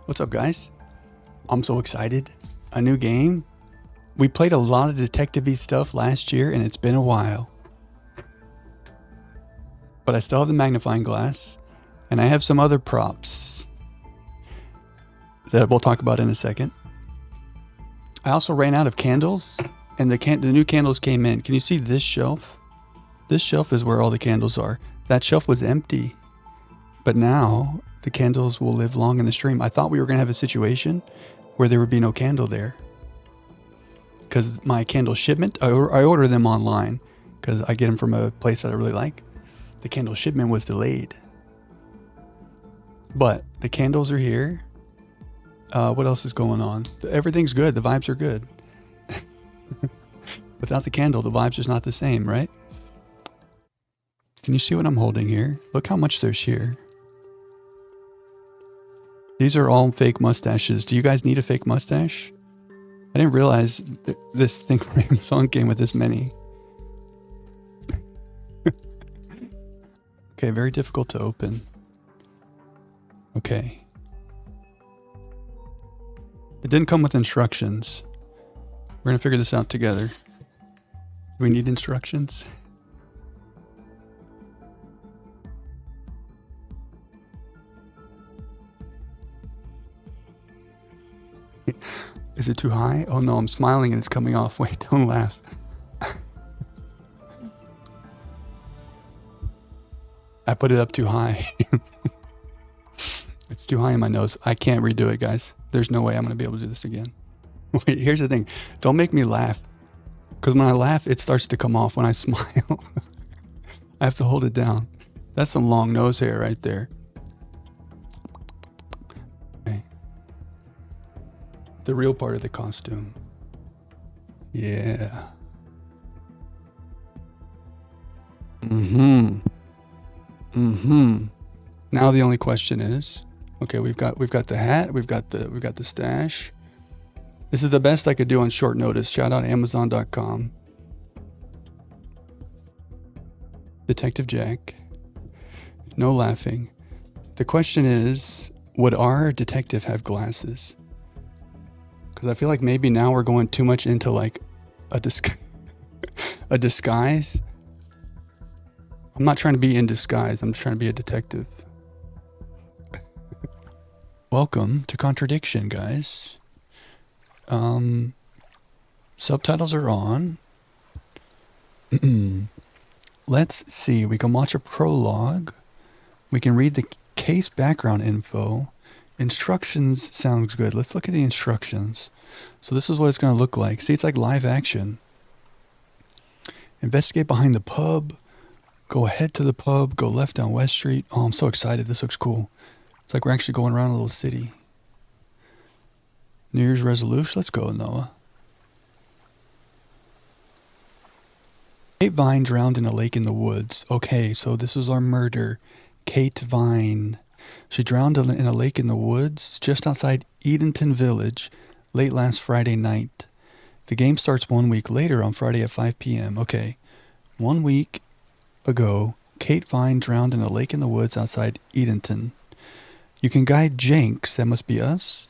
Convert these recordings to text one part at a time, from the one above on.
What's up, guys? I'm so excited. A new game. We played a lot of detective-y stuff last year, and it's been a while. But I still have the magnifying glass, and I have some other props that we'll talk about in a second. I also ran out of candles, and the new candles came in. Can you see this shelf? This shelf is where all the candles are. That shelf was empty, but now the candles will live long in the stream. I thought we were going to have a situation where there would be no candle there, because my candle shipment, I order them online because I get them from a place that I really like. The candle shipment was delayed, but the candles are here. What else is going on? Everything's good. The vibes are good. Without the candle, the vibes are not the same, right? Can you see what I'm holding here? Look how much there's here. These are all fake mustaches. Do you guys need a fake mustache? I didn't realize this thing from Amazon came with this many. Okay, very difficult to open. Okay. It didn't come with instructions. We're gonna figure this out together. Do we need instructions? Is it too high? Oh no, I'm smiling and it's coming off. Wait, don't laugh. I put it up too high. It's too high in my nose. I can't redo it, guys. There's no way I'm going to be able to do this again. Wait, here's the thing. Don't make me laugh. Because when I laugh, it starts to come off when I smile. I have to hold it down. That's some long nose hair right there. Okay. The real part of the costume. Yeah. Now the only question is, okay, we've got the hat, we've got the stash. This is the best I could do on short notice. Shout out Amazon.com. Detective Jack. No laughing. The question is, would our detective have glasses? Because I feel like maybe now we're going too much into like a disguise. I'm not trying to be in disguise. I'm just trying to be a detective. Welcome to Contradiction, guys. Subtitles are on. Let's see. We can watch a prologue. We can read the case background info. Instructions sounds good. Let's look at the instructions. So this is what it's going to look like. See, it's like live action. Investigate behind the pub. Go ahead to the pub. Go left down West Street. Oh, I'm so excited. This looks cool. It's like we're actually going around a little city. New Year's resolution. Let's go, Noah. Kate Vine drowned in a lake in the woods. Okay, so this was our murder. Kate Vine. She drowned in a lake in the woods just outside Edenton Village late last Friday night. The game starts 1 week later on Friday at 5 p.m. Okay, 1 week ago, Kate Vine drowned in a lake in the woods outside Edenton. You can guide Jenks, that must be us,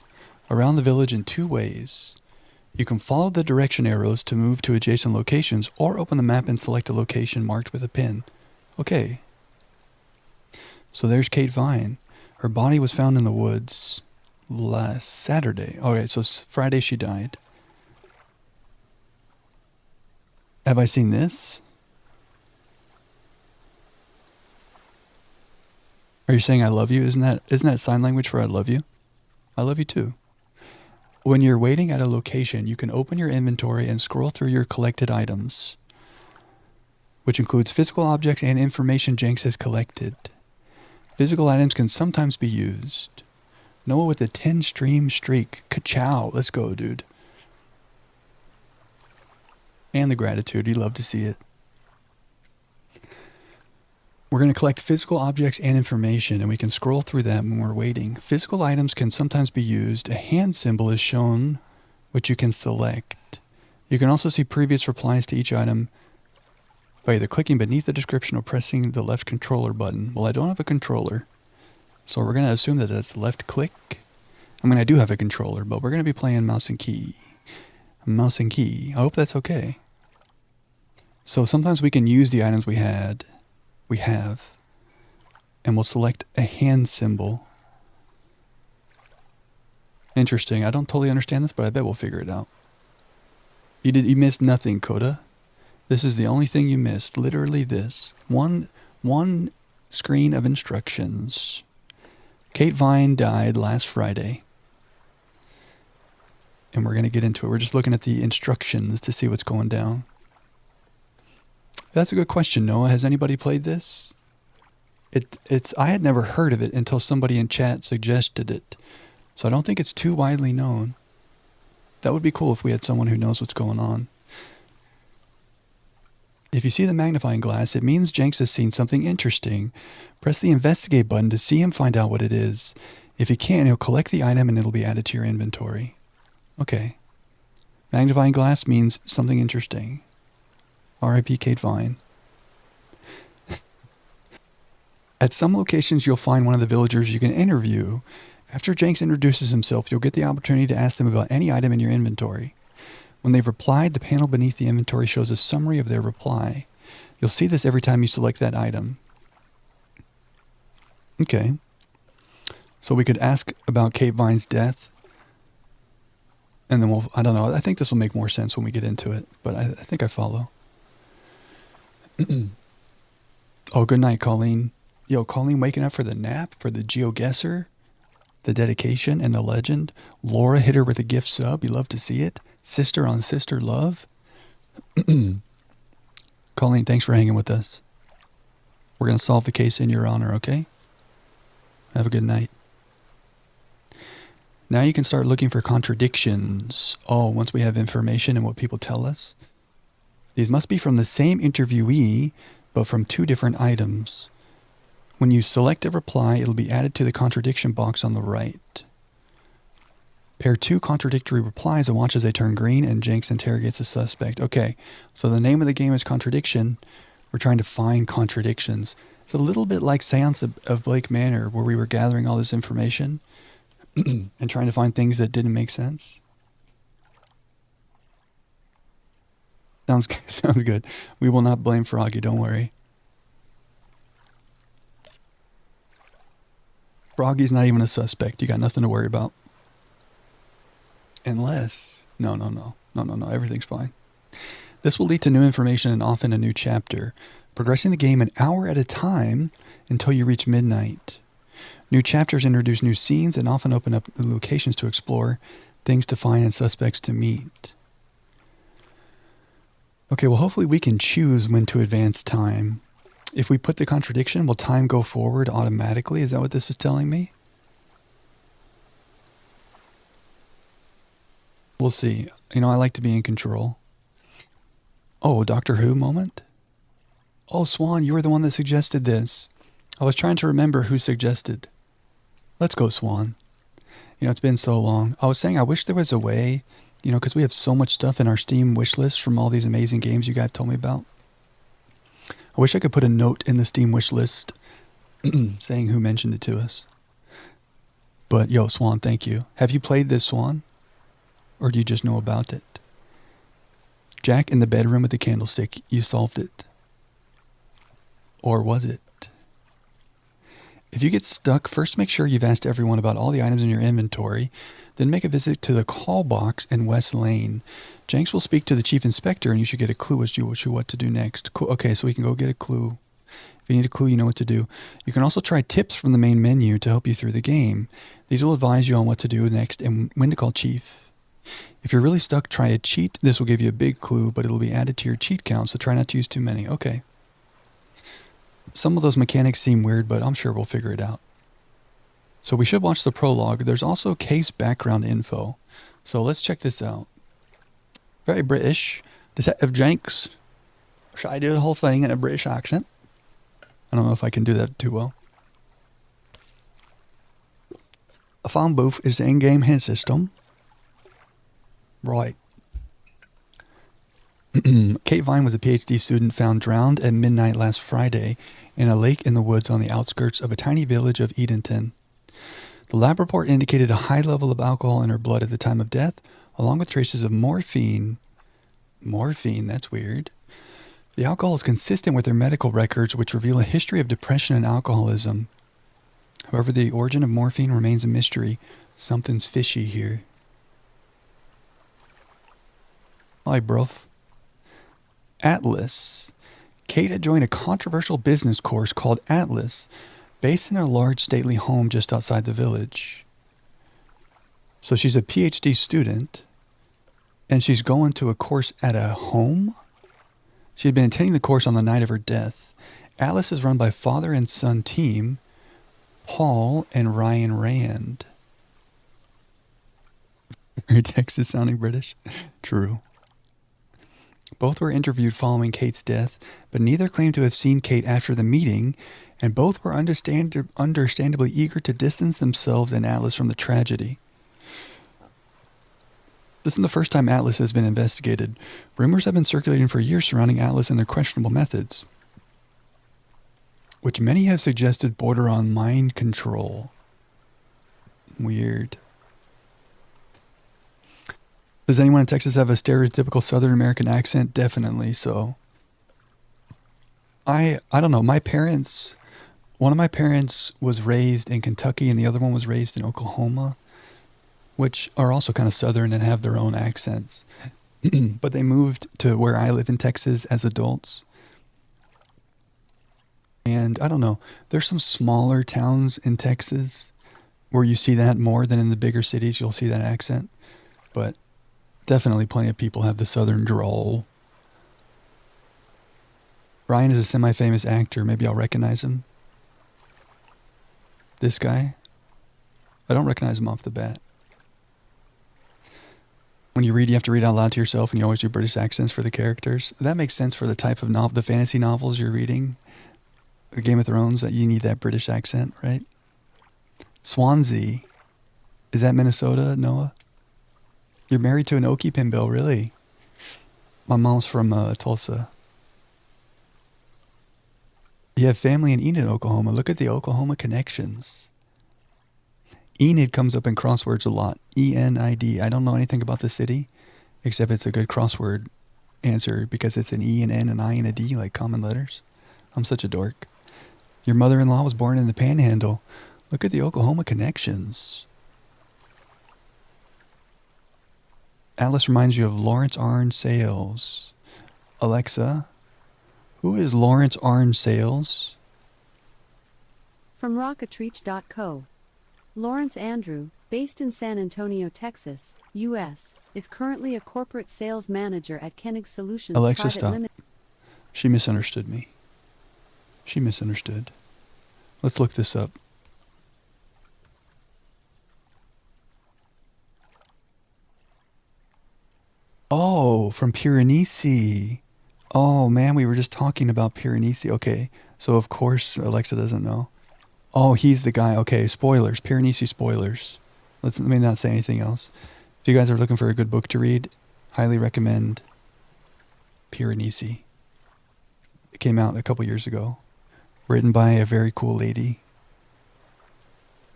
around the village in two ways. You can follow the direction arrows to move to adjacent locations, or open the map and select a location marked with a pin. Okay. So there's Kate Vine. Her body was found in the woods last Saturday. Okay, so Friday she died. Have I seen this? Are you saying I love you? Isn't that sign language for I love you? I love you too. When you're waiting at a location, you can open your inventory and scroll through your collected items, which includes physical objects and information Jenks has collected. Physical items can sometimes be used. Noah with a 10 stream streak. Ka-chow. Let's go, dude. And the gratitude. You love to see it. We're going to collect physical objects and information, and we can scroll through them when we're waiting. Physical items can sometimes be used. A hand symbol is shown, which you can select. You can also see previous replies to each item by either clicking beneath the description or pressing the left controller button. Well, I don't have a controller, so we're going to assume that that's left click. I mean, I do have a controller, but we're going to be playing mouse and key. Mouse and key. I hope that's okay. So sometimes we can use the items we have, and we'll select a hand symbol. Interesting. I don't totally understand this, but I bet we'll figure it out. You missed nothing, Coda. This is the only thing you missed. Literally this. One screen of instructions. Kate Vine died last Friday. And we're going to get into it. We're just looking at the instructions to see what's going down. That's a good question, Noah. Has anybody played this? I had never heard of it until somebody in chat suggested it. So I don't think it's too widely known. That would be cool if we had someone who knows what's going on. If you see the magnifying glass, it means Jenks has seen something interesting. Press the investigate button to see him find out what it is. If he can, he'll collect the item and it'll be added to your inventory. Okay. Magnifying glass means something interesting. R.I.P. Kate Vine. At some locations, you'll find one of the villagers you can interview. After Jenks introduces himself, you'll get the opportunity to ask them about any item in your inventory. When they've replied, the panel beneath the inventory shows a summary of their reply. You'll see this every time you select that item. Okay. So we could ask about Kate Vine's death. And then I don't know, I think this will make more sense when we get into it. But I think I follow. Oh, good night, Colleen. Yo, Colleen waking up for the nap, for the GeoGuessr, the dedication, and the legend. Laura hit her with a gift sub. You love to see it. Sister on sister love. Colleen, thanks for hanging with us. We're going to solve the case in your honor, okay? Have a good night. Now you can start looking for contradictions. Oh, once we have information and what people tell us. These must be from the same interviewee, but from two different items. When you select a reply, it'll be added to the contradiction box on the right. Pair two contradictory replies and watch as they turn green, and Jenks interrogates the suspect. Okay, so the name of the game is Contradiction. We're trying to find contradictions. It's a little bit like Seance of Blake Manor, where we were gathering all this information and trying to find things that didn't make sense. Sounds good. We will not blame Froggy, don't worry. Froggy's not even a suspect. You got nothing to worry about. Unless... No. Everything's fine. This will lead to new information and often a new chapter. Progressing the game an hour at a time until you reach midnight. New chapters introduce new scenes and often open up locations to explore, things to find, and suspects to meet. Okay, well, hopefully we can choose when to advance time. If we put the contradiction, will time go forward automatically? Is that what this is telling me? We'll see. You know, I like to be in control. Oh, Doctor Who moment? Oh, Swan, you were the one that suggested this. I was trying to remember who suggested. Let's go, Swan. You know, it's been so long. I was saying I wish there was a way, you know, because we have so much stuff in our Steam wish list from all these amazing games you guys told me about. I wish I could put a note in the Steam wish list saying who mentioned it to us. But, yo, Swan, thank you. Have you played this, Swan? Or do you just know about it? Jack in the bedroom with the candlestick. You solved it. Or was it? If you get stuck, first make sure you've asked everyone about all the items in your inventory. Then make a visit to the call box in West Lane. Jenks will speak to the chief inspector and you should get a clue as to what to do next. Cool. Okay, so we can go get a clue. If you need a clue, you know what to do. You can also try tips from the main menu to help you through the game. These will advise you on what to do next and when to call chief. If you're really stuck, try a cheat. This will give you a big clue, but it'll be added to your cheat count, so try not to use too many. Okay. Some of those mechanics seem weird, but I'm sure we'll figure it out. So we should watch the prologue. There's also case background info. So let's check this out. Very British. Detective Jenks. Should I do the whole thing in a British accent? I don't know if I can do that too well. A phone booth is the in-game hint system. Right. Kate Vine was a PhD student found drowned at midnight last Friday in a lake in the woods on the outskirts of a tiny village of Edenton. The lab report indicated a high level of alcohol in her blood at the time of death, along with traces of morphine. Morphine, that's weird. The alcohol is consistent with her medical records, which reveal a history of depression and alcoholism. However, the origin of morphine remains a mystery. Something's fishy here. Hi, bruv. Atlas. Kate had joined a controversial business course called Atlas, based in a large stately home just outside the village. So she's a PhD student, and she's going to a course at a home? She had been attending the course on the night of her death. Atlas is run by father and son team, Paul and Ryan Rand. Her text is sounding British. True. Both were interviewed following Kate's death, but neither claimed to have seen Kate after the meeting, and both were understandably eager to distance themselves and Atlas from the tragedy. This isn't the first time Atlas has been investigated. Rumors have been circulating for years surrounding Atlas and their questionable methods, which many have suggested border on mind control. Weird. Does anyone in Texas have a stereotypical Southern American accent? Definitely so. I don't know. One of my parents was raised in Kentucky and the other one was raised in Oklahoma, which are also kind of Southern and have their own accents. But they moved to where I live in Texas as adults. And I don't know, there's some smaller towns in Texas where you see that more than in the bigger cities. You'll see that accent. But definitely plenty of people have the Southern drawl. Ryan is a semi-famous actor. Maybe I'll recognize him. This guy? I don't recognize him off the bat. When you read, you have to read out loud to yourself, and you always do British accents for the characters. That makes sense for the type of novel, the fantasy novels you're reading. The Game of Thrones, that you need that British accent, right? Swansea. Is that Minnesota, Noah? You're married to an Okie Pinbill, really? My mom's from Tulsa. You have family in Enid, Oklahoma. Look at the Oklahoma connections. Enid comes up in crosswords a lot. E-N-I-D. I don't know anything about the city, except it's a good crossword answer because it's an E, an N, an I, and a D, like common letters. I'm such a dork. Your mother-in-law was born in the Panhandle. Look at the Oklahoma connections. Atlas reminds you of Lawrence Arn Sales. Alexa, who is Lawrence Arn Sales? From Rocketreach.co. Lawrence Andrew, based in San Antonio, Texas, U.S., is currently a corporate sales manager at Koenig Solutions Alexa, Private stop. Limited. She misunderstood me. She misunderstood. Let's look this up. Oh, from Piranesi. Oh, man, we were just talking about Piranesi. Okay, so of course Alexa doesn't know. Oh, he's the guy. Okay, spoilers. Piranesi spoilers. Let me not say anything else. If you guys are looking for a good book to read, highly recommend Piranesi. It came out a couple years ago. Written by a very cool lady.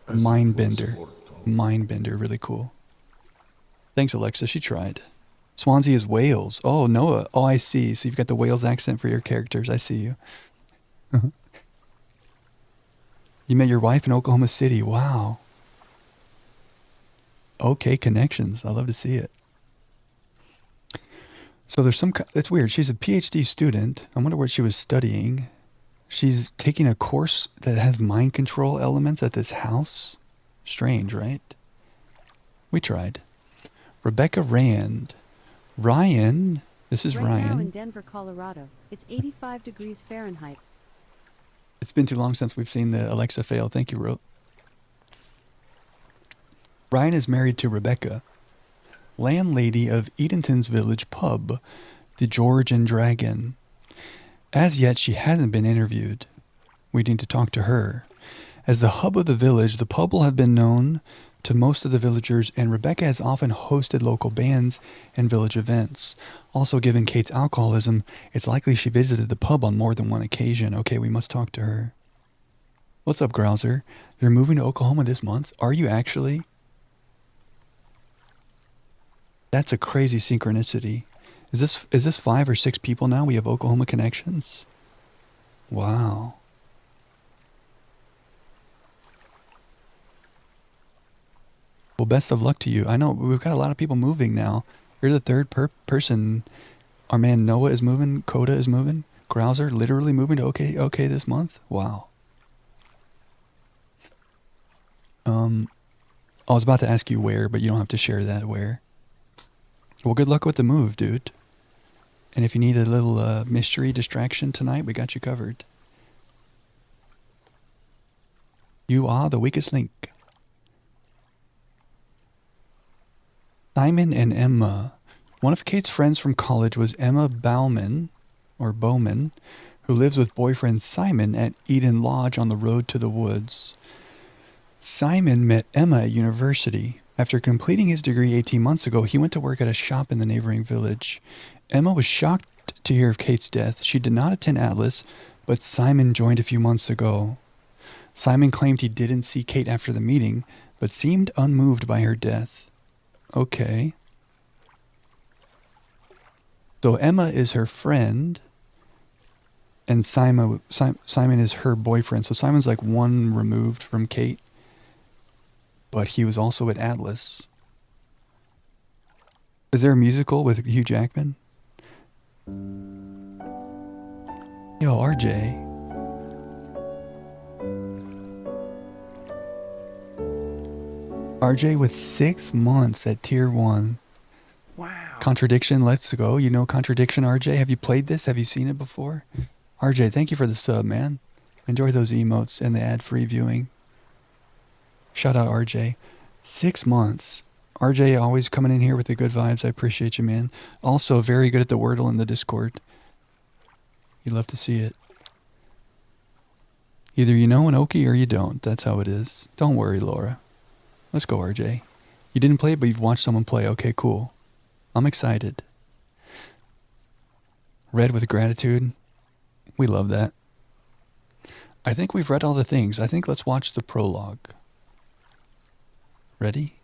Mindbender. Mindbender, really cool. Thanks, Alexa. She tried. Swansea is Wales. Oh, Noah. Oh, I see. So you've got the Wales accent for your characters. I see you. You met your wife in Oklahoma City. Wow. Okay, connections. I love to see it. So there's it's weird. She's a PhD student. I wonder what she was studying. She's taking a course that has mind control elements at this house. Strange, right? We tried. Rebecca Rand. Ryan. This is Ryan. Right now in Denver, Colorado. It's 85 degrees Fahrenheit. It's been too long since we've seen the Alexa fail. Thank you, Ro. Ryan is married to Rebecca, landlady of Edenton's village pub, the George and Dragon. As yet, she hasn't been interviewed. We need to talk to her. As the hub of the village, the pub will have been known to most of the villagers, and Rebecca has often hosted local bands and village events. Also, given Kate's alcoholism, it's likely she visited the pub on more than one occasion. Okay, we must talk to her. What's up, Grouser? You're moving to Oklahoma this month? Are you actually? That's a crazy synchronicity. Is this 5 or 6 people now? We have Oklahoma connections? Wow. Well, best of luck to you. I know we've got a lot of people moving now. You're the third person. Our man Noah is moving. Coda is moving. Grouser literally moving to OK this month. Wow. I was about to ask you where, but you don't have to share that where. Well, good luck with the move, dude. And if you need a little mystery distraction tonight, we got you covered. You are the weakest link. Simon and Emma. One of Kate's friends from college was Emma Bowman, who lives with boyfriend Simon at Eden Lodge on the road to the woods. Simon met Emma at university. After completing his degree 18 months ago, he went to work at a shop in the neighboring village. Emma was shocked to hear of Kate's death. She did not attend Atlas, but Simon joined a few months ago. Simon claimed he didn't see Kate after the meeting, but seemed unmoved by her death. Okay. So Emma is her friend, and Simon is her boyfriend. So Simon's like one removed from Kate, but he was also at Atlas. Is there a musical with Hugh Jackman? Yo, RJ. RJ with 6 months at tier 1. Wow. Contradiction, let's go. You know Contradiction, RJ? Have you played this? Have you seen it before? RJ, thank you for the sub, man. Enjoy those emotes and the ad-free viewing. Shout out RJ. 6 months. RJ always coming in here with the good vibes. I appreciate you, man. Also, very good at the Wordle in the Discord. You love to see it. Either you know an Okie or you don't. That's how it is. Don't worry, Laura. Let's go, RJ. You didn't play it, but you've watched someone play. Okay, cool. I'm excited. Read with gratitude. We love that. I think we've read all the things. I think let's watch the prologue. Ready?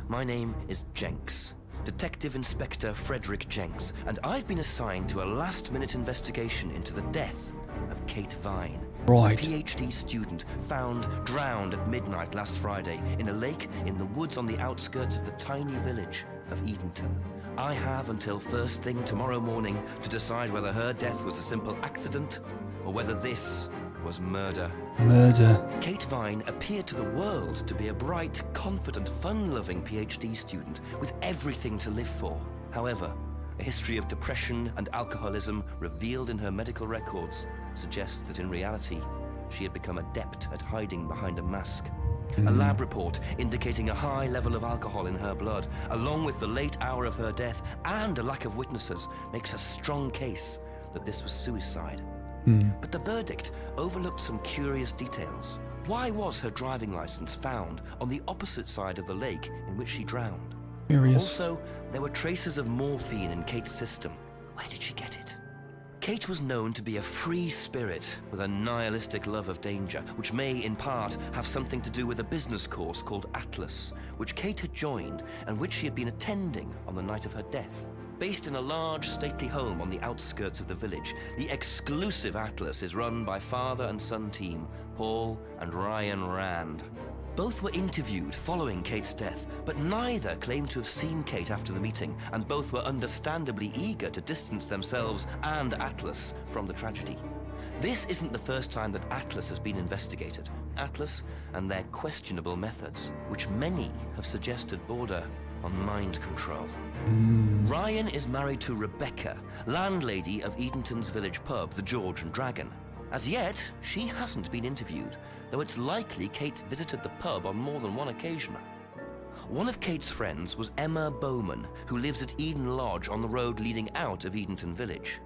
My name is Jenks, Detective Inspector Frederick Jenks, and I've been assigned to a last-minute investigation into the death of Kate Vine, Right. a PhD student found drowned at midnight last Friday in a lake in the woods on the outskirts of the tiny village of Edenton. I have until first thing tomorrow morning to decide whether her death was a simple accident or whether this was murder. Murder. Kate Vine appeared to the world to be a bright, confident, fun-loving PhD student with everything to live for. However, a history of depression and alcoholism revealed in her medical records suggests that in reality, she had become adept at hiding behind a mask. A lab report indicating a high level of alcohol in her blood, along with the late hour of her death and a lack of witnesses, makes a strong case that this was suicide. But the verdict overlooked some curious details. Why was her driving license found on the opposite side of the lake in which she drowned? Curious. Also, there were traces of morphine in Kate's system. Where did she get it? Kate was known to be a free spirit with a nihilistic love of danger, which may, in part, have something to do with a business course called Atlas, which Kate had joined and which she had been attending on the night of her death. Based in a large, stately home on the outskirts of the village, the exclusive Atlas is run by father and son team, Paul and Ryan Rand. Both were interviewed following Kate's death, but neither claimed to have seen Kate after the meeting, and both were understandably eager to distance themselves and Atlas from the tragedy. This isn't the first time that Atlas has been investigated. Atlas and their questionable methods, which many have suggested border on mind control. Ryan is married to Rebecca, landlady of Edenton's village pub, the George and Dragon. As yet, she hasn't been interviewed, though it's likely Kate visited the pub on more than one occasion. One of Kate's friends was Emma Bowman, who lives at Eden Lodge on the road leading out of Edenton village.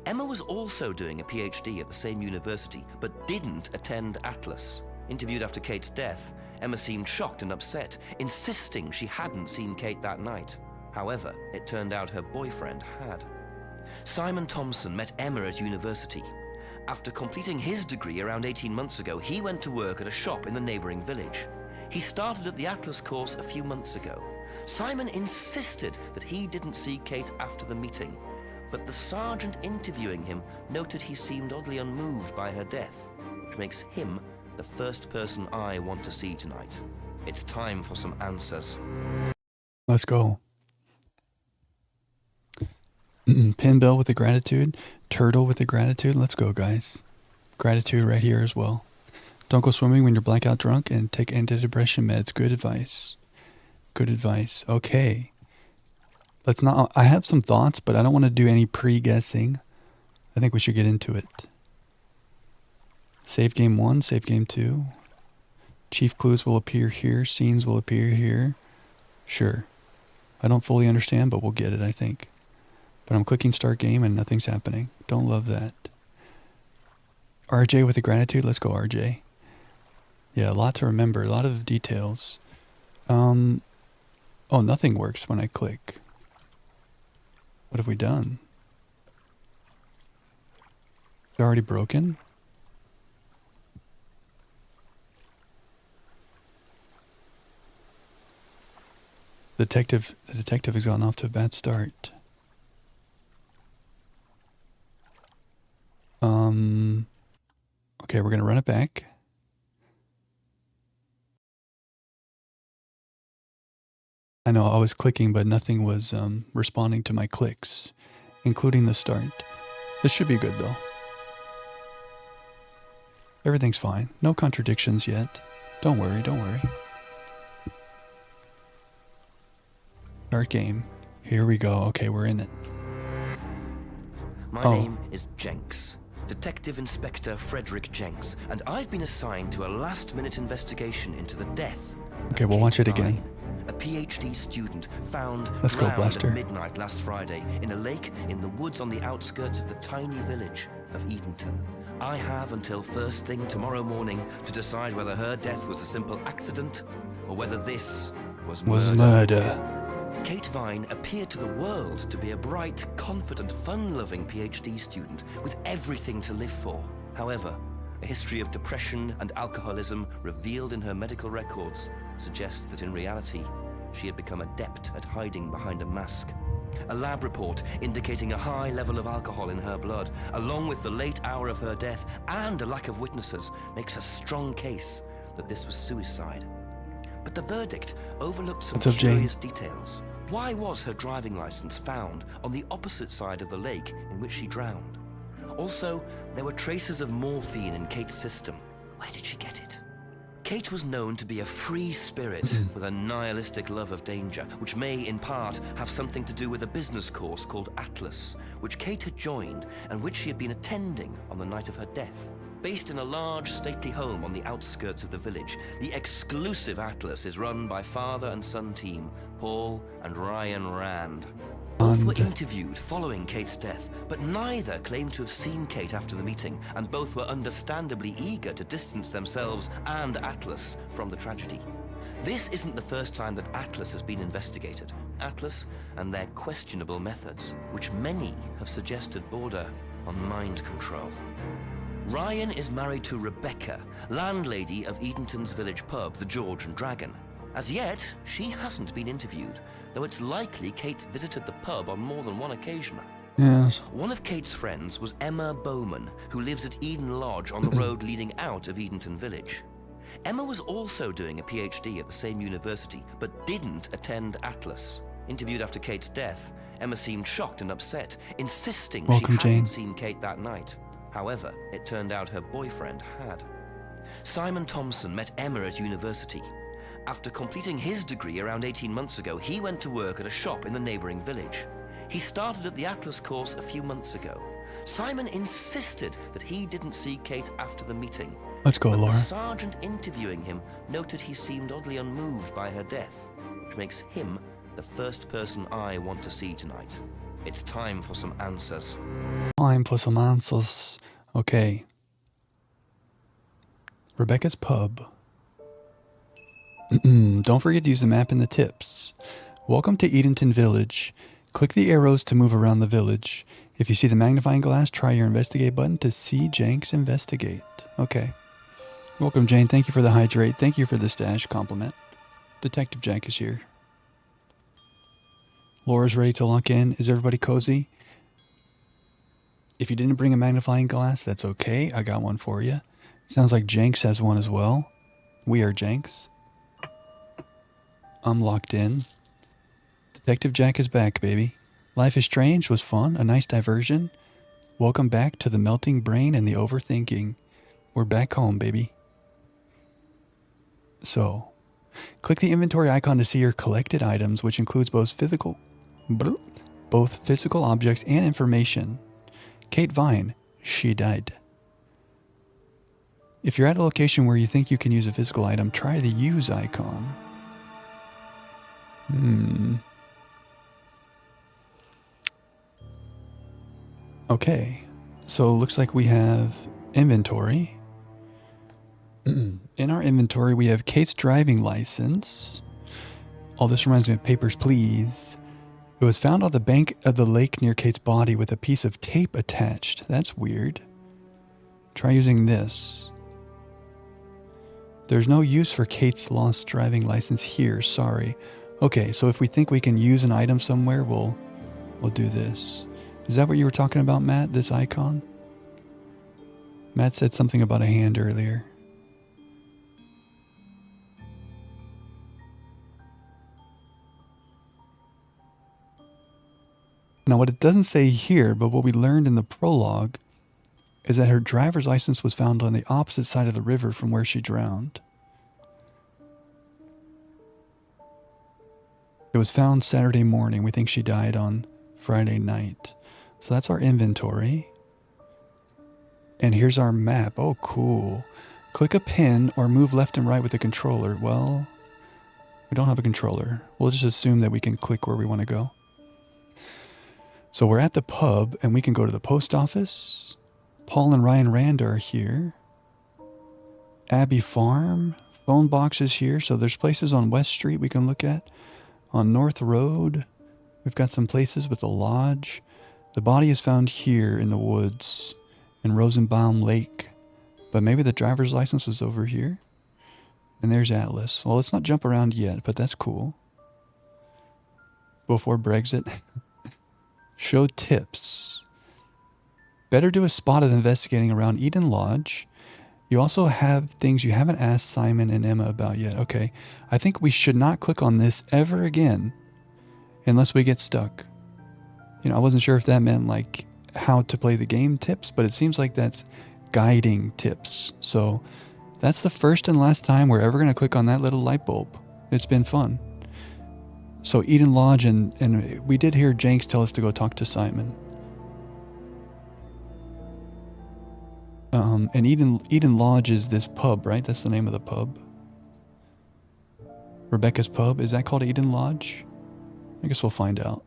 Emma was also doing a PhD at the same university, but didn't attend Atlas. Interviewed after Kate's death, Emma seemed shocked and upset, insisting she hadn't seen Kate that night. However, it turned out her boyfriend had. Simon Thompson met Emma at university. After completing his degree around 18 months ago, he went to work at a shop in the neighboring village. He started at the Atlas course a few months ago. Simon insisted that he didn't see Kate after the meeting, but the sergeant interviewing him noted he seemed oddly unmoved by her death, which makes him the first person I want to see tonight. It's time for some answers. Let's go. Pinbell with the gratitude. Turtle with the gratitude. Let's go, guys. Gratitude right here as well. Don't go swimming when you're blackout drunk, and take antidepressant meds. Good advice. Good advice. Okay. Let's not... I have some thoughts, but I don't want to do any pre-guessing. I think we should get into it. Save game 1, save game 2. Chief clues will appear here. Scenes will appear here. Sure. I don't fully understand, but we'll get it, I think. But I'm clicking start game and nothing's happening. Don't love that. RJ with the gratitude. Let's go, RJ. Yeah, a lot to remember. A lot of details. Oh, nothing works when I click. What have we done? It's already broken? The detective has gotten off to a bad start. Okay, we're gonna run it back. I know I was clicking, but nothing was responding to my clicks, including the start. This should be good though. Everything's fine. No contradictions yet. Don't worry, don't worry. Start game. Here we go. Okay, we're in it. My name is Jenks, Detective Inspector Frederick Jenks, and I've been assigned to a last-minute investigation into the death. Okay, we'll watch it again. A PhD student found Let's go, drowned Blaster. at midnight last Friday in a lake in the woods on the outskirts of the tiny village of Edenton. I have until first thing tomorrow morning to decide whether her death was a simple accident or whether this was murder. Kate Vine appeared to the world to be a bright, confident, fun-loving PhD student with everything to live for. However, a history of depression and alcoholism revealed in her medical records suggests that in reality, she had become adept at hiding behind a mask. A lab report indicating a high level of alcohol in her blood, along with the late hour of her death and a lack of witnesses, makes a strong case that this was suicide. But the verdict overlooked some curious details. Why was her driving license found on the opposite side of the lake in which she drowned? Also, there were traces of morphine in Kate's system. Where did she get it? Kate was known to be a free spirit with a nihilistic love of danger, which may, in part, have something to do with a business course called Atlas, which Kate had joined and which she had been attending on the night of her death. Based in a large, stately home on the outskirts of the village, the exclusive Atlas is run by father and son team, Paul and Ryan Rand. Both were interviewed following Kate's death, but neither claimed to have seen Kate after the meeting, and both were understandably eager to distance themselves and Atlas from the tragedy. This isn't the first time that Atlas has been investigated. Atlas and their questionable methods, which many have suggested border on mind control. Ryan is married to Rebecca, landlady of Edenton's village pub, the George and Dragon. As yet, she hasn't been interviewed, though it's likely Kate visited the pub on more than one occasion. Yes. One of Kate's friends was Emma Bowman, who lives at Eden Lodge on the road leading out of Edenton village. Emma was also doing a PhD at the same university, but didn't attend Atlas. Interviewed after Kate's death, Emma seemed shocked and upset, insisting she hadn't seen Kate that night. However, it turned out her boyfriend had. Simon Thompson met Emma at university. After completing his degree around 18 months ago, he went to work at a shop in the neighboring village. He started at the Atlas course a few months ago. Simon insisted that he didn't see Kate after the meeting. Let's go, Laura. The sergeant interviewing him noted he seemed oddly unmoved by her death, which makes him the first person I want to see tonight. It's time for some answers. Time for some answers. Okay. Rebecca's pub. Don't forget to use the map in the tips. Welcome to Edenton Village. Click the arrows to move around the village. If you see the magnifying glass, try your investigate button to see Jenks investigate. Okay. Welcome, Jane. Thank you for the hydrate. Thank you for the stash compliment. Detective Jack is here. Laura's ready to lock in. Is everybody cozy? If you didn't bring a magnifying glass, that's okay. I got one for you. Sounds like Jenks has one as well. We are Jenks. I'm locked in. Detective Jack is back, baby. Life is Strange was fun, a nice diversion. Welcome back to the melting brain and the overthinking. We're back home, baby. So, click the inventory icon to see your collected items, which includes both physical objects and information. Kate Vine, she died. If you're at a location where you think you can use a physical item, try the use icon. Okay, so looks like we have inventory. In our inventory, we have Kate's driving license. Oh, this reminds me of Papers, Please. It was found on the bank of the lake near Kate's body with a piece of tape attached. That's weird. Try using this. There's no use for Kate's lost driving license here, sorry. Okay, so if we think we can use an item somewhere, we'll do this. Is that what you were talking about, Matt, this icon? Matt said something about a hand earlier. Now, what it doesn't say here, but what we learned in the prologue, is that her driver's license was found on the opposite side of the river from where she drowned. It was found Saturday morning. We think she died on Friday night. So that's our inventory. And here's our map. Oh, cool. Click a pin or move left and right with the controller. Well, we don't have a controller. We'll just assume that we can click where we want to go. So we're at the pub, and we can go to the post office. Paul and Ryan Rand are here. Abbey Farm. Phone box is here. So there's places on West Street we can look at. On North Road, we've got some places with a lodge. The body is found here in the woods in Rosenbaum Lake. But maybe the driver's license was over here. And there's Atlas. Well, let's not jump around yet, but that's cool. Before Brexit. Show tips. Better do a spot of investigating around Eden Lodge. You also have things you haven't asked Simon and Emma about yet. Okay, I think we should not click on this ever again unless we get stuck. You know, I wasn't sure if that meant like how to play the game tips, but it seems like that's guiding tips. So that's the first and last time we're ever going to click on that little light bulb. It's been fun. So Eden Lodge, and we did hear Jenks tell us to go talk to Simon. And Eden Lodge is this pub, right? That's the name of the pub. Rebecca's Pub. Is that called Eden Lodge? I guess we'll find out.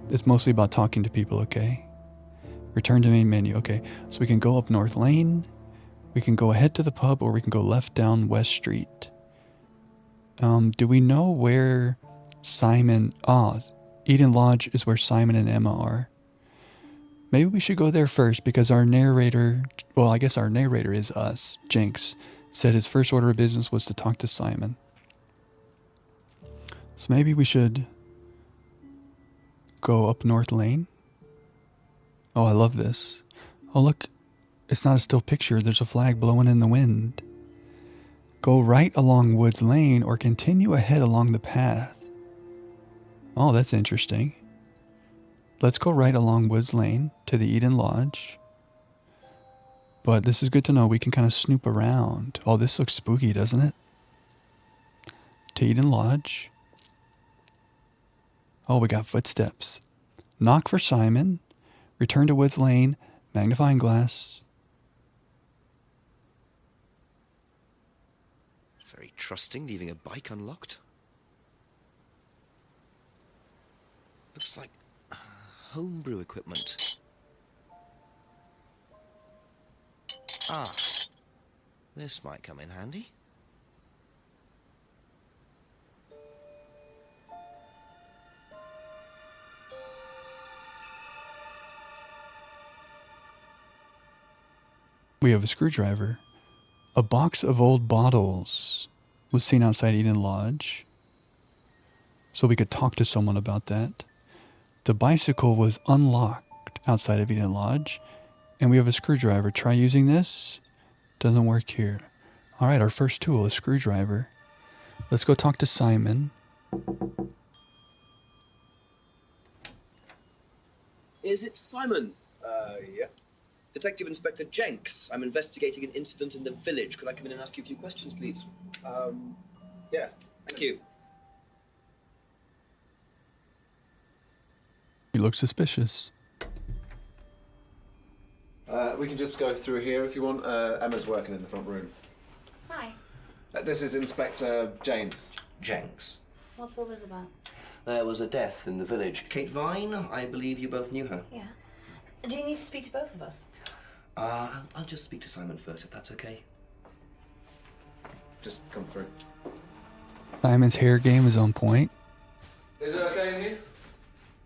It's mostly about talking to people, okay? Return to main menu. Okay, so we can go up North Lane. We can go ahead to the pub, or we can go left down West Street. Do we know where Simon... Eden Lodge is where Simon and Emma are. Maybe we should go there first because our narrator... Well, I guess our narrator is us, Jenks, said his first order of business was to talk to Simon. So maybe we should go up North Lane. Oh, I love this. Oh, look. It's not a still picture. There's a flag blowing in the wind. Go right along Woods Lane or continue ahead along the path. Oh, that's interesting. Let's go right along Woods Lane to the Eden Lodge. But this is good to know. We can kind of snoop around. Oh, this looks spooky, doesn't it? To Eden Lodge. Oh, we got footsteps. Knock for Simon. Return to Woods Lane. Magnifying glass. Very trusting, leaving a bike unlocked. Looks like homebrew equipment. Ah, this might come in handy. We have a screwdriver. A box of old bottles was seen outside Eden Lodge. So we could talk to someone about that. The bicycle was unlocked outside of Eden Lodge. And we have a screwdriver. Try using this. Doesn't work here. All right, our first tool, a screwdriver. Let's go talk to Simon. Is it Simon? Yeah. Detective Inspector Jenks. I'm investigating an incident in the village. Could I come in and ask you a few questions, please? Yeah. Thank you. He looks suspicious. We can just go through here if you want. Emma's working in the front room. Hi. This is Inspector James. Jenks. What's all this about? There was a death in the village. Kate Vine, I believe you both knew her. Yeah. Do you need to speak to both of us? I'll just speak to Simon first, if that's okay. Just come through. Simon's hair game is on point. Is it okay in here?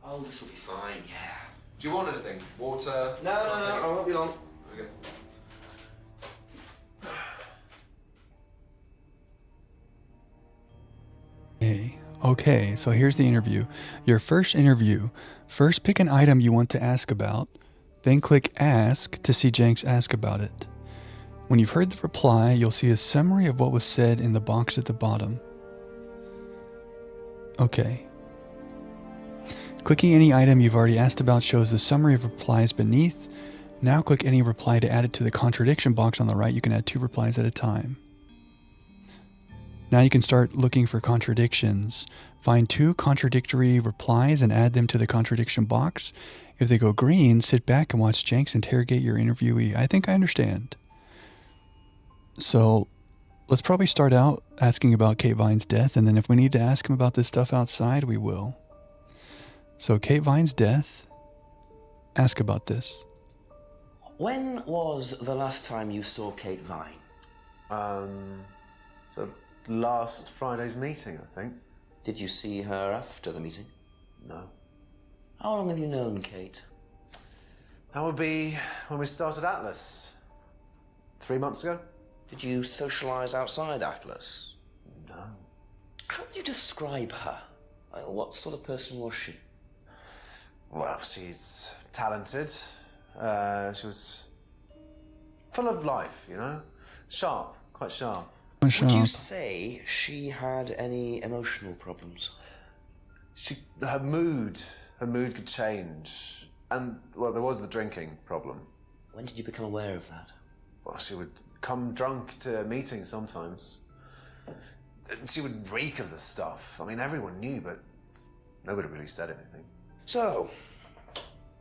Oh, this'll be fine, yeah. Do you want anything? Water? No, I won't be long. Okay. Okay, so here's the interview. Your first interview. First, pick an item you want to ask about. Then click Ask to see Jenks ask about it. When you've heard the reply, you'll see a summary of what was said in the box at the bottom. Okay. Clicking any item you've already asked about shows the summary of replies beneath. Now click any reply to add it to the contradiction box on the right. You can add 2 replies at a time. Now you can start looking for contradictions. Find 2 contradictory replies and add them to the contradiction box. If they go green, sit back and watch Jenks interrogate your interviewee. I think I understand. So let's probably start out asking about Kate Vine's death, and then if we need to ask him about this stuff outside, we will. So Kate Vine's death, ask about this. When was the last time you saw Kate Vine? So last Friday's meeting, I think. Did you see her after the meeting? No. How long have you known Kate? That would be when we started Atlas. 3 months ago? Did you socialise outside Atlas? No. How would you describe her? What sort of person was she? Well, she's talented. She was full of life, you know? Sharp, quite sharp. Would you say she had any emotional problems? Her mood could change. And, well, there was the drinking problem. When did you become aware of that? Well, she would come drunk to meetings sometimes. She would reek of the stuff. I mean, everyone knew, but nobody really said anything. So,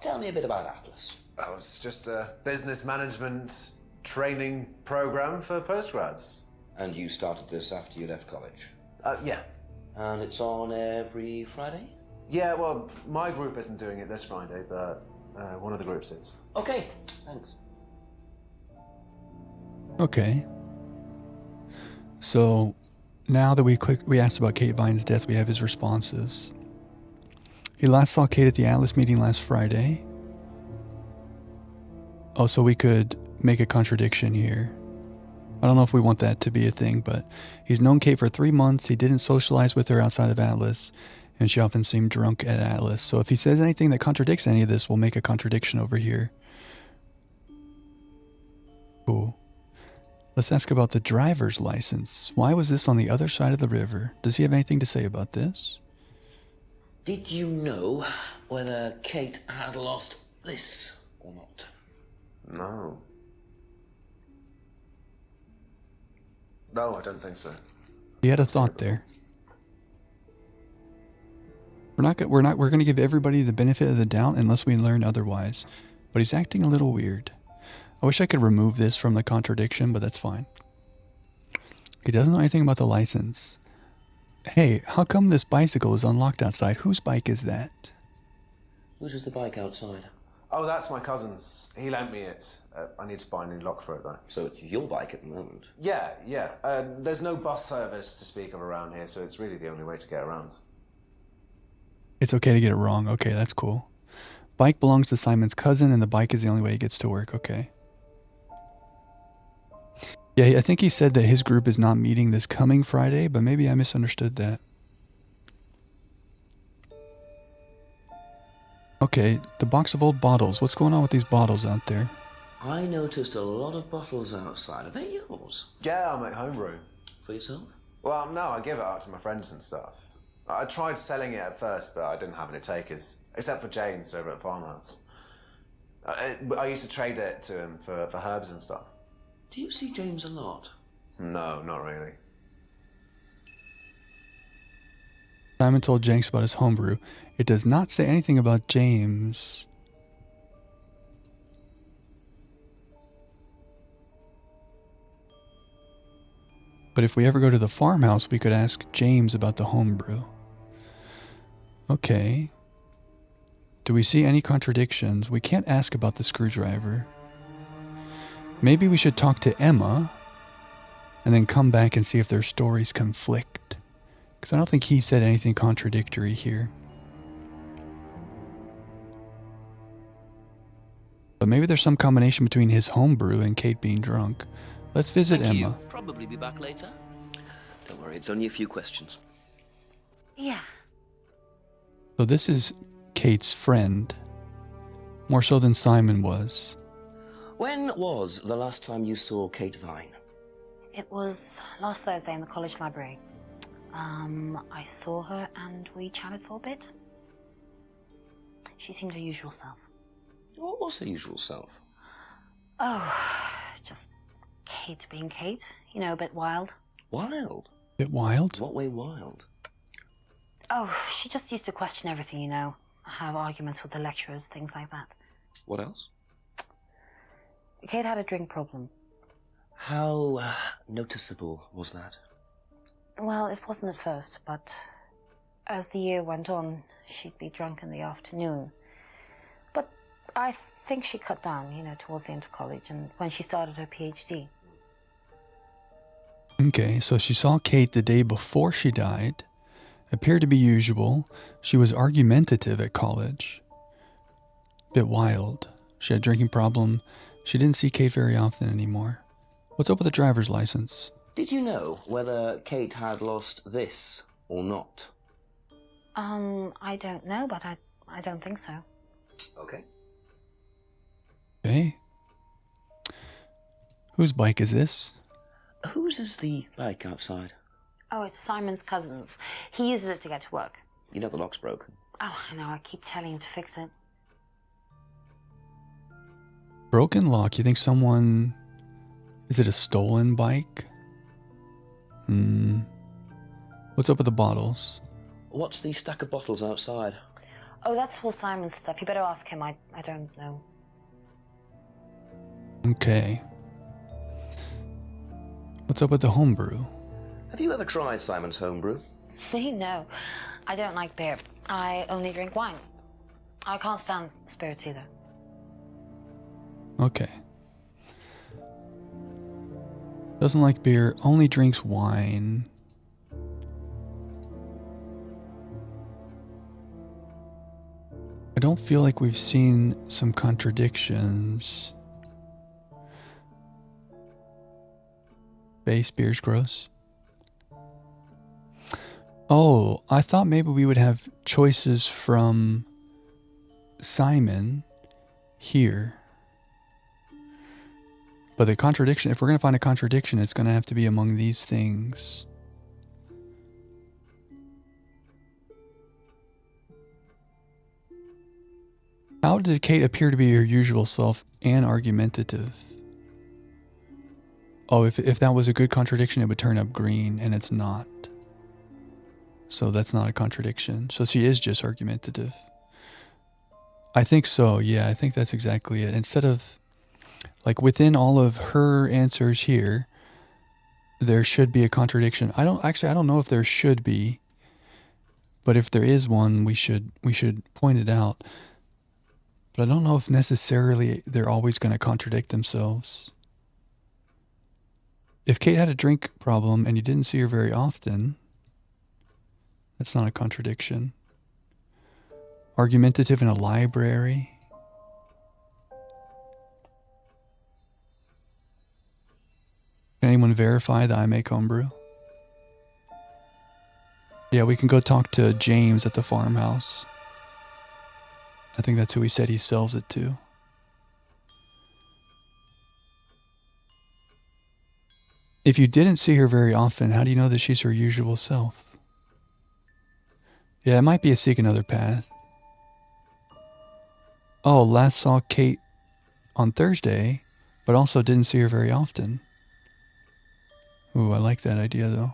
tell me a bit about Atlas. Oh, it's just a business management training program for postgrads. And you started this after you left college? Yeah. And it's on every Friday? Yeah, well, my group isn't doing it this Friday, but one of the groups is. Okay, thanks. Okay. So now that we asked about Kate Vine's death, we have his responses. He last saw Kate at the Atlas meeting last Friday. Oh, so we could make a contradiction here. I don't know if we want that to be a thing, but he's known Kate for 3 months. He didn't socialize with her outside of Atlas, and she often seemed drunk at Atlas. So if he says anything that contradicts any of this, we'll make a contradiction over here. Cool. Let's ask about the driver's license. Why was this on the other side of the river? Does he have anything to say about this? Did you know whether Kate had lost this or not? No. No, I don't think so. He had a thought there. We're going to give everybody the benefit of the doubt unless we learn otherwise. But he's acting a little weird. I wish I could remove this from the contradiction, but that's fine. He doesn't know anything about the license. Hey, how come this bicycle is unlocked outside? Whose bike is that? Whose is the bike outside? Oh, that's my cousin's. He lent me it. I need to buy a new lock for it, though. So it's your bike at the moment? Yeah. There's no bus service to speak of around here, so it's really the only way to get around. It's okay to get it wrong. Okay, that's cool. Bike belongs to Simon's cousin, and the bike is the only way he gets to work. Okay. Yeah, I think he said that his group is not meeting this coming Friday, but maybe I misunderstood that. Okay, the box of old bottles. What's going on with these bottles out there? I noticed a lot of bottles outside. Are they yours? Yeah, I make homebrew. For yourself? Well, no, I give it out to my friends and stuff. I tried selling it at first, but I didn't have any takers, except for James over at Farmhouse. I used to trade it to him for herbs and stuff. Do you see James a lot? No, not really. Simon told Jenks about his homebrew. It does not say anything about James. But if we ever go to the farmhouse, we could ask James about the homebrew. Okay. Do we see any contradictions? We can't ask about the screwdriver. Maybe we should talk to Emma and then come back and see if their stories conflict. Because I don't think he said anything contradictory here. But maybe there's some combination between his homebrew and Kate being drunk. Let's visit Thank Emma. you. Probably be back later. Don't worry, it's only a few questions. Yeah. So this is Kate's friend. More so than Simon was. When was the last time you saw Kate Vine? It was last Thursday in the college library. I saw her and we chatted for a bit. She seemed her usual self. What was her usual self? Oh, just Kate being Kate. You know, a bit wild. Wild? Bit wild? What way wild? Oh, she just used to question everything, you know. Have arguments with the lecturers, things like that. What else? Kate had a drink problem. How noticeable was that? Well, it wasn't at first, but as the year went on, she'd be drunk in the afternoon. But I think she cut down, you know, towards the end of college and when she started her PhD. Okay, so she saw Kate the day before she died. Appeared to be usual. She was argumentative at college. Bit wild. She had a drinking problem. She didn't see Kate very often anymore. What's up with the driver's license? Did you know whether Kate had lost this or not? I don't know, but I don't think so. Okay. Okay. Whose bike is this? Whose is the bike outside? Oh, it's Simon's cousin's. He uses it to get to work. You know the lock's broken. Oh, I know, I keep telling him to fix it. Broken lock. You think someone... Is it a stolen bike? What's up with the bottles? What's the stack of bottles outside? Oh, that's all Simon's stuff. You better ask him. I don't know. Okay. What's up with the homebrew? Have you ever tried Simon's homebrew? Me? No. I don't like beer. I only drink wine. I can't stand spirits either. Okay. Doesn't like beer, only drinks wine. I don't feel like we've seen some contradictions. Base beer's gross. Oh, I thought maybe we would have choices from Simon here. But the contradiction, if we're going to find a contradiction, it's going to have to be among these things. How did Kate appear to be her usual self and argumentative? Oh, if that was a good contradiction, it would turn up green, and it's not. So that's not a contradiction. So she is just argumentative. I think so, yeah, I think that's exactly it. Instead of, like, within all of her answers here, there should be a contradiction. I don't know if there should be, but if there is one, we should point it out. But I don't know if necessarily they're always going to contradict themselves. If Kate had a drink problem and you didn't see her very often, that's not a contradiction. Argumentative in a library. Can someone verify that I make homebrew? Yeah, we can go talk to James at the farmhouse. I think that's who he said he sells it to. If you didn't see her very often, how do you know that she's her usual self? Yeah, it might be a seek another path. Oh, last saw Kate on Thursday, but also didn't see her very often. Ooh, I like that idea though.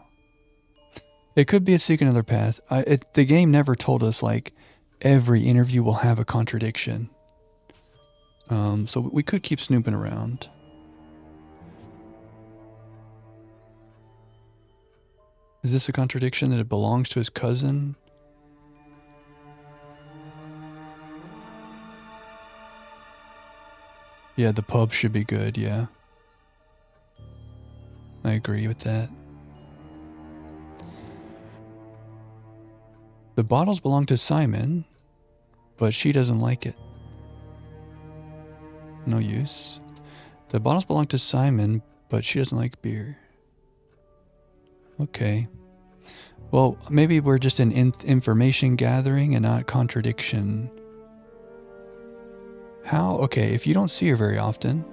It could be a seek another path. The game never told us like every interview will have a contradiction. So we could keep snooping around. Is this a contradiction that it belongs to his cousin? Yeah, the pub should be good, yeah. I agree with that. The bottles belong to Simon, but she doesn't like it. No use. The bottles belong to Simon, but she doesn't like beer. Okay. Well, maybe we're just in information gathering and not contradiction. How? Okay, if you don't see her very often,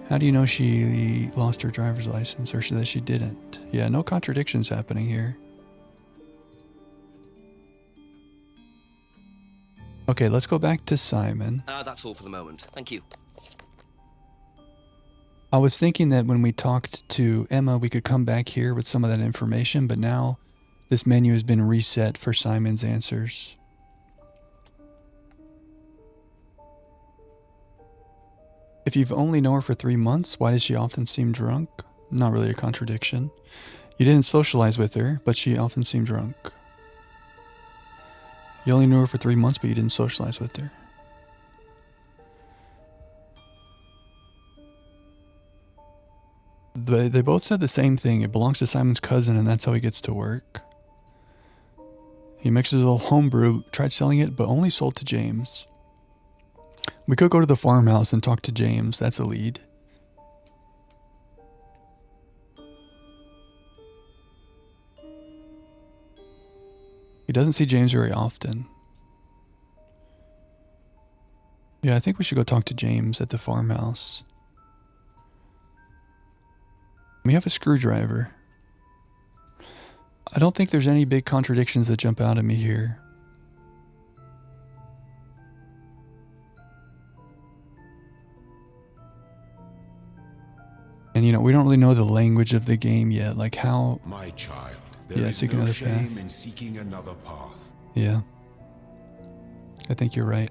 how do you know she lost her driver's license or that she didn't? Yeah, no contradictions happening here. Okay, let's go back to Simon. That's all for the moment. Thank you. I was thinking that when we talked to Emma, we could come back here with some of that information, but now this menu has been reset for Simon's answers. If you've only known her for 3 months, why does she often seem drunk? Not really a contradiction. You didn't socialize with her, but she often seemed drunk. You only knew her for 3 months, but you didn't socialize with her. They both said the same thing. It belongs to Simon's cousin, and that's how he gets to work. He mixes his little homebrew, tried selling it, but only sold to James. We could go to the farmhouse and talk to James. That's a lead. He doesn't see James very often. Yeah, I think we should go talk to James at the farmhouse. We have a screwdriver. I don't think there's any big contradictions that jump out at me here. And you know, we don't really know the language of the game yet, like how... My child, Yeah, there is seek no another shame path. in seeking another path. Yeah. I think you're right.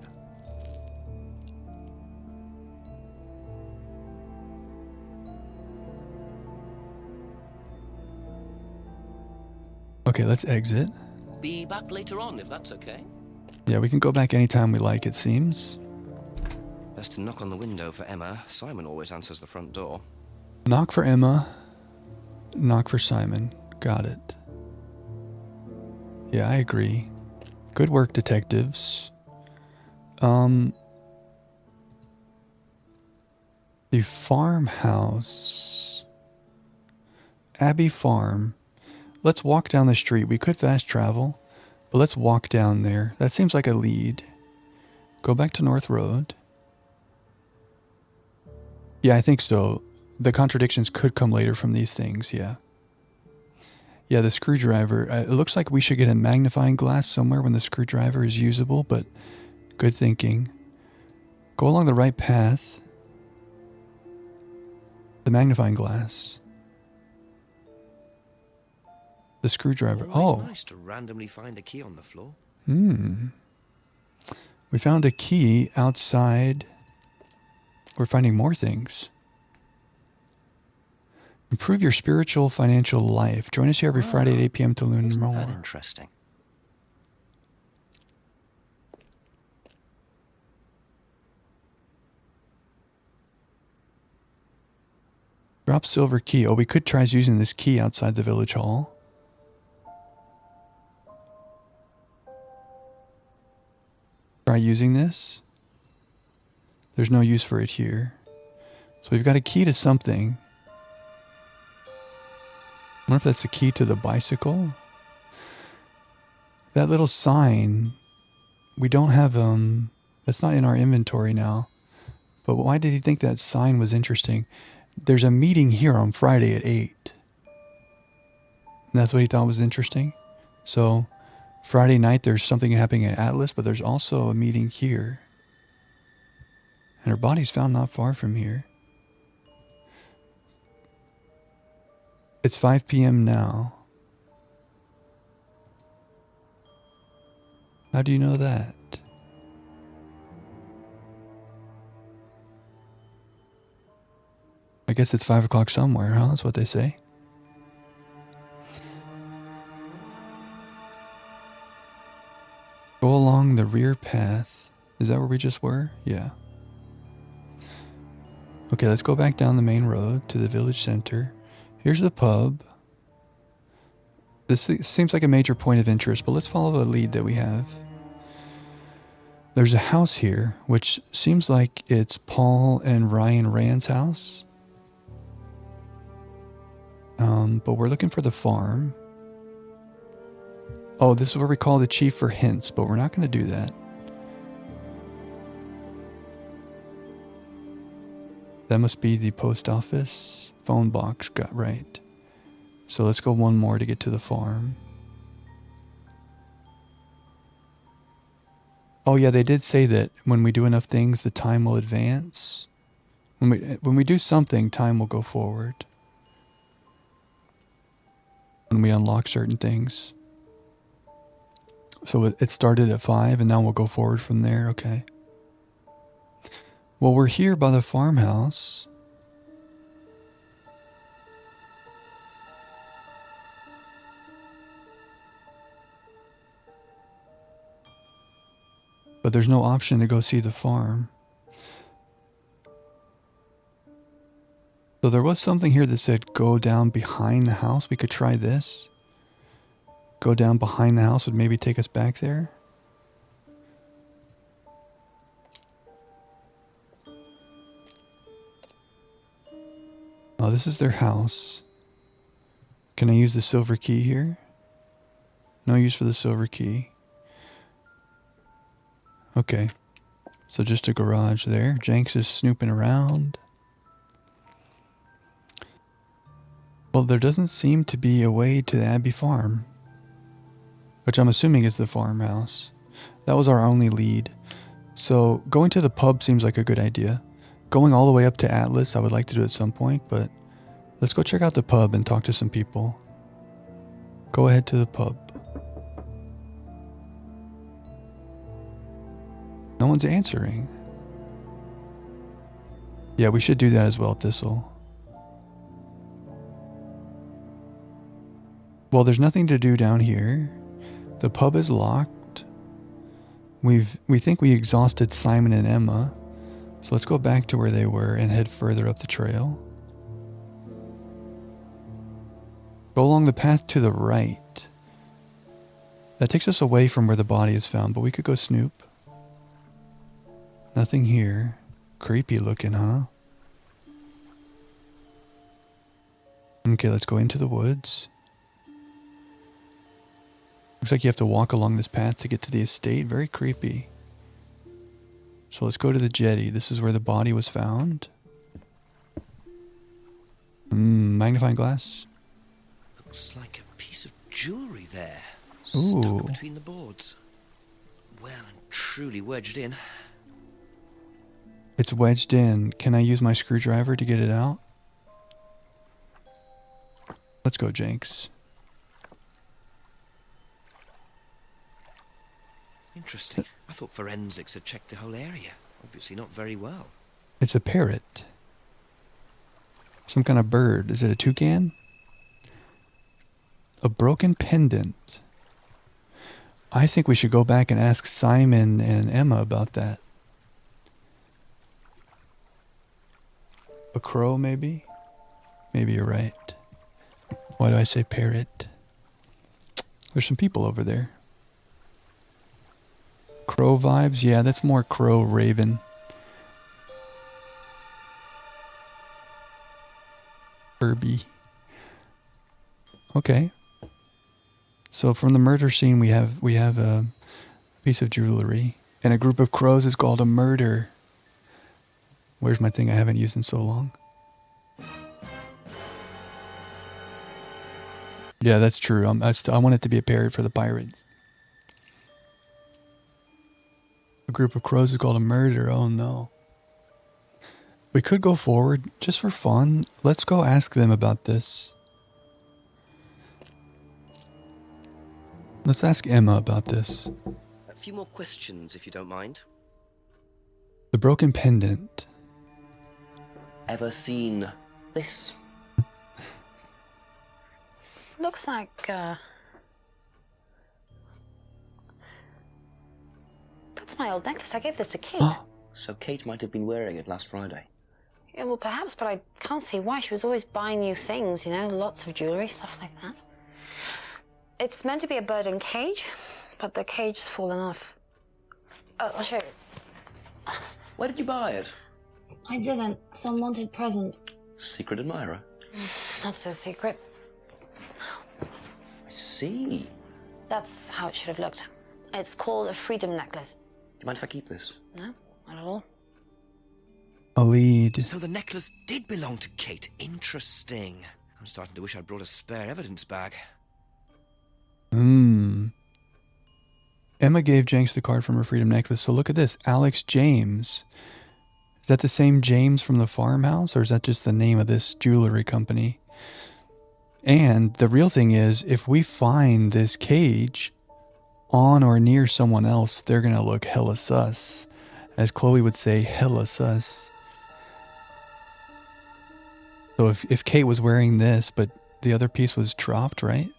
Okay, let's exit. Be back later on, if that's okay. Yeah, we can go back anytime we like, it seems. Best to knock on the window for Emma. Simon always answers the front door. Knock for Emma. Knock for Simon. Got it. Yeah, I agree. Good work, detectives. The farmhouse. Abbey Farm. Let's walk down the street. We could fast travel, but let's walk down there. That seems like a lead. Go back to North Road. Yeah, I think so. The contradictions could come later from these things, yeah. Yeah, the screwdriver. It looks like we should get a magnifying glass somewhere when the screwdriver is usable, but good thinking. Go along the right path. The magnifying glass. The screwdriver. Always Oh. nice to randomly find a key on the floor. We found a key outside. We're finding more things. Improve your spiritual financial life. Join us here every Friday at 8 p.m. to learn Isn't that more. interesting? Drop silver key. Oh, we could try using this key outside the village hall. Try using this. There's no use for it here. So we've got a key to something. wonder if that's the key to the bicycle. That little sign, we don't have, that's not in our inventory now. But why did he think that sign was interesting? There's a meeting here on Friday at 8. And that's what he thought was interesting. So Friday night there's something happening at Atlas, but there's also a meeting here. And her body's found not far from here. It's 5 p.m. now. How do you know that? I guess it's 5 o'clock somewhere, huh? That's what they say. Go along the rear path. Is that where we just were? Yeah. Okay, let's go back down the main road to the village center. Here's the pub. This seems like a major point of interest, but let's follow the lead that we have. There's a house here, which seems like it's Paul and Ryan Rand's house. But we're looking for the farm. Oh, this is where we call the chief for hints, but we're not going to do that. That must be the post office phone box. Got right. So let's go one more to get to the farm. Oh yeah, they did say that when we do enough things, the time will advance. When we do something, time will go forward. When we unlock certain things. So it started at 5 and now we'll go forward from there. Okay. Well, we're here by the farmhouse. But there's no option to go see the farm. So there was something here that said go down behind the house. We could try this. Go down behind the house would maybe take us back there. Oh, this is their house. Can I use the silver key here? No use for the silver key. Okay. So just a garage there. Jenks is snooping around. Well, there doesn't seem to be a way to the Abbey Farm. Which I'm assuming is the farmhouse. That was our only lead. So going to the pub seems like a good idea. Going all the way up to Atlas, I would like to do at some point, but let's go check out the pub and talk to some people. Go ahead to the pub. No one's answering. Yeah, we should do that as well, Thistle. Well, there's nothing to do down here. The pub is locked. We think we exhausted Simon and Emma. So let's go back to where they were and head further up the trail. Go along the path to the right. That takes us away from where the body is found, but we could go snoop. Nothing here. Creepy looking, huh? Okay, let's go into the woods. Looks like you have to walk along this path to get to the estate. Very creepy. So let's go to the jetty. This is where the body was found. Magnifying glass. Looks like a piece of jewellery there. Ooh. Stuck between the boards. Well and truly wedged in. It's wedged in. Can I use my screwdriver to get it out? Let's go, Jenks. Interesting. I thought forensics had checked the whole area. Obviously not very well. It's a parrot. Some kind of bird. Is it a toucan? A broken pendant. I think we should go back and ask Simon and Emma about that. A crow, maybe? Maybe you're right. Why do I say parrot? There's some people over there. Crow vibes? Yeah, that's more crow raven. Kirby. Okay. So from the murder scene, we have a piece of jewelry, and a group of crows is called a murder. Where's my thing I haven't used in so long? Yeah, that's true. I want it to be a parrot for the pirates. A group of crows is called a murder. Oh no. We could go forward just for fun. Let's go ask them about this. Let's ask Emma about this. A few more questions, if you don't mind. The broken pendant. Ever seen this? Looks like, that's my old necklace. I gave this to Kate. So Kate might have been wearing it last Friday. Yeah, well, perhaps, but I can't see why. She was always buying new things, you know, lots of jewelry, stuff like that. It's meant to be a bird in cage, but the cage's fallen off. I'll show you. Where did you buy it? I didn't. Some wanted present. Secret admirer. Not so secret. I see. That's how it should have looked. It's called a freedom necklace. Do you mind if I keep this? No, not at all. A lead. So the necklace did belong to Kate. Interesting. I'm starting to wish I'd brought a spare evidence bag. Emma gave Jenks the card from her freedom necklace. So look at this. Alex James. Is that the same James from the farmhouse, or is that just the name of this jewelry company? And the real thing is, if we find this cage on or near someone else, they're going to look hella sus. As Chloe would say, hella sus. So if Kate was wearing this, but the other piece was dropped, right?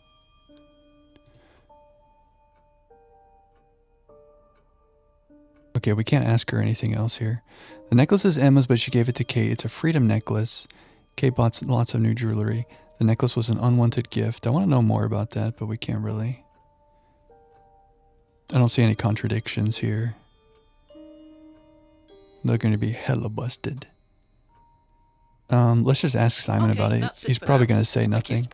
Okay, we can't ask her anything else here. The necklace is Emma's, but she gave it to Kate. It's a freedom necklace. Kate bought lots of new jewelry. The necklace was an unwanted gift. I want to know more about that, but we can't really. I don't see any contradictions here. They're going to be hella busted. Let's just ask Simon about it. He's probably going to say nothing.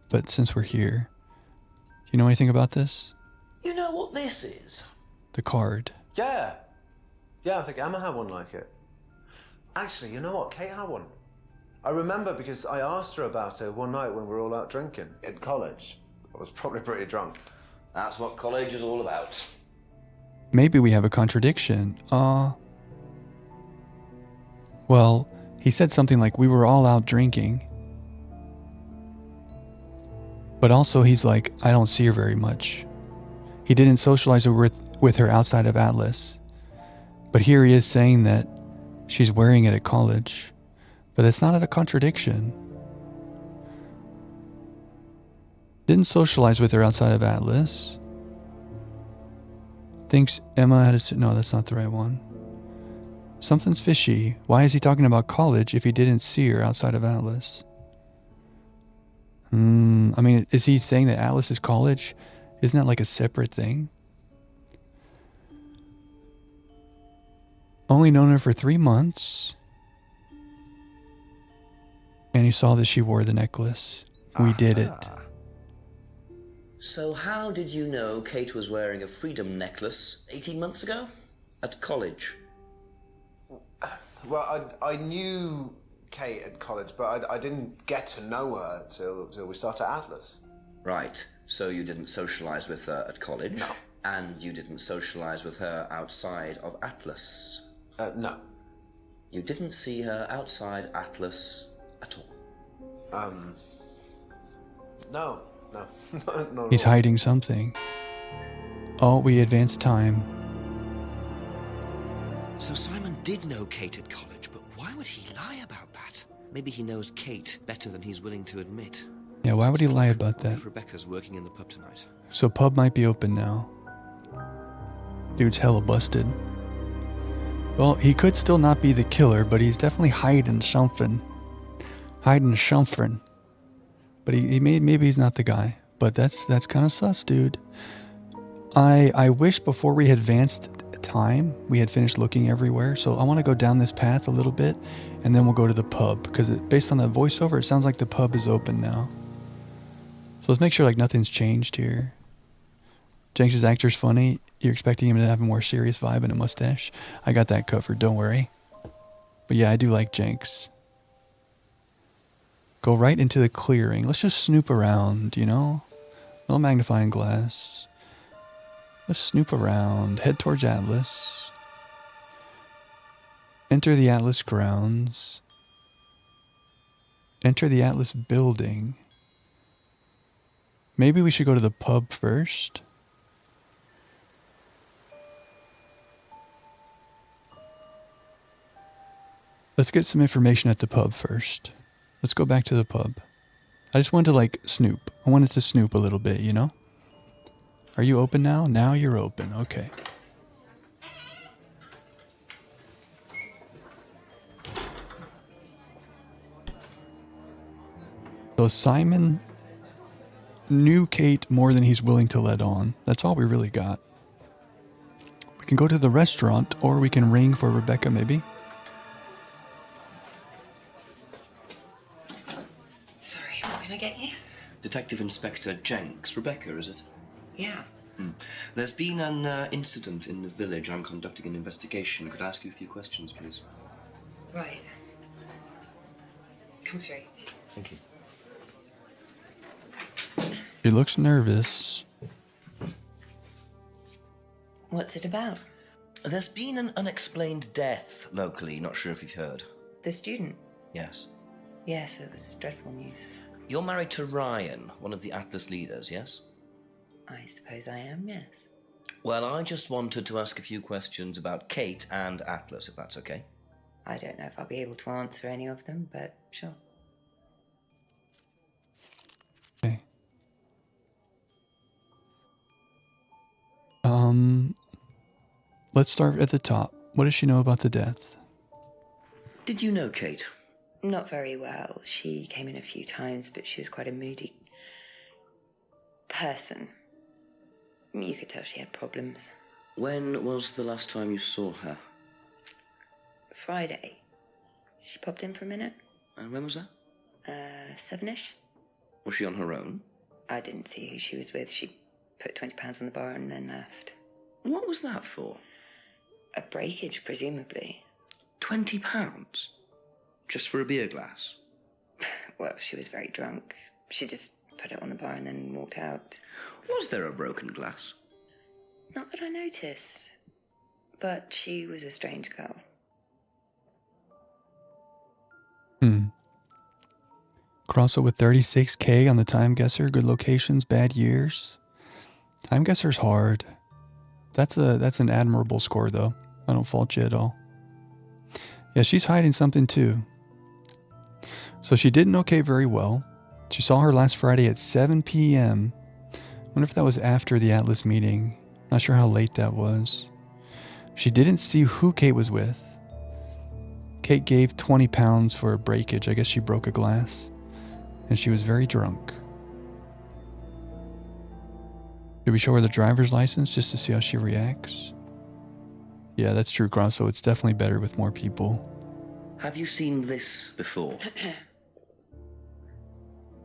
But since we're here, do you know anything about this? You know what this is? The card. Yeah. Yeah, I think Emma had one like it. Actually, you know what? Kate had one. I remember because I asked her about it one night when we were all out drinking in college. I was probably pretty drunk. That's what college is all about. Maybe we have a contradiction. Well, he said something like, we were all out drinking. But also he's like, I don't see her very much. He didn't socialize with her outside of Atlas. But here he is saying that she's wearing it at college. But it's not a contradiction. Didn't socialize with her outside of Atlas. Thinks Emma had a... No, that's not the right one. Something's fishy. Why is he talking about college if he didn't see her outside of Atlas? I mean, is he saying that Atlas is college? Isn't that like a separate thing? Only known her for 3 months. And he saw that she wore the necklace. We did it. So how did you know Kate was wearing a freedom necklace 18 months ago? At college? Well, I knew Kate at college, but I didn't get to know her till we started Atlas. Right. So you didn't socialize with her at college? No. And you didn't socialize with her outside of Atlas? No. You didn't see her outside Atlas at all? No. No. He's hiding something. Oh, we advanced time. So Simon did know Kate at college, but why would he lie about that? Maybe he knows Kate better than he's willing to admit. Yeah, why would he lie about that? If Rebecca's working in the pub tonight. So pub might be open now. Dude's hella busted. Well, he could still not be the killer, but he's definitely hiding something. But maybe he's not the guy. But that's kind of sus, dude. I wish before we had advanced time, we had finished looking everywhere. So I want to go down this path a little bit, and then we'll go to the pub. Because based on the voiceover, it sounds like the pub is open now. So let's make sure like nothing's changed here. Jenks' actor's funny. You're expecting him to have a more serious vibe and a mustache. I got that covered, don't worry. But yeah, I do like Jenks. Go right into the clearing. Let's just snoop around, you know? No magnifying glass. Let's snoop around. Head towards Atlas. Enter the Atlas grounds. Enter the Atlas building. Maybe we should go to the pub first. Let's get some information at the pub first. Let's go back to the pub. I just wanted to like snoop. I wanted to snoop a little bit, you know? Are you open now? Now you're open. Okay. So Simon knew Kate more than he's willing to let on. That's all we really got. We can go to the restaurant or we can ring for Rebecca maybe. Sorry, what can I get you? Detective Inspector Jenks. Rebecca, is it? Yeah. There's been an incident in the village. I'm conducting an investigation. Could I ask you a few questions, please? Right. Come through. Thank you. She looks nervous. What's it about? There's been an unexplained death locally. Not sure if you've heard. The student? Yes. Yes, it was dreadful news. You're married to Ryan, one of the Atlas leaders, yes? I suppose I am, yes. Well, I just wanted to ask a few questions about Kate and Atlas, if that's okay. I don't know if I'll be able to answer any of them, but sure. Okay. Let's start at the top. What does she know about the death? Did you know Kate? Not very well. She came in a few times, but she was quite a moody person. You could tell she had problems. When was the last time you saw her? Friday. She popped in for a minute. And when was that? 7-ish. Was she on her own? I didn't see who she was with. She put £20 on the bar and then left. What was that for? A breakage, presumably. £20? Just for a beer glass? Well, she was very drunk. She just put it on the bar and then walked out. Was there a broken glass? Not that I noticed. But she was a strange girl. Crosso with 36K on the time guesser. Good locations, bad years. Time guesser's hard. That's an admirable score though. I don't fault you at all. Yeah, she's hiding something too. So she didn't know Kate very well. She saw her last Friday at 7 p.m. Wonder if that was after the Atlas meeting. Not sure how late that was. She didn't see who Kate was with. Kate gave £20 for a breakage. I guess she broke a glass. And she was very drunk. Did we show her the driver's license just to see how she reacts? Yeah, that's true, Grosso. It's definitely better with more people. Have you seen this before?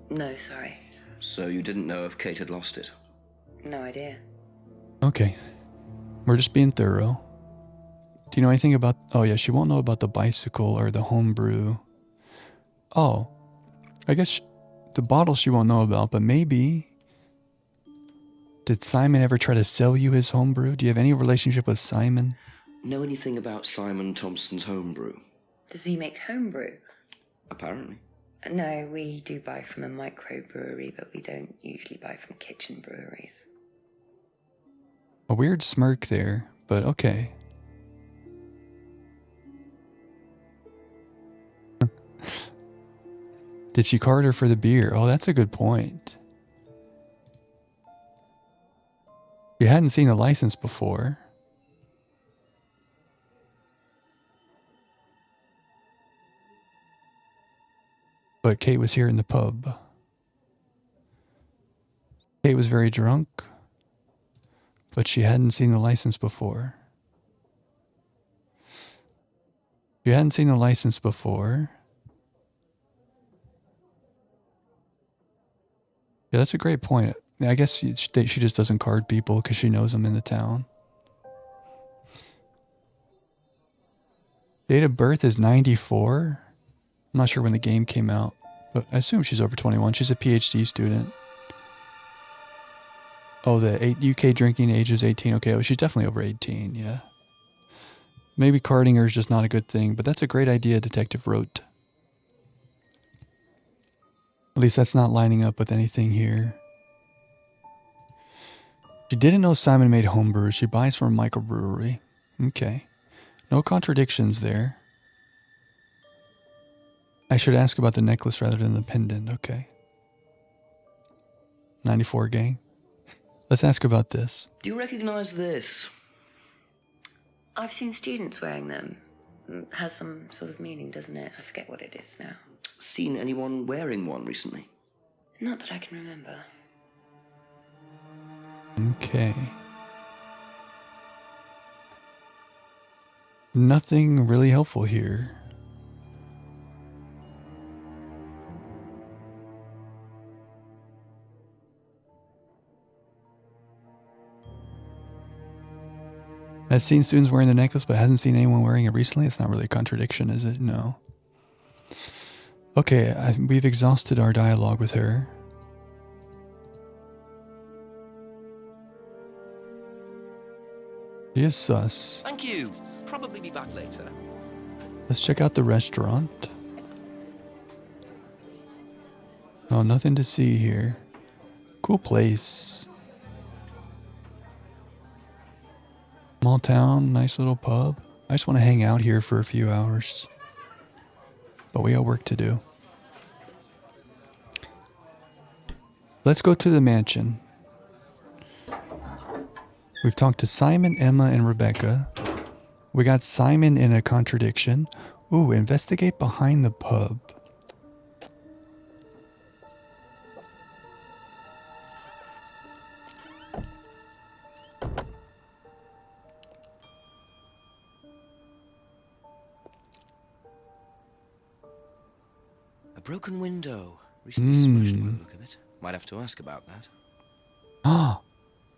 No, sorry. So you didn't know if Kate had lost it? No idea. Okay. We're just being thorough. Do you know anything about... Oh, yeah, she won't know about the bicycle or the homebrew. Oh. I guess the bottle she won't know about, but maybe... Did Simon ever try to sell you his homebrew? Do you have any relationship with Simon? Know anything about Simon Thompson's homebrew? Does he make homebrew? Apparently. No, we do buy from a microbrewery, but we don't usually buy from kitchen breweries. A weird smirk there, but okay. Did she card her for the beer? Oh, that's a good point. You hadn't seen the license before. But Kate was here in the pub. Kate was very drunk, but she hadn't seen the license before. She hadn't seen the license before. Yeah, that's a great point. I guess she just doesn't card people because she knows them in the town. Date of birth is 94. I'm not sure when the game came out, but I assume she's over 21. She's a PhD student. Oh, the UK drinking age is 18. Okay, well, she's definitely over 18, yeah. Maybe carding her is just not a good thing, but that's a great idea, Detective wrote. At least that's not lining up with anything here. She didn't know Simon made homebrews. She buys from a microbrewery. Okay. No contradictions there. I should ask about the necklace rather than the pendant. Okay. 94 gang. Let's ask about this. Do you recognize this? I've seen students wearing them. Has some sort of meaning, doesn't it? I forget what it is now. Seen anyone wearing one recently? Not that I can remember. Okay. Nothing really helpful here. Has seen students wearing the necklace, but hasn't seen anyone wearing it recently. It's not really a contradiction, is it? No. Okay, we've exhausted our dialogue with her. She is sus. Thank you. Probably be back later. Let's check out the restaurant. Oh, nothing to see here. Cool place. Small town, nice little pub. I just want to hang out here for a few hours. But we got work to do. Let's go to the mansion. We've talked to Simon, Emma, and Rebecca. We got Simon in a contradiction. Ooh, investigate behind the pub. A broken window. Recently smashed by the look of it. Might have to ask about that. Ah,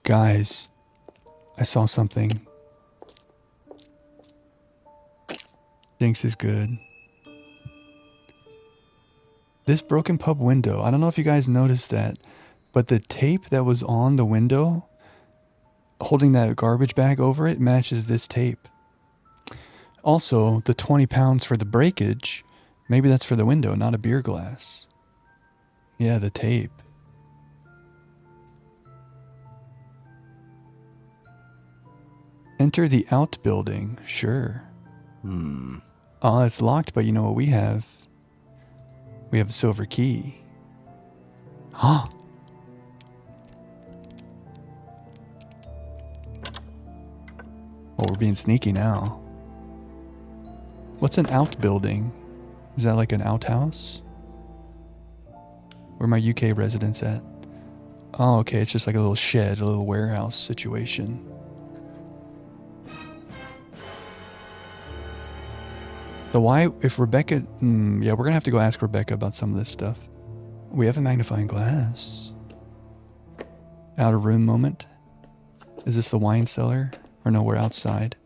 guys, I saw something. Jinx is good. This broken pub window, I don't know if you guys noticed that, but the tape that was on the window, holding that garbage bag over it, matches this tape. Also, the 20 pounds for the breakage, maybe that's for the window, not a beer glass. Yeah, the tape. Enter the outbuilding, sure. Oh, it's locked, but you know what we have? We have a silver key. Huh. Oh, we're being sneaky now. What's an outbuilding? Is that like an outhouse? Where are my UK residents at? Oh, okay, it's just like a little shed, a little warehouse situation. So why, if Rebecca, yeah, we're gonna have to go ask Rebecca about some of this stuff. We have a magnifying glass. Out of room moment. Is this the wine cellar? Or no, we're outside.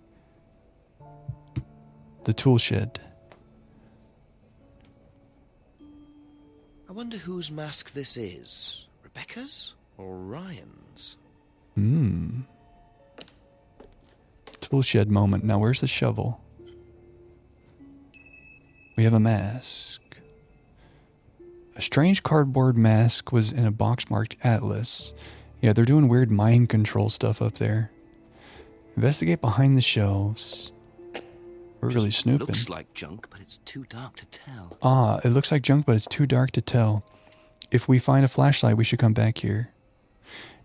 The tool shed. I wonder whose mask this is. Rebecca's or Ryan's? Tool shed moment. Now where's the shovel? We have a mask. A strange cardboard mask was in a box marked Atlas. Yeah, they're doing weird mind control stuff up there. Investigate behind the shelves. We're really snooping. Looks like junk, but it's too dark to tell. Ah, it looks like junk, but it's too dark to tell. If we find a flashlight, we should come back here.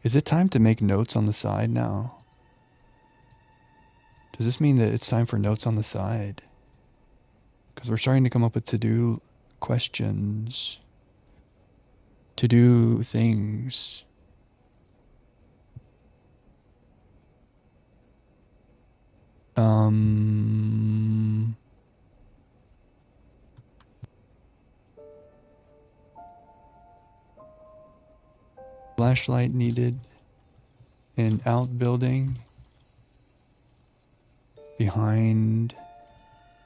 Is it time to make notes on the side now? Does this mean that it's time for notes on the side? Because we're starting to come up with to-do questions. To-do things. Flashlight needed. An outbuilding. Behind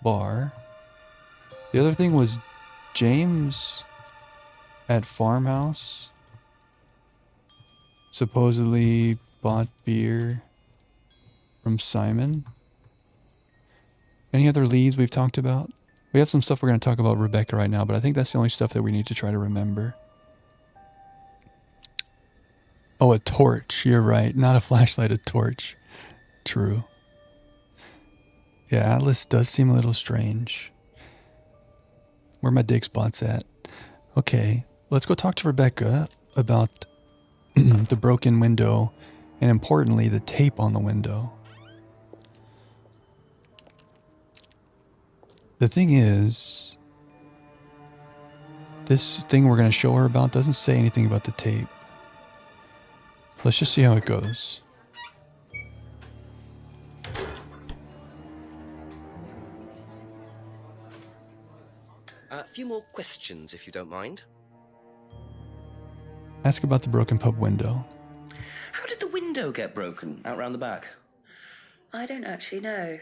bar. The other thing was James at farmhouse supposedly bought beer from Simon. Any other leads we've talked about? We have some stuff we're going to talk about Rebecca right now, but I think that's the only stuff that we need to try to remember. Oh, a torch. You're right. Not a flashlight, a torch. True. Yeah, Atlas does seem a little strange. Where are my dig spots at? Okay, let's go talk to Rebecca about the broken window and, importantly, the tape on the window. The thing is, this thing we're going to show her about doesn't say anything about the tape. Let's just see how it goes. A few more questions, if you don't mind. Ask about the broken pub window. How did the window get broken out round the back? I don't actually know.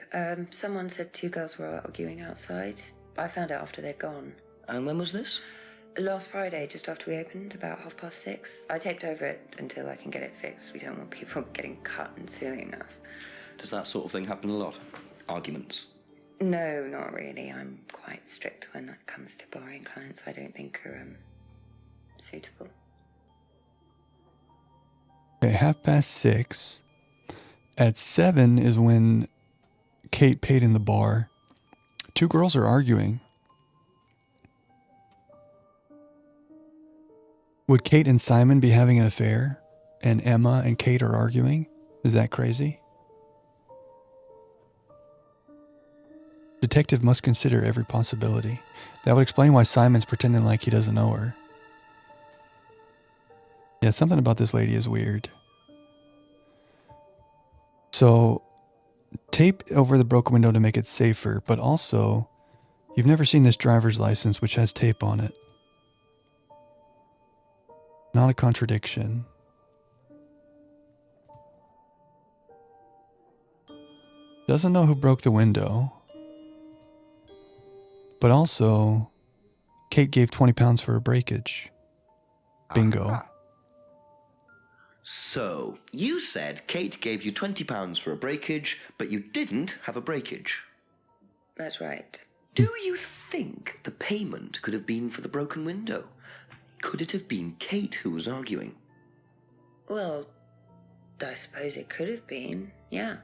Someone said two girls were arguing outside. I found out after they'd gone. And when was this? Last Friday, just after we opened, about 6:30. I taped over it until I can get it fixed. We don't want people getting cut and suing us. Does that sort of thing happen a lot? Arguments? No, not really. I'm quite strict when it comes to barring clients I don't think are suitable. Okay, 6:30. At 7 is when Kate paid in the bar. Two girls are arguing. Would Kate and Simon be having an affair? And Emma and Kate are arguing? Is that crazy? Detective must consider every possibility. That would explain why Simon's pretending like he doesn't know her. Yeah, something about this lady is weird. So, tape over the broken window to make it safer, but also, you've never seen this driver's license which has tape on it. Not a contradiction. Doesn't know who broke the window. But also, Kate gave £20 for a breakage. Bingo. So, you said Kate gave you £20 for a breakage, but you didn't have a breakage. That's right. Do you think the payment could have been for the broken window? Could it have been Kate who was arguing? Well, I suppose it could have been, yeah.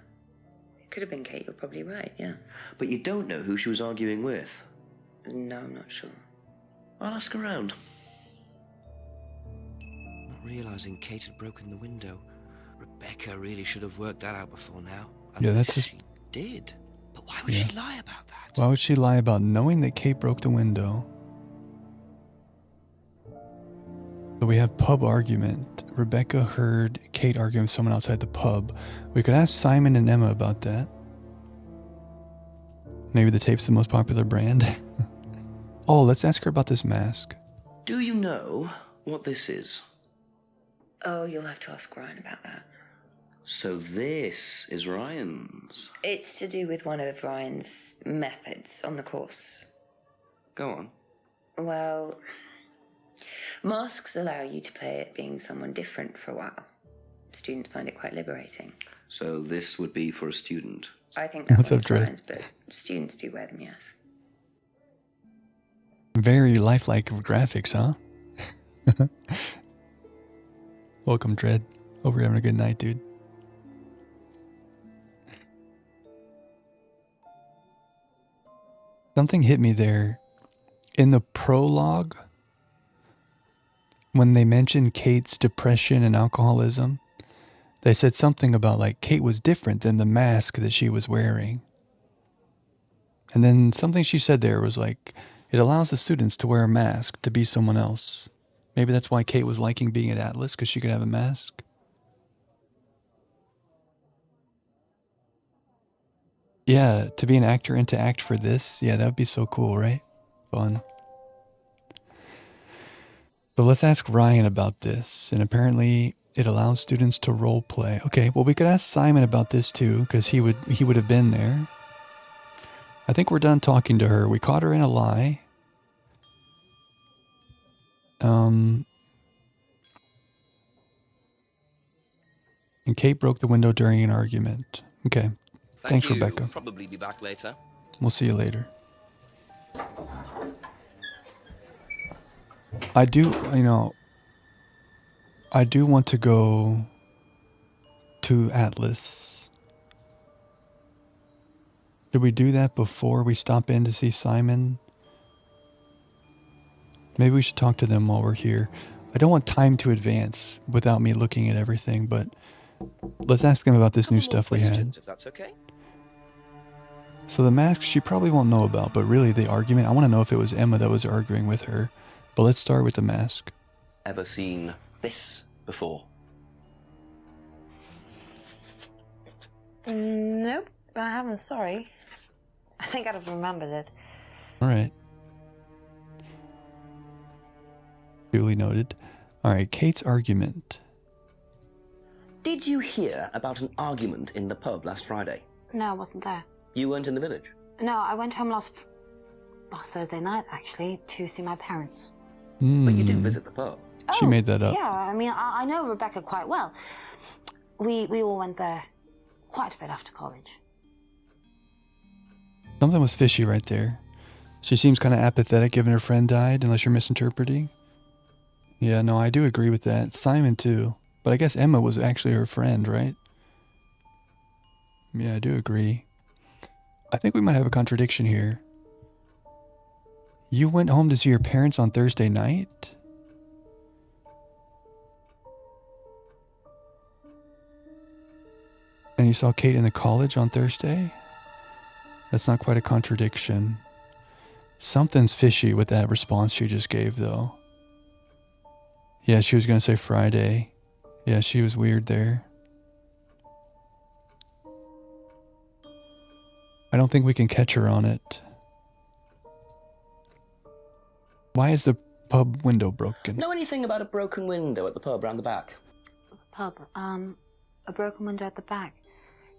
It could have been Kate, you're probably right, yeah. But you don't know who she was arguing with? No, I'm not sure. I'll ask around. Not realising Kate had broken the window. Rebecca really should have worked that out before now. Yeah, that's just... She did. But why would she lie about that? Why would she lie about knowing that Kate broke the window? So we have pub argument. Rebecca heard Kate arguing with someone outside the pub. We could ask Simon and Emma about that. Maybe the tape's the most popular brand. Oh, let's ask her about this mask. Do you know what this is? Oh, you'll have to ask Ryan about that. So this is Ryan's. It's to do with one of Ryan's methods on the course. Go on. Well, masks allow you to play at being someone different for a while. Students find it quite liberating. So this would be for a student? I think that What's one's up, Dre? Ryan's, but students do wear them, yes. Very lifelike graphics, huh? Welcome, Dread. Hope you're having a good night, dude. Something hit me there. In the prologue, when they mentioned Kate's depression and alcoholism, they said something about like Kate was different than the mask that she was wearing. And then something she said there was like, it allows the students to wear a mask to be someone else. Maybe that's why Kate was liking being at Atlas, because she could have a mask. Yeah, to be an actor and to act for this, yeah, that would be so cool, right? Fun. But let's ask Ryan about this. And apparently it allows students to role play. Okay, well, we could ask Simon about this too, because he would have been there. I think we're done talking to her. We caught her in a lie. And Kate broke the window during an argument. Okay. Thanks, you. Rebecca. Probably be back later. We'll see you later. I do want to go to Atlas. Did we do that before we stop in to see Simon? Maybe we should talk to them while we're here. I don't want time to advance without me looking at everything, but let's ask them about this new stuff we had. If that's okay. So the mask she probably won't know about, but really the argument, I want to know if it was Emma that was arguing with her. But let's start with the mask. Ever seen this before? Nope, I haven't, sorry. I think I'd have remembered it. All right. Duly noted. All right, Kate's argument. Did you hear about an argument in the pub last Friday? No, I wasn't there. You weren't in the village? No, I went home last Thursday night, actually, to see my parents. But you did visit the pub. She made that up. Yeah, I mean, I know Rebecca quite well. We all went there quite a bit after college. Something was fishy right there. She seems kind of apathetic given her friend died, unless you're misinterpreting. Yeah, no, I do agree with that. Simon too. But I guess Emma was actually her friend, right? Yeah, I do agree. I think we might have a contradiction here. You went home to see your parents on Thursday night? And you saw Kate in the college on Thursday? That's not quite a contradiction. Something's fishy with that response she just gave, though. Yeah, she was going to say Friday. Yeah, she was weird there. I don't think we can catch her on it. Why is the pub window broken? Know anything about a broken window at the pub round the back? The pub, a broken window at the back.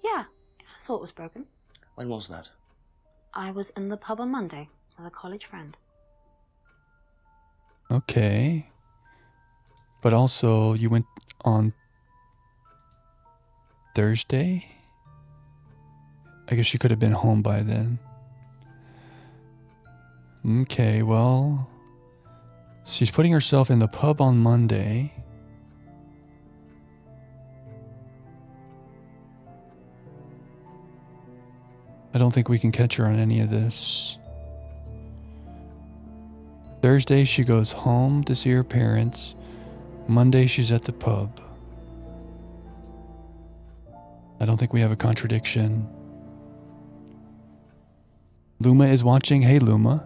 Yeah, I saw it was broken. When was that? I was in the pub on Monday with a college friend. Okay. But also, you went on Thursday? I guess she could have been home by then. Okay, well, she's putting herself in the pub on Monday. I don't think we can catch her on any of this. Thursday, she goes home to see her parents. Monday, she's at the pub. I don't think we have a contradiction. Luma is watching. Hey, Luma.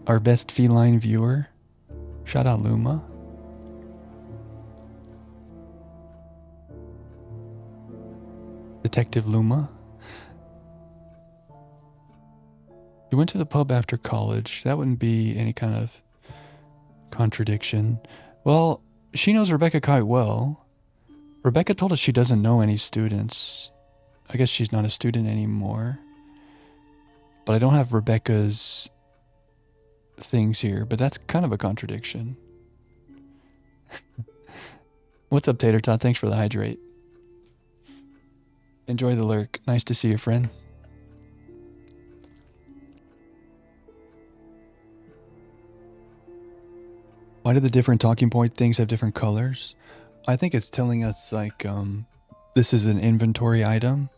Our best feline viewer. Shout out, Luma. Detective Luma. You went to the pub after college. That wouldn't be any kind of contradiction. Well, she knows Rebecca quite well. Rebecca told us she doesn't know any students. I guess she's not a student anymore. But I don't have Rebecca's things here, but that's kind of a contradiction. What's up, Tater Tot? Thanks for the hydrate. Enjoy the lurk. Nice to see you, friend. Why do the different talking point things have different colors? I think it's telling us, like, this is an inventory item.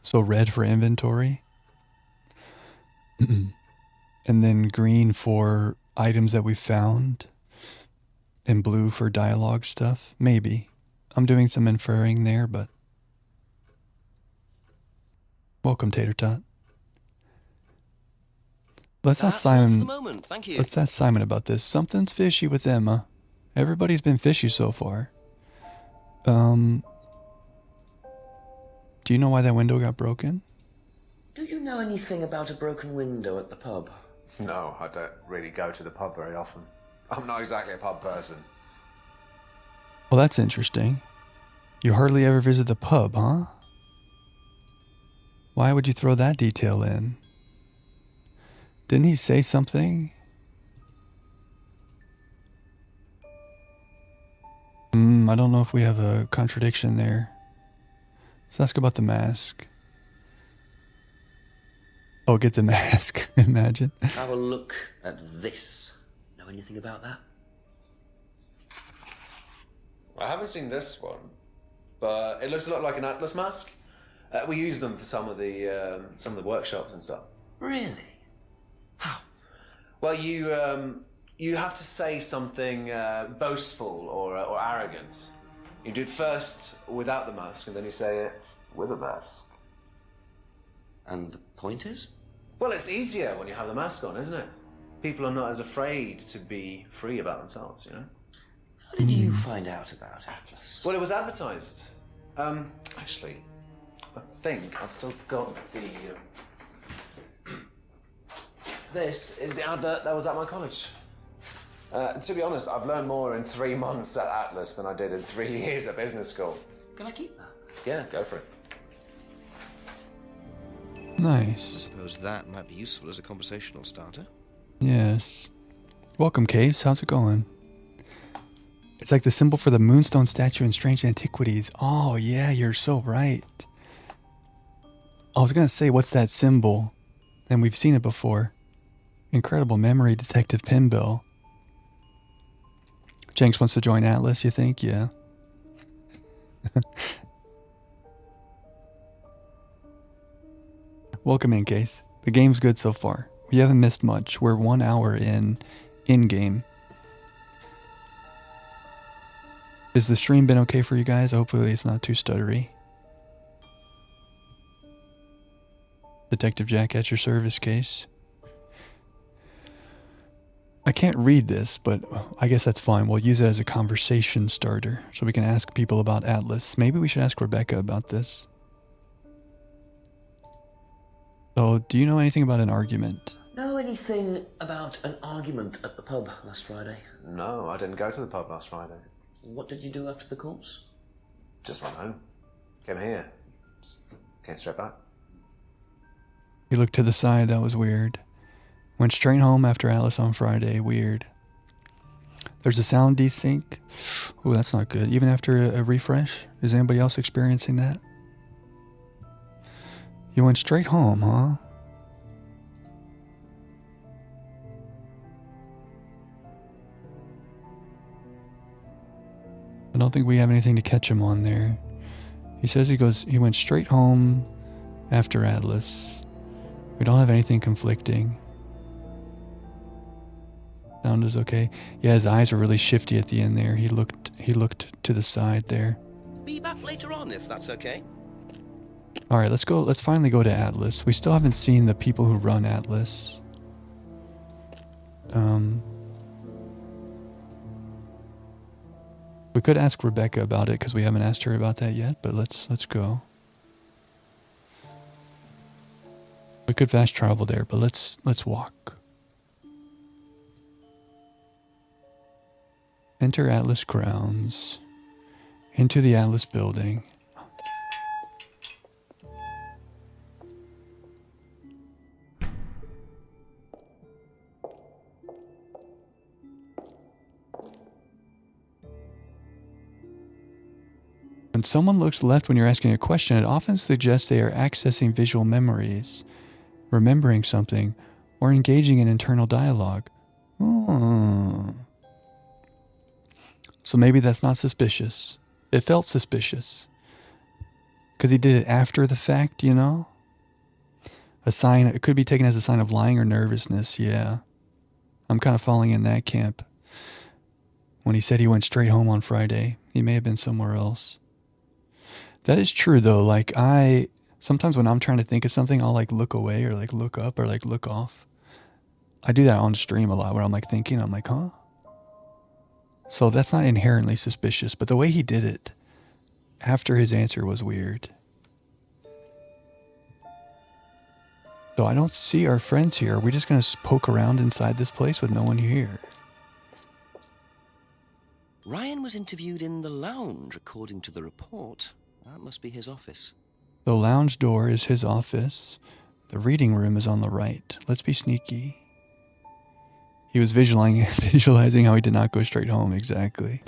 So red for inventory. And then green for items that we found. And blue for dialogue stuff. Maybe. I'm doing some inferring there, but... Welcome, Tater Tot. Let's ask Simon. The moment. Thank you. Let's ask Simon about this. Something's fishy with Emma. Everybody's been fishy so far. Do you know why that window got broken? Do you know anything about a broken window at the pub? No, I don't really go to the pub very often. I'm not exactly a pub person. Well, that's interesting. You hardly ever visit the pub, huh? Why would you throw that detail in? Didn't he say something? I don't know if we have a contradiction there. Let's ask about the mask. Oh, get the mask. Imagine. Have a look at this. Know anything about that? I haven't seen this one, but it looks a lot like an Atlas mask. We use them for some of the workshops and stuff. Really? How? Well, you have to say something boastful or arrogant. You do it first without the mask, and then you say it with a mask. And the point is? Well, it's easier when you have the mask on, isn't it? People are not as afraid to be free about themselves, you know? How did you find out about Atlas? Well, it was advertised. Actually, I think I've still got the... This is the advert that was at my college. To be honest, I've learned more in 3 months at Atlas than I did in 3 years at business school. Can I keep that? Yeah, go for it. I Nice. suppose that might be useful as a conversational starter. Yes. Welcome, Case. How's it going? It's like the symbol for the moonstone statue in Strange Antiquities. Oh, yeah, you're so right. I was going to say, what's that symbol? And we've seen it before. Incredible memory, Detective Pinbill. Jenks wants to join Atlas, you think? Yeah. Welcome in, Case. The game's good so far. We haven't missed much. We're 1 hour in-game. Has the stream been okay for you guys? Hopefully it's not too stuttery. Detective Jack at your service, Case. I can't read this, but I guess that's fine. We'll use it as a conversation starter, so we can ask people about Atlas. Maybe we should ask Rebecca about this. So, do you know anything about an argument? Know anything about an argument at the pub last Friday? No, I didn't go to the pub last Friday. What did you do after the course? Just went home. Came here. Just came straight back. He looked to the side. That was weird. Went straight home after Atlas on Friday. Weird. There's a sound desync. Oh, that's not good. Even after a refresh? Is anybody else experiencing that? You went straight home, huh? I don't think we have anything to catch him on there. He says he went straight home after Atlas. We don't have anything conflicting. Sound is okay. Yeah, his eyes were really shifty at the end there. He looked to the side there. Be back later on if that's okay. All right, let's go. Let's finally go to Atlas. We still haven't seen the people who run Atlas. We could ask Rebecca about it because we haven't asked her about that yet. But let's go. We could fast travel there, but let's walk. Enter Atlas grounds. Into the Atlas building. When someone looks left when you're asking a question, it often suggests they are accessing visual memories, remembering something, or engaging in internal dialogue. So maybe that's not suspicious. It felt suspicious. Because he did it after the fact, you know? A sign, it could be taken as a sign of lying or nervousness, yeah. I'm kind of falling in that camp. When he said he went straight home on Friday, he may have been somewhere else. That is true though, like sometimes when I'm trying to think of something, I'll like look away or like look up or like look off. I do that on stream a lot where I'm like thinking, I'm like, huh? So that's not inherently suspicious, but the way he did it after his answer was weird. So I don't see our friends here. Are we just going to poke around inside this place with no one here? Ryan was interviewed in the lounge, according to the report. That must be his office. The lounge door is his office. The reading room is on the right. Let's be sneaky. He was visualizing how he did not go straight home, exactly.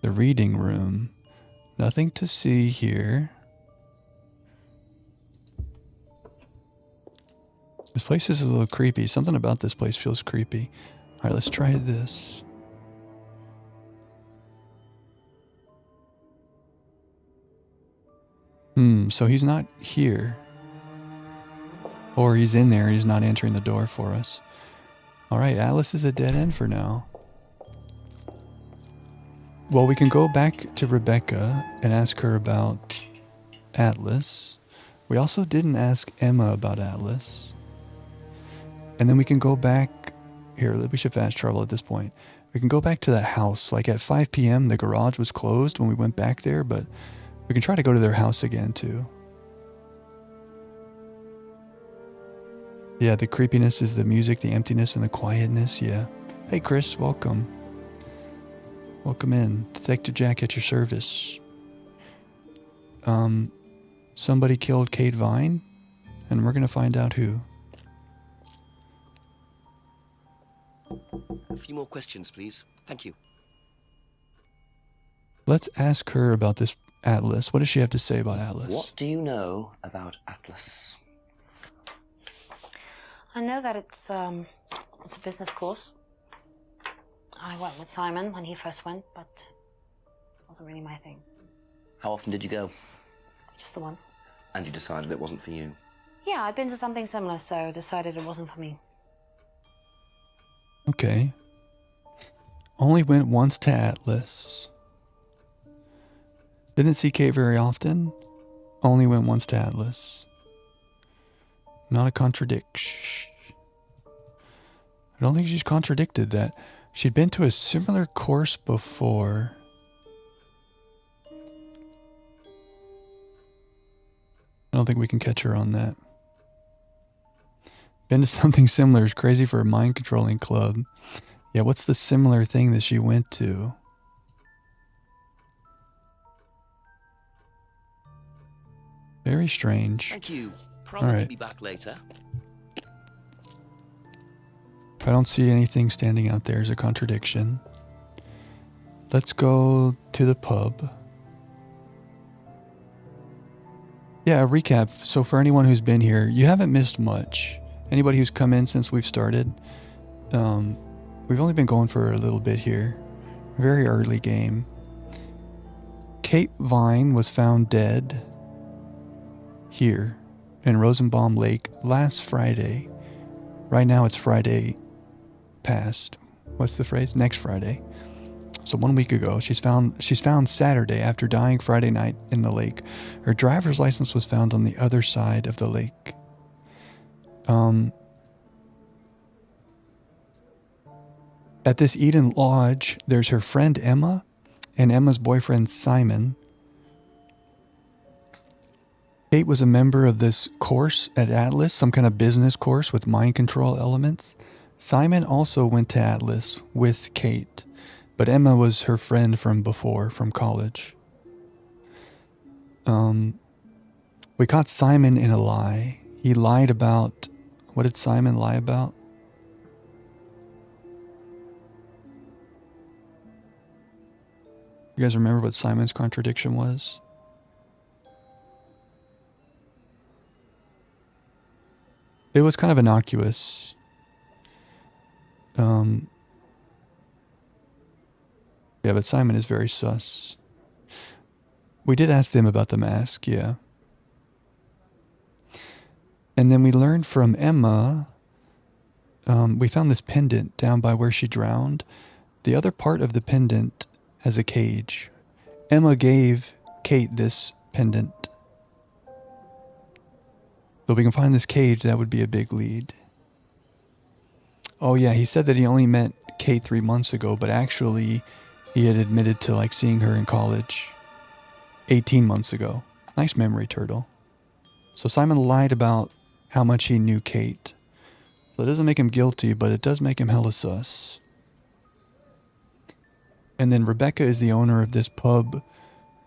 The reading room. Nothing to see here. This place is a little creepy. Something about this place feels creepy. Alright, let's try this. So he's not here. Or he's in there, he's not answering the door for us. Alright, Atlas is a dead end for now. Well, we can go back to Rebecca and ask her about Atlas. We also didn't ask Emma about Atlas. And then we can go back... Here, we should fast travel at this point. We can go back to that house. Like at 5 p.m. the garage was closed when we went back there, but we can try to go to their house again too. Yeah, the creepiness is the music, the emptiness, and the quietness, yeah. Hey Chris, welcome. Welcome in. Detective Jack at your service. Somebody killed Kate Vine, and we're gonna find out who. A few more questions, please. Thank you. Let's ask her about this Atlas. What does she have to say about Atlas? What do you know about Atlas? I know that it's a business course. I went with Simon when he first went, but it wasn't really my thing. How often did you go? Just the once. And you decided it wasn't for you? Yeah, I'd been to something similar, so decided it wasn't for me. Okay. Only went once to Atlas. Didn't see Kate very often. Only went once to Atlas. Not a contradiction. I don't think she's contradicted that. She'd been to a similar course before. I don't think we can catch her on that. Been to something similar is crazy for a mind controlling club. Yeah, what's the similar thing that she went to? Very strange. Thank you. Probably All right. be back later. I don't see anything standing out there as a contradiction. Let's go to the pub. Yeah, a recap. So for anyone who's been here, you haven't missed much. Anybody who's come in since we've started, we've only been going for a little bit here. Very early game. Kate Vine was found dead here in Rosenbaum Lake last Friday. Right now it's Friday past. What's the phrase? Next Friday. So 1 week ago, she's found Saturday after dying Friday night in the lake. Her driver's license was found on the other side of the lake. At this Eden Lodge, there's her friend Emma and Emma's boyfriend Simon. Kate was a member of this course at Atlas, some kind of business course with mind control elements. Simon also went to Atlas with Kate, but Emma was her friend from before, from college. We caught Simon in a lie. He lied about... What did Simon lie about? You guys remember what Simon's contradiction was? It was kind of innocuous. Yeah, but Simon is very sus. We did ask them about the mask, yeah. And then we learned from Emma, we found this pendant down by where she drowned. The other part of the pendant has a cage. Emma gave Kate this pendant. So if we can find this cage, that would be a big lead. Oh yeah, he said that he only met Kate 3 months ago, but actually he had admitted to like seeing her in college. 18 months ago. Nice memory, Turtle. So Simon lied about how much he knew Kate. So it doesn't make him guilty, but it does make him hella sus. And then Rebecca is the owner of this pub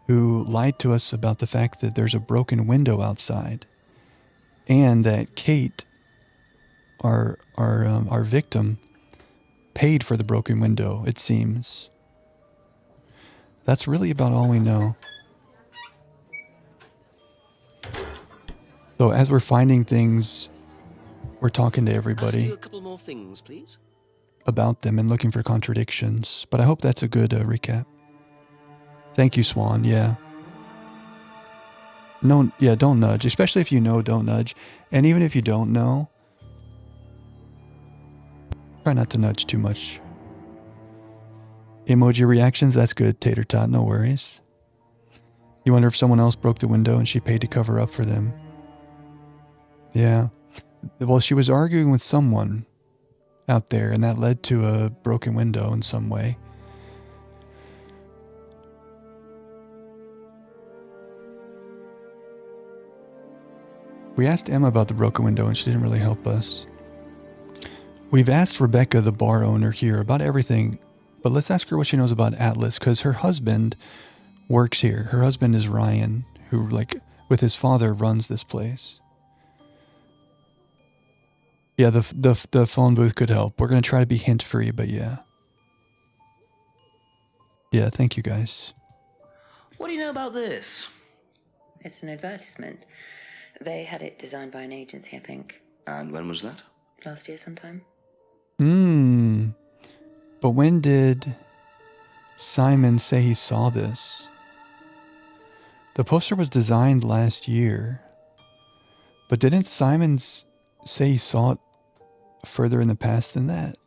who lied to us about the fact that there's a broken window outside. And that Kate, our victim, paid for the broken window, it seems. That's really about all we know. So as we're finding things, we're talking to Ask everybody you a couple more things, please. about them and looking for contradictions. But I hope that's a good recap. Thank you, Swan. Yeah. No, yeah, don't nudge. Especially if you know, don't nudge. And even if you don't know, try not to nudge too much. Emoji reactions, that's good, Tater Tot, no worries. You wonder if someone else broke the window and she paid to cover up for them. Yeah. Well, she was arguing with someone out there, and that led to a broken window in some way. We asked Emma about the broken window, and she didn't really help us. We've asked Rebecca, the bar owner here, about everything, but let's ask her what she knows about Atlas, because her husband works here. Her husband is Ryan, who, like, with his father, runs this place. Yeah, the phone booth could help. We're going to try to be hint-free, but yeah. Yeah, thank you guys. What do you know about this? It's an advertisement. They had it designed by an agency, I think. And when was that? Last year sometime. But when did Simon say he saw this? The poster was designed last year. But didn't Simon say he saw it further in the past than that?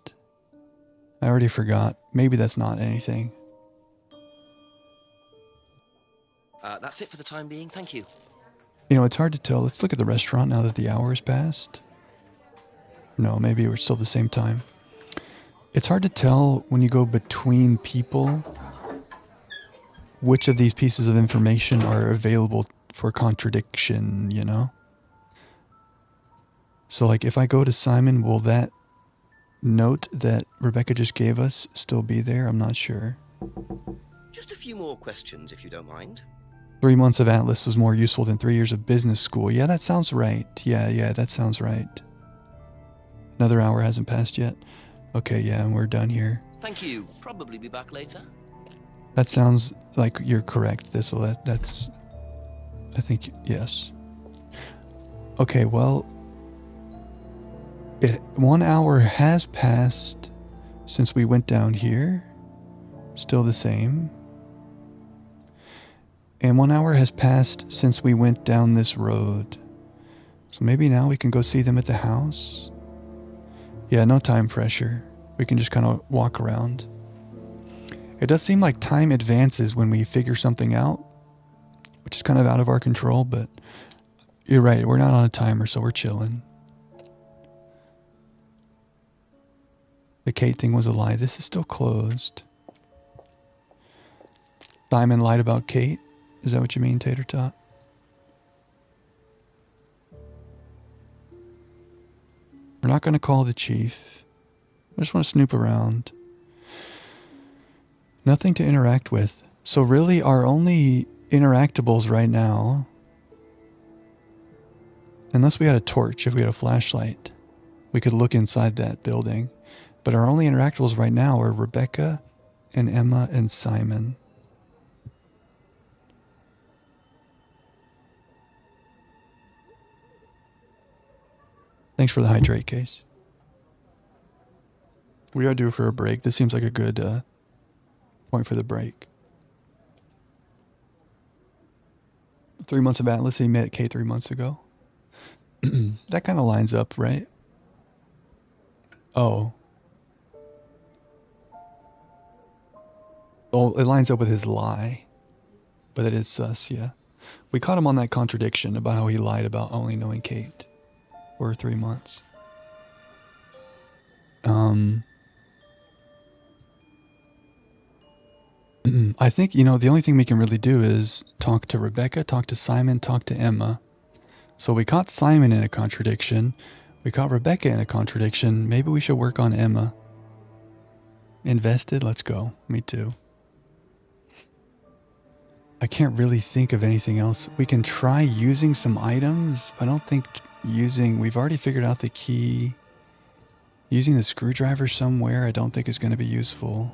I already forgot. Maybe that's not anything. That's it for the time being. Thank you. You know, it's hard to tell. Let's look at the restaurant now that the hour has passed. No, maybe we're still the same time. It's hard to tell when you go between people which of these pieces of information are available for contradiction, you know? So, like, if I go to Simon, will that note that Rebecca just gave us still be there? I'm not sure. Just a few more questions, if you don't mind. 3 months of Atlas was more useful than 3 years of business school. Yeah, that sounds right. Yeah, that sounds right. Another hour hasn't passed yet. Okay, yeah, and we're done here. Thank you. Probably be back later. That sounds like you're correct, Thistle. That's... I think, yes. Okay, well... 1 hour has passed since we went down here. Still the same. And 1 hour has passed since we went down this road. So maybe now we can go see them at the house? Yeah, no time pressure. We can just kind of walk around. It does seem like time advances when we figure something out, which is kind of out of our control, but you're right, we're not on a timer, so we're chilling. The Kate thing was a lie. This is still closed. Simon lied about Kate? Is that what you mean, Tater Tot? We're not going to call the chief. I just want to snoop around. Nothing to interact with. So really our only interactables right now, unless we had a torch, if we had a flashlight, we could look inside that building. But our only interactables right now are Rebecca and Emma and Simon. Thanks for the hydrate case. We are due for a break. This seems like a good point for the break. 3 months of Atlas. He met Kate 3 months ago. That kind of lines up, right? Oh. Oh, it lines up with his lie. But it is sus, yeah. We caught him on that contradiction about how he lied about only knowing Kate for 3 months. I think, you know, the only thing we can really do is talk to Rebecca, talk to Simon, talk to Emma. So we caught Simon in a contradiction. We caught Rebecca in a contradiction. Maybe we should work on Emma. Invested? Let's go. Me too. I can't really think of anything else. We can try using some items. I don't think we've already figured out the key. Using the screwdriver somewhere I don't think is going to be useful.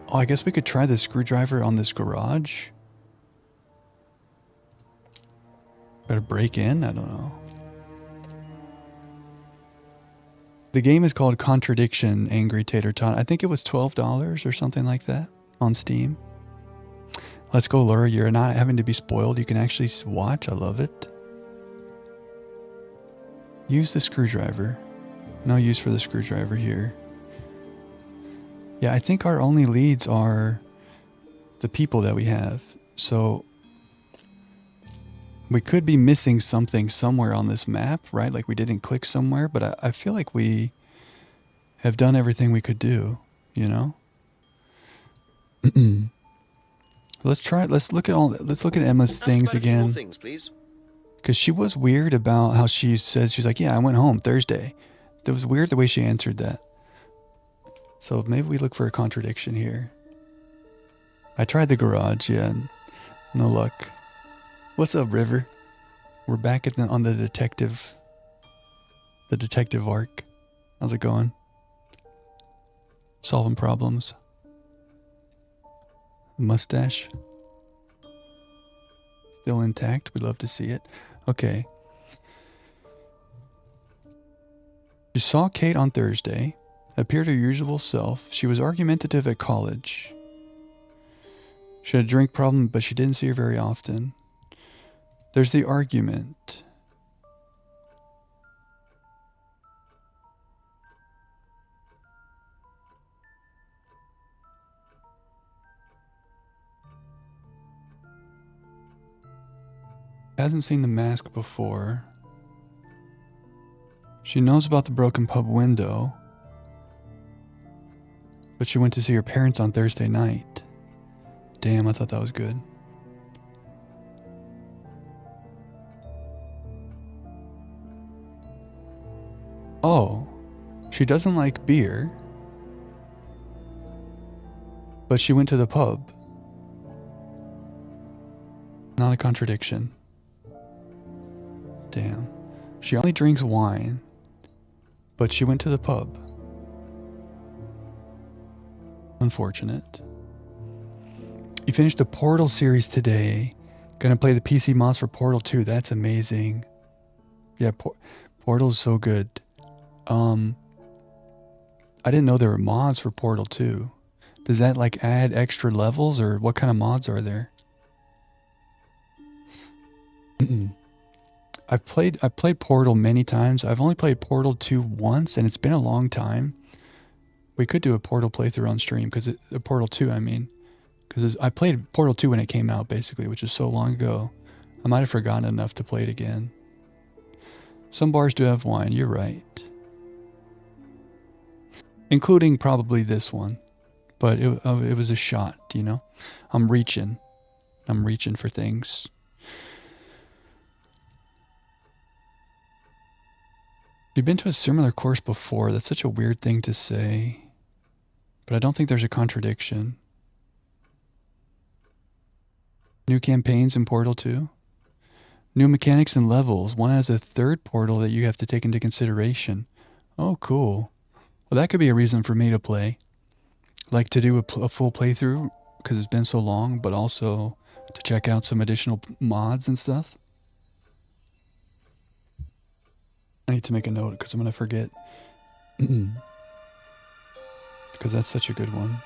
Oh, I guess we could try the screwdriver on this garage. Better break in? I don't know. The game is called Contradiction, Angry Tater Tot. I think it was $12 or something like that on Steam. Let's go, Laura. You're not having to be spoiled. You can actually watch. I love it. Use the screwdriver. No use for the screwdriver here. Yeah, I think our only leads are the people that we have. So we could be missing something somewhere on this map, right? Like we didn't click somewhere, but I feel like we have done everything we could do, you know? Let's look at Emma's things again. Things, please. Because she was weird about how she said, she's like, yeah, I went home Thursday. It was weird the way she answered that. So maybe we look for a contradiction here. I tried the garage, yeah, no luck. What's up, River? We're back on the detective arc. How's it going? Solving problems. Mustache. Still intact. We'd love to see it. Okay. She saw Kate on Thursday. Appeared her usual self. She was argumentative at college. She had a drink problem, but she didn't see her very often. There's the argument. Hasn't seen the mask before. She knows about the broken pub window. But she went to see her parents on Thursday night. Damn, I thought that was good. Oh, she doesn't like beer. But she went to the pub. Not a contradiction. Damn. She only drinks wine. But she went to the pub. Unfortunate. You finished the Portal series today. Gonna play the PC mods for Portal 2. That's amazing. Yeah, Portal's so good. I didn't know there were mods for Portal 2. Does that like add extra levels, or what kind of mods are there? I've played Portal many times. I've only played Portal 2 once, and it's been a long time. We could do a Portal playthrough on stream, because Portal 2, I mean. Because I played Portal 2 when it came out, basically, which is so long ago. I might have forgotten enough to play it again. Some bars do have wine, you're right. Including probably this one. But it was a shot, you know? I'm reaching for things. You've been to a similar course before. That's such a weird thing to say. But I don't think there's a contradiction. New campaigns in Portal 2. New mechanics and levels. One has a third portal that you have to take into consideration. Oh, cool. Well, that could be a reason for me to play. Like to do a full playthrough, because it's been so long, but also to check out some additional mods and stuff. I need to make a note, because I'm going to forget. Because that's such a good one.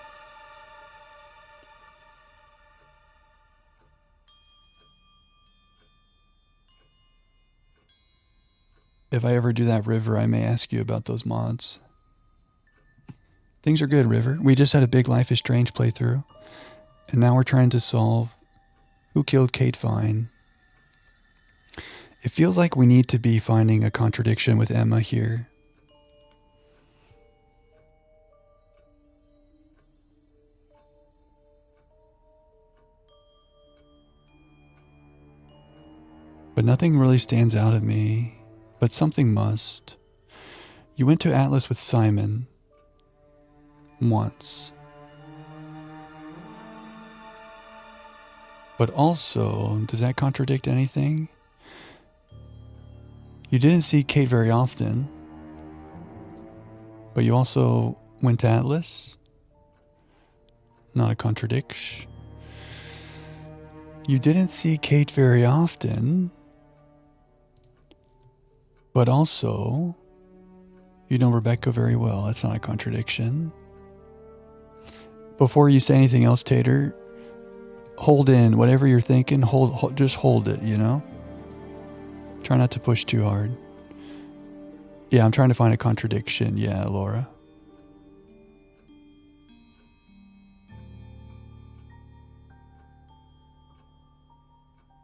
If I ever do that, River, I may ask you about those mods. Things are good, River. We just had a big Life is Strange playthrough. And now we're trying to solve who killed Kate Vine. It feels like we need to be finding a contradiction with Emma here. But nothing really stands out at me. But something must. You went to Atlas with Simon. Once. But also, does that contradict anything? You didn't see Kate very often. But you also went to Atlas? Not a contradiction. You didn't see Kate very often. But also, you know Rebecca very well. That's not a contradiction. Before you say anything else, Tater, hold in whatever you're thinking. Just hold it, you know? Try not to push too hard. Yeah, I'm trying to find a contradiction. Yeah, Laura.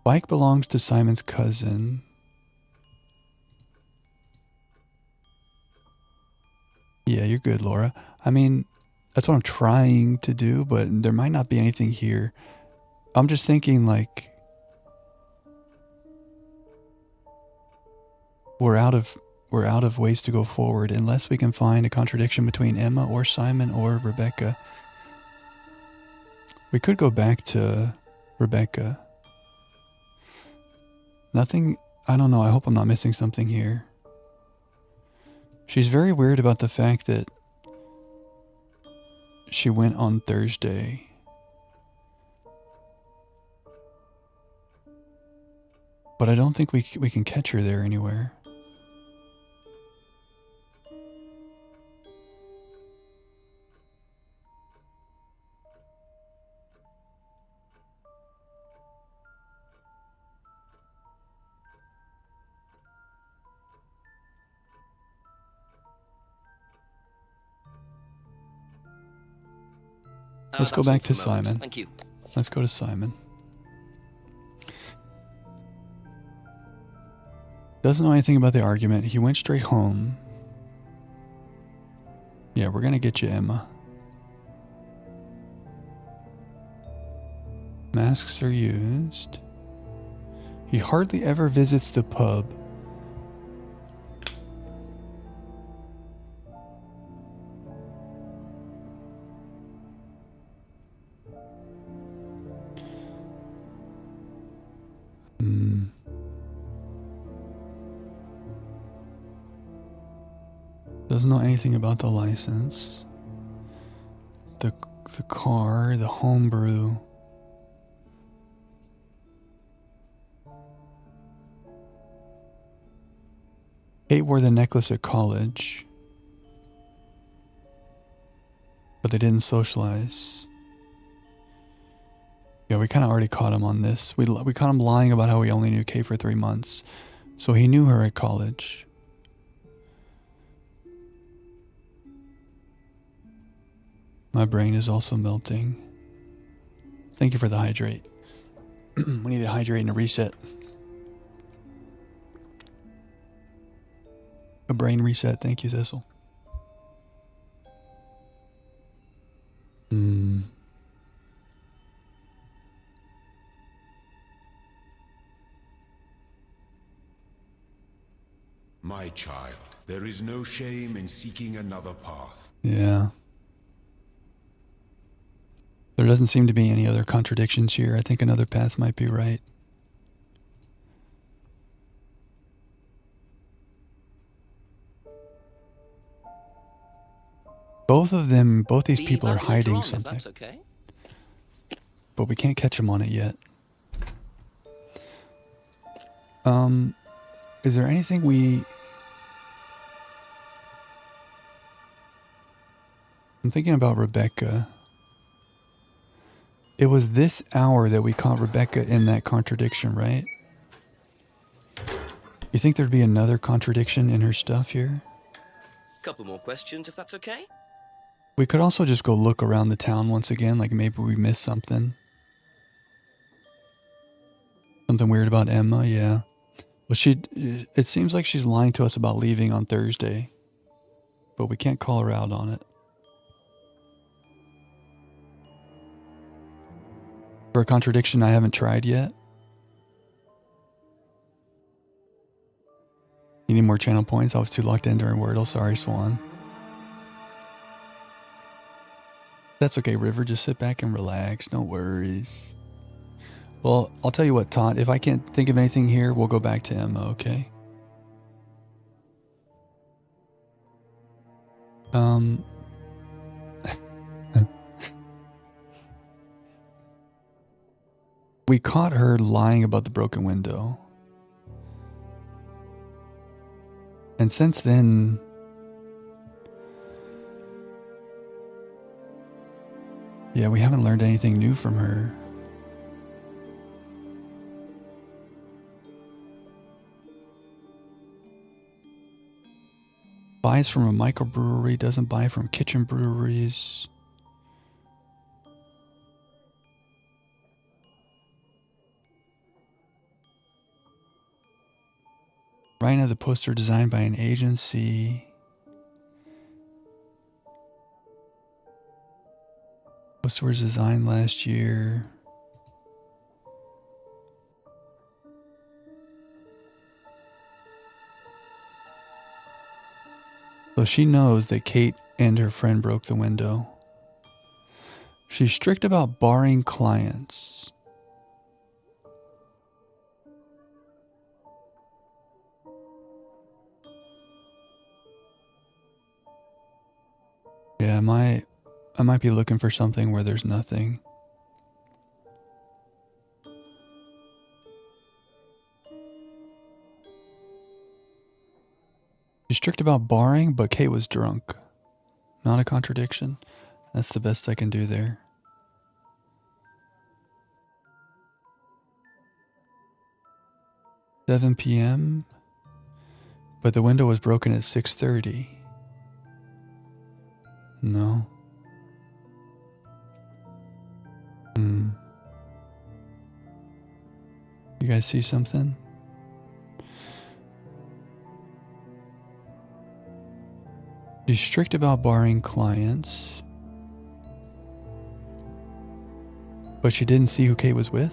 Bike belongs to Simon's cousin. Yeah, you're good, Laura. I mean, that's what I'm trying to do, but there might not be anything here. I'm just thinking, like, we're out of ways to go forward unless we can find a contradiction between Emma or Simon or Rebecca. We could go back to Rebecca. Nothing, I don't know, I hope I'm not missing something here. She's very weird about the fact that she went on Thursday. But I don't think we can catch her there anywhere. Let's go back to Simon. Thank you. Let's go to Simon. Doesn't know anything about the argument. He went straight home. Yeah, we're gonna get you, Emma. Masks are used. He hardly ever visits the pub. Doesn't know anything about the license. The car, the homebrew. Kate wore the necklace at college. But they didn't socialize. Yeah, we kind of already caught him on this. We caught him lying about how he only knew Kate for 3 months. So he knew her at college. My brain is also melting. Thank you for the hydrate. We need to hydrate and a reset. A brain reset. Thank you, Thistle. My child, there is no shame in seeking another path. Yeah. There doesn't seem to be any other contradictions here. I think another path might be right. Both these people are hiding something. That's okay. But we can't catch them on it yet. Is there anything I'm thinking about Rebecca. It was this hour that we caught Rebecca in that contradiction, right? You think there'd be another contradiction in her stuff here? Couple more questions, if that's okay. We could also just go look around the town once again, like maybe we missed something. Something weird about Emma, yeah. Well, it seems like she's lying to us about leaving on Thursday. But we can't call her out on it. For a contradiction I haven't tried yet. You need more channel points? I was too locked in during Wordle. Sorry, Swan. That's okay, River. Just sit back and relax. No worries. Well, I'll tell you what, Todd. If I can't think of anything here, we'll go back to Emma, okay? We caught her lying about the broken window. And since then... yeah, we haven't learned anything new from her. Buys from a microbrewery, doesn't buy from kitchen breweries. Right now, the poster designed by an agency. Poster was designed last year. So she knows that Kate and her friend broke the window. She's strict about barring clients. Yeah, I might be looking for something where there's nothing. She's strict about barring, but Kate was drunk. Not a contradiction. That's the best I can do there. $7 p.m. But the window was broken at 6:30. No. You guys see something? She's strict about barring clients. But she didn't see who Kate was with?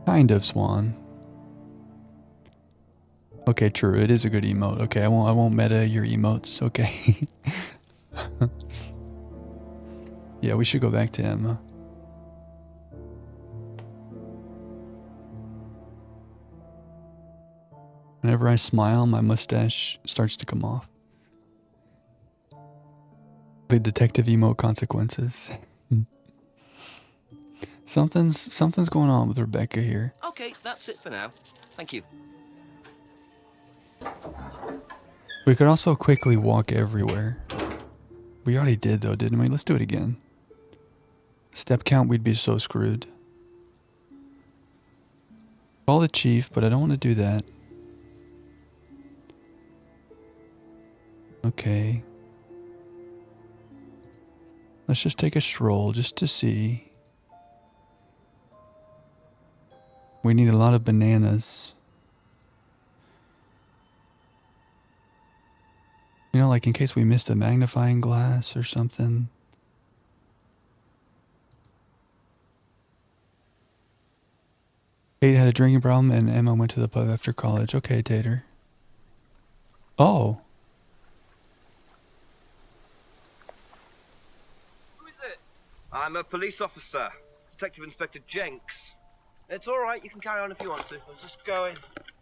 Kind of, Swan. Okay, true. It is a good emote. Okay, I won't meta your emotes. Okay. Yeah, we should go back to Emma. Whenever I smile, my mustache starts to come off. The detective emote consequences. Something's going on with Rebecca here. Okay, that's it for now. Thank you. We could also quickly walk everywhere. We already did though, didn't we? Let's do it again. Step count, we'd be so screwed. Call the chief, but I don't want to do that. Okay. Let's just take a stroll just to see. We need a lot of bananas. You know, like in case we missed a magnifying glass or something. Kate had a drinking problem and Emma went to the pub after college. Okay, Tater. Oh. Who is it? I'm a police officer, Detective Inspector Jenks. It's all right. You can carry on if you want to. I was just going.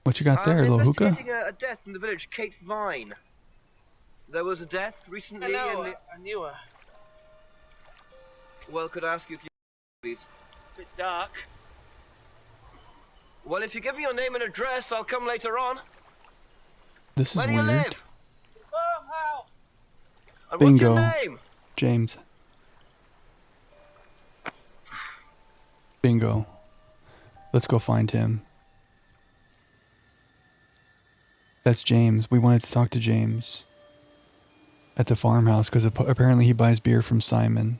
What you got there, I'm little hookah? investigating a death in the village, Kate Vine. There was a death recently. I knew her. Well, could I ask you if you please? Bit dark. Well, if you give me your name and address, I'll come later on. This is Where do you weird. live? Farmhouse. And Bingo. what's your name? James. Bingo. Let's go find him. That's James. We wanted to talk to James at the farmhouse because apparently he buys beer from Simon.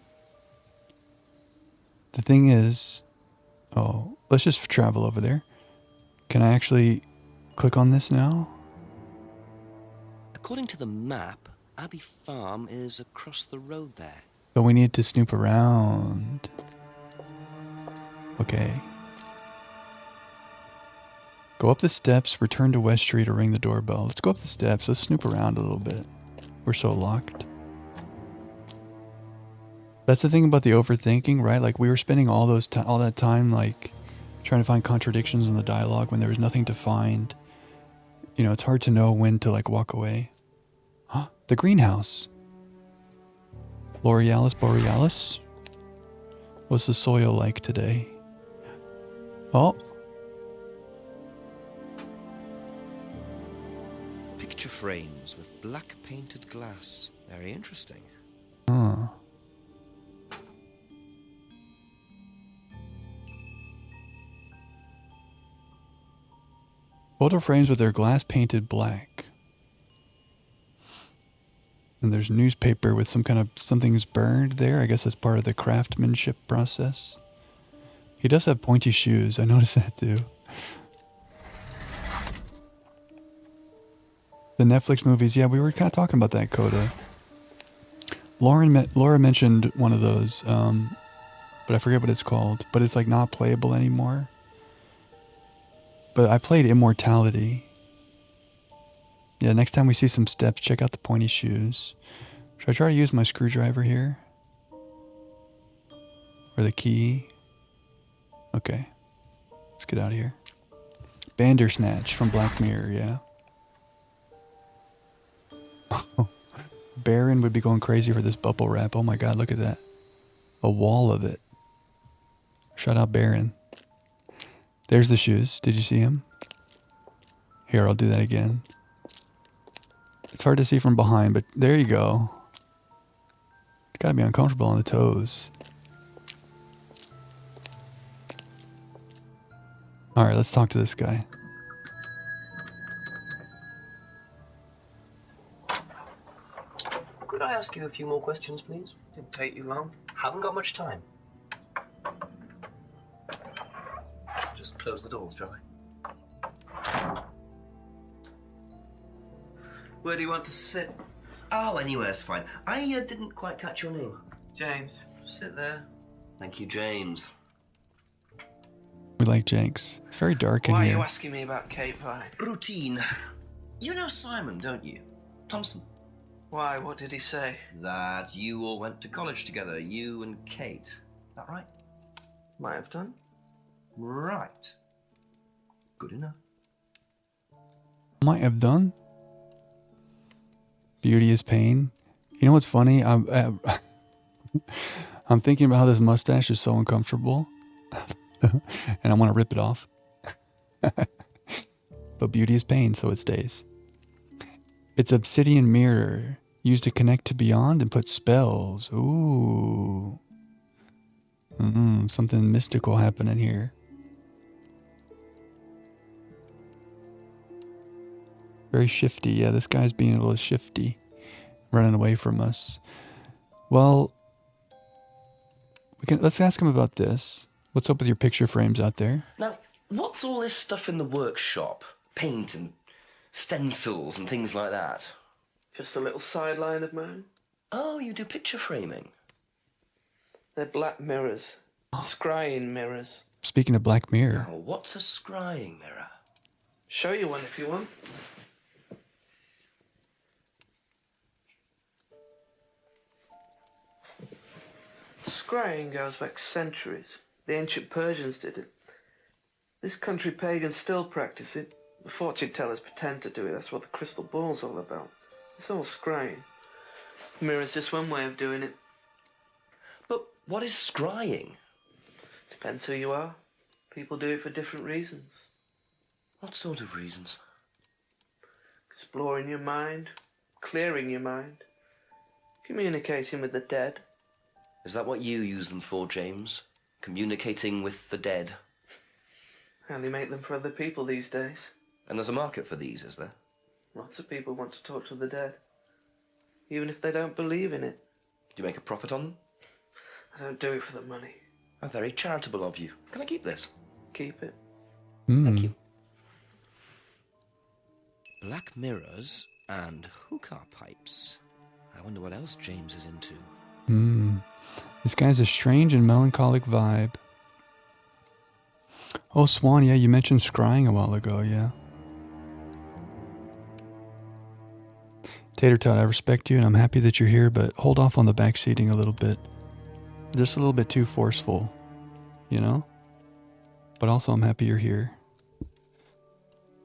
The thing is... oh, let's just travel over there. Can I actually click on this now? According to the map, Abbey Farm is across the road there. So we need to snoop around. Okay. Go up the steps, return to West Street, or ring the doorbell. Let's go up the steps. Let's snoop around a little bit. We're so locked. That's the thing about the overthinking, right? Like, we were spending all that time, like, trying to find contradictions in the dialogue when there was nothing to find. You know, it's hard to know when to, like, walk away. Huh? The greenhouse. L'Orealis Borealis? What's the soil like today? Oh. Picture frames with black painted glass. Very interesting. Huh. Photo frames with their glass painted black. And there's newspaper with something's burned there. I guess that's part of the craftsmanship process. He does have pointy shoes. I noticed that too. The Netflix movies. Yeah, we were kind of talking about that, Coda. Laura mentioned one of those, but I forget what it's called. But it's like not playable anymore. But I played Immortality. Yeah, next time we see some steps, check out the pointy shoes. Should I try to use my screwdriver here? Or the key? Okay. Let's get out of here. Bandersnatch from Black Mirror, yeah. Baron would be going crazy for this bubble wrap. Oh my god, look at that. A wall of it. Shout out Baron. There's the shoes. Did you see him? Here, I'll do that again. It's hard to see from behind, but there you go. It's gotta be uncomfortable on the toes. Alright, let's talk to this guy. Could I ask you a few more questions, please? Didn't take you long. Haven't got much time. Just close the doors, shall I? Where do you want to sit? Oh, anywhere's fine. I didn't quite catch your name. James, sit there. Thank you, James. We like Jenks. It's very dark in Why here. are you asking me about Kate Vine? Routine. You know Simon, don't you? Thompson. Why? What did he say? That you all went to college together, you and Kate. Is that right? Might have done. Right. Good enough. Might have done. Beauty is pain. You know what's funny? I'm thinking about how this mustache is so uncomfortable. And I want to rip it off. But beauty is pain, so it stays. It's obsidian mirror used to connect to beyond and put spells. Ooh. Something mystical happening here. Very shifty. Yeah, this guy's being a little shifty. Running away from us. Well, let's ask him about this. What's up with your picture frames out there? Now, what's all this stuff in the workshop? Paint and stencils and things like that? Just a little sideline of mine. Oh, you do picture framing? They're black mirrors. Scrying mirrors. Speaking of Black Mirror. Now, what's a scrying mirror? Show you one if you want. Scrying goes back centuries. The ancient Persians did it. This country pagans still practice it. The fortune tellers pretend to do it. That's what the crystal ball's all about. It's all scrying. Mirror's just one way of doing it. But what is scrying? Depends who you are. People do it for different reasons. What sort of reasons? Exploring your mind, clearing your mind, communicating with the dead. Is that what you use them for, James? Communicating with the dead? I only make them for other people these days. And there's a market for these, is there? Lots of people want to talk to the dead, even if they don't believe in it. Do you make a profit on them? I don't do it for the money. How very charitable of you. Can I keep this? Keep it. Thank you. Black mirrors and hookah pipes. I wonder what else James is into. This guy's a strange and melancholic vibe. Oh, Swan, yeah, you mentioned scrying a while ago, yeah. Tater Tot, I respect you and I'm happy that you're here, but hold off on the backseating a little bit. Just a little bit too forceful, you know? But also, I'm happy you're here.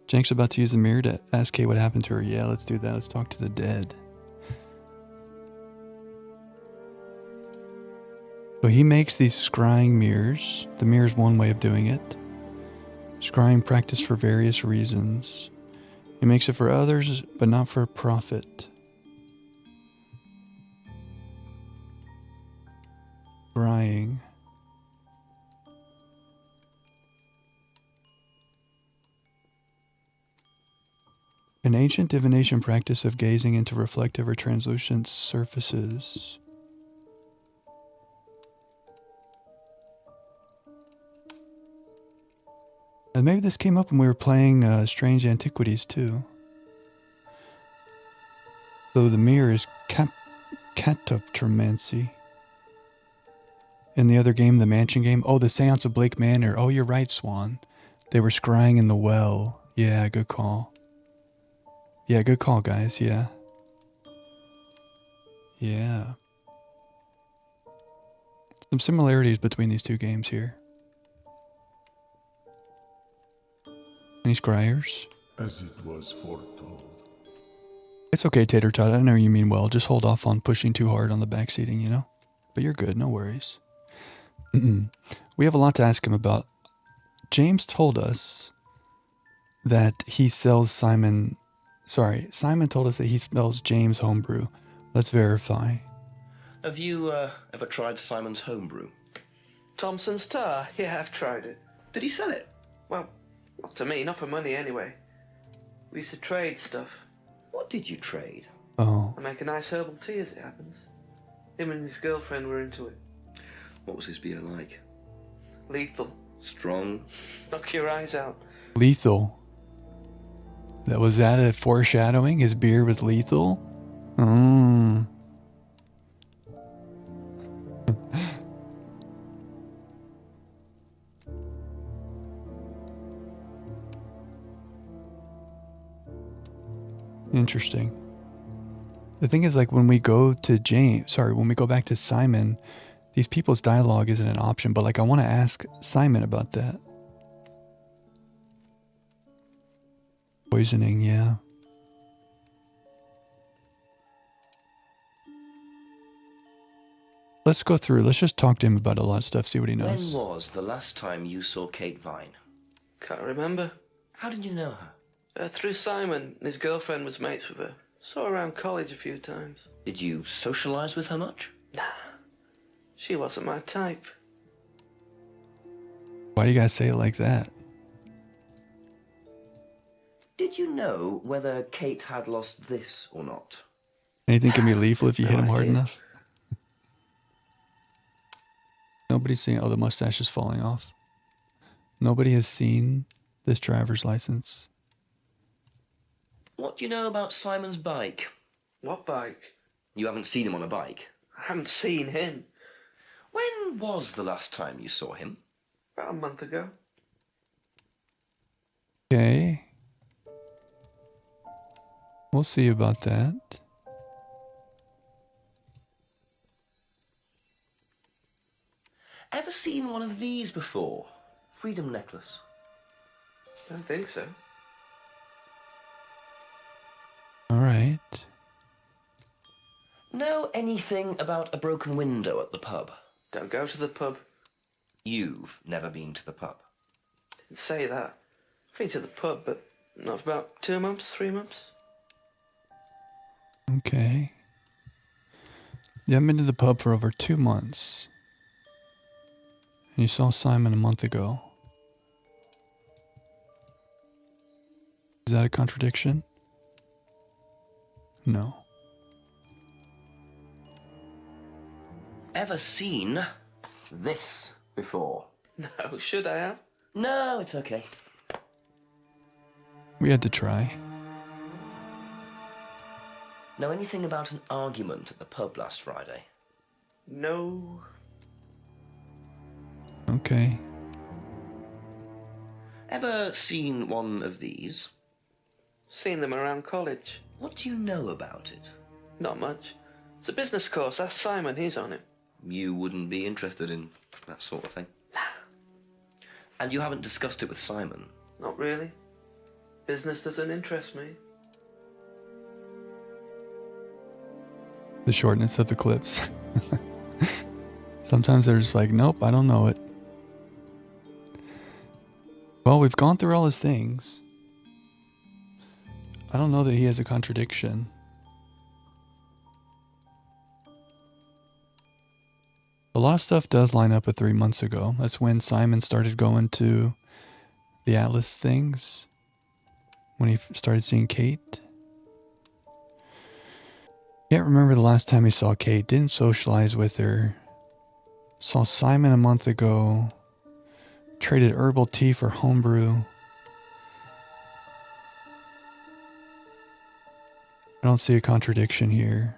Jank's about to use the mirror to ask Kate what happened to her. Yeah, let's do that. Let's talk to the dead. So he makes these scrying mirrors. The mirror's one way of doing it. Scrying practice for various reasons. He makes it for others, but not for profit. Scrying. An ancient divination practice of gazing into reflective or translucent surfaces. And maybe this came up when we were playing Strange Antiquities too. So the mirror is catoptromancy. In the other game, the mansion game. Oh, the Seance of Blake Manor. Oh, you're right, Swan. They were scrying in the well. Yeah, good call. Yeah, good call, guys. Yeah. Yeah. Some similarities between these two games here. Any scryers? As it was foretold. It's okay, Tater Tot. I know you mean well. Just hold off on pushing too hard on the back seating, you know? But you're good. No worries. We have a lot to ask him about. James told us that he sells Simon told us that he sells James homebrew. Let's verify. Have you ever tried Simon's homebrew? Thompson's tar? Yeah, I've tried it. Did he sell it? Well, not to me, not for money anyway. We used to trade stuff. What did you trade? Oh. I make a nice herbal tea as it happens. Him and his girlfriend were into it. What was his beer like? Lethal. Strong? Knock your eyes out. Lethal. Was that a foreshadowing? His beer was lethal? Mmm. Interesting. The thing is, like, when we go back to Simon, these people's dialogue isn't an option, but like, I want to ask Simon about that. Poisoning, yeah. Let's go through. Let's just talk to him about a lot of stuff, see what he knows. When was the last time you saw Kate Vine? Can't remember. How did you know her? Through Simon. His girlfriend was mates with her. Saw her around college a few times. Did you socialise with her much? Nah. She wasn't my type. Why do you guys say it like that? Did you know whether Kate had lost this or not? Anything can be lethal if you hit him hard idea. enough. Nobody's seen... Oh, the mustache is falling off. Nobody has seen this driver's license. What do you know about Simon's bike? What bike? You haven't seen him on a bike? I haven't seen him. When was the last time you saw him? About a month ago. Okay. We'll see about that. Ever seen one of these before? Freedom necklace. Don't think so. All right. Know anything about a broken window at the pub? Don't go to the pub. You've never been to the pub? Didn't say that. I've been to the pub, but not for about 2 months, 3 months. Okay. You haven't been to the pub for over 2 months. And you saw Simon a month ago. Is that a contradiction? No. Ever seen this before? No, should I have? No, it's okay. We had to try. Know anything about an argument at the pub last Friday? No. Okay. Ever seen one of these? Seen them around college. What do you know about it? Not much. It's a business course. Ask Simon, he's on it. You wouldn't be interested in that sort of thing. And you haven't discussed it with Simon? Not really. Business doesn't interest me. The shortness of the clips. Sometimes they're just like, nope, I don't know it. Well, we've gone through all his things. I don't know that he has a contradiction. A lot of stuff does line up with 3 months ago. That's when Simon started going to the Atlas things. When he started seeing Kate. Can't remember the last time he saw Kate. Didn't socialize with her. Saw Simon a month ago. Traded herbal tea for homebrew. I don't see a contradiction here.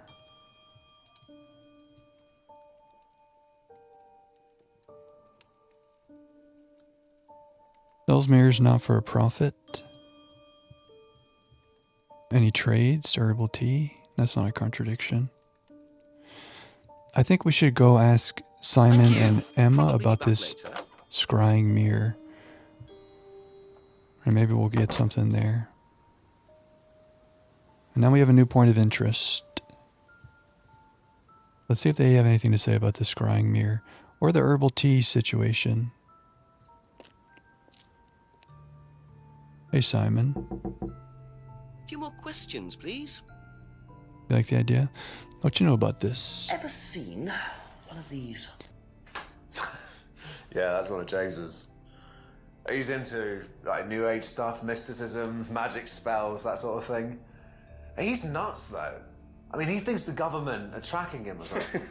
Sells mirrors not for a profit. Any trades, herbal tea. That's not a contradiction. I think we should go ask Simon and Emma about this scrying mirror. And maybe we'll get something there. And now we have a new point of interest. Let's see if they have anything to say about the scrying mirror or the herbal tea situation. Hey, Simon. A few more questions, please. You like the idea? What you know about this? Ever seen one of these? Yeah, that's one of James's. He's into like New Age stuff, mysticism, magic spells, that sort of thing. He's nuts, though. I mean, he thinks the government are tracking him or something.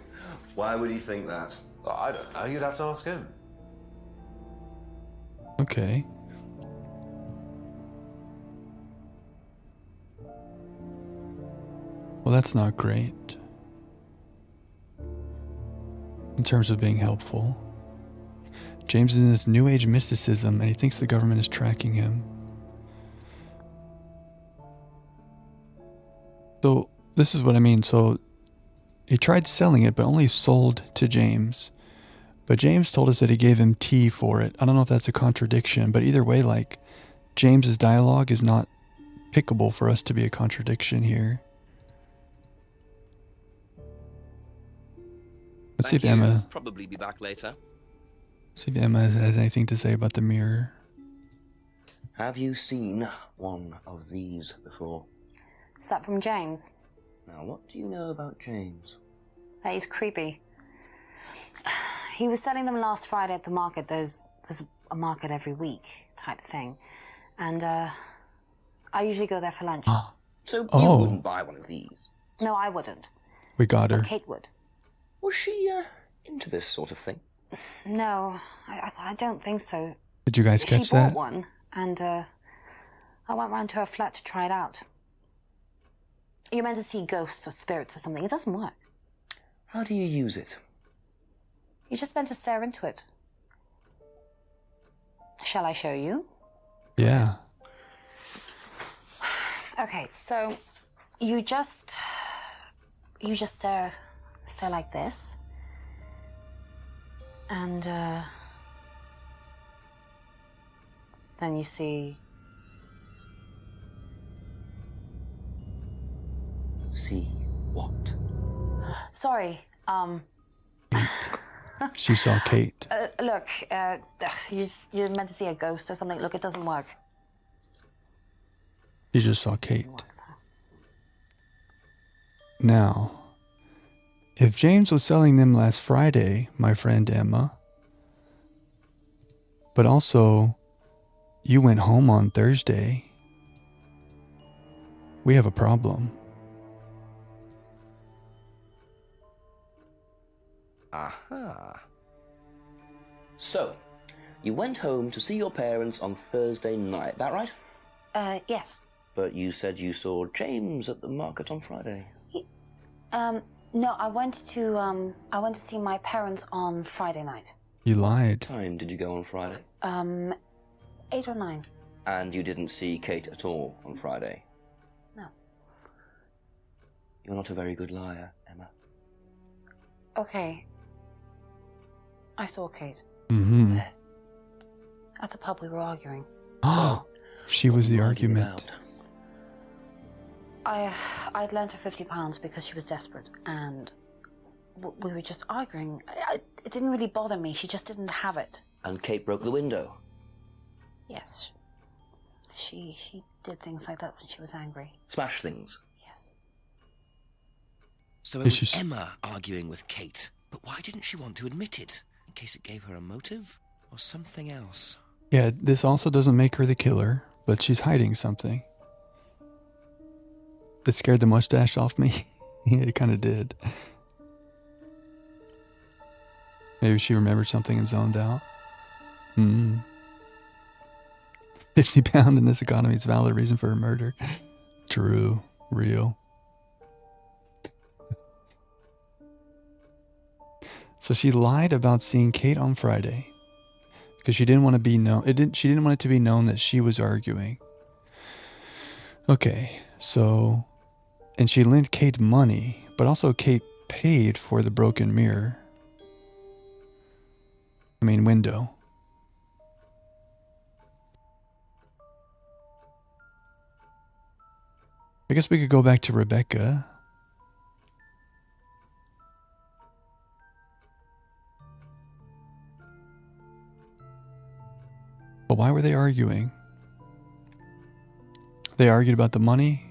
Why would he think that? I don't know. You'd have to ask him. Okay. Well, that's not great. In terms of being helpful. James is in this New Age mysticism, and he thinks the government is tracking him. So, this is what I mean. So, he tried selling it, but only sold to James. But James told us that he gave him tea for it. I don't know if that's a contradiction, but either way, like, James's dialogue is not pickable for us to be a contradiction here. Let's see if Emma... Probably be back later. See if Emma has anything to say about the mirror. Have you seen one of these before? Is that from James? Now, what do you know about James? That he's creepy. He was selling them last Friday at the market. There's a market every week type thing. And I usually go there for lunch. So you wouldn't buy one of these? No, I wouldn't. We got her. But Kate would. Was she into this sort of thing? No, I don't think so. Did you guys catch She bought that? one, and I went round to her flat to try it out. You're meant to see ghosts or spirits or something. It doesn't work. How do you use it? You're just meant to stare into it. Shall I show you? Yeah. Okay, so you just stare like this. And then you see... See what? Sorry, She saw Kate. look, you're meant to see a ghost or something. Look, it doesn't work. She just saw Kate. Now, if James was selling them last Friday, my friend Emma, but also you went home on Thursday, we have a problem. Aha. So, you went home to see your parents on Thursday night, that right? Yes. But you said you saw James at the market on Friday. No, I went to see my parents on Friday night. You lied. What time did you go on Friday? 8 or 9. And you didn't see Kate at all on Friday? No. You're not a very good liar, Emma. Okay. I saw Kate. Mm-hmm. At the pub we were arguing. Oh, she was the argument. I'd lent her £50 because she was desperate, and we were just arguing. It didn't really bother me. She just didn't have it. And Kate broke the window? Yes. She did things like that when she was angry. Smash things? Yes. So it was Emma arguing with Kate. But why didn't she want to admit it? In case it gave her a motive? Or something else? Yeah, this also doesn't make her the killer, but she's hiding something. That scared the mustache off me. It kind of did. Maybe she remembered something and zoned out. 50 pound in this economy is a valid reason for a murder. True. Real. So she lied about seeing Kate on Friday because she didn't want to be known. She didn't want it to be known that she was arguing. Okay, so, and she lent Kate money, but also Kate paid for the broken mirror. I mean, window. I guess we could go back to Rebecca. But why were they arguing? They argued about the money.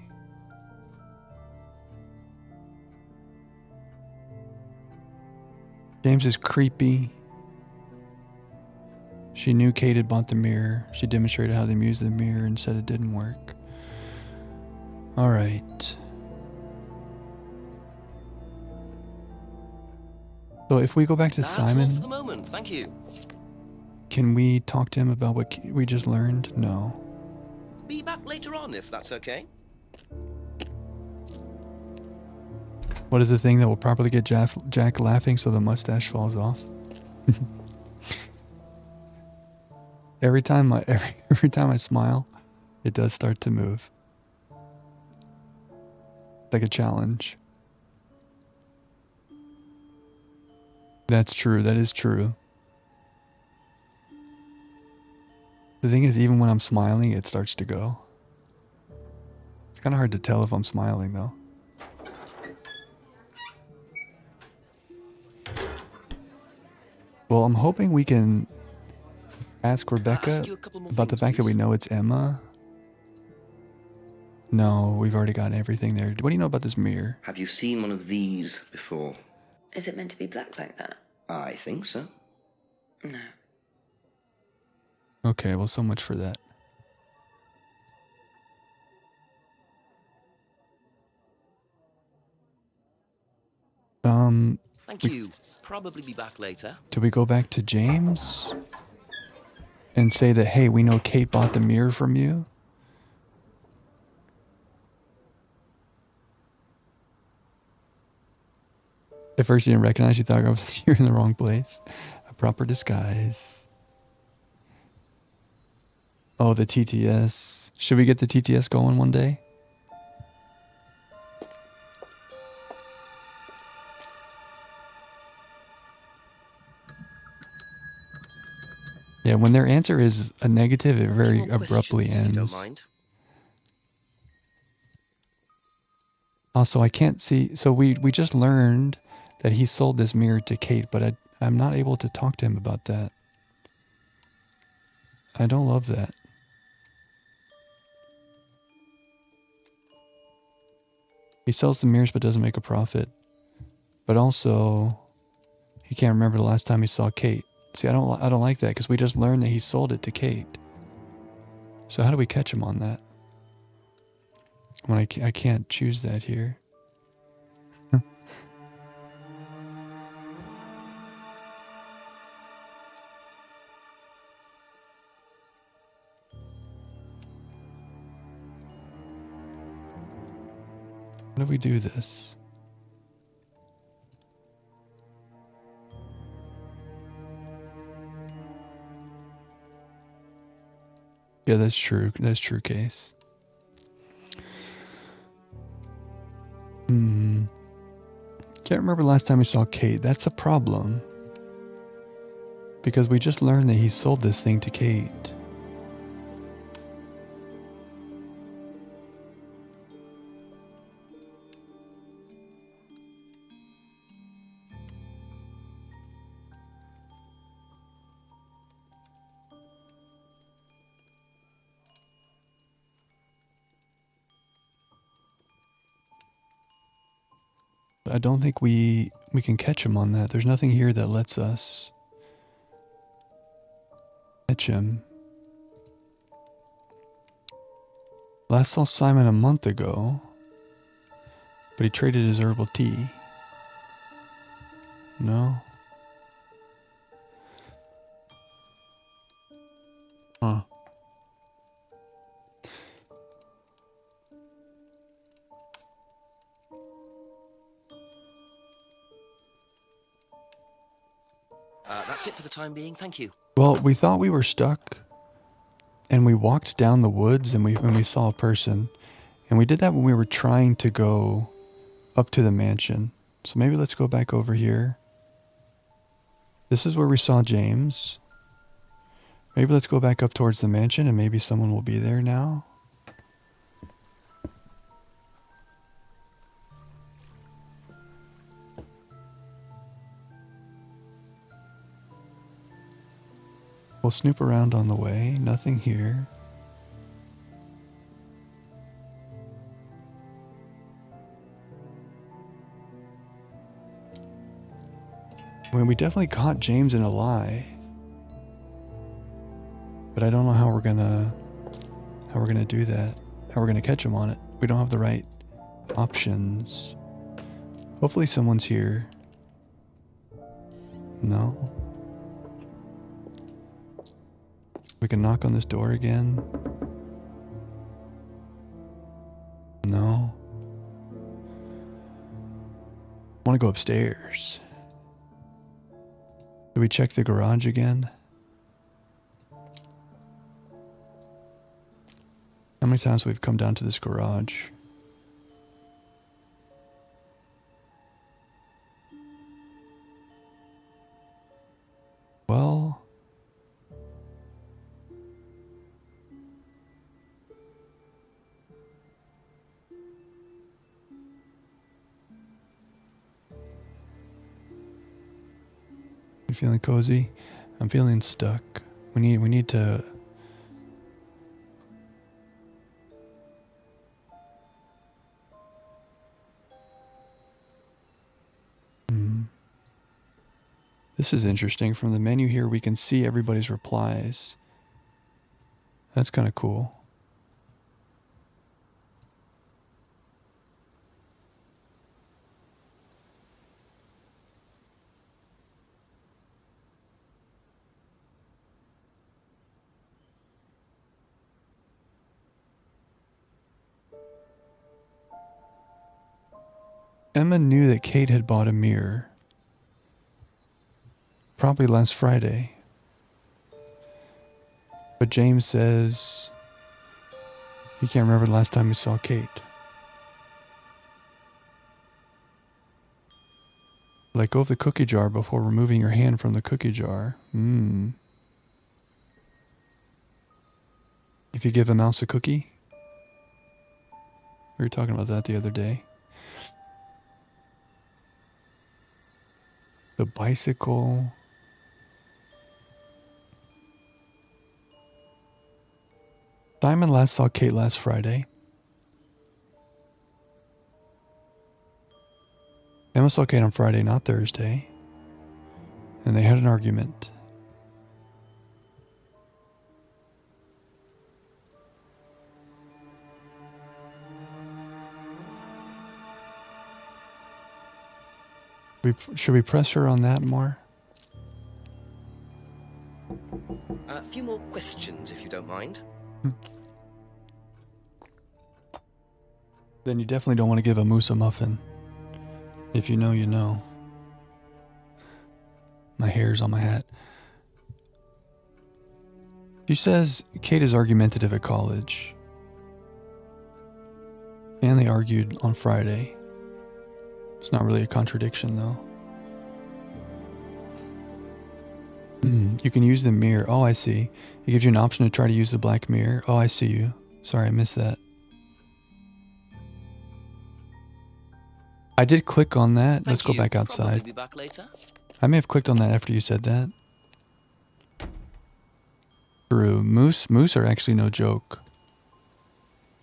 James is creepy. She knew Kate had bought the mirror. She demonstrated how they used the mirror and said it didn't work. All right. So if we go back to That's Simon, all for the moment. Thank you. Can we talk to him about what we just learned? No. Be back later on if that's okay. What is the thing that will properly get Jack laughing so the mustache falls off? every time I smile, it does start to move. Like a challenge. That's true. That is true. The thing is, even when I'm smiling, it starts to go. It's kind of hard to tell if I'm smiling, though. Well, I'm hoping we can ask Rebecca about the fact that we know it's Emma. No, we've already got everything there. What do you know about this mirror? Have you seen one of these before? Is it meant to be black like that? I think so. No. Okay, well, so much for that. Thank you. Probably be back later. Do we go back to James and say that, hey, we know Kate bought the mirror from you? At first you didn't recognize, you thought I was here in the wrong place. A proper disguise. Oh, the TTS. Should we get the TTS going one day? Yeah, when their answer is a negative, it very abruptly ends. If you don't mind. Also, I can't see. So we just learned that he sold this mirror to Kate, but I'm not able to talk to him about that. I don't love that. He sells the mirrors but doesn't make a profit. But also, he can't remember the last time he saw Kate. See, I don't like that because we just learned that he sold it to Kate. So how do we catch him on that? When I can't choose that here. How do we do this? Yeah, that's true. That's true, Case. Can't remember last time we saw Kate. That's a problem. Because we just learned that he sold this thing to Kate. I don't think we can catch him on that. There's nothing here that lets us catch him. Last saw Simon a month ago, but he traded his herbal tea. No? Huh. That's it for the time being, thank you. Well, we thought we were stuck, and we walked down the woods, and we saw a person, and we did that when we were trying to go up to the mansion. So maybe let's go back over here. This is where we saw James. Maybe let's go back up towards the mansion, and maybe someone will be there now. We'll snoop around on the way. Nothing here. I mean, we definitely caught James in a lie. But I don't know how we're gonna do that. How we're gonna catch him on it. We don't have the right options. Hopefully someone's here. No. We can knock on this door again. No. I want to go upstairs. Do we check the garage again? How many times we've come down to this garage? Well, you feeling cozy? I'm feeling stuck. We need to This is interesting. From the menu here, we can see everybody's replies. That's kind of cool. Emma knew that Kate had bought a mirror. Probably last Friday. But James says he can't remember the last time he saw Kate. Let go of the cookie jar before removing your hand from the cookie jar. If you give a mouse a cookie? We were talking about that the other day. The bicycle. Simon last saw Kate last Friday. Emma saw Kate on Friday, not Thursday. And they had an argument. Should we press her on that more? A few more questions, if you don't mind. Then you definitely don't want to give a moose a muffin. If you know, you know. My hair's on my hat. She says Kate is argumentative at college. And they argued on Friday. It's not really a contradiction, though. You can use the mirror. Oh, I see. It gives you an option to try to use the black mirror. Oh, I see you. Sorry, I missed that. I did click on that. Let's go back outside. Be back later. I may have clicked on that after you said that. True. Moose are actually no joke.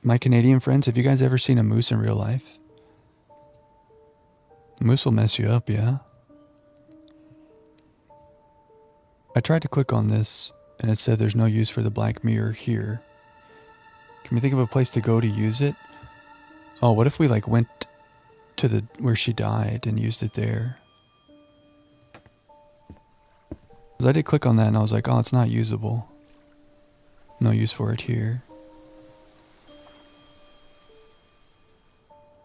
My Canadian friends, have you guys ever seen a moose in real life? Moose will mess you up, yeah? I tried to click on this, and it said there's no use for the black mirror here. Can we think of a place to go to use it? Oh, what if we like went to where she died and used it there? Because I did click on that and I was like, oh, it's not usable. No use for it here.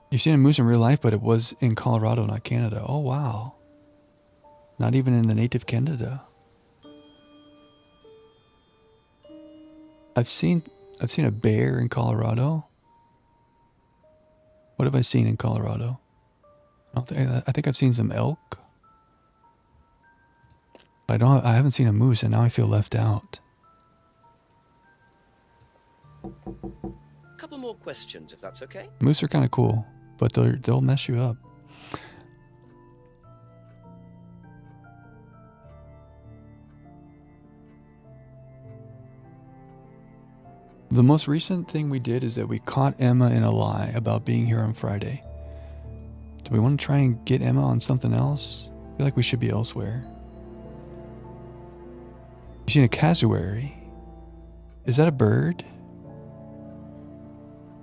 You've seen a moose in real life, but it was in Colorado, not Canada. Oh, wow. Not even in the native Canada. I've seen a bear in Colorado. What have I seen in Colorado? I think I've seen some elk. I haven't seen a moose, and now I feel left out. Couple more questions, if that's okay. Moose are kind of cool, but they'll mess you up. The most recent thing we did is that we caught Emma in a lie about being here on Friday. Do we want to try and get Emma on something else? I feel like we should be elsewhere. You've seen a cassowary. Is that a bird?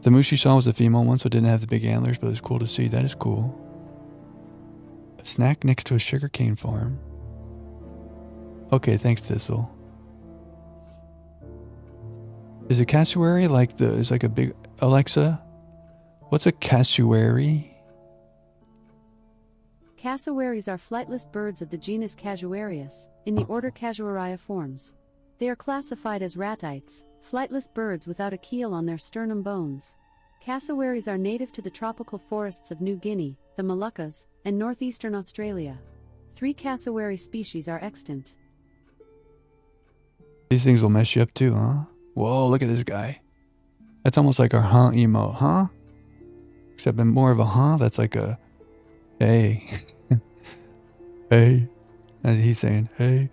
The moose you saw was a female one, so it didn't have the big antlers, but it was cool to see. That is cool. A snack next to a sugarcane farm. Okay, thanks, Thistle. Is a cassowary is like a big... Alexa, what's a cassowary? Cassowaries are flightless birds of the genus Casuarius, in the order Casuariiformes. They are classified as ratites, flightless birds without a keel on their sternum bones. Cassowaries are native to the tropical forests of New Guinea, the Moluccas, and northeastern Australia. 3 cassowary species are extant. These things will mess you up too, huh? Whoa, look at this guy. That's almost like our huh emote, huh? Except in more of a huh, that's like a hey. Hey. As he's saying, hey.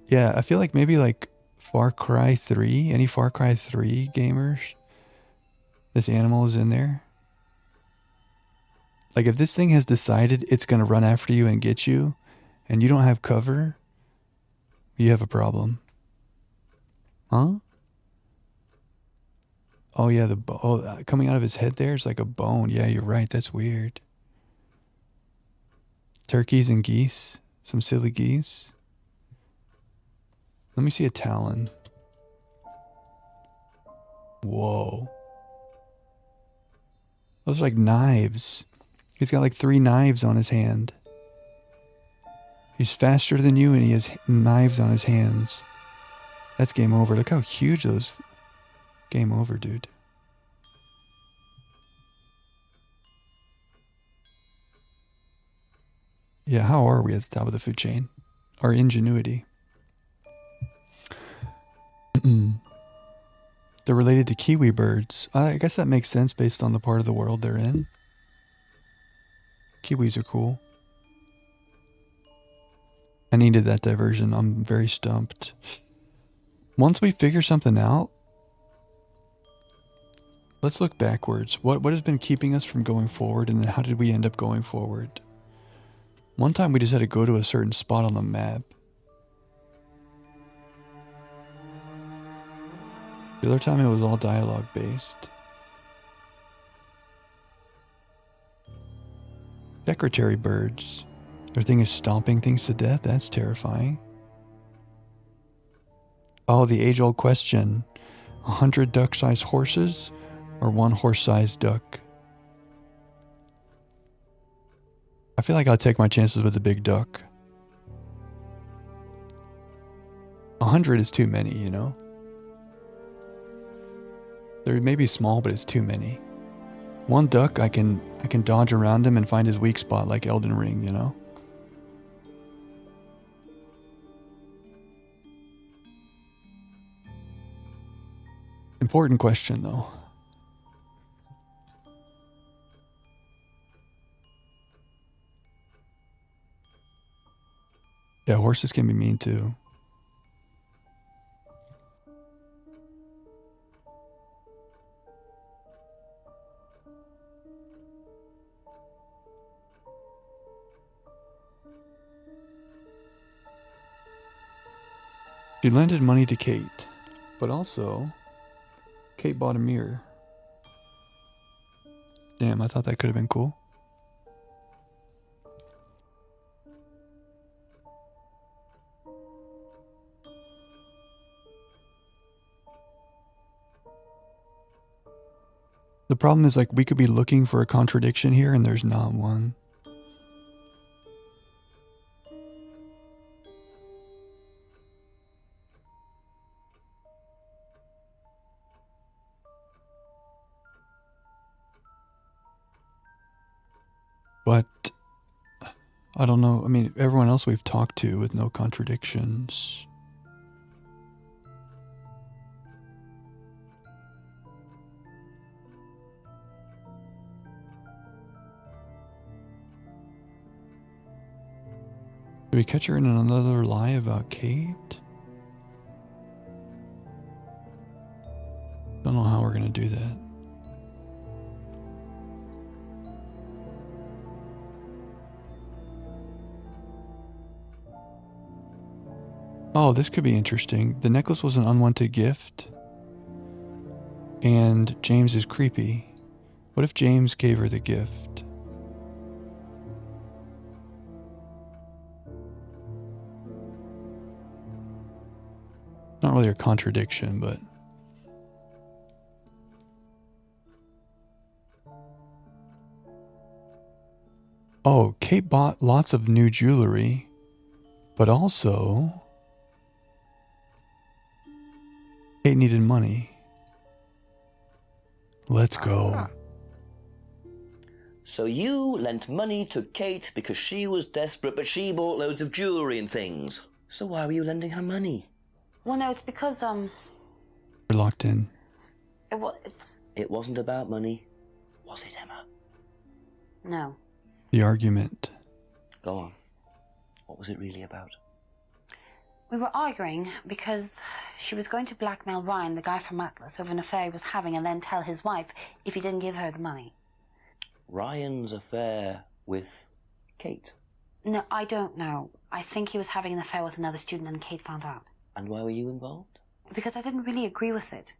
Yeah, I feel like maybe like Far Cry 3, any Far Cry 3 gamers, this animal is in there. Like if this thing has decided it's going to run after you and get you, and you don't have cover, you have a problem. Huh? Oh yeah, coming out of his head there is like a bone. Yeah, you're right. That's weird. Turkeys and geese. Some silly geese. Let me see a talon. Whoa. Those are like knives. He's got like 3 knives on his hand. He's faster than you and he has knives on his hands. That's game over. Look how huge those... Game over, dude. Yeah, how are we at the top of the food chain? Our ingenuity. They're related to kiwi birds. I guess that makes sense based on the part of the world they're in. Kiwis are cool. I needed that diversion. I'm very stumped. Once we figure something out, let's look backwards. What has been keeping us from going forward, and then how did we end up going forward? One time we just had to go to a certain spot on the map. The other time it was all dialogue based. Secretary birds. Their thing is stomping things to death. That's terrifying. Oh, the age-old question. 100 duck-sized horses or 1 horse-sized duck? I feel like I'll take my chances with the big duck. 100 is too many, you know? They may be small, but it's too many. One duck, I can dodge around him and find his weak spot like Elden Ring, you know? Important question, though. Yeah, horses can be mean too. She lended money to Kate, but also Kate bought a mirror. Damn, I thought that could have been cool. The problem is, like, we could be looking for a contradiction here and there's not one. But I don't know. I mean, everyone else we've talked to with no contradictions. Did we catch her in another lie about Kate? Don't know how we're gonna do that. Oh, this could be interesting. The necklace was an unwanted gift. And James is creepy. What if James gave her the gift? Not really a contradiction, but... Oh, Kate bought lots of new jewelry, but also... Kate needed money. Let's go. So you lent money to Kate because she was desperate, but she bought loads of jewellery and things. So why were you lending her money? Well, no, it's because, We're locked in. It wasn't about money, was it, Emma? No. The argument. Go on. What was it really about? We were arguing because she was going to blackmail Ryan, the guy from Atlas, over an affair he was having, and then tell his wife if he didn't give her the money. Ryan's affair with Kate? No, I don't know. I think he was having an affair with another student and Kate found out. And why were you involved? Because I didn't really agree with it.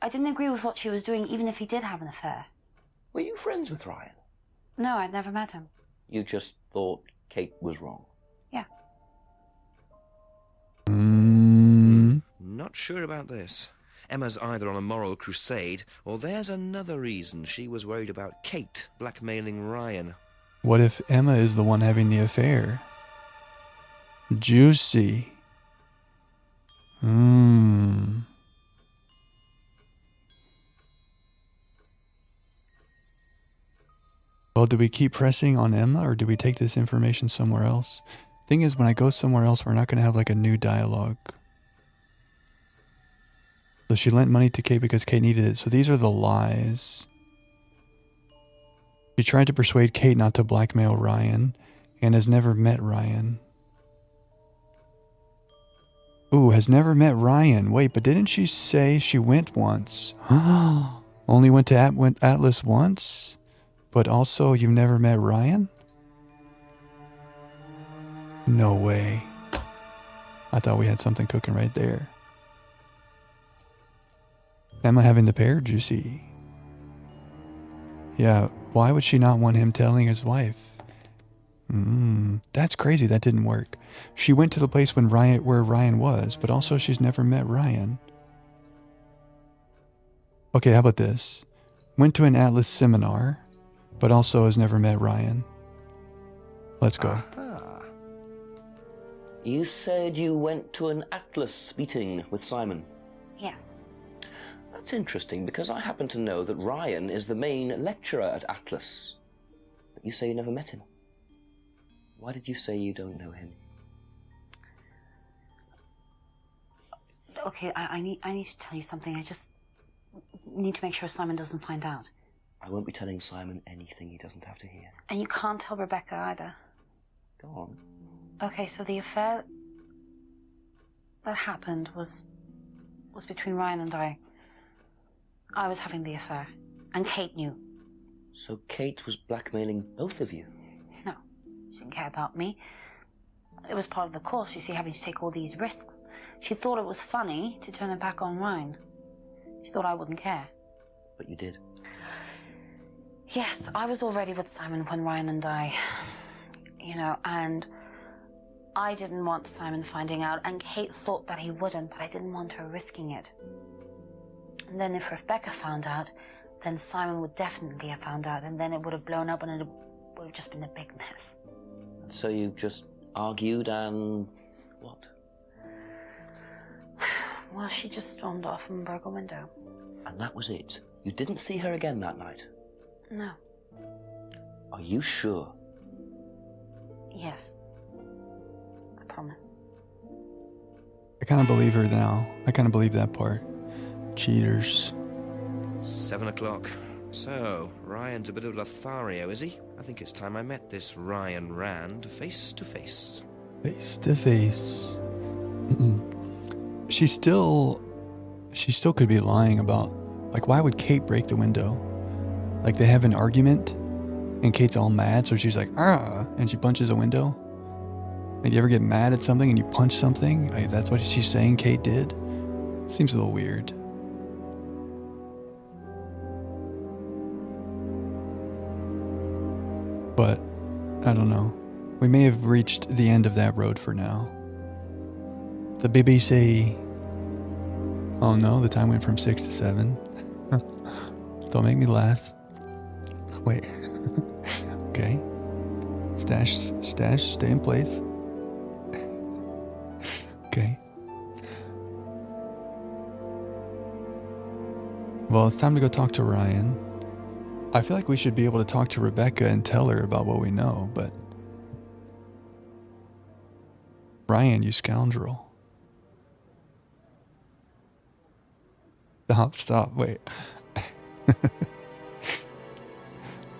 I didn't agree with what she was doing, even if he did have an affair. Were you friends with Ryan? No, I'd never met him. You just thought Kate was wrong? Yeah. Not sure about this. Emma's either on a moral crusade, or there's another reason she was worried about Kate blackmailing Ryan. What if Emma is the one having the affair? Juicy. Well, do we keep pressing on Emma, or do we take this information somewhere else? Thing is, when I go somewhere else, we're not going to have like a new dialogue. So she lent money to Kate because Kate needed it. So these are the lies. She tried to persuade Kate not to blackmail Ryan and has never met Ryan. Ooh, has never met Ryan. Wait, but didn't she say she went once? Only went to Atlas once? But also you've never met Ryan? No way. I thought we had something cooking right there. Emma having the pair? Juicy. Yeah, why would she not want him telling his wife? That's crazy. That didn't work. She went to the place where Ryan was, but also she's never met Ryan. Okay, how about this? Went to an Atlas seminar, but also has never met Ryan. Let's go. You said you went to an Atlas meeting with Simon. Yes. That's interesting, because I happen to know that Ryan is the main lecturer at Atlas. But you say you never met him. Why did you say you don't know him? Okay, I need to tell you something. I just need to make sure Simon doesn't find out. I won't be telling Simon anything he doesn't have to hear. And you can't tell Rebecca either. Go on. Okay, so the affair that happened was between Ryan and I. I was having the affair, and Kate knew. So Kate was blackmailing both of you? No, she didn't care about me. It was part of the course, you see, having to take all these risks. She thought it was funny to turn it back on Ryan. She thought I wouldn't care. But you did. Yes, I was already with Simon when Ryan and I, and I didn't want Simon finding out, and Kate thought that he wouldn't, but I didn't want her risking it. And then if Rebecca found out, then Simon would definitely have found out, and then it would have blown up, and it would have just been a big mess. So you just argued and... what? Well, she just stormed off and broke a window. And that was it? You didn't see her again that night? No. Are you sure? Yes. I promise. I kind of believe her now. I kind of believe that part. Cheaters. 7 o'clock. So, Ryan's a bit of Lothario, is he? I think it's time I met this Ryan Rand face to face. Face to face. She still could be lying about, like, why would Kate break the window? Like, they have an argument, and Kate's all mad, so she's like, and she punches a window. Like, you ever get mad at something and you punch something? Like, that's what she's saying Kate did? Seems a little weird. But, I don't know. We may have reached the end of that road for now. The BBC... Oh no, the time went from 6 to 7. Don't make me laugh. Wait. Okay. Stash, stay in place. Okay. Well, it's time to go talk to Ryan. I feel like we should be able to talk to Rebecca and tell her about what we know, but... Ryan, you scoundrel. Stop, wait.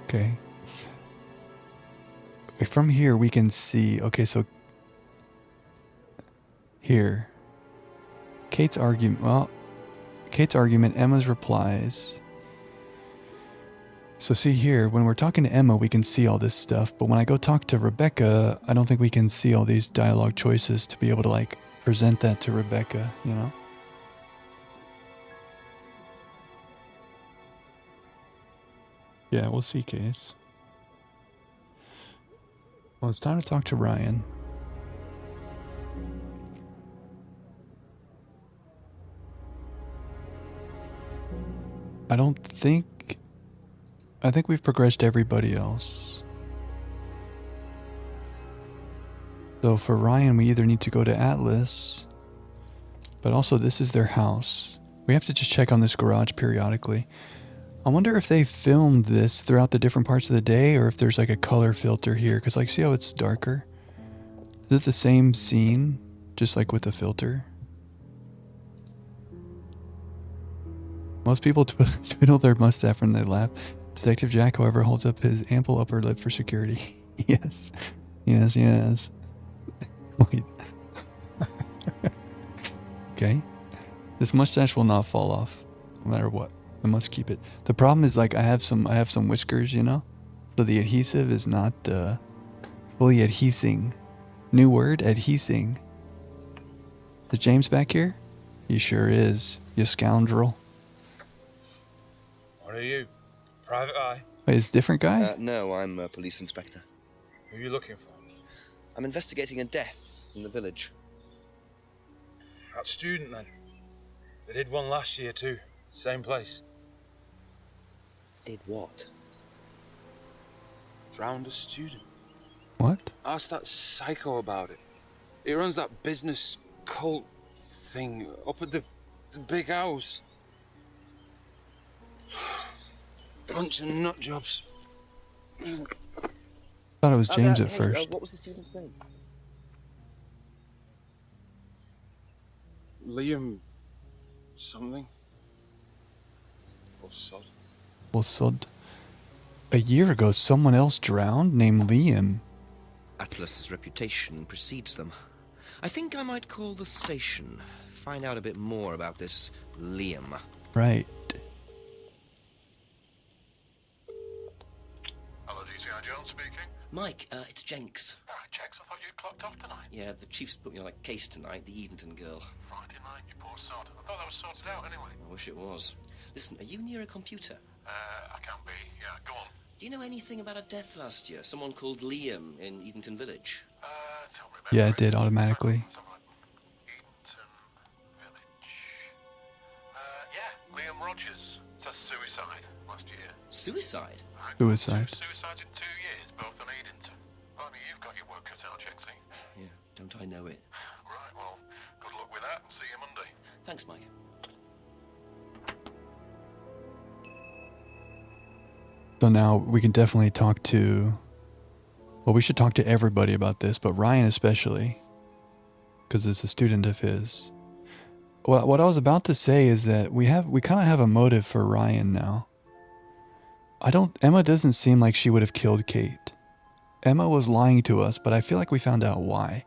Okay. From here we can see, okay, so here. Kate's argument, Emma's replies. So see here, when we're talking to Emma, we can see all this stuff, but when I go talk to Rebecca, I don't think we can see all these dialogue choices to be able to, like, present that to Rebecca, you know? Yeah, we'll see, Case. Well, it's time to talk to Ryan. I think we've progressed everybody else. So for Ryan, we either need to go to Atlas, but also this is their house. We have to just check on this garage periodically. I wonder if they filmed this throughout the different parts of the day, or if there's like a color filter here, because like, see how it's darker? Is it the same scene, just like with the filter? Most people twiddle their mustache when they laugh. Detective Jack, however, holds up his ample upper lip for security. Yes. Yes. Wait. Okay. This mustache will not fall off, no matter what. I must keep it. The problem is, like, I have some whiskers, you know? So the adhesive is not fully adhesing. New word, adhesing. Is James back here? He sure is, you scoundrel. What are you? Private eye? Wait, it's a different guy? No, I'm a police inspector. Who are you looking for? I'm investigating a death in the village. That student, then. They did one last year, too. Same place. Did what? Drowned a student. What? Ask that psycho about it. He runs that business cult thing up at the big house. Bunch of nut jobs. Thought it was James at Hey, first. what was the student's name? Liam... something? Or sod? Well, so a year ago, someone else drowned named Liam. Atlas's reputation precedes them. I think I might call the station, find out a bit more about this Liam. Right. Hello, DCI Jones speaking. Mike, it's Jenks. Ah, Jenks, I thought you'd clocked off tonight. Yeah, the chief's put me on a case tonight, the Edenton girl. Friday night, you poor sod. I thought that was sorted out anyway. I wish it was. Listen, are you near a computer? I can't be. Yeah, go on. Do you know anything about a death last year? Someone called Liam in Edenton Village? Don't remember. Yeah, it did automatically. Edenton Village. Yeah, Liam Rogers. That's suicide last year. Suicide? Suicide. Suicides in 2 years, both on Edenton. Blimey, you've got your work cut out, Jenksy. Yeah, don't I know it? Right, well, good luck with that and see you Monday. Thanks, Mike. So now we can definitely talk to... Well, we should talk to everybody about this, but Ryan especially. Because it's a student of his. Well, what I was about to say is that we kind of have a motive for Ryan now. Emma doesn't seem like she would have killed Kate. Emma was lying to us, but I feel like we found out why.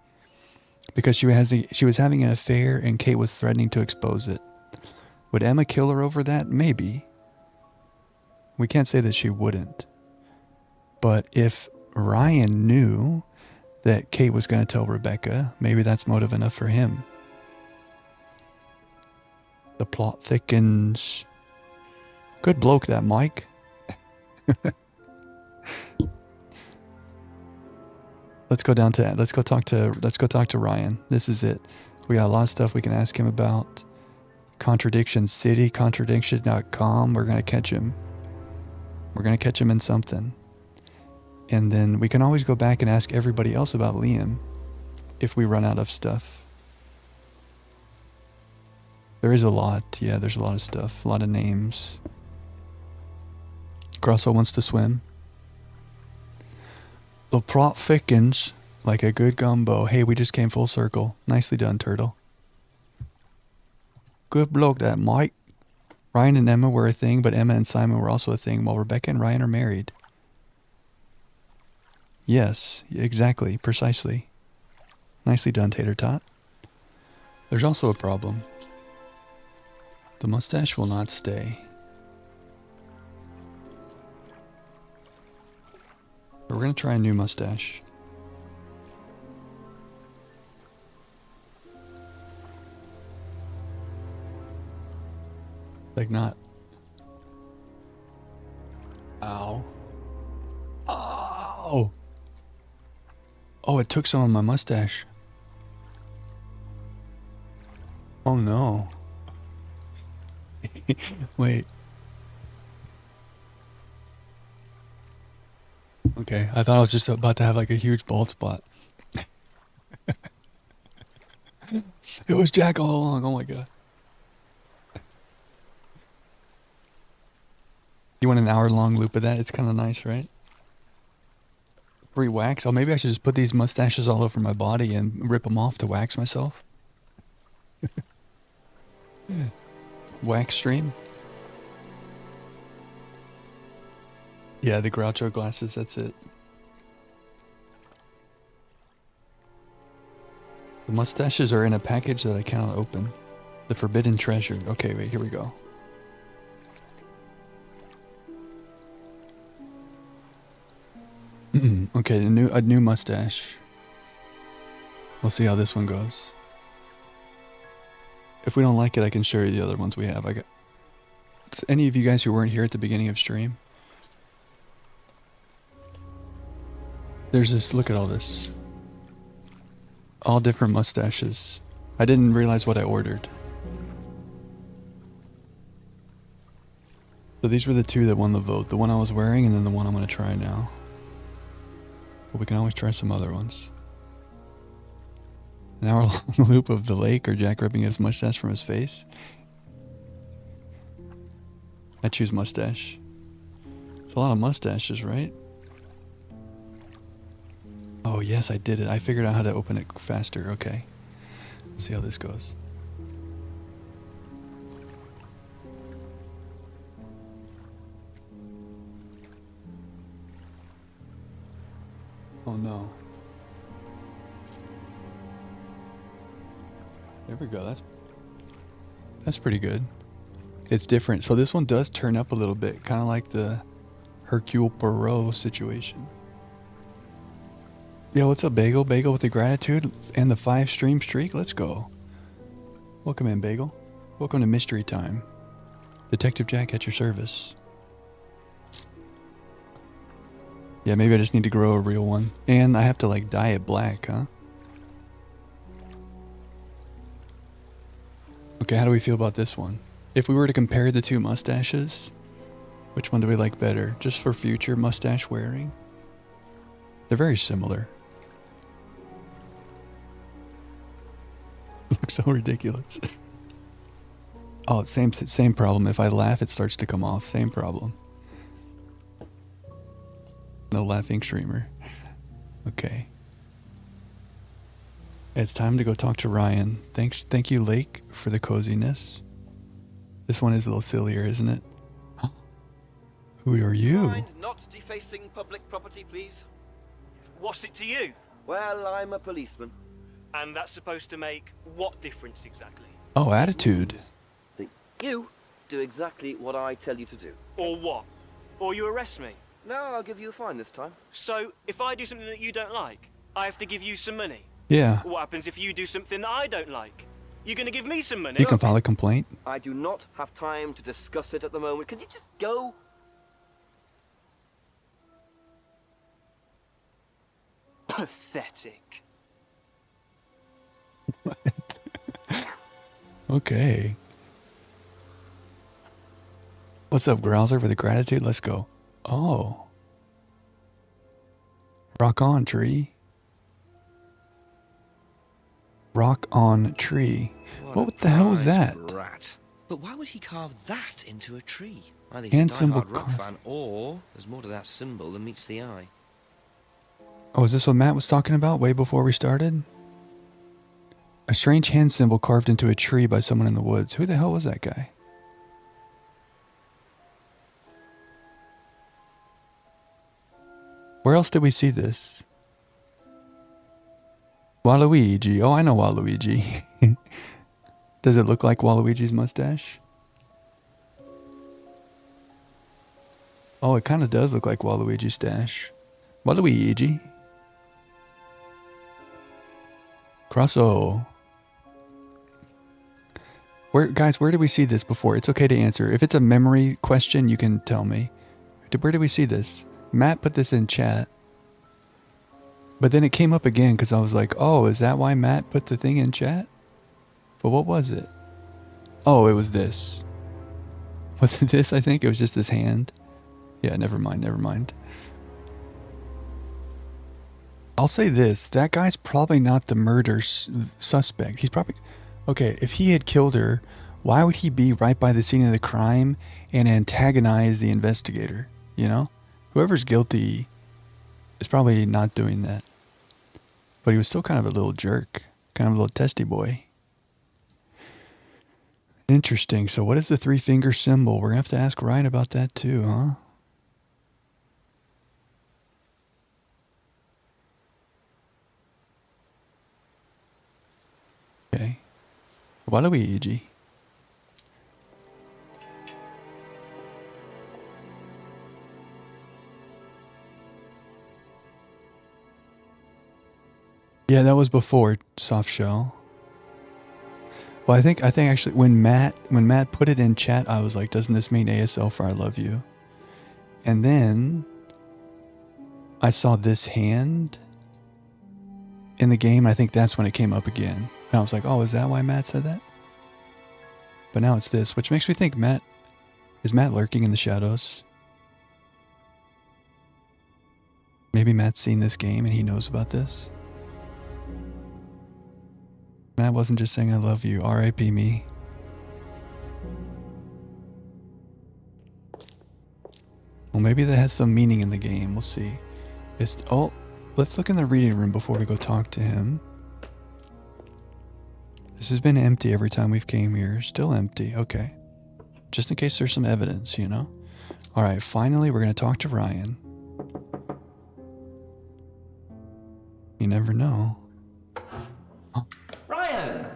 Because she was having an affair and Kate was threatening to expose it. Would Emma kill her over that? Maybe. We can't say that she wouldn't. But if Ryan knew that Kate was going to tell Rebecca, maybe that's motive enough for him. The plot thickens. Good bloke, that Mike. Let's go talk to Ryan. This is it. We got a lot of stuff we can ask him about. Contradiction City, contradiction.com. We're going to catch him. We're going to catch him in something. And then we can always go back and ask everybody else about Liam if we run out of stuff. There is a lot. Yeah, there's a lot of stuff. A lot of names. Grosso wants to swim. The plot thickens like a good gumbo. Hey, we just came full circle. Nicely done, Turtle. Good bloke, that Mike. Ryan and Emma were a thing, but Emma and Simon were also a thing, while Rebecca and Ryan are married. Yes, exactly, precisely. Nicely done, Tater Tot. There's also a problem. The mustache will not stay. We're going to try a new mustache. Like not. Ow. Oh! Oh, it took some of my mustache. Oh no. Wait. Okay, I thought I was just about to have like a huge bald spot. It was Jack all along, oh my god. You want an hour-long loop of that? It's kind of nice, right? Free wax? Oh, maybe I should just put these mustaches all over my body and rip them off to wax myself. Wax stream? Yeah, the Groucho glasses, that's it. The mustaches are in a package that I cannot open. The forbidden treasure. Okay, wait, here we go. Okay, a new mustache. We'll see how this one goes. If we don't like it, I can show you the other ones we have. It's any of you guys who weren't here at the beginning of stream. There's this, look at all this. All different mustaches. I didn't realize what I ordered. So these were the two that won the vote. The one I was wearing and then the one I'm going to try now. But we can always try some other ones. An hour-long loop of the lake or Jack ripping his mustache from his face. I choose mustache. a lot of mustaches, right? Oh, yes, I did it. I figured out how to open it faster. Okay. Let's see how this goes. Oh, no. There we go. That's pretty good. It's different. So this one does turn up a little bit, kind of like the Hercule Poirot situation. Yo, what's up, Bagel? Bagel with the gratitude and the 5-stream streak. Let's go. Welcome in, Bagel. Welcome to Mystery Time. Detective Jack at your service. Yeah, maybe I just need to grow a real one. And I have to, like, dye it black, huh? Okay, how do we feel about this one? If we were to compare the two mustaches, which one do we like better? Just for future mustache wearing? They're very similar. Looks so ridiculous. Oh, same problem. If I laugh, it starts to come off. Same problem. No laughing streamer. Okay. It's time to go talk to Ryan. Thank you, Lake, for the coziness. This one is a little sillier, isn't it? Huh? Who are you? Mind not defacing public property, please? What's it to you? Well, I'm a policeman. And that's supposed to make what difference exactly? Oh, attitude. You do exactly what I tell you to do. Or what? Or you arrest me? No, I'll give you a fine this time. So, if I do something that you don't like, I have to give you some money? Yeah. What happens if you do something that I don't like? You're gonna give me some money? You can file a complaint. I do not have time to discuss it at the moment. Could you just go? Pathetic. Okay. What's up, Grouser, with the gratitude? Let's go. Oh. Rock on, tree. Rock on, tree. What the hell was that? Rat. But why would he carve that into a tree? Either Hand he's a symbol diehard rock fan, or there's more to that symbol than meets the eye. Oh, is this what Matt was talking about way before we started? A strange hand symbol carved into a tree by someone in the woods. Who the hell was that guy? Where else did we see this? Waluigi. Oh, I know Waluigi. Does it look like Waluigi's mustache? Oh, it kind of does look like Waluigi's stash. Waluigi. Crosso. Guys, where did we see this before? It's okay to answer. If it's a memory question, you can tell me. Where did we see this? Matt put this in chat. But then it came up again because I was like, oh, is that why Matt put the thing in chat? But what was it? Oh, it was this. Was it this, I think? It was just his hand. Yeah, never mind. I'll say this. That guy's probably not the murder suspect. He's probably... Okay, if he had killed her, why would he be right by the scene of the crime and antagonize the investigator? You know? Whoever's guilty is probably not doing that. But he was still kind of a little jerk. Kind of a little testy boy. Interesting. So what is the 3-finger symbol? We're going to have to ask Ryan about that too, huh? Okay. Waluigi. Yeah, that was before Soft Shell. Well, I think actually when Matt put it in chat, I was like, doesn't this mean ASL for I love you? And then I saw this hand in the game. I think that's when it came up again. And I was like, oh, is that why Matt said that? But now it's this, which makes me think is Matt lurking in the shadows? Maybe Matt's seen this game and he knows about this. Matt wasn't just saying I love you. R.I.P. me. Well, maybe that has some meaning in the game. We'll see. Let's look in the reading room before we go talk to him. This has been empty every time we've came here. Still empty. Okay. Just in case there's some evidence, you know? Alright, finally we're going to talk to Ryan. You never know. Oh. Ryan!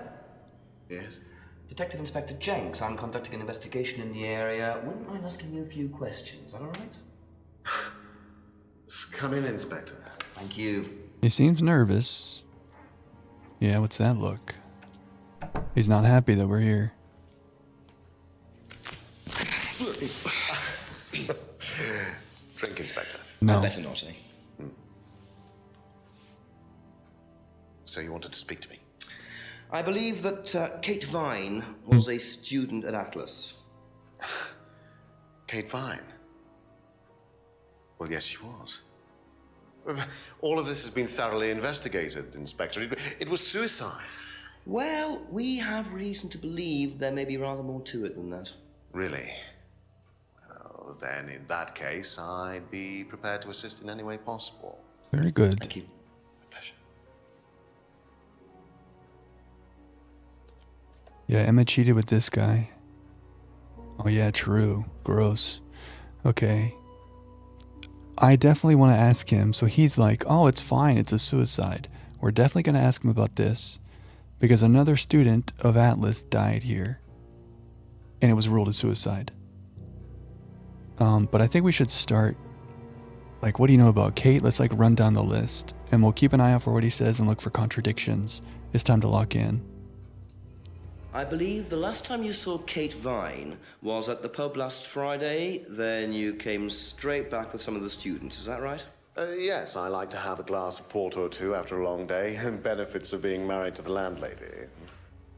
Yes? Detective Inspector Jenks, I'm conducting an investigation in the area. Wouldn't mind asking you a few questions, is that alright? Come in, Inspector. Thank you. He seems nervous. Yeah, what's that look? He's not happy that we're here. Drink, Inspector. No. I'd better not, eh? So you wanted to speak to me? I believe that Kate Vine was a student at Atlas. Kate Vine? Well, yes, she was. All of this has been thoroughly investigated, Inspector. It was suicide. Well, we have reason to believe there may be rather more to it than that. Really? Well, then in that case, I'd be prepared to assist in any way possible. Very good. Thank you. My pleasure. Yeah, Emma cheated with this guy. Oh yeah, true. Gross. Okay. I definitely want to ask him. So he's like, oh, it's fine. It's a suicide. We're definitely going to ask him about this. Because another student of Atlas died here. And it was ruled a suicide. But I think we should start. Like, what do you know about Kate? Let's like run down the list. And we'll keep an eye out for what he says and look for contradictions. It's time to lock in. I believe the last time you saw Kate Vine was at the pub last Friday. Then you came straight back with some of the students. Is that right? Yes, I like to have a glass of port or two after a long day, and benefits of being married to the landlady.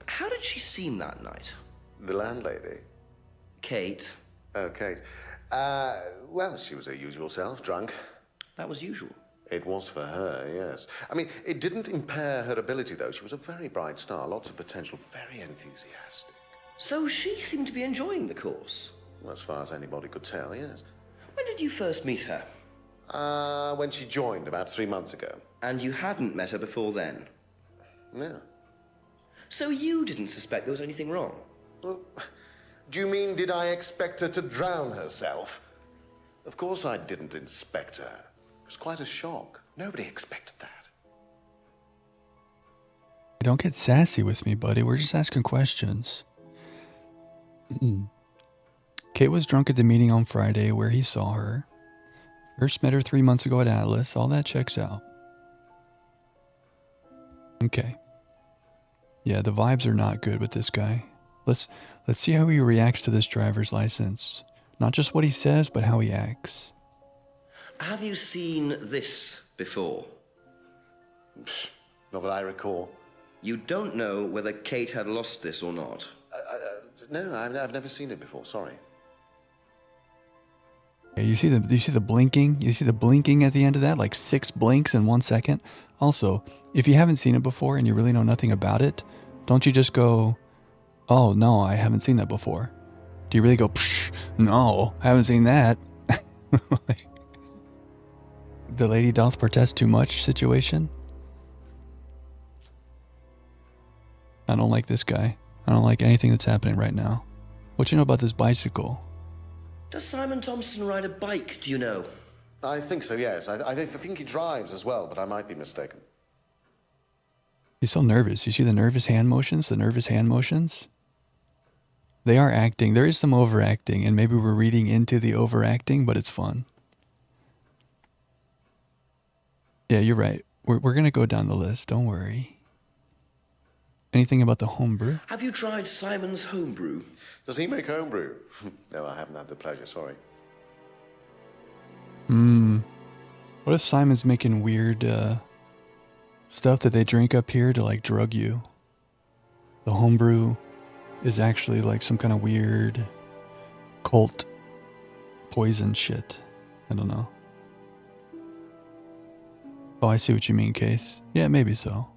How did she seem that night? The landlady? Kate. Oh, Kate. Well, she was her usual self, drunk. That was usual. It was for her, yes. I mean, it didn't impair her ability, though. She was a very bright star, lots of potential, very enthusiastic. So she seemed to be enjoying the course? As far as anybody could tell, yes. When did you first meet her? When she joined, about 3 months ago. And you hadn't met her before then? No. So you didn't suspect there was anything wrong? Well, do you mean, did I expect her to drown herself? Of course I didn't inspect her. It was quite a shock. Nobody expected that. Don't get sassy with me, buddy. We're just asking questions. Kate was drunk at the meeting on Friday where he saw her. First met her 3 months ago at Atlas. All that checks out. Okay. Yeah, the vibes are not good with this guy. Let's see how he reacts to this driver's license. Not just what he says, but how he acts. Have you seen this before? Not that I recall. You don't know whether Kate had lost this or not? No, I've never seen it before, sorry. Yeah, you see the blinking? You see the blinking at the end of that? Like 6 blinks in 1 second? Also, if you haven't seen it before and you really know nothing about it, don't you just go, oh, no, I haven't seen that before? Do you really go, psh, no, I haven't seen that? Like, the lady doth protest too much situation? I don't like this guy. I don't like anything that's happening right now. What you know about this bicycle? Does Simon Thompson ride a bike, do you know? I think so, yes. I think he drives as well, but I might be mistaken. He's so nervous. You see the nervous hand motions? The nervous hand motions? They are acting. There is some overacting, and maybe we're reading into the overacting, but it's fun. Yeah, you're right. We're going to go down the list. Don't worry. Anything about the homebrew? Have you tried Simon's homebrew? Does he make homebrew? No, I haven't had the pleasure, sorry. What if Simon's making weird stuff that they drink up here to like drug you? The homebrew is actually like some kind of weird cult poison shit. I don't know. Oh, I see what you mean, Case. Yeah, maybe so.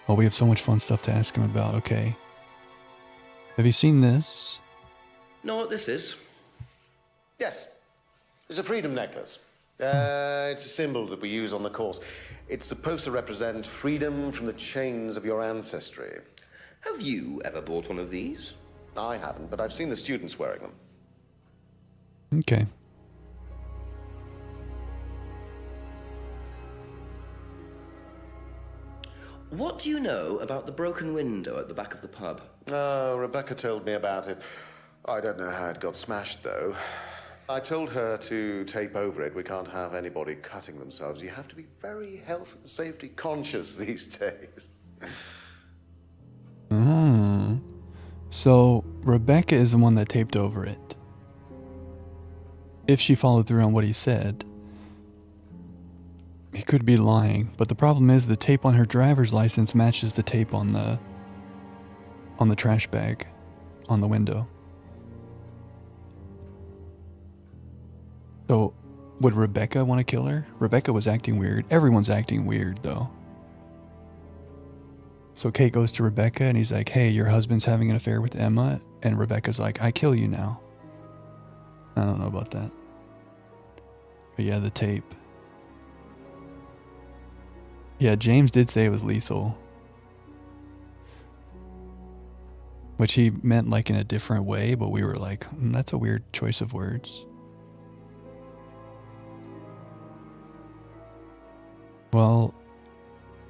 Oh, we have so much fun stuff to ask him about. Okay. Have you seen this? Know what this is? Yes. It's a freedom necklace. It's a symbol that we use on the course. It's supposed to represent freedom from the chains of your ancestry. Have you ever bought one of these? I haven't, but I've seen the students wearing them. Okay. What do you know about the broken window at the back of the pub? Oh, Rebecca told me about it. I don't know how it got smashed, though. I told her to tape over it. We can't have anybody cutting themselves. You have to be very health and safety conscious these days. So Rebecca is the one that taped over it. If she followed through on what he said, he could be lying. But the problem is the tape on her driver's license matches the tape on the trash bag on the window. So, would Rebecca want to kill her? Rebecca was acting weird. Everyone's acting weird, though. So Kate goes to Rebecca and he's like, hey, your husband's having an affair with Emma. And Rebecca's like, I kill you now. I don't know about that. But yeah, the tape. Yeah, James did say it was lethal. Which he meant like in a different way, but we were like, that's a weird choice of words. Well,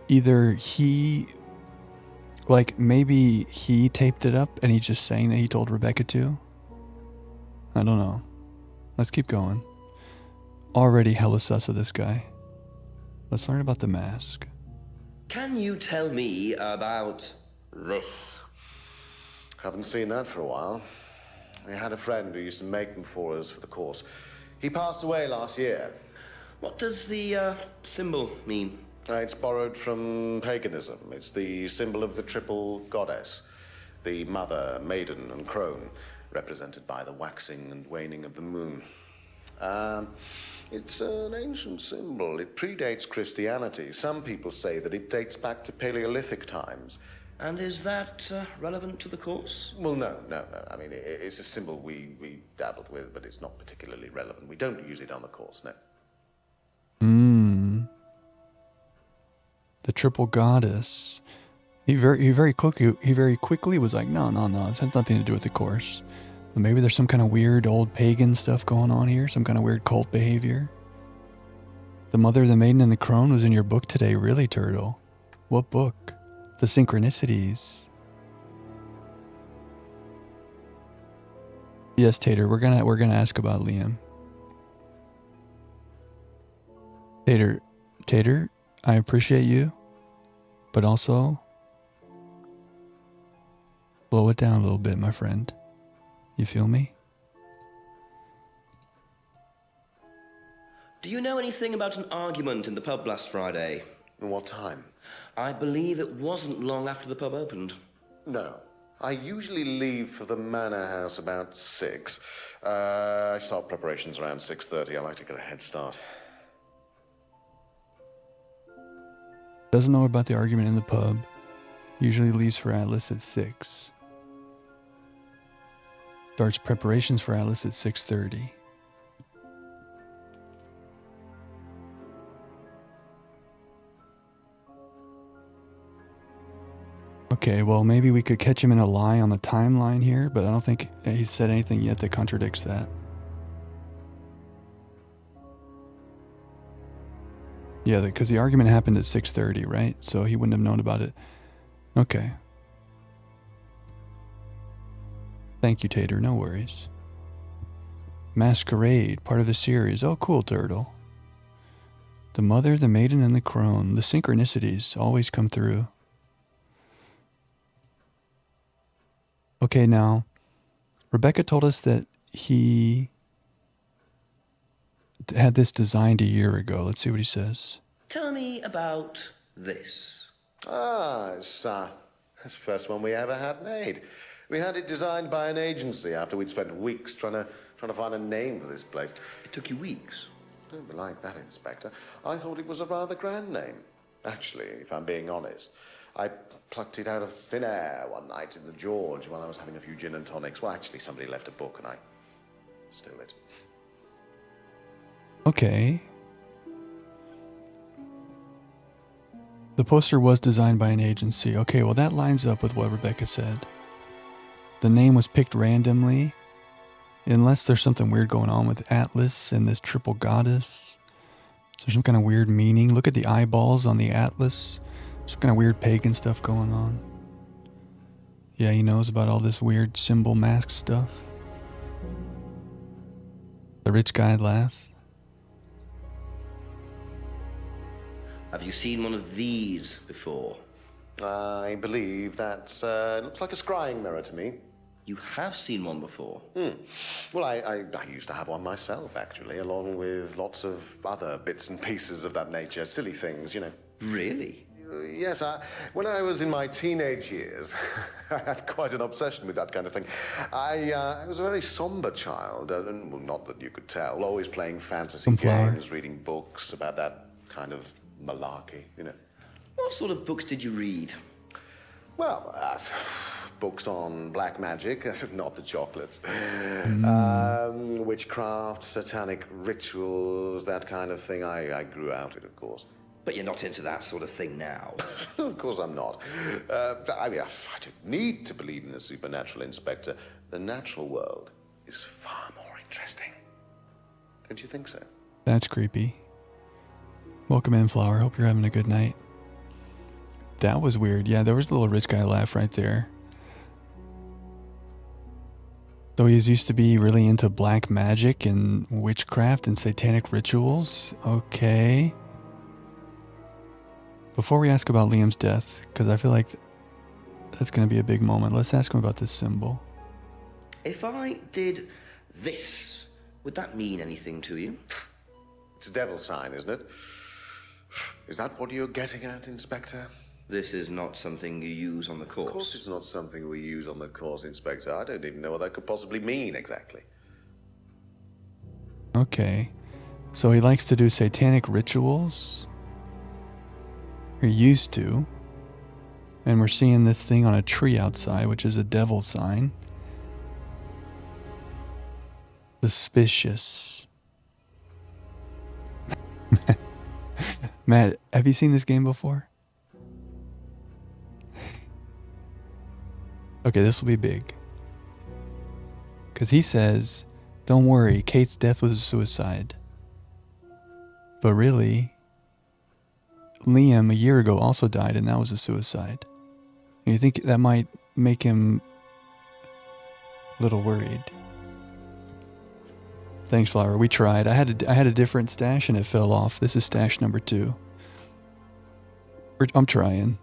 either he, like maybe he taped it up and he's just saying that he told Rebecca to. I don't know. Let's keep going. Already hella sus of this guy. Let's learn about the mask. Can you tell me about this? Haven't seen that for a while. I had a friend who used to make them for us for the course. He passed away last year. What does the symbol mean? It's borrowed from paganism. It's the symbol of the triple goddess, the mother, maiden, and crone, represented by the waxing and waning of the moon. It's an ancient symbol. It predates Christianity. Some people say that it dates back to Paleolithic times. And is that relevant to the course? Well, no. I mean, it's a symbol we dabbled with, but it's not particularly relevant. We don't use it on the course, no. The triple goddess. He very quickly was like, no, this has nothing to do with the course. But maybe there's some kind of weird old pagan stuff going on here, some kind of weird cult behavior. The mother, the maiden, and the crone was in your book today, really, Turtle? What book? The Synchronicities. Yes, Tater, we're gonna ask about Liam. Tater, I appreciate you, but also slow it down a little bit, my friend. You feel me? Do you know anything about an argument in the pub last Friday? What time? I believe it wasn't long after the pub opened. No. I usually leave for the manor house about 6. I start preparations around 6:30. I like to get a head start. Doesn't know about the argument in the pub. Usually leaves for Atlas at 6. Starts preparations for Atlas at 6:30. Okay, well, maybe we could catch him in a lie on the timeline here, but I don't think he said anything yet that contradicts that. Yeah, because the argument happened at 6:30, right? So he wouldn't have known about it. Okay. Thank you, Tater. No worries. Masquerade, part of a series. Oh, cool, Turtle. The mother, the maiden, and the crone. The synchronicities always come through. Okay, now, Rebecca told us that he had this designed a year ago. Let's see what he says. Tell me about this. It's the first one we ever had made. We had it designed by an agency after we'd spent weeks trying to find a name for this place. It took you weeks? Don't be like that, Inspector. I thought it was a rather grand name. Actually, if I'm being honest, I plucked it out of thin air one night in the George while I was having a few gin and tonics. Well, actually, somebody left a book and I stole it. Okay. The poster was designed by an agency. Okay, well that lines up with what Rebecca said. The name was picked randomly. Unless there's something weird going on with Atlas and this triple goddess. Is there some kind of weird meaning? Look at the eyeballs on the Atlas. Some kind of weird pagan stuff going on. Yeah, he knows about all this weird symbol mask stuff. The rich guy laugh. Have you seen one of these before? I believe that looks like a scrying mirror to me. You have seen one before? Well, I used to have one myself, actually, along with lots of other bits and pieces of that nature. Silly things, you know. Really? Yes, when I was in my teenage years, I had quite an obsession with that kind of thing. I was a very somber child, and well, not that you could tell, always playing fantasy games, reading books about that kind of malarkey, you know. What sort of books did you read? Well, books on black magic, not the chocolates. Witchcraft, satanic rituals, that kind of thing. I grew out it, of course. But you're not into that sort of thing now. Of course I'm not. I mean, I don't need to believe in the supernatural, Inspector. The natural world is far more interesting. Don't you think so? That's creepy. Welcome in, Flower. Hope you're having a good night. That was weird. Yeah, there was a little rich guy laugh right there. So he used to be really into black magic and witchcraft and satanic rituals. Okay. Before we ask about Liam's death, because I feel like that's going to be a big moment, let's ask him about this symbol. If I did this, would that mean anything to you? It's a devil sign, isn't it? Is that what you're getting at, Inspector? This is not something you use on the course. Of course it's not something we use on the course, Inspector. I don't even know what that could possibly mean, exactly. Okay. So he likes to do satanic rituals? Or used to. And we're seeing this thing on a tree outside, which is a devil sign. Suspicious. Matt, have you seen this game before? Okay, this will be big. Because he says, don't worry, Kate's death was a suicide. But really, Liam a year ago also died, and that was a suicide. And you think that might make him a little worried? Thanks, Flower. We tried. I had a different stash, and it fell off. This is stash number 2. I'm trying.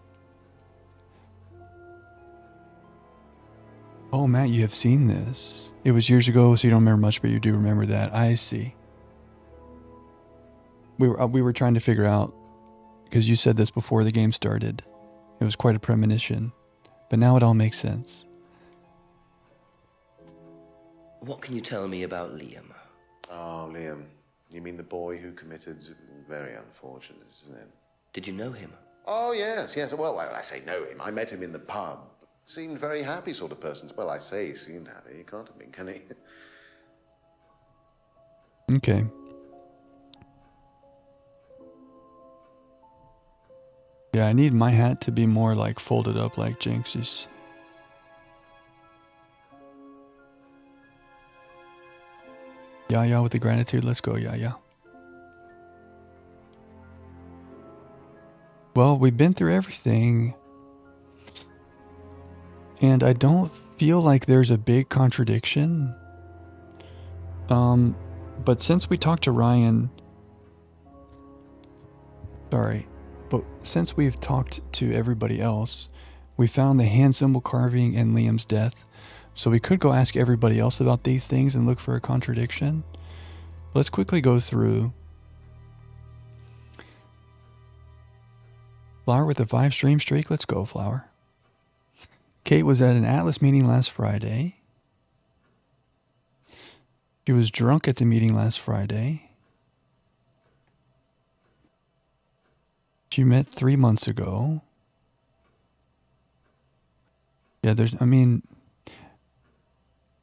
Oh, Matt, you have seen this. It was years ago, so you don't remember much, but you do remember that. I see. We were trying to figure out, because you said this before the game started. It was quite a premonition. But now it all makes sense. What can you tell me about Liam? Oh, Liam. You mean the boy who committed... Very unfortunate, isn't it? Did you know him? Oh, yes. Well, I say know him. I met him in the pub. Seemed very happy sort of person. Well, I say he seemed happy. He can't have been, can he? Okay. Yeah, I need my hat to be more like folded up like Jinx's. Yeah, with the gratitude. Let's go, yeah. Well, we've been through everything. And I don't feel like there's a big contradiction. But since we talked to Ryan... But since we've talked to everybody else, we found the hand symbol carving and Liam's death. So we could go ask everybody else about these things and look for a contradiction. Let's quickly go through. Flower with a 5-stream streak. Let's go, Flower. Kate was at an Atlas meeting last Friday. She was drunk at the meeting last Friday. She met 3 months ago. Yeah,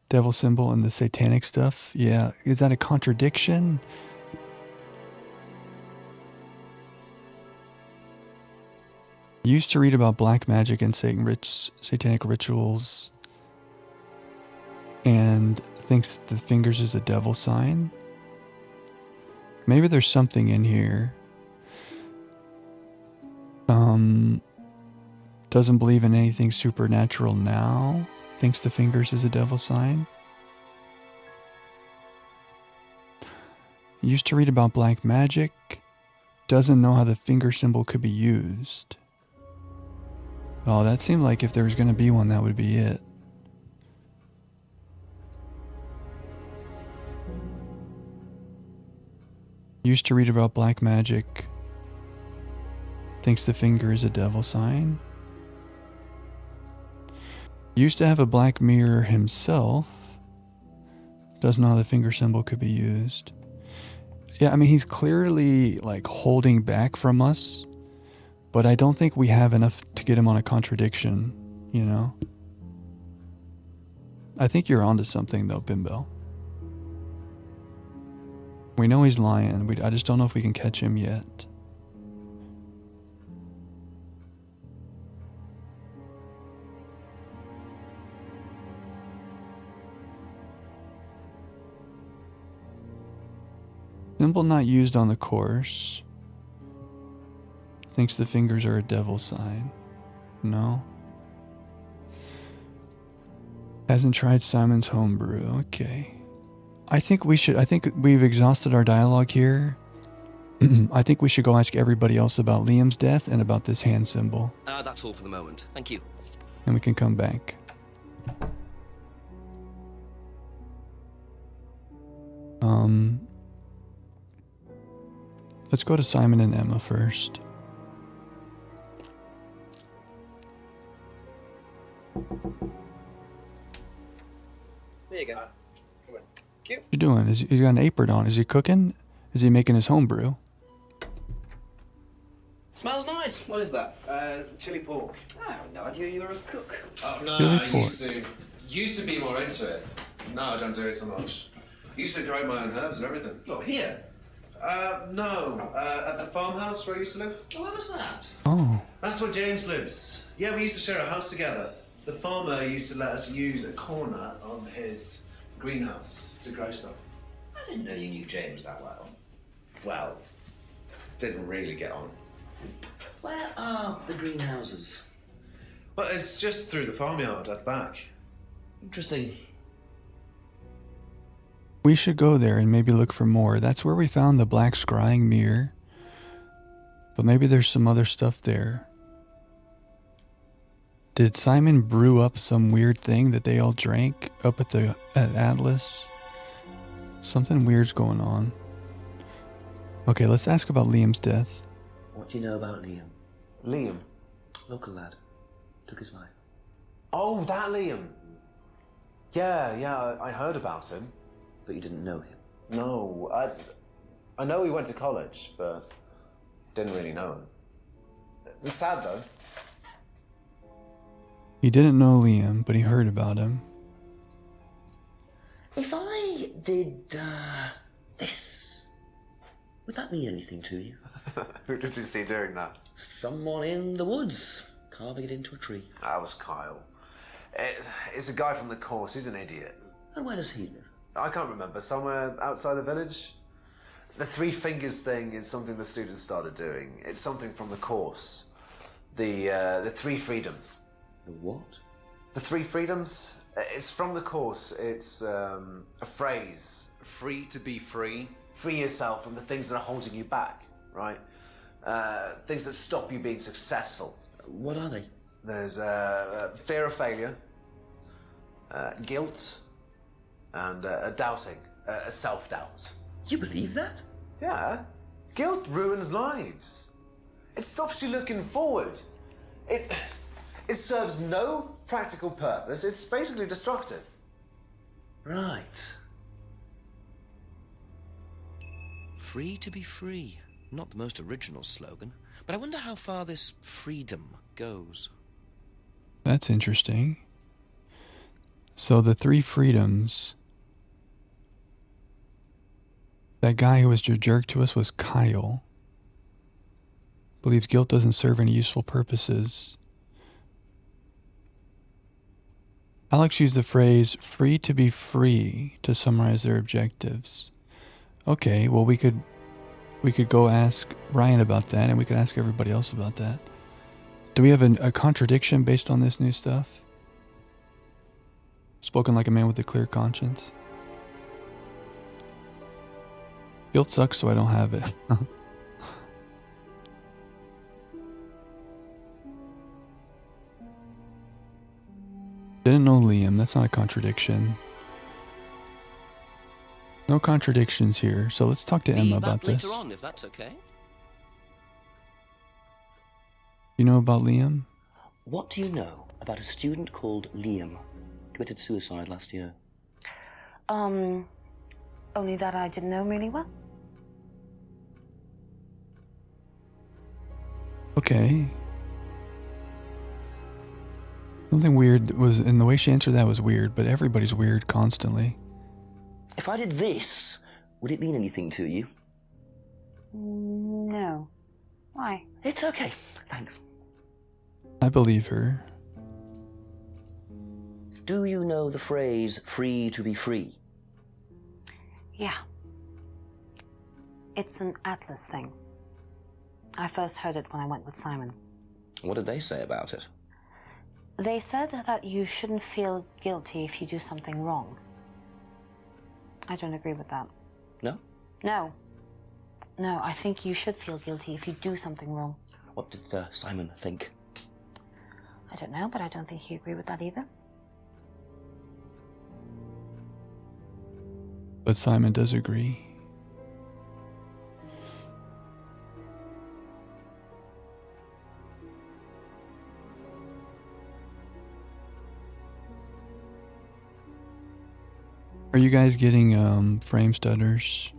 devil symbol and the satanic stuff. Yeah, is that a contradiction? Used to read about black magic and satanic rituals, and thinks the fingers is a devil sign. Maybe there's something in here. Doesn't believe in anything supernatural now. Thinks the fingers is a devil sign. Used to read about black magic. Doesn't know how the finger symbol could be used. Oh, that seemed like if there was going to be one, that would be it. Used to read about black magic. Thinks the finger is a devil sign. Used to have a black mirror himself. Doesn't know how the finger symbol could be used. Yeah, I mean, he's clearly like holding back from us, but I don't think we have enough to get him on a contradiction, you know? I think you're onto something though, Bimbo. We know he's lying. I just don't know if we can catch him yet. Symbol not used on the course. Thinks the fingers are a devil sign. No. Hasn't tried Simon's homebrew. Okay. I think we've exhausted our dialogue here. I think we should go ask everybody else about Liam's death and about this hand symbol. That's all for the moment. Thank you. And we can come back. Let's go to Simon and Emma first. There you go. Come on. Cute. What you doing? He got an apron on. Is he cooking? Is he making his homebrew? Smells nice. What is that? Chili pork. I had no idea you were a cook. Oh, no, Chili I pork. used to be more into it. No, I don't do it so much. Used to grow my own herbs and everything. Oh, here? No. At the farmhouse where I used to live. Oh, where was that? Oh. That's where James lives. Yeah, we used to share a house together. The farmer used to let us use a corner of his greenhouse to grow stuff. I didn't know you knew James that well. Well, didn't really get on. Where are the greenhouses? Well, it's just through the farmyard at the back. Interesting. We should go there and maybe look for more. That's where we found the black scrying mirror. But maybe there's some other stuff there. Did Simon brew up some weird thing that they all drank up at Atlas? Something weird's going on. Okay, let's ask about Liam's death. What do you know about Liam? Liam? Local lad. Took his life. Oh, that Liam. Yeah, I heard about him. But you didn't know him? No, I know he went to college, but didn't really know him. It's sad, though. He didn't know Liam, but he heard about him. If I did, this, would that mean anything to you? Who did you see doing that? Someone in the woods, carving it into a tree. That was Kyle. It's a guy from the course, he's an idiot. And where does he live? I can't remember, somewhere outside the village. The three fingers thing is something the students started doing. It's something from the course. The three freedoms. The what? The three freedoms? It's from the course. It's a phrase. Free to be free. Free yourself from the things that are holding you back, right? Things that stop you being successful. What are they? There's fear of failure, guilt, and doubting, self-doubt. You believe that? Yeah. Guilt ruins lives. It stops you looking forward. It serves no practical purpose. It's basically destructive. Right. Free to be free. Not the most original slogan, but I wonder how far this freedom goes. That's interesting. So the three freedoms. That guy who was a jerk to us was Kyle. believes guilt doesn't serve any useful purposes. Alex used the phrase free to be free to summarize their objectives. Okay, well we could go ask Ryan about that, and we could ask everybody else about that. Do we have a contradiction based on this new stuff? Spoken like a man with a clear conscience. Guilt sucks, so I don't have it. Didn't know Liam. That's not a contradiction. No contradictions here. So let's talk to Emma about this. Later on, if that's okay. You know about Liam? What do you know about a student called Liam? Committed suicide last year. Only that I didn't know him really well. Okay. Something weird was, and the way she answered that was weird, but everybody's weird constantly. If I did this, would it mean anything to you? No. Why? It's okay. Thanks. I believe her. Do you know the phrase, free to be free? Yeah. It's an Atlas thing. I first heard it when I went with Simon. What did they say about it? They said that you shouldn't feel guilty if you do something wrong. I don't agree with that. No? No. No, I think you should feel guilty if you do something wrong. What did Simon think? I don't know, but I don't think he agreed with that either. But Simon does agree. Are you guys getting frame stutters?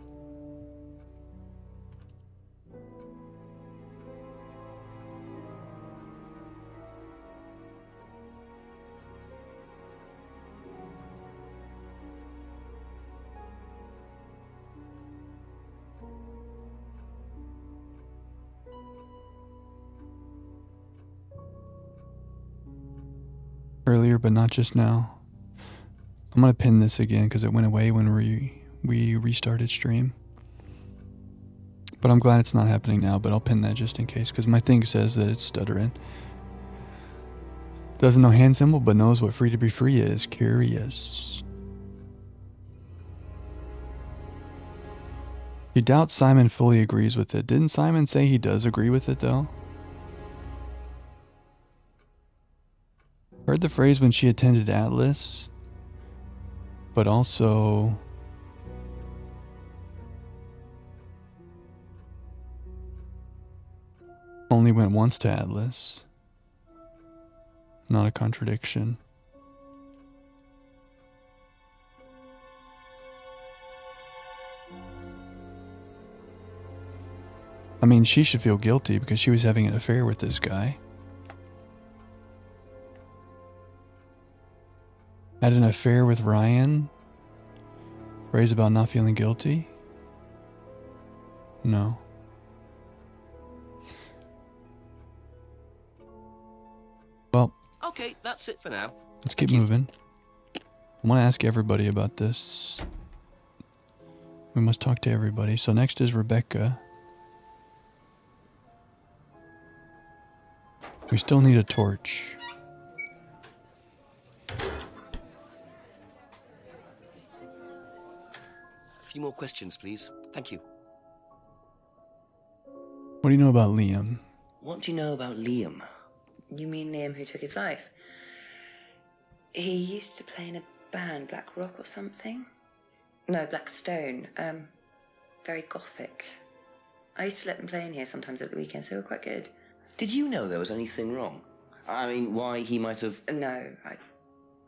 Earlier, but not just now. I'm gonna pin this again because it went away when we restarted stream. But I'm glad it's not happening now, but I'll pin that just in case because my thing says that it's stuttering. Doesn't know hand symbol, but knows what free to be free is. Curious. He doubts Simon fully agrees with it. Didn't Simon say he does agree with it though? Heard the phrase when she attended Atlas, but also only went once to Atlas. Not a contradiction. I mean, she should feel guilty because she was having an affair with this guy. Had an affair with Ryan? Phrase about not feeling guilty? No. Well, Okay, that's it for now. let's keep moving. I want to ask everybody about this. We must talk to everybody. So next is Rebecca. We still need a torch. A few more questions, please. Thank you. What do you know about Liam? What do you know about Liam? You mean Liam who took his life? He used to play in a band, Black Rock or something? No, Black Stone. Very gothic. I used to let them play in here sometimes at the weekends. They were quite good. Did you know there was anything wrong? I mean, why he might have... No,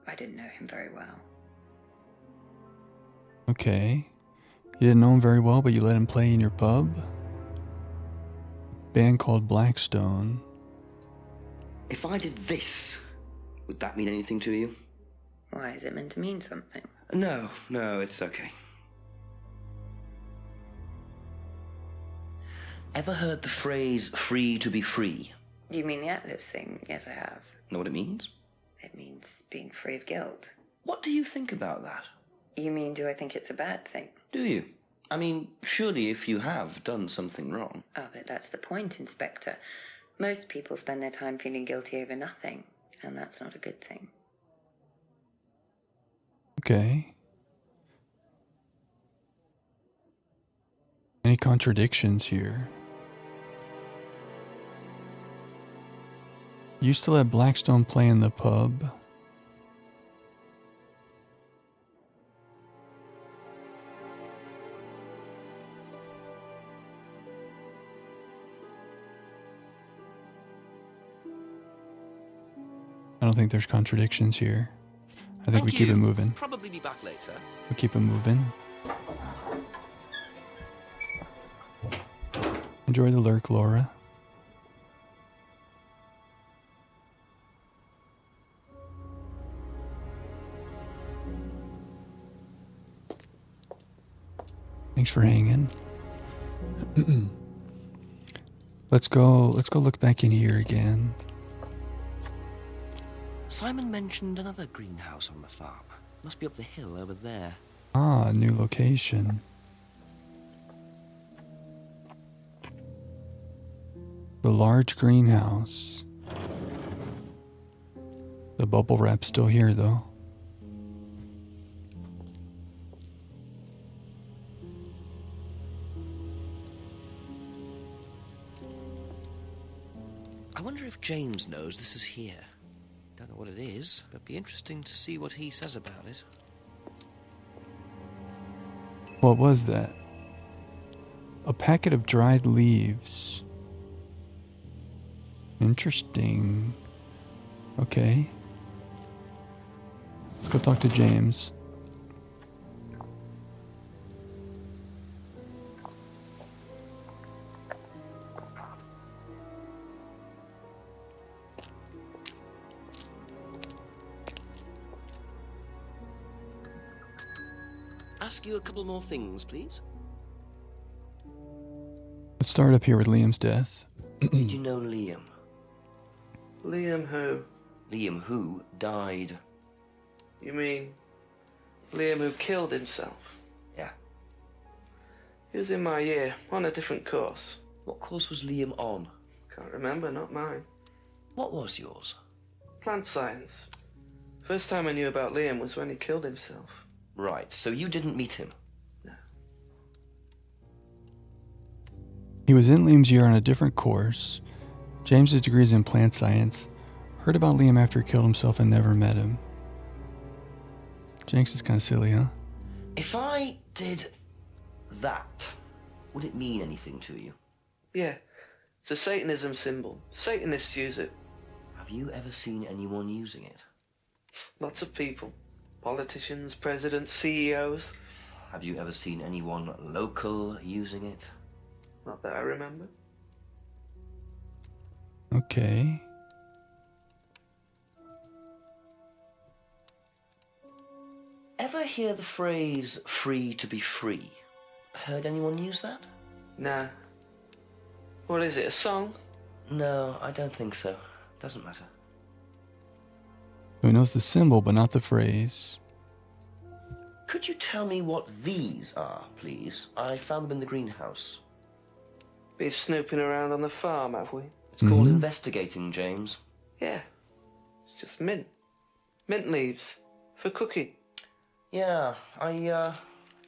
I didn't know him very well. Okay. You didn't know him very well, but you let him play in your pub? Band called Blackstone. If I did this, would that mean anything to you? Why, is it meant to mean something? No, it's okay. Ever heard the phrase free to be free? You mean the Atlas thing? Yes, I have. Know what it means? It means being free of guilt. What do you think about that? You mean, do I think it's a bad thing? Do you? I mean, surely if you have done something wrong. Oh, but that's the point, Inspector. Most people spend their time feeling guilty over nothing, and that's not a good thing. Okay. Any contradictions here? Used to let Blackstone play in the pub. I don't think there's contradictions here. I think we keep it moving. Probably be back later. We keep it moving. Enjoy the lurk, Laura. Thanks for hanging. Let's go look back in here again. Simon mentioned another greenhouse on the farm. Must be up the hill over there. Ah, new location. The large greenhouse. The bubble wrap's still here, though. I wonder if James knows this is here. Don't know what it is, but it'd be interesting to see what he says about it. What was that? A packet of dried leaves. Interesting. Okay. Let's go talk to James. Ask you a couple more things, please. Let's start up here with Liam's death. Did you know Liam? Liam who? Liam who died. You mean Liam who killed himself? Yeah. He was in my year, on a different course. What course was Liam on? Can't remember, not mine. What was yours? Plant science. First time I knew about Liam was when he killed himself. Right, so you didn't meet him? No. He was in Liam's year on a different course. James's degree is in plant science. Heard about Liam after he killed himself and never met him. Jinx is kind of silly, huh? If I did that, would it mean anything to you? Yeah, it's a Satanism symbol. Satanists use it. Have you ever seen anyone using it? Lots of people. Politicians, presidents, CEOs. Have you ever seen anyone local using it? Not that I remember. Okay. Ever hear the phrase free to be free? Heard anyone use that? Nah. What is it, a song? No, I don't think so. Doesn't matter. So he knows the symbol, but not the phrase. Could you tell me what these are, please? I found them in the greenhouse. Been snooping around on the farm, have we? It's called investigating, James. Yeah. It's just mint. Mint leaves. For cooking. Yeah, I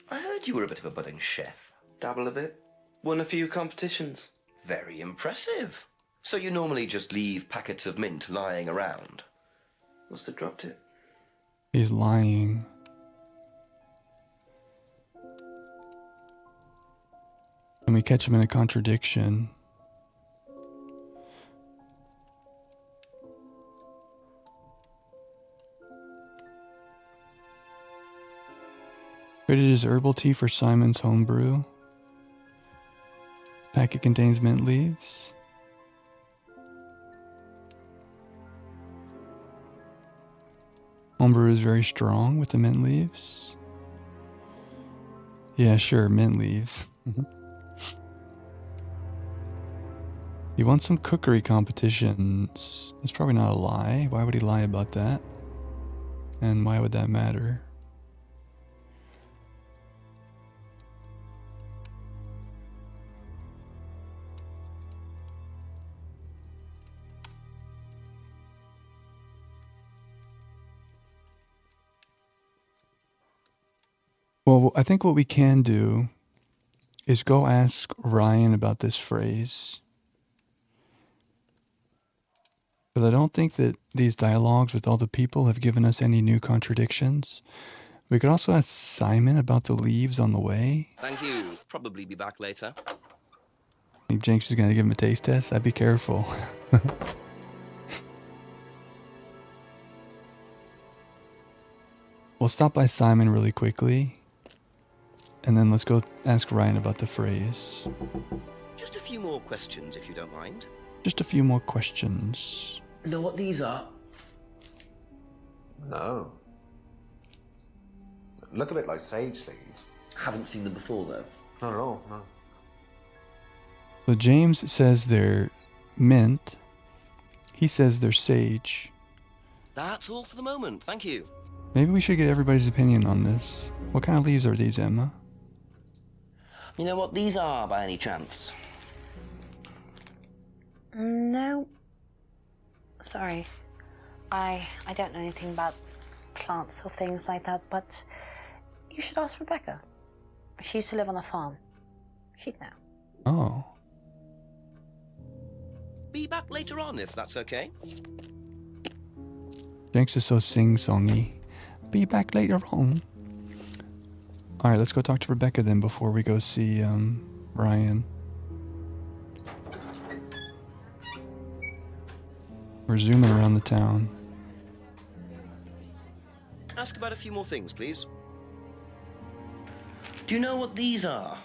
heard you were a bit of a budding chef. Dabble a bit. Won a few competitions. Very impressive. So you normally just leave packets of mint lying around? Must have dropped it. He's lying. And we catch him in a contradiction. Traded his herbal tea for Simon's homebrew. Packet contains mint leaves. Homebrew is very strong with the mint leaves. Yeah, sure, mint leaves. He won some cookery competitions. It's probably not a lie. Why would he lie about that? And why would that matter? Well, I think what we can do is go ask Ryan about this phrase. Because I don't think that these dialogues with all the people have given us any new contradictions. We could also ask Simon about the leaves on the way. Thank you. Probably be back later. I think Jenks is going to give him a taste test. I'd be careful. We'll stop by Simon really quickly. And then let's go ask Ryan about the phrase. Just a few more questions, if you don't mind. Just a few more questions. Know what these are? No. Look a bit like sage leaves. Haven't seen them before, though. Not at all, no. So James says they're mint. He says they're sage. That's all for the moment, thank you. Maybe we should get everybody's opinion on this. What kind of leaves are these, Emma? You know what these are, by any chance? No. Sorry. I don't know anything about plants or things like that, but you should ask Rebecca. She used to live on a farm. She'd know. Oh. Be back later on, if that's okay. Jenks is so sing-songy. Be back later on. Alright, let's go talk to Rebecca then before we go see Ryan. We're zooming around the town. Ask about a few more things, please. Do you know what these are?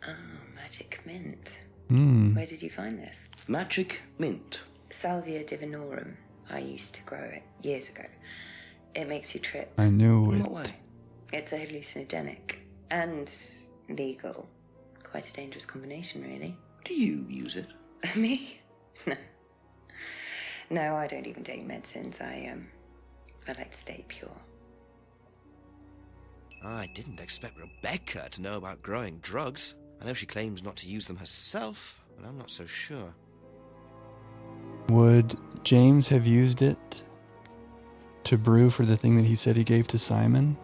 Oh, magic mint. Hmm. Where did you find this? Magic mint. Salvia divinorum. I used to grow it years ago. It makes you trip. I knew In it. what way? It's a hallucinogenic and legal. Quite a dangerous combination, really. Do you use it? Me? No. No, I don't even take medicines. I like to stay pure. I didn't expect Rebecca to know about growing drugs. I know she claims not to use them herself, but I'm not so sure. Would James have used it to brew for the thing that he said he gave to Simon?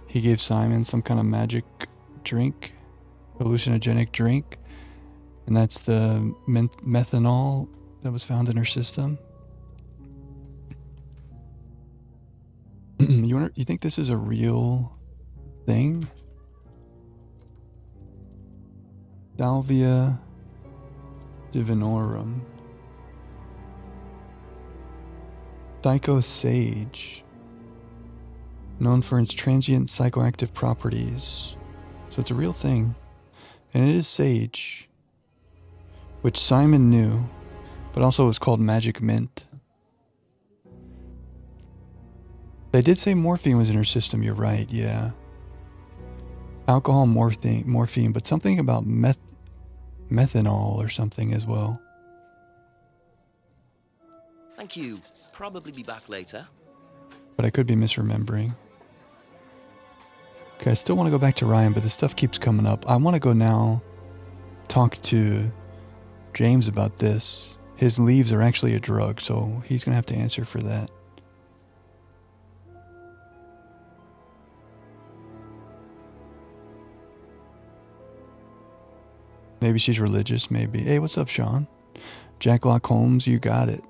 He gave Simon some kind of magic drink, hallucinogenic drink, and that's the methanol that was found in her system. You think this is a real thing? Salvia divinorum. Psycho sage. Known for its transient psychoactive properties. So it's a real thing. And it is sage. Which Simon knew. But also was called magic mint. They did say morphine was in her system, you're right, yeah. Alcohol, morphine, but something about methanol or something as well. Thank you. Probably be back later. But I could be misremembering. Okay, I still want to go back to Ryan, but this stuff keeps coming up. I want to go now talk to James about this. His leaves are actually a drug, so he's going to have to answer for that. Maybe she's religious, maybe. Hey, what's up, Sean? Jack Lock Holmes, you got it.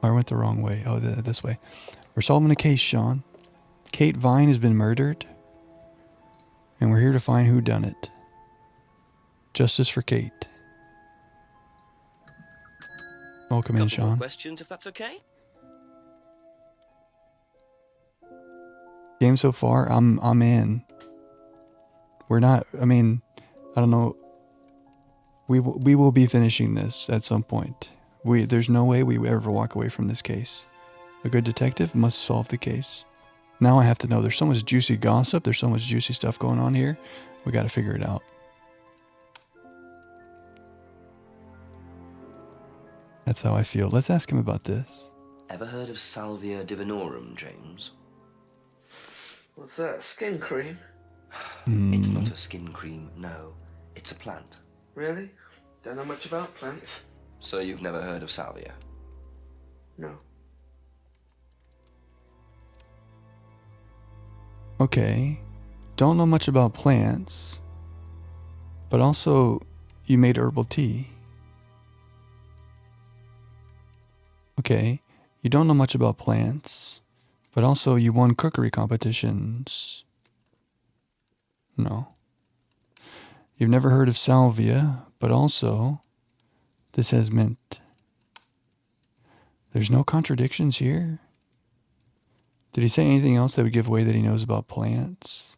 I went the wrong way. Oh, this way. We're solving a case, Sean. Kate Vine has been murdered. And we're here to find who done it. Justice for Kate. Welcome in, Couple more Sean. questions, if that's okay. Game so far, I'm in. We're not, I mean, I don't know. We will be finishing this at some point. There's no way we ever walk away from this case. A good detective must solve the case. Now I have to know. There's so much juicy gossip. There's so much juicy stuff going on here. We got to figure it out. That's how I feel. Let's ask him about this. Ever heard of Salvia divinorum, James? What's that, skin cream? It's not a skin cream, no. It's a plant. Really? Don't know much about plants. So you've never heard of Salvia? No. Okay. Don't know much about plants. But also, you made herbal tea. Okay. You don't know much about plants. But also, you won cookery competitions. No. You've never heard of salvia, but also, this has mint. There's no contradictions here. Did he say anything else that would give away that he knows about plants?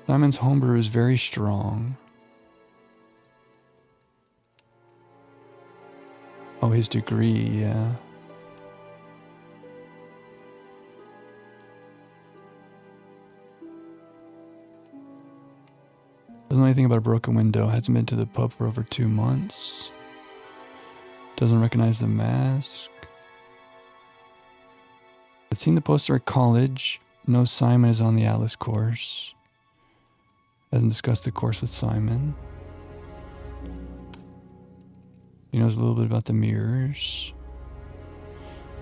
Simon's homebrew is very strong. Oh, his degree, yeah. Doesn't know anything about a broken window. Hasn't been to the pub for over 2 months. Doesn't recognize the mask. Had seen the poster at college. Knows Simon is on the Atlas course. Hasn't discussed the course with Simon. He knows a little bit about the mirrors.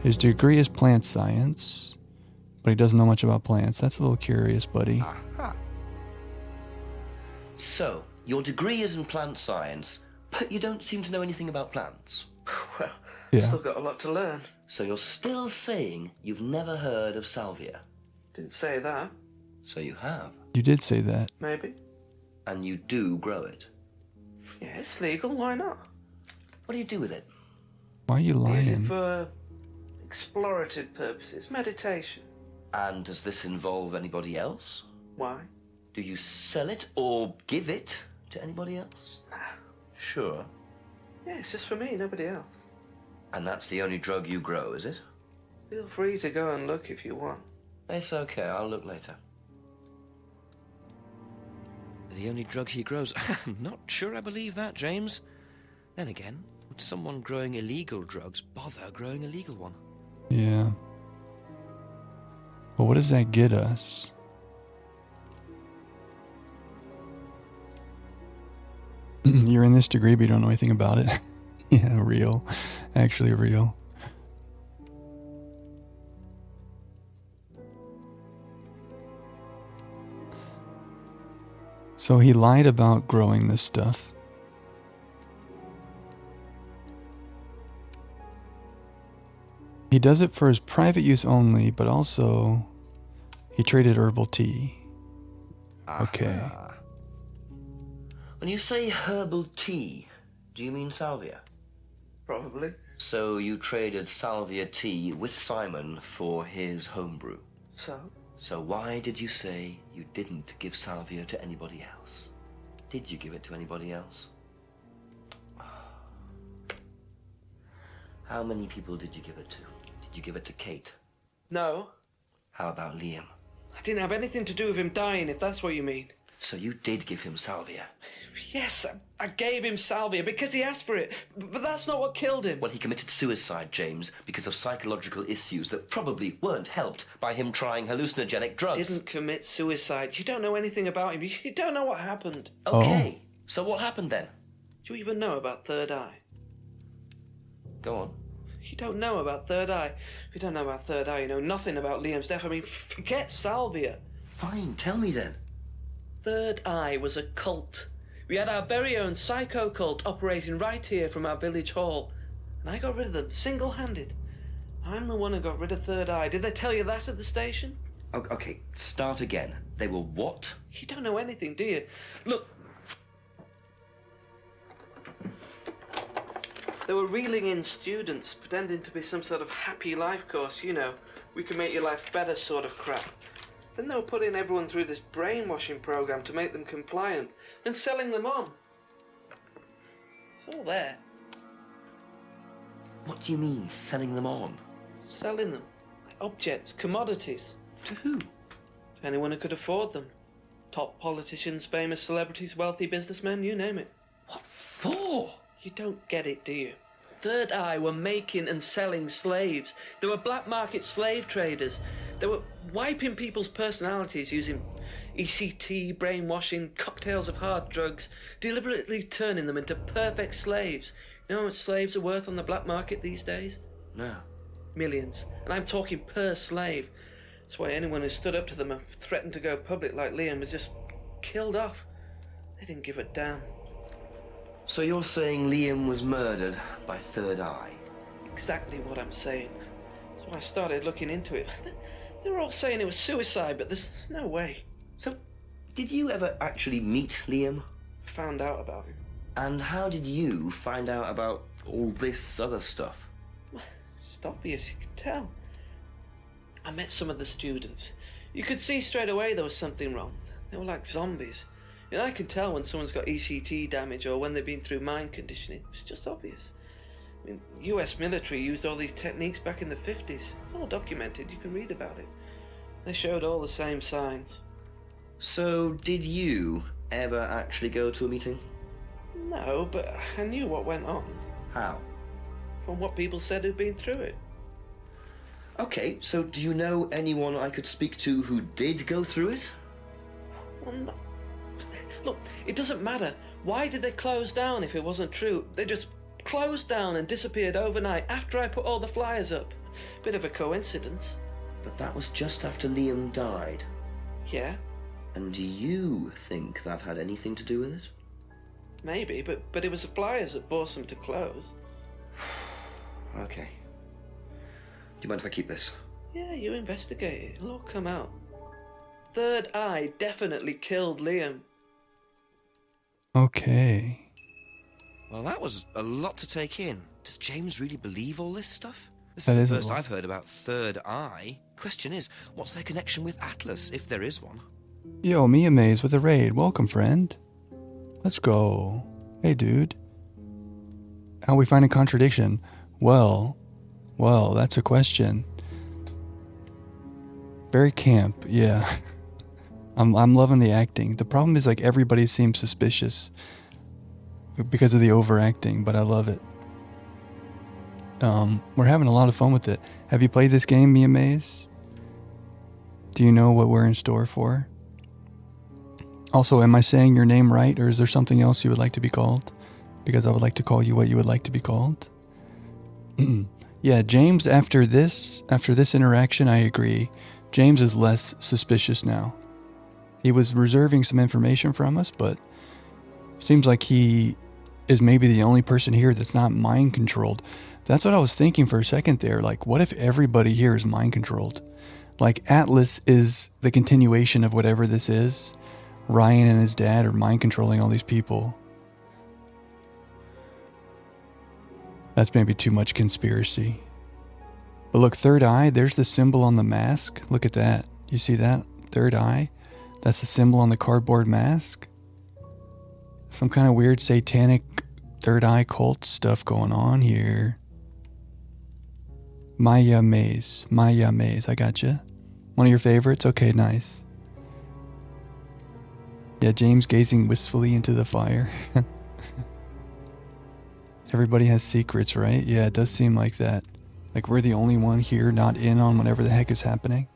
His degree is plant science, but he doesn't know much about plants. That's a little curious, buddy. Aha. So, your degree is in plant science, but you don't seem to know anything about plants. Well, Yeah. still got a lot to learn. So you're still saying you've never heard of salvia? Didn't say that. So you have. You did say that. Maybe. And you do grow it. Yeah, it's legal. Why not? What do you do with it? Why are you Use it lying? for explorative purposes, meditation. And does this involve anybody else? Why? Do you sell it or give it to anybody else? Sure. Yeah, it's just for me, nobody else. And that's the only drug you grow, is it? Feel free to go and look if you want. It's okay, I'll look later. The only drug he grows? I'm not sure I believe that, James. Then again, would someone growing illegal drugs bother growing a legal one? Yeah. But what does that get us? You're in this degree, but you don't know anything about it. Yeah, real. Actually real. So he lied about growing this stuff. He does it for his private use only, but also he traded herbal tea. Okay. When you say herbal tea, do you mean salvia? Probably. So you traded salvia tea with Simon for his homebrew. So? So why did you say you didn't give salvia to anybody else? Did you give it to anybody else? How many people did you give it to? Did you give it to Kate? No. How about Liam? I didn't have anything to do with him dying, if that's what you mean. So you did give him salvia? Yes, I gave him salvia because he asked for it. But that's not what killed him. Well, he committed suicide, James, because of psychological issues that probably weren't helped by him trying hallucinogenic drugs. Didn't commit suicide. You don't know anything about him. You don't know what happened. Okay, so what happened then? Do you even know about Third Eye? Go on. You don't know about Third Eye. If you don't know about Third Eye, you know nothing about Liam's death. I mean, forget salvia. Fine, tell me then. Third Eye was a cult. We had our very own psycho cult operating right here from our village hall. And I got rid of them, single-handed. I'm the one who got rid of Third Eye. Did they tell you that at the station? Okay, start again. They were what? You don't know anything, do you? Look. They were reeling in students, pretending to be some sort of happy life course, you know. We can make your life better sort of crap. Then they were putting everyone through this brainwashing program to make them compliant, then selling them on. It's all there. What do you mean, selling them on? Selling them. Like objects, commodities. To who? To anyone who could afford them. Top politicians, famous celebrities, wealthy businessmen, you name it. What for? You don't get it, do you? Third Eye were making and selling slaves. They were black market slave traders. They were wiping people's personalities using ECT, brainwashing, cocktails of hard drugs, deliberately turning them into perfect slaves. You know how much slaves are worth on the black market these days? No. Millions. And I'm talking per slave. That's why anyone who stood up to them and threatened to go public like Liam was just killed off. They didn't give a damn. So you're saying Liam was murdered by Third Eye? Exactly what I'm saying. So I started looking into it. They were all saying it was suicide, but there's no way. So, did you ever actually meet Liam? I found out about him. And how did you find out about all this other stuff? It's obvious, you can tell. I met some of the students. You could see straight away there was something wrong. They were like zombies. You know, I can tell when someone's got ECT damage or when they've been through mind conditioning. It's just obvious. I mean, US military used all these techniques back in the 50s. It's all documented, you can read about it. They showed all the same signs. So, did you ever actually go to a meeting? No, but I knew what went on. How? From what people said who'd been through it. Okay, so do you know anyone I could speak to who did go through it? Well, no. Look, it doesn't matter. Why did they close down if it wasn't true? They just closed down and disappeared overnight after I put all the flyers up. Bit of a coincidence. But that was just after Liam died. Yeah? And do you think that had anything to do with it? Maybe, but it was the flyers that forced them to close. Okay. Do you mind if I keep this? Yeah, you investigate it. It'll all come out. Third Eye definitely killed Liam. Okay. Well, that was a lot to take in. Does James really believe all this stuff? This That is is the a first lot. I've heard about Third Eye. Question is, what's their connection with Atlas, if there is one? Yo, Mia Maze with a raid. Welcome, friend. Let's go. Hey, dude. How we find a contradiction? Well, that's a question. Very camp, yeah. I'm loving the acting. The problem is, like, everybody seems suspicious because of the overacting, but I love it. We're having a lot of fun with it. Have you played this game, Mia Maze? Do you know what we're in store for? Also, am I saying your name right, or is there something else you would like to be called? Because I would like to call you what you would like to be called. Yeah, James, after this interaction, I agree. James is less suspicious now. He was reserving some information from us, but seems like he is maybe the only person here that's not mind controlled. That's what I was thinking for a second there. Like, what if everybody here is mind controlled? Like, Atlas is the continuation of whatever this is. Ryan and his dad are mind controlling all these people. That's maybe too much conspiracy. But look, Third Eye, there's the symbol on the mask. Look at that. You see that? Third Eye? That's the symbol on the cardboard mask. Some kind of weird satanic Third Eye cult stuff going on here. Maya Maze. I gotcha. One of your favorites? Okay, nice. Yeah, James gazing wistfully into the fire. Everybody has secrets, right? Yeah, it does seem like that. Like we're the only one here not in on whatever the heck is happening.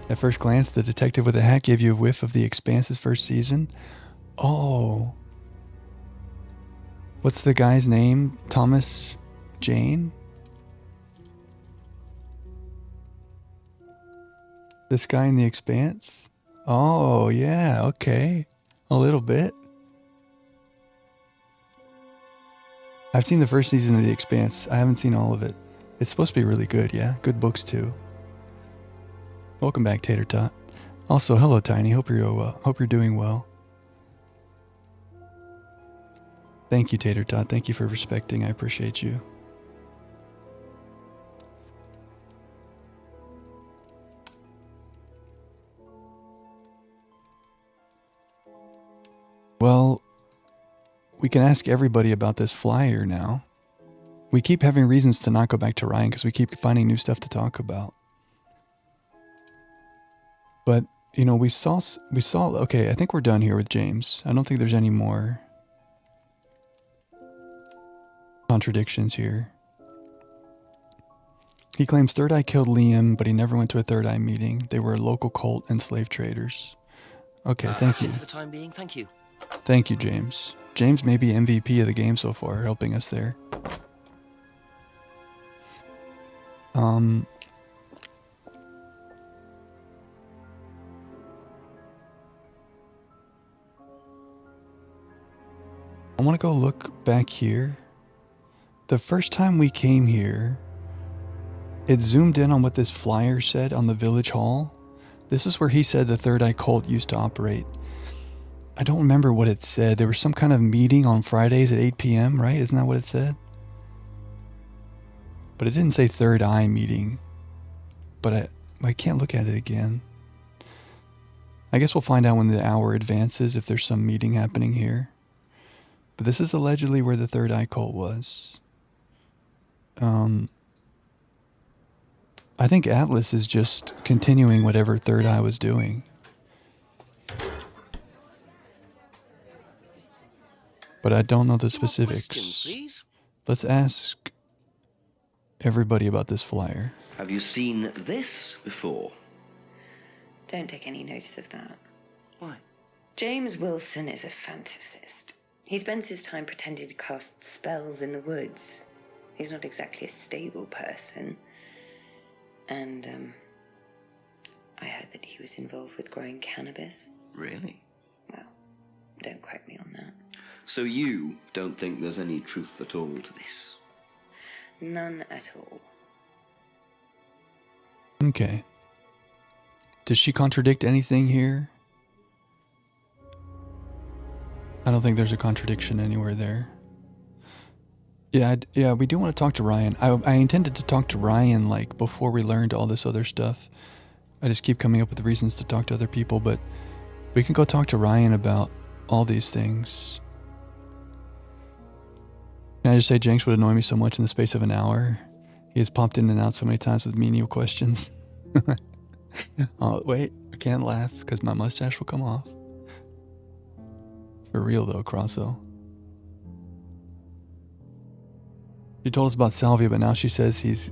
At first glance, the detective with a hat gave you a whiff of The Expanse's first season. Oh. What's the guy's name? Thomas Jane? This guy in The Expanse? Oh, yeah, okay. A little bit. I've seen the first season of The Expanse. I haven't seen all of it. It's supposed to be really good, yeah? Good books, too. Welcome back, Tater Tot. Also, hello, Tiny. Hope you're doing well. Thank you, Tater Tot. Thank you for respecting. I appreciate you. Well, we can ask everybody about this flyer now. We keep having reasons to not go back to Ryan because we keep finding new stuff to talk about. But, you know, we saw, okay, I think we're done here with James. I don't think there's any more contradictions here. He claims Third Eye killed Liam, but he never went to a Third Eye meeting. They were a local cult and slave traders. Okay, thank you. For the time being, thank you. Thank you, James. James may be MVP of the game so far, helping us there. I want to go look back here. The first time we came here, it zoomed in on what this flyer said on the village hall. This is where he said the Third Eye cult used to operate. I don't remember what it said. There was some kind of meeting on Fridays at 8 p.m., right? Isn't that what it said? But it didn't say Third Eye meeting. But I can't look at it again. I guess we'll find out when the hour advances if there's some meeting happening here. But this is allegedly where the Third Eye cult was. I think Atlas is just continuing whatever Third Eye was doing. But I don't know the specifics. Questions, please? Let's ask everybody about this flyer. Have you seen this before? Don't take any notice of that. Why? James Wilson is a fantasist. He spends his time pretending to cast spells in the woods. He's not exactly a stable person. And, I heard that he was involved with growing cannabis. Really? Well, don't quote me on that. So you don't think there's any truth at all to this? None at all. Okay. Does she contradict anything here? I don't think there's a contradiction anywhere there. Yeah, we do want to talk to Ryan. I intended to talk to Ryan, like, before we learned all this other stuff. I just keep coming up with reasons to talk to other people, but we can go talk to Ryan about all these things. Can I just say Jenks would annoy me so much in the space of an hour? He has popped in and out so many times with menial questions. Oh, wait, I can't laugh because my mustache will come off. For real though, Crosso. She told us about Salvia, but now she says he's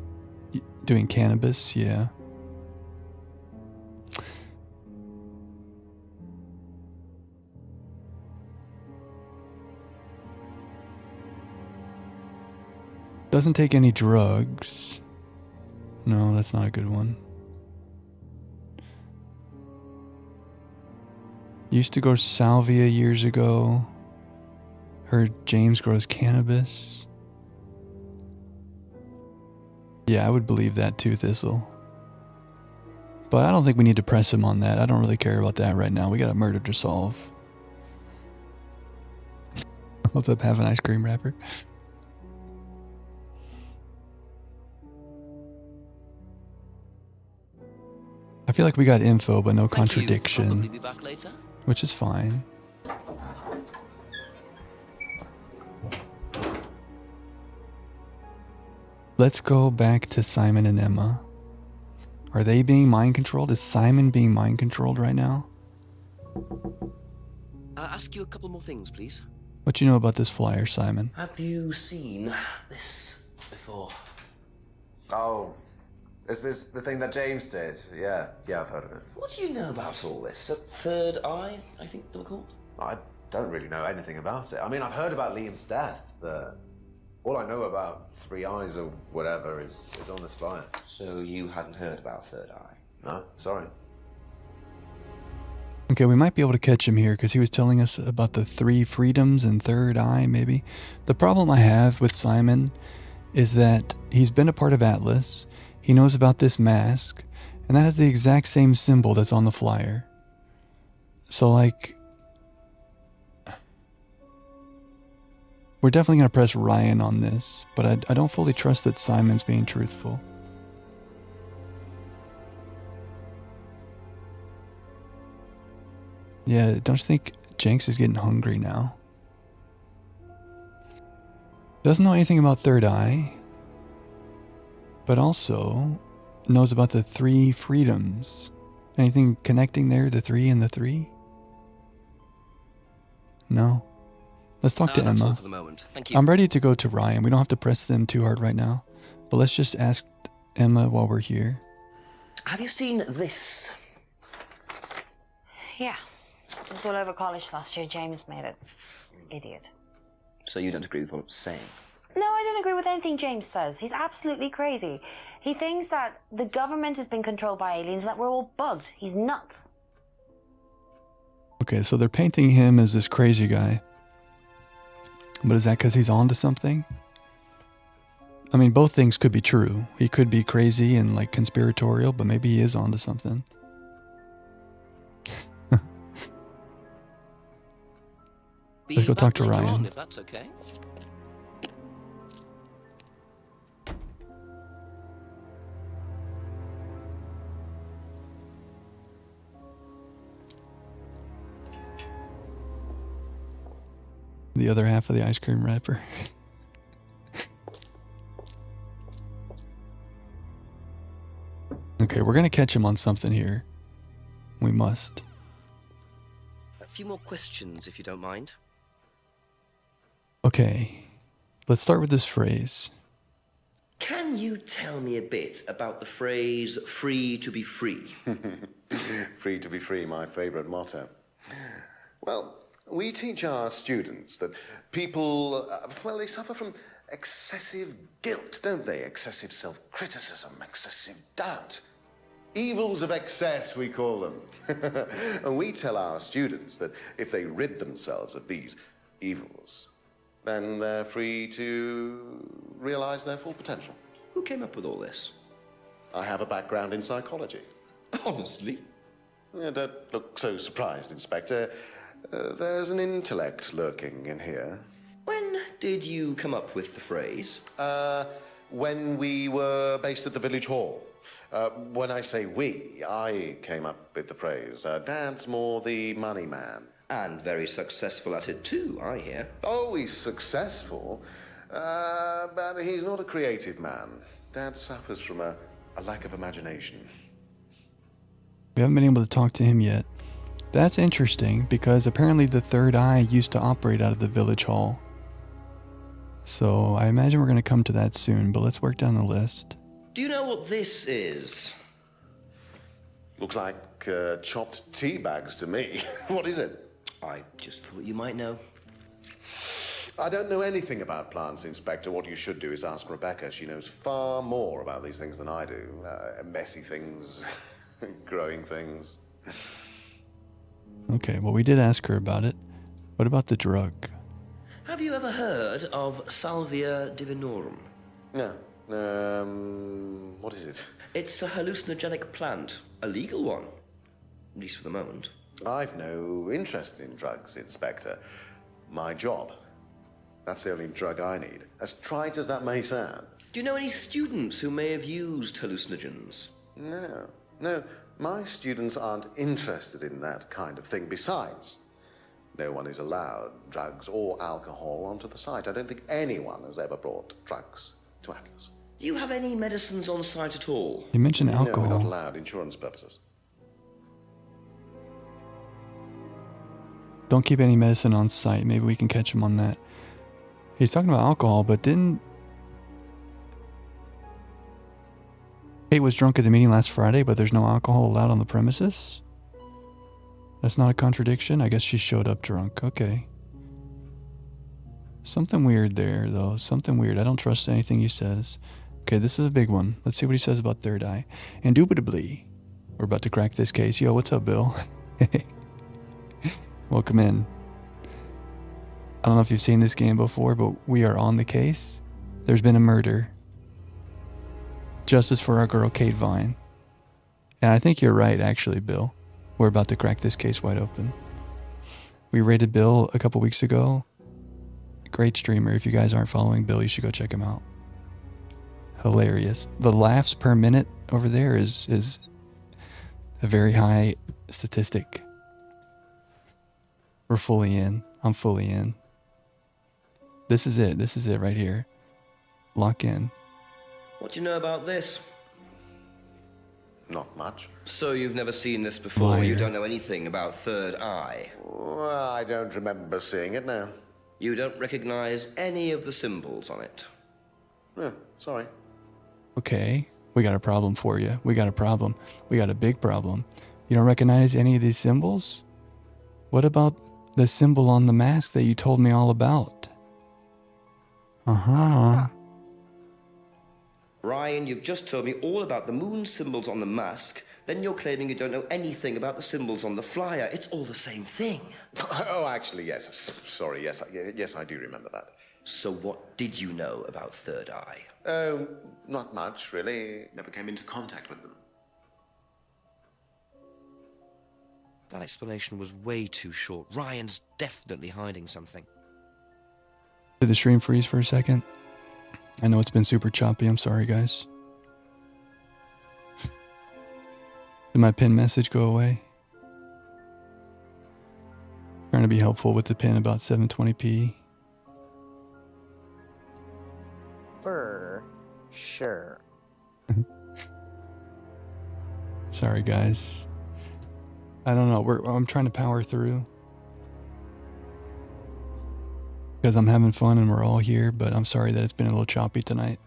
doing cannabis. Yeah. Doesn't take any drugs. No, that's not a good one. Used to grow salvia years ago. Heard James grows cannabis. Yeah, I would believe that too, Thistle. But I don't think we need to press him on that. I don't really care about that right now. We got a murder to solve. What's up, have an ice cream wrapper? I feel like we got info, but no contradiction. Probably be back later. Which is fine. Let's go back to Simon and Emma. Are they being mind controlled? Is Simon being mind controlled right now? Ask you a couple more things, please. What you know about this flyer, Simon? Have you seen this before? Oh, is this the thing that James did? Yeah, I've heard of it. What do you know about all this? A third eye, I think they were called? I don't really know anything about it. I mean, I've heard about Liam's death, but all I know about Three Eyes or whatever is on this flyer. So you hadn't heard about Third Eye? No, sorry. Okay, we might be able to catch him here because he was telling us about the 3 freedoms and Third Eye, maybe. The problem I have with Simon is that he's been a part of Atlas. He knows about this mask, and that is the exact same symbol that's on the flyer. So, like, we're definitely going to press Ryan on this, but I don't fully trust that Simon's being truthful. Yeah, don't you think Jenks is getting hungry now? Doesn't know anything about Third Eye, but also knows about the 3 freedoms. Anything connecting there, the 3 and the 3? No. Let's talk to That's all Emma. for the moment. Thank you. I'm ready to go to Ryan. We don't have to press them too hard right now. But let's just ask Emma while we're here. Have you seen this? Yeah. It was all over college last year. James made it. Idiot. So you don't agree with what I'm saying? No, I don't agree with anything James says. He's absolutely crazy. He thinks that the government has been controlled by aliens and that we're all bugged. He's nuts. Okay, so they're painting him as this crazy guy. But is that because he's on to something? I mean, both things could be true. He could be crazy and like conspiratorial, but maybe he is on to something. Let's go talk to later Ryan. on, if that's okay. The other half of the ice cream wrapper. Okay, we're gonna catch him on something here. We must. A few more questions, if you don't mind. Okay, let's start with this phrase. Can you tell me a bit about the phrase free to be free? Free to be free, my favourite motto. Well, we teach our students that people, well, they suffer from excessive guilt, don't they? Excessive self-criticism, excessive doubt. Evils of excess, we call them. And we tell our students that if they rid themselves of these evils, then they're free to realise their full potential. Who came up with all this? I have a background in psychology. Honestly? Yeah, don't look so surprised, Inspector. There's an intellect lurking in here. When did you come up with the phrase? When we were based at the village hall. When I say we, I came up with the phrase. Dad's more the money man. And very successful at it too, I hear. Oh, he's successful, but he's not a creative man. Dad suffers from a lack of imagination. We haven't been able to talk to him yet. That's interesting because apparently the Third Eye used to operate out of the village hall. So I imagine we're going to come to that soon, but let's work down the list. Do you know what this is? Looks like chopped tea bags to me. What is it? I just thought you might know. I don't know anything about plants, Inspector. What you should do is ask Rebecca. She knows far more about these things than I do. Messy things, growing things. Okay, well, we did ask her about it. What about the drug? Have you ever heard of Salvia divinorum? No. What is it? It's a hallucinogenic plant. A legal one. At least for the moment. I've no interest in drugs, Inspector. My job. That's the only drug I need. As trite as that may sound. Do you know any students who may have used hallucinogens? No. My students aren't interested in that kind of thing. Besides, no one is allowed drugs or alcohol onto the site. I don't think anyone has ever brought drugs to Atlas. Do you have any medicines on site at all? You mentioned alcohol. No, we're not allowed. Insurance purposes. Don't keep any medicine on site. Maybe we can catch him on that. He's talking about alcohol, but didn't... Kate was drunk at the meeting last Friday, but there's no alcohol allowed on the premises? That's not a contradiction? I guess she showed up drunk. Okay. Something weird there, though. Something weird. I don't trust anything he says. Okay, this is a big one. Let's see what he says about Third Eye. Indubitably, we're about to crack this case. Yo, what's up, Bill? Welcome in. I don't know if you've seen this game before, but we are on the case. There's been a murder. Justice for our girl, Kate Vine. And I think you're right, actually, Bill. We're about to crack this case wide open. We rated Bill a couple weeks ago. Great streamer. If you guys aren't following Bill, you should go check him out. Hilarious. The laughs per minute over there is a very high statistic. We're fully in. I'm fully in. This is it. This is it right here. Lock in. What do you know about this? Not much. So you've never seen this before? Liar. You don't know anything about Third Eye? Well, I don't remember seeing it now. You don't recognize any of the symbols on it? Yeah, sorry. Okay, we got a problem for you. We got a problem. We got a big problem. You don't recognize any of these symbols? What about the symbol on the mask that you told me all about? Uh-huh. Ryan, you've just told me all about the moon symbols on the mask. Then you're claiming you don't know anything about the symbols on the flyer. It's all the same thing. Oh, actually, yes. Sorry, yes, yes, I do remember that. So what did you know about Third Eye? Oh, not much, really. Never came into contact with them. That explanation was way too short. Ryan's definitely hiding something. Did the stream freeze for a second? I know it's been super choppy. I'm sorry, guys. Did my pin message go away? Trying to be helpful with the pin about 720p. For sure. Sorry, guys. I don't know. I'm trying to power through. Because I'm having fun and we're all here, but I'm sorry that it's been a little choppy tonight.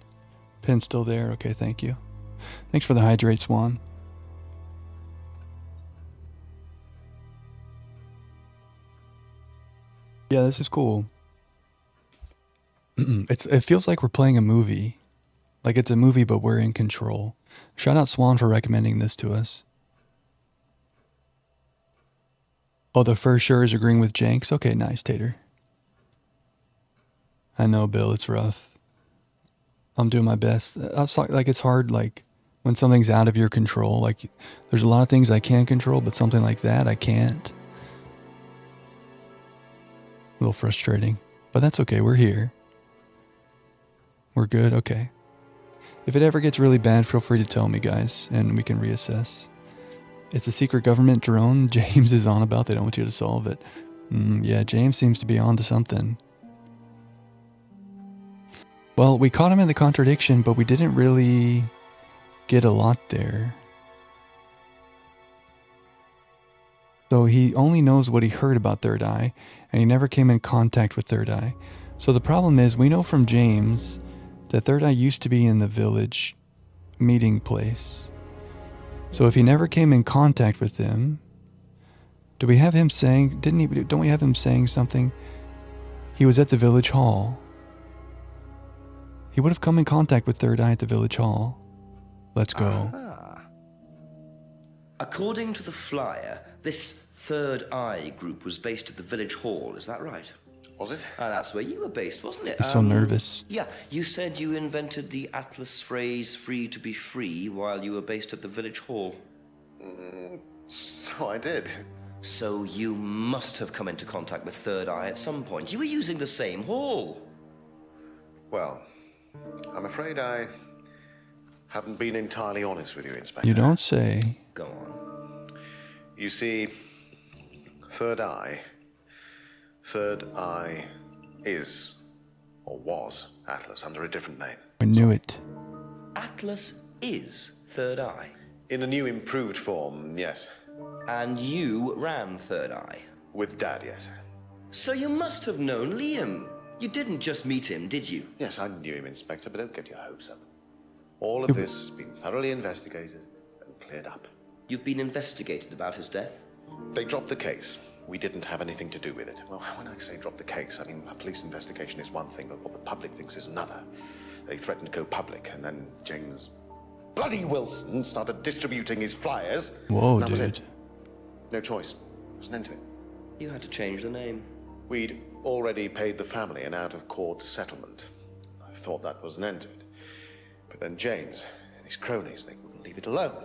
Pin's still there. Okay, thank you. Thanks for the hydrate, Swan. Yeah, this is cool. It feels like we're playing a movie. Like it's a movie, but we're in control. Shout out Swan for recommending this to us. Oh, the for sure is agreeing with Jenks. Okay, nice, Tater. I know, Bill, it's rough. I'm doing my best. Like, it's hard, like, when something's out of your control. Like, there's a lot of things I can control, but something like that, I can't. A little frustrating. But that's okay, we're here. We're good? Okay. If it ever gets really bad, feel free to tell me, guys, and we can reassess. It's a secret government drone James is on about. They don't want you to solve it. Yeah, James seems to be on to something. Well, we caught him in the contradiction, but we didn't really get a lot there. So he only knows what he heard about Third Eye, and he never came in contact with Third Eye. So the problem is, we know from James that Third Eye used to be in the village meeting place. So if he never came in contact with them, do we have him saying, don't we have him saying something? He was at the village hall. He would have come in contact with Third Eye at the village hall. Let's go. According to the flyer, this Third Eye group was based at the village hall, is that right? Was it? That's where you were based, wasn't it? He's so nervous. Yeah, you said you invented the Atlas phrase, free to be free, while you were based at the village hall. So I did. So you must have come into contact with Third Eye at some point. You were using the same hall. Well, I'm afraid I haven't been entirely honest with you, Inspector. You don't say. Go on. You see, Third Eye is, or was, Atlas under a different name. I knew it. Atlas is Third Eye? In a new improved form, yes. And you ran Third Eye? With Dad, yes. So you must have known Liam. You didn't just meet him, did you? Yes, I knew him, Inspector, but don't get your hopes up. All of this has been thoroughly investigated and cleared up. You've been investigated about his death? They dropped the case. We didn't have anything to do with it. Well, when I say drop the case, I mean a police investigation is one thing, but what the public thinks is another. They threatened to go public, and then James bloody Wilson started distributing his flyers. Whoa, that was dude. it. No choice. There was an end to it. You had to change the name. We'd already paid the family an out-of-court settlement. I thought that was an end to it. But then James and his cronies, they wouldn't leave it alone.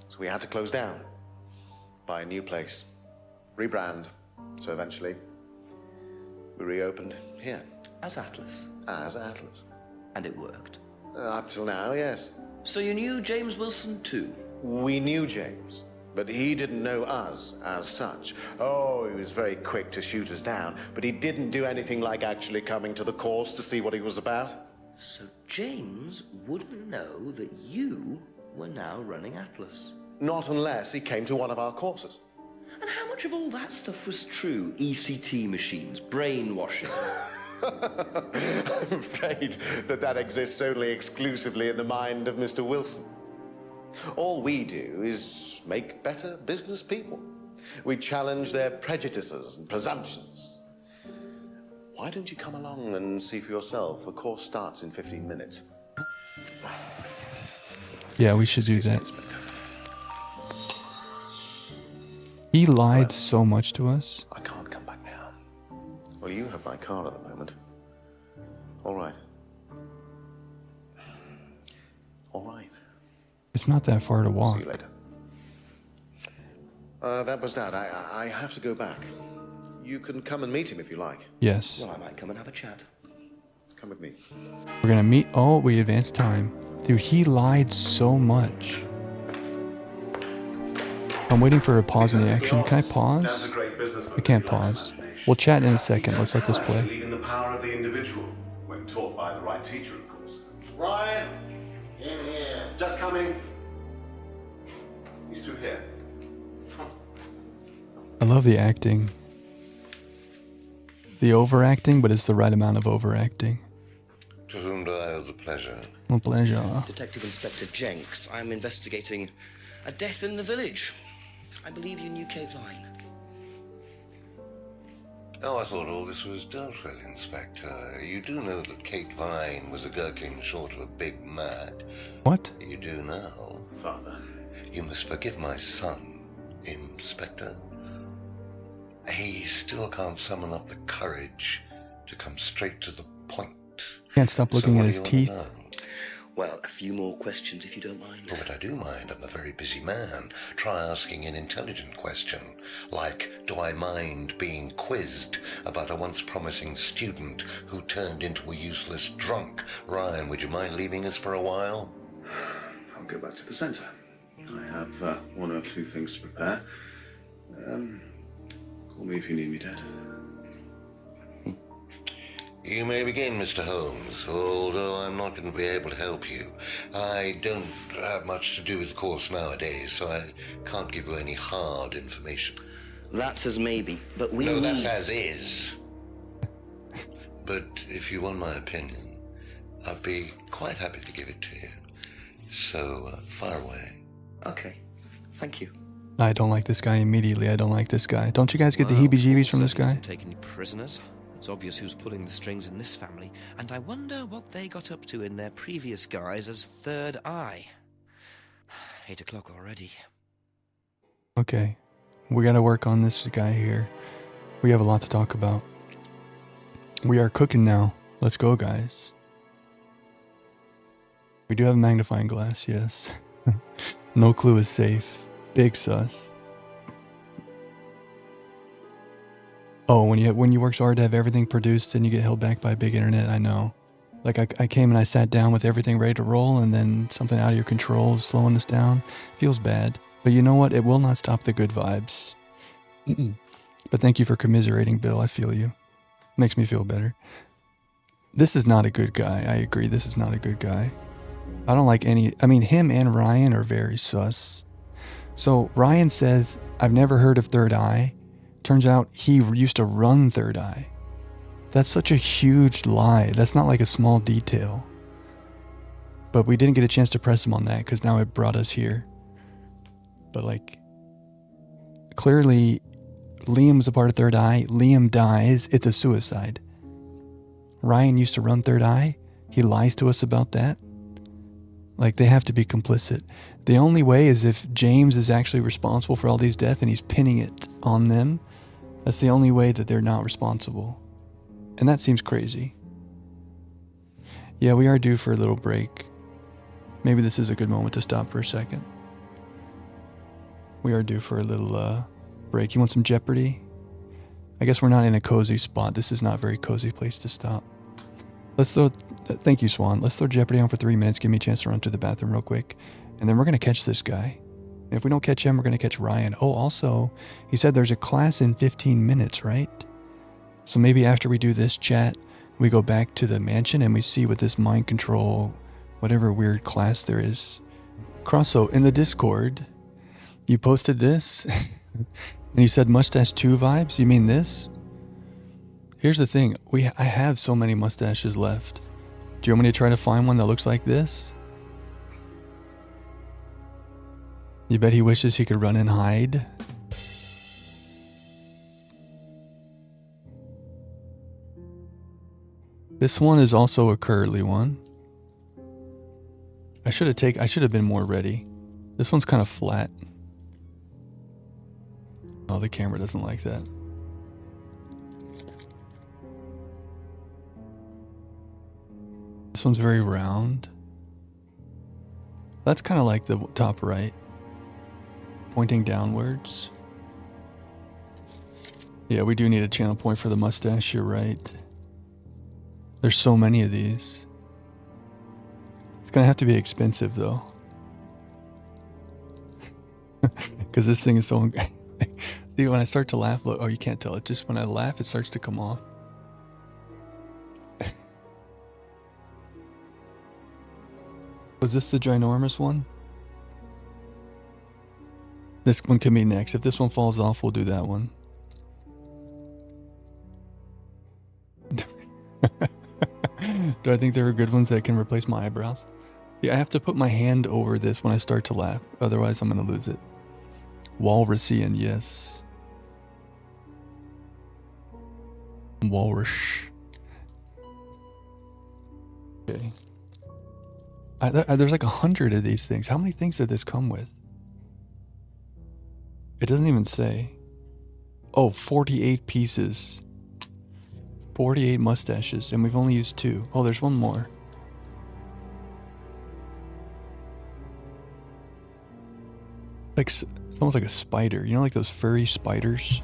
So we had to close down, buy a new place, rebrand. So eventually, we reopened here. As Atlas? As Atlas. And it worked? Up till now, yes. So you knew James Wilson too? We knew James. But he didn't know us as such. Oh, he was very quick to shoot us down, but he didn't do anything like actually coming to the course to see what he was about. So James wouldn't know that you were now running Atlas? Not unless he came to one of our courses. And how much of all that stuff was true? ECT machines, brainwashing? I'm afraid that exists only exclusively in the mind of Mr. Wilson. All we do is make better business people. We challenge their prejudices and presumptions. Why don't you come along and see for yourself? A course starts in 15 minutes. Yeah, we should do that. He lied so much to us. I can't come back now. Well, you have my car at the moment. All right. All right. It's not that far to walk. See you later. That was that. I have to go back. You can come and meet him if you like. Yes. Well, I might come and have a chat. Come with me. We're gonna meet. Oh, we advanced time. Dude, he lied so much. I'm waiting for a pause in the action. Can I pause? I can't pause. We'll chat in a second. Let's let this play. Believe in the power of the individual when taught by the right teacher, of course. Ryan, in here. Just coming. He's through here. I love the acting. The overacting, but it's the right amount of overacting. To whom do I owe the pleasure? My pleasure. Detective Inspector Jenks. I'm investigating a death in the village. I believe you knew Kate Vine. Oh, I thought all this was dealt with, Inspector. You do know that Kate Vine was a gherkin short of a big mad. What? You do now. Father. You must forgive my son, Inspector. He still can't summon up the courage to come straight to the point. Can't stop looking at his teeth. Well, a few more questions if you don't mind. Oh, but I do mind. I'm a very busy man. Try asking an intelligent question, like, do I mind being quizzed about a once promising student who turned into a useless drunk? Ryan, would you mind leaving us for a while? I'll go back to the centre. I have one or two things to prepare. Call me if you need me, Dad. You may begin, Mr. Holmes, although I'm not going to be able to help you. I don't have much to do with the course nowadays, so I can't give you any hard information. That's as maybe, but we No, need... that's as is. But if you want my opinion, I'd be quite happy to give it to you. So, fire away. Okay, thank you. I don't like this guy immediately. I don't like this guy. Don't you guys get the heebie-jeebies from this guy? Doesn't take any prisoners. It's obvious who's pulling the strings in this family, and I wonder what they got up to in their previous guise as Third Eye. 8 o'clock already. Okay. We gotta work on this guy here. We have a lot to talk about. We are cooking now. Let's go, guys. We do have a magnifying glass, yes. No clue is safe. Big sus. Oh, when you work so hard to have everything produced and you get held back by big internet, I know. Like I came and I sat down with everything ready to roll and then something out of your control is slowing us down. Feels bad. But you know what? It will not stop the good vibes. But thank you for commiserating, Bill. I feel you. Makes me feel better. This is not a good guy. I agree. This is not a good guy. I don't like any... I mean, him and Ryan are very sus. So Ryan says, I've never heard of Third Eye. Turns out he used to run Third Eye. That's such a huge lie. That's not like a small detail. But we didn't get a chance to press him on that because now it brought us here. But like, clearly Liam was a part of Third Eye. Liam dies. It's a suicide. Ryan used to run Third Eye. He lies to us about that. Like, they have to be complicit. The only way is if James is actually responsible for all these deaths and he's pinning it on them. That's the only way that they're not responsible. And that seems crazy. Yeah, we are due for a little break. Maybe this is a good moment to stop for a second. We are due for a little break. You want some Jeopardy? I guess we're not in a cozy spot. This is not a very cozy place to stop. Let's throw... Thank you, Swan. Let's throw Jeopardy on for 3 minutes. Give me a chance to run to the bathroom real quick. And then we're going to catch this guy. And if we don't catch him, we're going to catch Ryan. Oh, also, he said there's a class in 15 minutes, right? So maybe after we do this chat, we go back to the mansion and we see what this mind control, whatever weird class there is. Crosso, in the Discord, you posted this and you said Mustache 2 vibes. You mean this? Here's the thing. I have so many mustaches left. Do you want me to try to find one that looks like this? You bet he wishes he could run and hide. This one is also a curly one. I should have been more ready. This one's kind of flat. Oh, the camera doesn't like that. This one's very round. That's kind of like the top right. Pointing downwards. Yeah, we do need a channel point for the mustache, you're right. There's so many of these. It's gonna have to be expensive though. Because this thing is so... See, when I start to laugh, look, oh, you can't tell it. Just when I laugh, it starts to come off. Was this the ginormous one? This one can be next. If this one falls off, we'll do that one. Do I think there are good ones that can replace my eyebrows? Yeah, I have to put my hand over this when I start to laugh. Otherwise, I'm going to lose it. Walrusian, yes. Walrus. Okay. There's like 100 of these things. How many things did this come with? It doesn't even say. Oh, 48 pieces. 48 mustaches, and we've only used 2. Oh, there's one more. Like, it's almost like a spider. You know, like those furry spiders?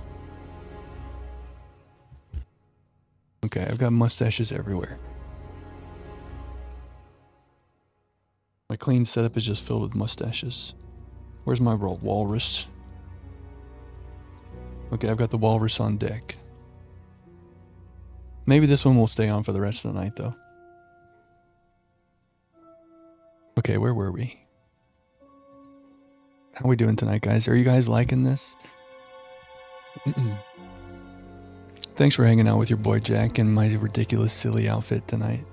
Okay, I've got mustaches everywhere. My clean setup is just filled with mustaches. Where's my walrus? Okay, I've got the walrus on deck. Maybe this one will stay on for the rest of the night, though. Okay, where were we? How are we doing tonight, guys? Are you guys liking this? Thanks for hanging out with your boy Jack and my ridiculous, silly outfit tonight.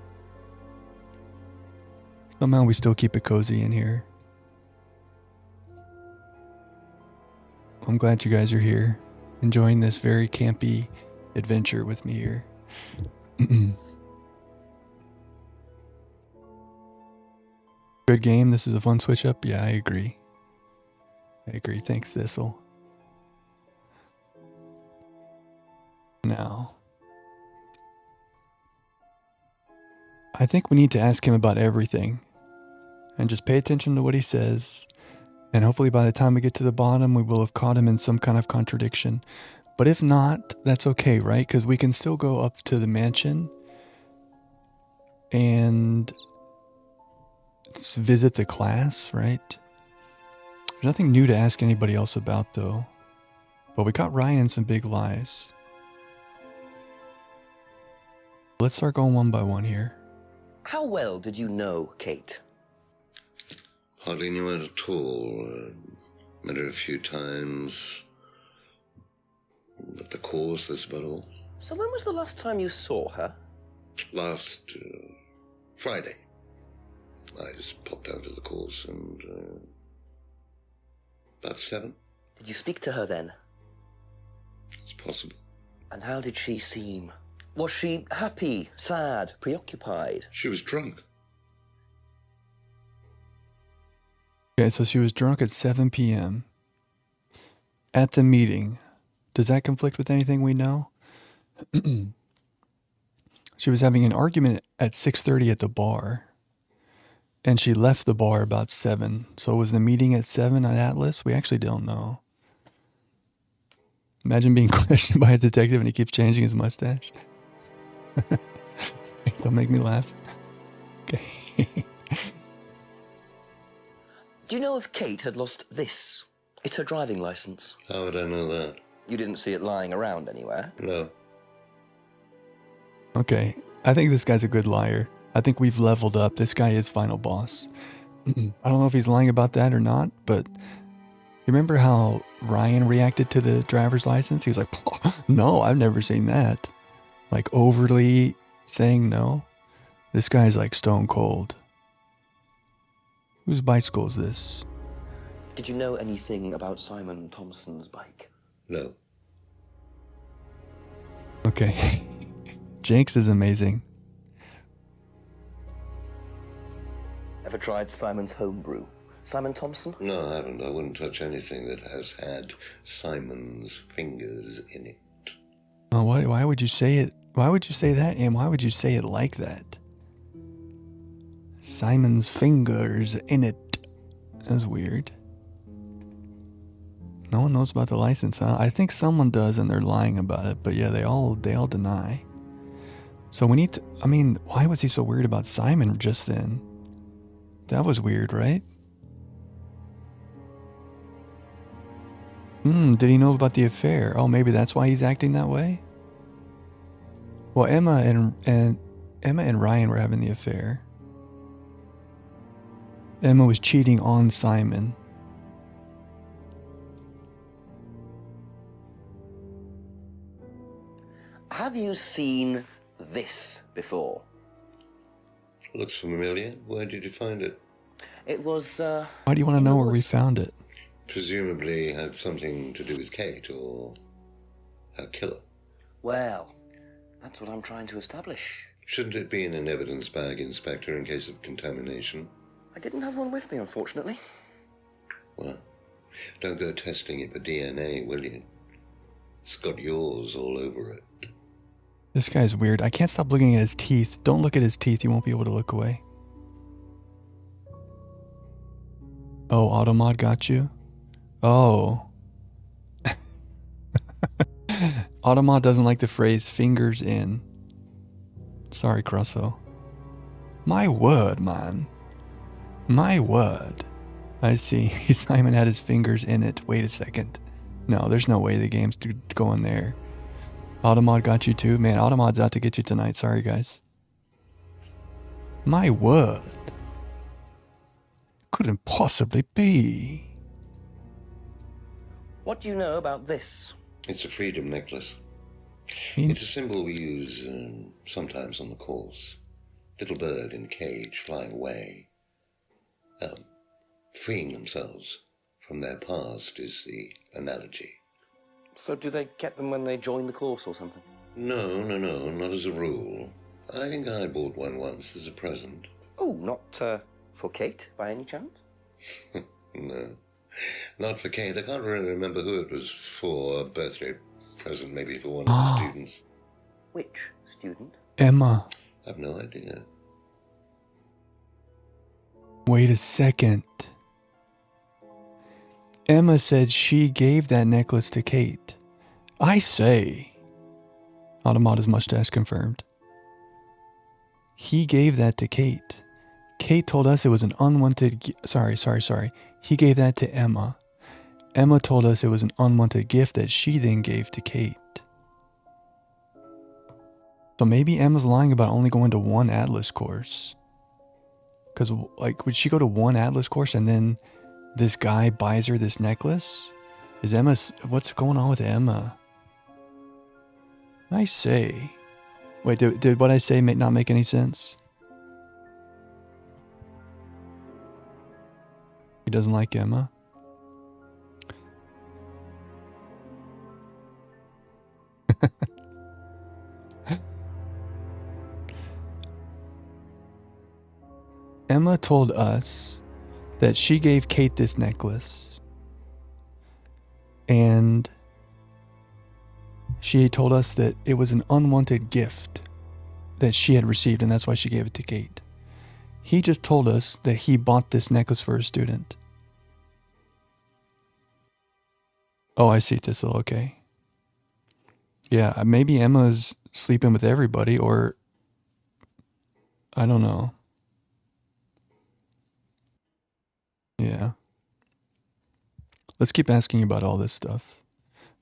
Somehow we still keep it cozy in here. I'm glad you guys are here, enjoying this very campy adventure with me here. Good game. This is a fun switch up. Yeah, I agree. Thanks, Thistle. Now, I think we need to ask him about everything and just pay attention to what he says. And hopefully by the time we get to the bottom, we will have caught him in some kind of contradiction. But if not, that's okay, right? Because we can still go up to the mansion and visit the class, right? There's nothing new to ask anybody else about, though. But we caught Ryan in some big lies. Let's start going one by one here. How well did you know Kate? Hardly knew her at all. Met her a few times. But the course, that's about all. So when was the last time you saw her? Last Friday. I just popped out to the course and about 7. Did you speak to her then? It's possible. And how did she seem? Was she happy, sad, preoccupied? She was drunk. Okay, so she was drunk at 7 p.m. at the meeting. Does that conflict with anything we know? She was having an argument at 6:30 at the bar. And she left the bar about 7. So was the meeting at 7 at Atlas? We actually don't know. Imagine being questioned by a detective and he keeps changing his mustache. Don't make me laugh. Okay. Do you know if Kate had lost this? It's her driving licence. How would I know that? You didn't see it lying around anywhere? No. Okay, I think this guy's a good liar. I think we've leveled up. This guy is final boss. I don't know if he's lying about that or not, but you remember how Ryan reacted to the driver's license? He was like, no, I've never seen that. Like overly saying no. This guy's like stone cold. Whose bicycle is this? Did you know anything about Simon Thompson's bike? No. Okay. Jenks is amazing. Ever tried Simon's homebrew? Simon Thompson? No, I haven't. I wouldn't touch anything that has had Simon's fingers in it. Oh, why would you say it? Why would you say that, and why would you say it like that? Simon's fingers in it. That's weird. No one knows about the license, huh? I think someone does, and they're lying about it. But yeah, they all deny. So we need to. I mean, why was he so worried about Simon just then? That was weird, right? Did he know about the affair? Oh, maybe that's why he's acting that way? Well, Emma and Ryan were having the affair. Emma was cheating on Simon. Have you seen this before? Looks familiar. Where did you find it? It was, Why do you want to know where we found it? Presumably had something to do with Kate or her killer. Well, that's what I'm trying to establish. Shouldn't it be in an evidence bag, Inspector, in case of contamination? I didn't have one with me, unfortunately. Well, don't go testing it for DNA, will you? It's got yours all over it. This guy's weird. I can't stop looking at his teeth. Don't look at his teeth. You won't be able to look away. Oh, Automod got you? Oh. Automod doesn't like the phrase fingers in. Sorry, Crusso. My word, man. My word. I see. Simon had his fingers in it. Wait a second. No, there's no way the game's going there. Automod got you too? Man, Automod's out to get you tonight. Sorry, guys. My word. Couldn't possibly be. What do you know about this? It's a freedom necklace. It's a symbol we use sometimes on the course. Little bird in cage flying away. Freeing themselves from their past is the analogy. So do they get them when they join the course or something? No, not as a rule. I think I bought one once as a present. Oh, not for Kate, by any chance? No, not for Kate. I can't really remember who it was for. A birthday present, maybe for one of the students. Which student? Emma. I have no idea. Wait a second. Emma said she gave that necklace to Kate. I say. Automata's mustache confirmed. He gave that to Kate. Kate told us it was an unwanted... Sorry. He gave that to Emma. Emma told us it was an unwanted gift that she then gave to Kate. So maybe Emma's lying about only going to one Atlas course. Because, like, would she go to one Atlas course and then this guy buys her this necklace? Is Emma... What's going on with Emma? I say... Wait, did what I say not make any sense? He doesn't like Emma? Emma told us that she gave Kate this necklace. And she told us that it was an unwanted gift that she had received, and that's why she gave it to Kate. He just told us that he bought this necklace for a student. Oh, I see, Thistle. Okay. Yeah, maybe Emma's sleeping with everybody, or I don't know. Yeah. Let's keep asking you about all this stuff.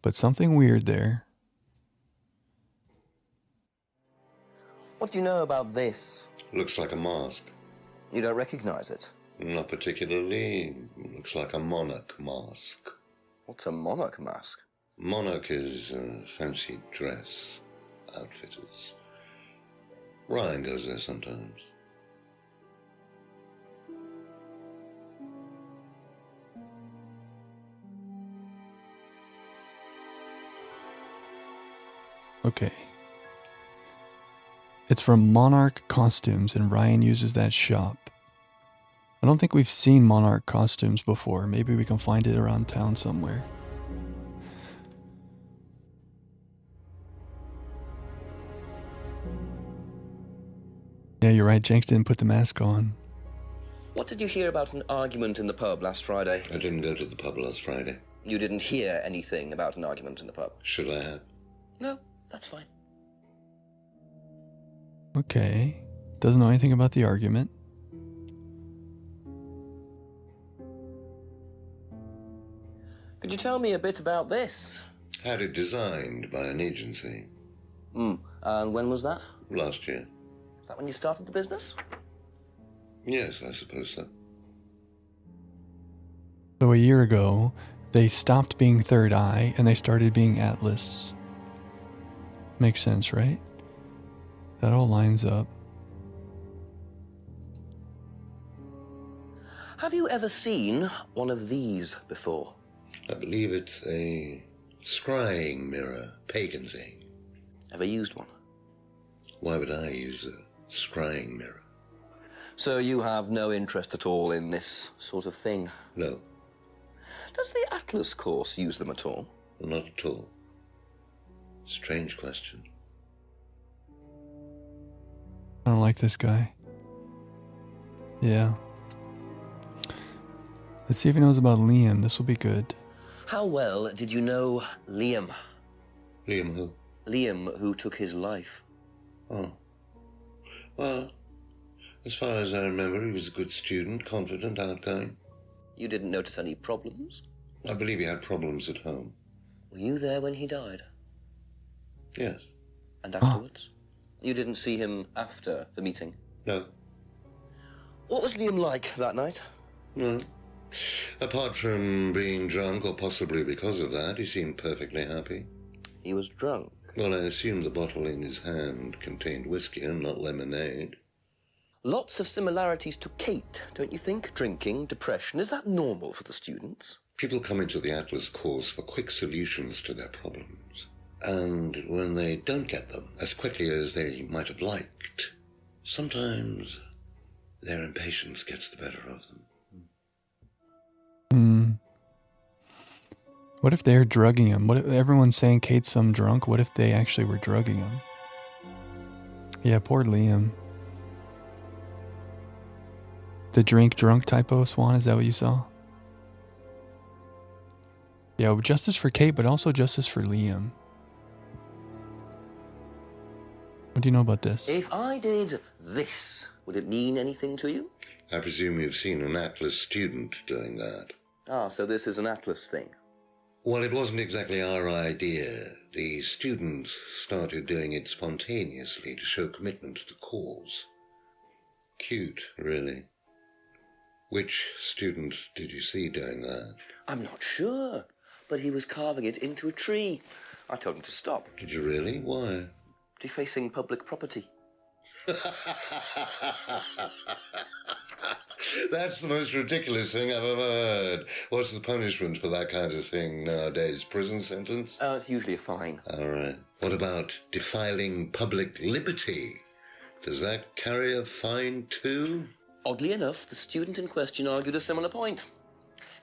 But something weird there. What do you know about this? Looks like a mask. You don't recognize it? Not particularly. Looks like a monarch mask. What's a monarch mask? Monarch is fancy dress outfitters. Ryan goes there sometimes. Okay. It's from Monarch Costumes, and Ryan uses that shop. I don't think we've seen Monarch Costumes before. Maybe we can find it around town somewhere. Yeah, you're right. Jenks didn't put the mask on. What did you hear about an argument in the pub last Friday? I didn't go to the pub last Friday. You didn't hear anything about an argument in the pub? Should I have? No, that's fine. Okay. Doesn't know anything about the argument. Could you tell me a bit about this? Had it designed by an agency. And when was that? Last year. Is that when you started the business? Yes, I suppose so. So a year ago, they stopped being Third Eye and they started being Atlas. Makes sense, right? That all lines up. Have you ever seen one of these before? I believe it's a scrying mirror, pagan thing. Ever used one? Why would I use a scrying mirror? So you have no interest at all in this sort of thing? No. Does the Atlas course use them at all? Not at all. Strange question. I don't like this guy. Yeah. Let's see if he knows about Liam. This will be good. How well did you know Liam? Liam who? Liam, who took his life. Oh. Well, as far as I remember, he was a good student, confident, outgoing. You didn't notice any problems? I believe he had problems at home. Were you there when he died? Yes. And afterwards? You didn't see him after the meeting? No. What was Liam like that night? No. Apart from being drunk, or possibly because of that, he seemed perfectly happy. He was drunk? Well, I assume the bottle in his hand contained whiskey and not lemonade. Lots of similarities to Kate, don't you think? Drinking, depression, is that normal for the students? People come into the Atlas course for quick solutions to their problems. And when they don't get them as quickly as they might have liked, sometimes their impatience gets the better of them. What if they're drugging him? What if everyone's saying Kate's some drunk? What if they actually were drugging him? Yeah, poor Liam. The drink drunk typo, Swan, is that what you saw? Yeah, justice for Kate, but also justice for Liam. What do you know about this? If I did this, would it mean anything to you? I presume you've seen an Atlas student doing that. Ah, so this is an Atlas thing. Well, it wasn't exactly our idea. The students started doing it spontaneously to show commitment to the cause. Cute, really. Which student did you see doing that? I'm not sure, but he was carving it into a tree. I told him to stop. Did you really? Why? Defacing public property. That's the most ridiculous thing I've ever heard. What's the punishment for that kind of thing nowadays? Prison sentence? It's usually a fine. All right. What about defiling public liberty? Does that carry a fine too? Oddly enough, the student in question argued a similar point.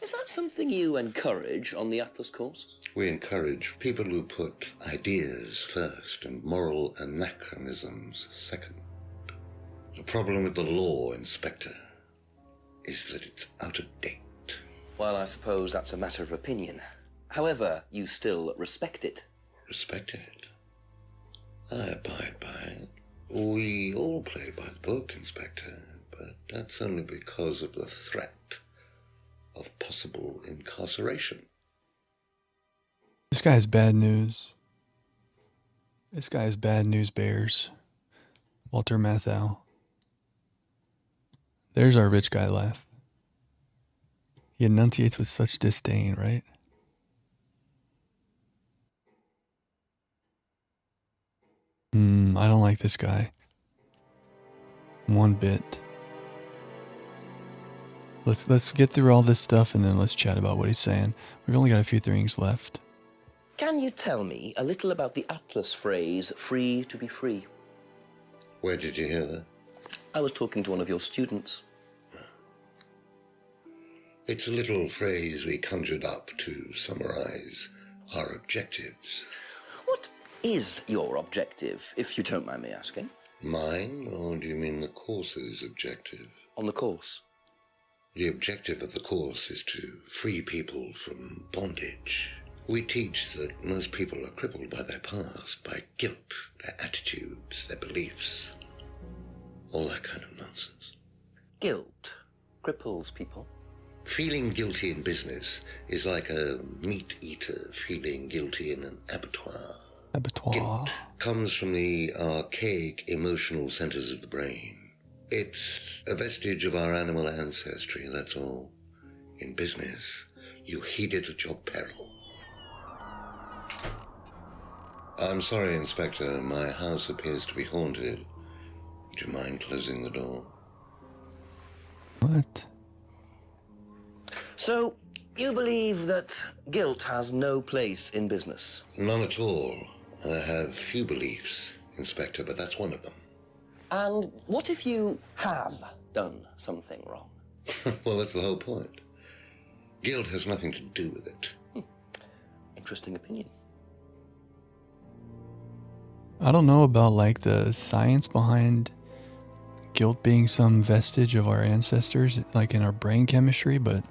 Is that something you encourage on the Atlas course? We encourage people who put ideas first and moral anachronisms second. The problem with the law, Inspector, is that it's out of date. Well, I suppose that's a matter of opinion. However, you still respect it. Respect it? I abide by it. We all play by the book, Inspector, but that's only because of the threat of possible incarceration. This guy has bad news. This guy has bad news bears. Walter Matthau. There's our rich guy laugh. He enunciates with such disdain, right? I don't like this guy. One bit. Let's get through all this stuff and then let's chat about what he's saying. We've only got a few things left. Can you tell me a little about the Atlas phrase, free to be free? Where did you hear that? I was talking to one of your students. It's a little phrase we conjured up to summarize our objectives. What is your objective, if you don't mind me asking? Mine, or do you mean the course's objective? On the course. The objective of the course is to free people from bondage. We teach that most people are crippled by their past, by guilt, their attitudes, their beliefs, all that kind of nonsense. Guilt cripples people. Feeling guilty in business is like a meat eater feeling guilty in an abattoir. Guilt comes from the archaic emotional centers of the brain. It's a vestige of our animal ancestry, that's all. In business, you heed it at your peril. I'm sorry, Inspector. My house appears to be haunted. Would you mind closing the door? What? So, you believe that guilt has no place in business? None at all. I have few beliefs, Inspector, but that's one of them. And what if you have done something wrong? Well, that's the whole point. Guilt has nothing to do with it. Interesting opinion. I don't know about like the science behind guilt being some vestige of our ancestors, like in our brain chemistry, but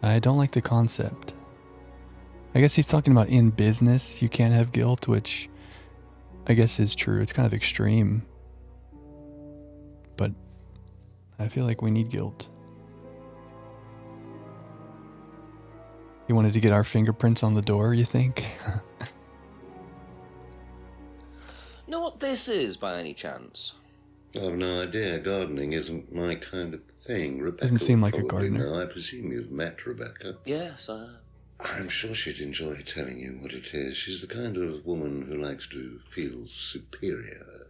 I don't like the concept. I guess he's talking about in business, you can't have guilt, which I guess is true. It's kind of extreme. But I feel like we need guilt. You wanted to get our fingerprints on the door, you think? Know what this is, by any chance? I've no idea. Gardening isn't my kind of thing. Rebecca Doesn't seem like a probably gardener. know. I presume you've met Rebecca. Yes, I have. I'm sure she'd enjoy telling you what it is. She's the kind of woman who likes to feel superior.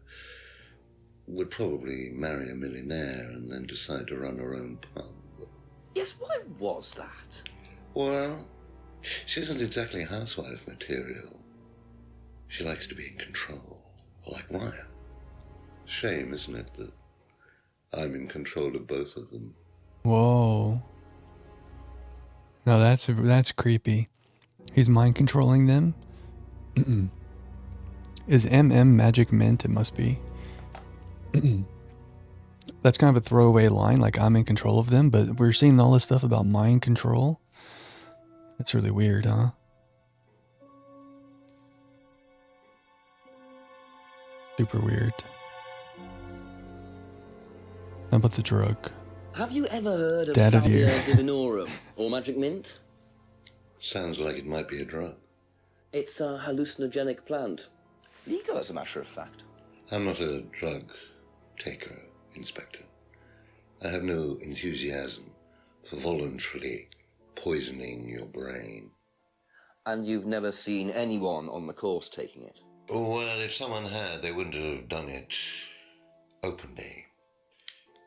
Would probably marry a millionaire and then decide to run her own pub. Yes, why was that? Well, she isn't exactly housewife material. She likes to be in control, like Ryan. Shame, isn't it, that I'm in control of both of them? Whoa. No, that's creepy. He's mind controlling them? Is MM Magic Mint? It must be. That's kind of a throwaway line, like I'm in control of them, but we're seeing all this stuff about mind control. That's really weird, huh? Super weird. How about the drug? Have you ever heard of Dad of Salvia year. divinorum or magic mint? Sounds like it might be a drug. It's a hallucinogenic plant. Legal, as a matter of fact. I'm not a drug taker, Inspector. I have no enthusiasm for voluntarily poisoning your brain. And you've never seen anyone on the course taking it? Well, if someone had, they wouldn't have done it openly.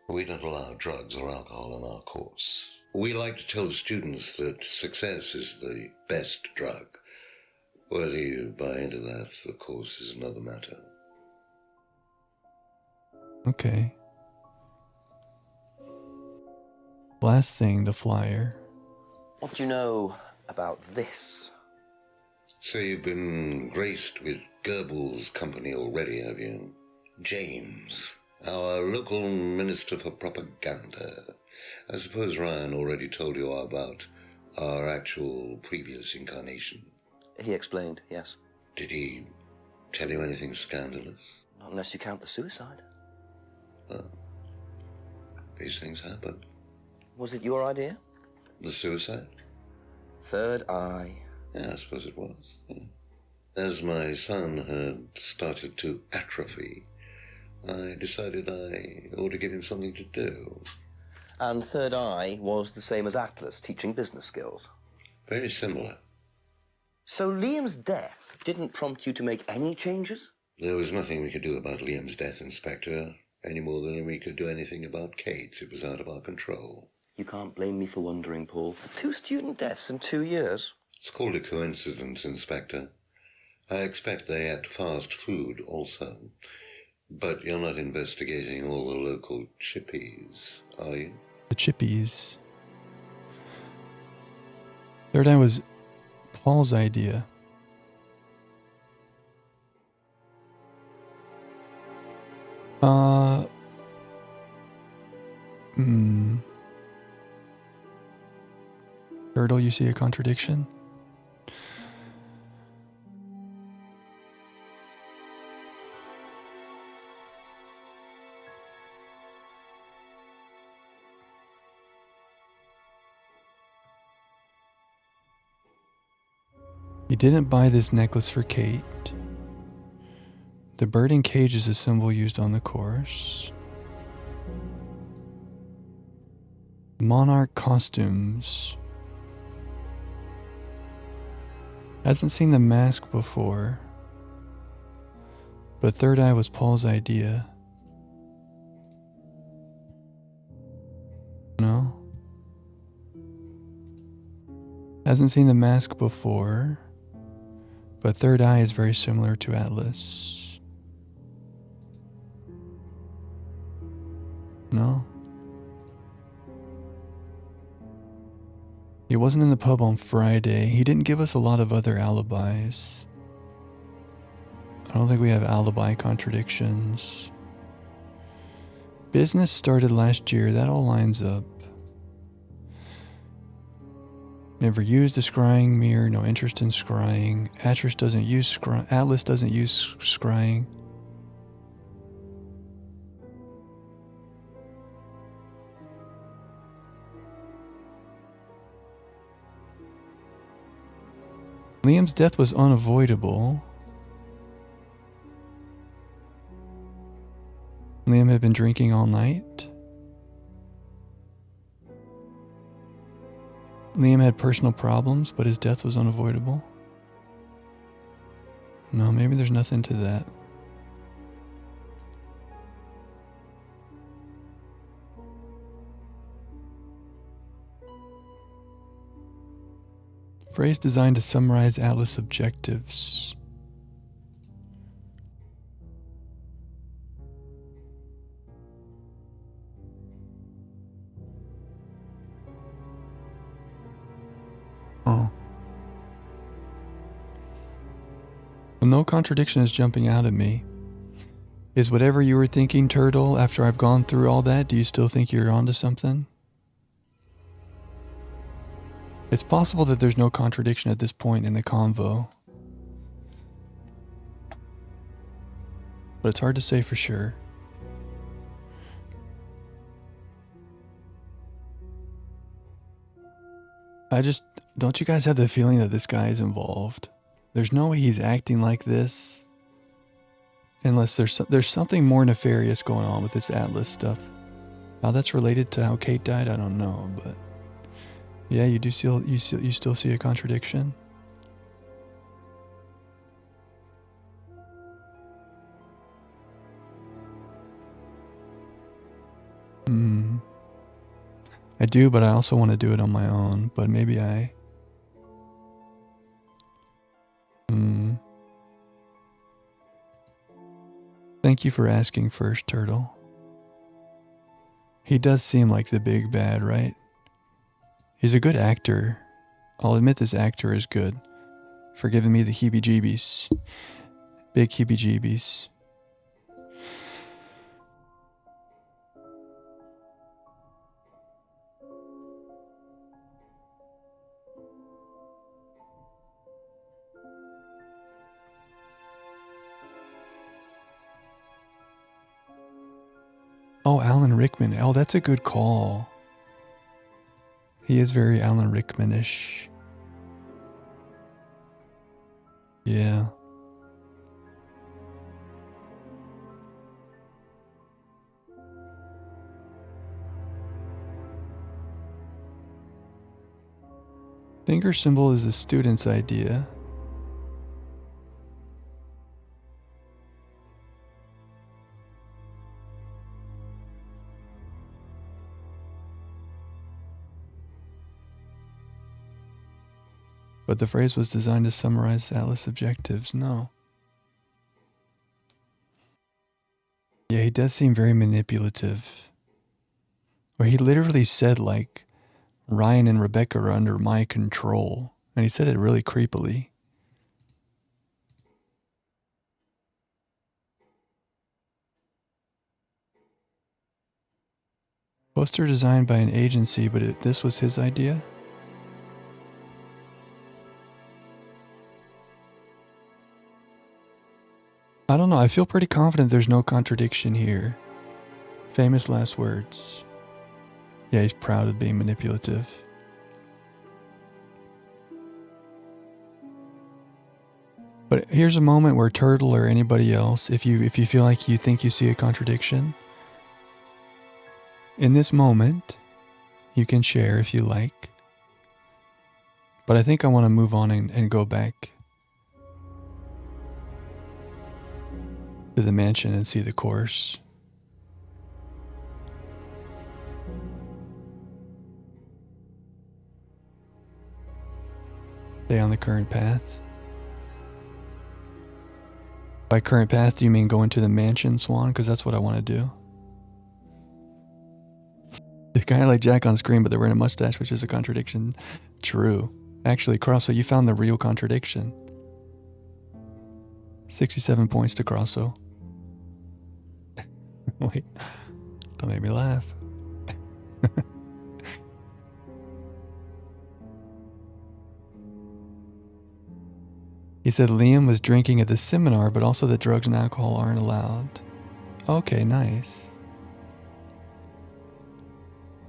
We don't allow drugs or alcohol on our course. We like to tell the students that success is the best drug. Whether you buy into that, of course, is another matter. Okay. Last thing, the flyer. What do you know about this? So you've been graced with Goebbels' company already, have you? James, our local minister for propaganda. I suppose Ryan already told you about our actual previous incarnation. He explained, yes. Did he tell you anything scandalous? Not unless you count the suicide. Well, these things happen. Was it your idea? The suicide? Third eye. Yeah, I suppose it was. Yeah. As my son had started to atrophy, I decided I ought to give him something to do. And third eye was the same as Atlas, teaching business skills. Very similar. So Liam's death didn't prompt you to make any changes? There was nothing we could do about Liam's death, Inspector, any more than we could do anything about Kate's. It was out of our control. You can't blame me for wondering, Paul. 2 student deaths in 2 years. It's called a coincidence, Inspector. I expect they ate fast food also. But you're not investigating all the local chippies, are you? The chippies. Third eye was Paul's idea. Turtle, you see a contradiction? He didn't buy this necklace for Kate. The bird in cage is a symbol used on the course. Monarch costumes. Hasn't seen the mask before. But third eye was Paul's idea. No? Hasn't seen the mask before. But third eye is very similar to Atlas. No? He wasn't in the pub on Friday. He didn't give us a lot of other alibis. I don't think we have alibi contradictions. Business started last year. That all lines up. Never used a scrying mirror. No interest in scrying. Atlas doesn't use scrying. Liam's death was unavoidable. Liam had been drinking all night. Liam had personal problems, but his death was unavoidable. No, maybe there's nothing to that. Phrase designed to summarize Atlas objectives. Oh. Well, no contradiction is jumping out at me. Is whatever you were thinking, Turtle, after I've gone through all that, do you still think you're onto something? It's possible that there's no contradiction at this point in the convo. But it's hard to say for sure. Don't you guys have the feeling that this guy is involved? There's no way he's acting like this. Unless there's something more nefarious going on with this Atlas stuff. How that's related to how Kate died, I don't know, but... Yeah, you still see a contradiction? I do, but I also want to do it on my own, but maybe I... Thank you for asking first, Turtle. He does seem like the big bad, right? He's a good actor. I'll admit this actor is good. For giving me the heebie-jeebies. Big heebie-jeebies. Oh, Alan Rickman. Oh, that's a good call. He is very Alan Rickman-ish. Yeah. Finger symbol is the student's idea. But the phrase was designed to summarize Atlas' objectives. No. Yeah, he does seem very manipulative. Where he literally said, like, Ryan and Rebecca are under my control. And he said it really creepily. Poster designed by an agency, but this was his idea? I don't know. I feel pretty confident there's no contradiction here. Famous last words. Yeah, he's proud of being manipulative. But here's a moment where Turtle or anybody else, if you feel like you think you see a contradiction, in this moment, you can share if you like. But I think I want to move on and go back to the mansion and see the course. Stay on the current path. By current path, do you mean going to the mansion, Swan? Because that's what I want to do. They're kind of like Jack on screen, but they're wearing a mustache, which is a contradiction. True. Actually, Crosso, you found the real contradiction. 67 points to Crosso. Wait, don't make me laugh. He said Liam was drinking at the seminar, but also that drugs and alcohol aren't allowed. Okay, nice.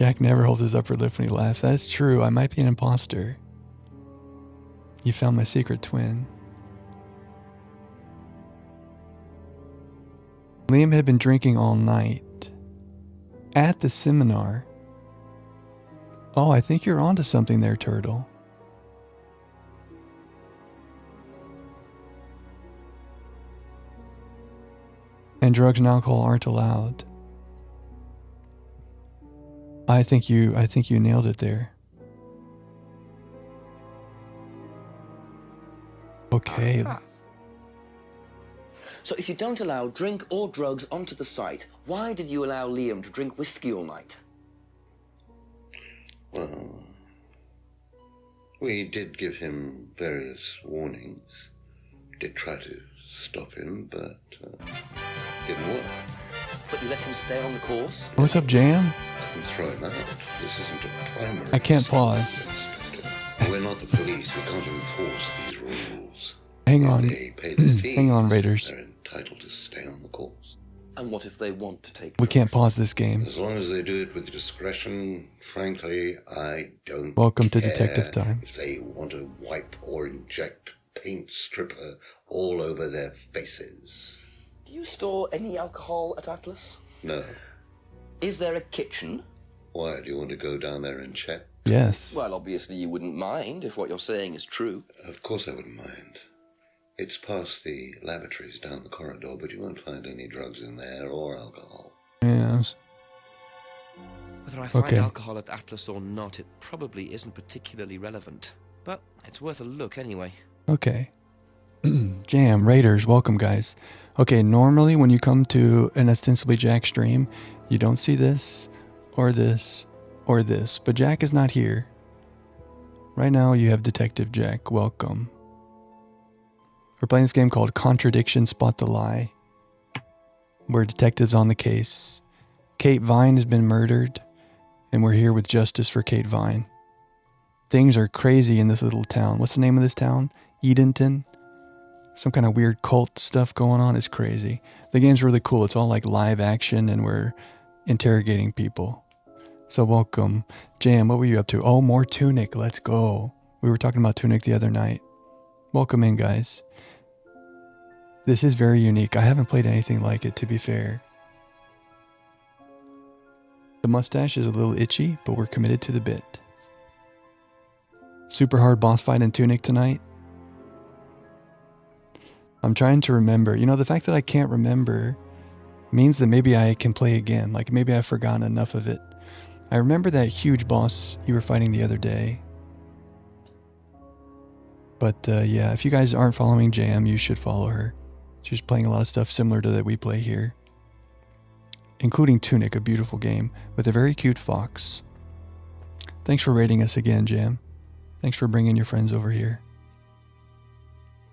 Jack never holds his upper lip when he laughs. That's true. I might be an imposter. You found my secret twin. Liam had been drinking all night. At the seminar. Oh, I think you're onto something there, Turtle. And drugs and alcohol aren't allowed. I think you nailed it there. Okay. So if you don't allow drink or drugs onto the site, why did you allow Liam to drink whiskey all night? Well, we did give him various warnings. Did try to stop him, but didn't work. But you let him stay on the course? What's up, Jam? Couldn't throw him out. This isn't a primary. I can't pause. We're not the police. We can't enforce these rules. Hang on. If they pay their fees, Hang on, Raiders. they're entitled to stay on the course. And what if they want to take We can't pause this game. As long as they do it with discretion, frankly, I don't Welcome to care Detective Time. if they want to wipe or inject paint stripper all over their faces. Do you store any alcohol at Atlas? No. Is there a kitchen? Why, do you want to go down there and check? Yes. Well, obviously you wouldn't mind if what you're saying is true. Of course I wouldn't mind. It's past the lavatories down the corridor, but you won't find any drugs in there or alcohol. Yes. Whether I find Okay. alcohol at Atlas or not, it probably isn't particularly relevant. But it's worth a look anyway. Okay. Jam, Raiders, welcome, guys. Okay, normally when you come to an ostensibly Jack stream, you don't see this, or this, or this. But Jack is not here. Right now you have Detective Jack. Welcome. We're playing this game called Contradiction, Spot the Lie. We're detectives on the case. Kate Vine has been murdered, and we're here with justice for Kate Vine. Things are crazy in this little town. What's the name of this town? Edenton? Some kind of weird cult stuff going on. It's crazy. The game's really cool. It's all like live action, and we're interrogating people. So welcome. Jam, what were you up to? Oh, more Tunic. Let's go. We were talking about Tunic the other night. Welcome in, guys. This is very unique. I haven't played anything like it, to be fair. The mustache is a little itchy, but we're committed to the bit. Super hard boss fight in Tunic tonight. I'm trying to remember. You know, the fact that I can't remember means that maybe I can play again. Like maybe I've forgotten enough of it. I remember that huge boss you were fighting the other day. But yeah, if you guys aren't following Jam, you should follow her. She's playing a lot of stuff similar to that we play here. Including Tunic, a beautiful game with a very cute fox. Thanks for rating us again, Jam. Thanks for bringing your friends over here.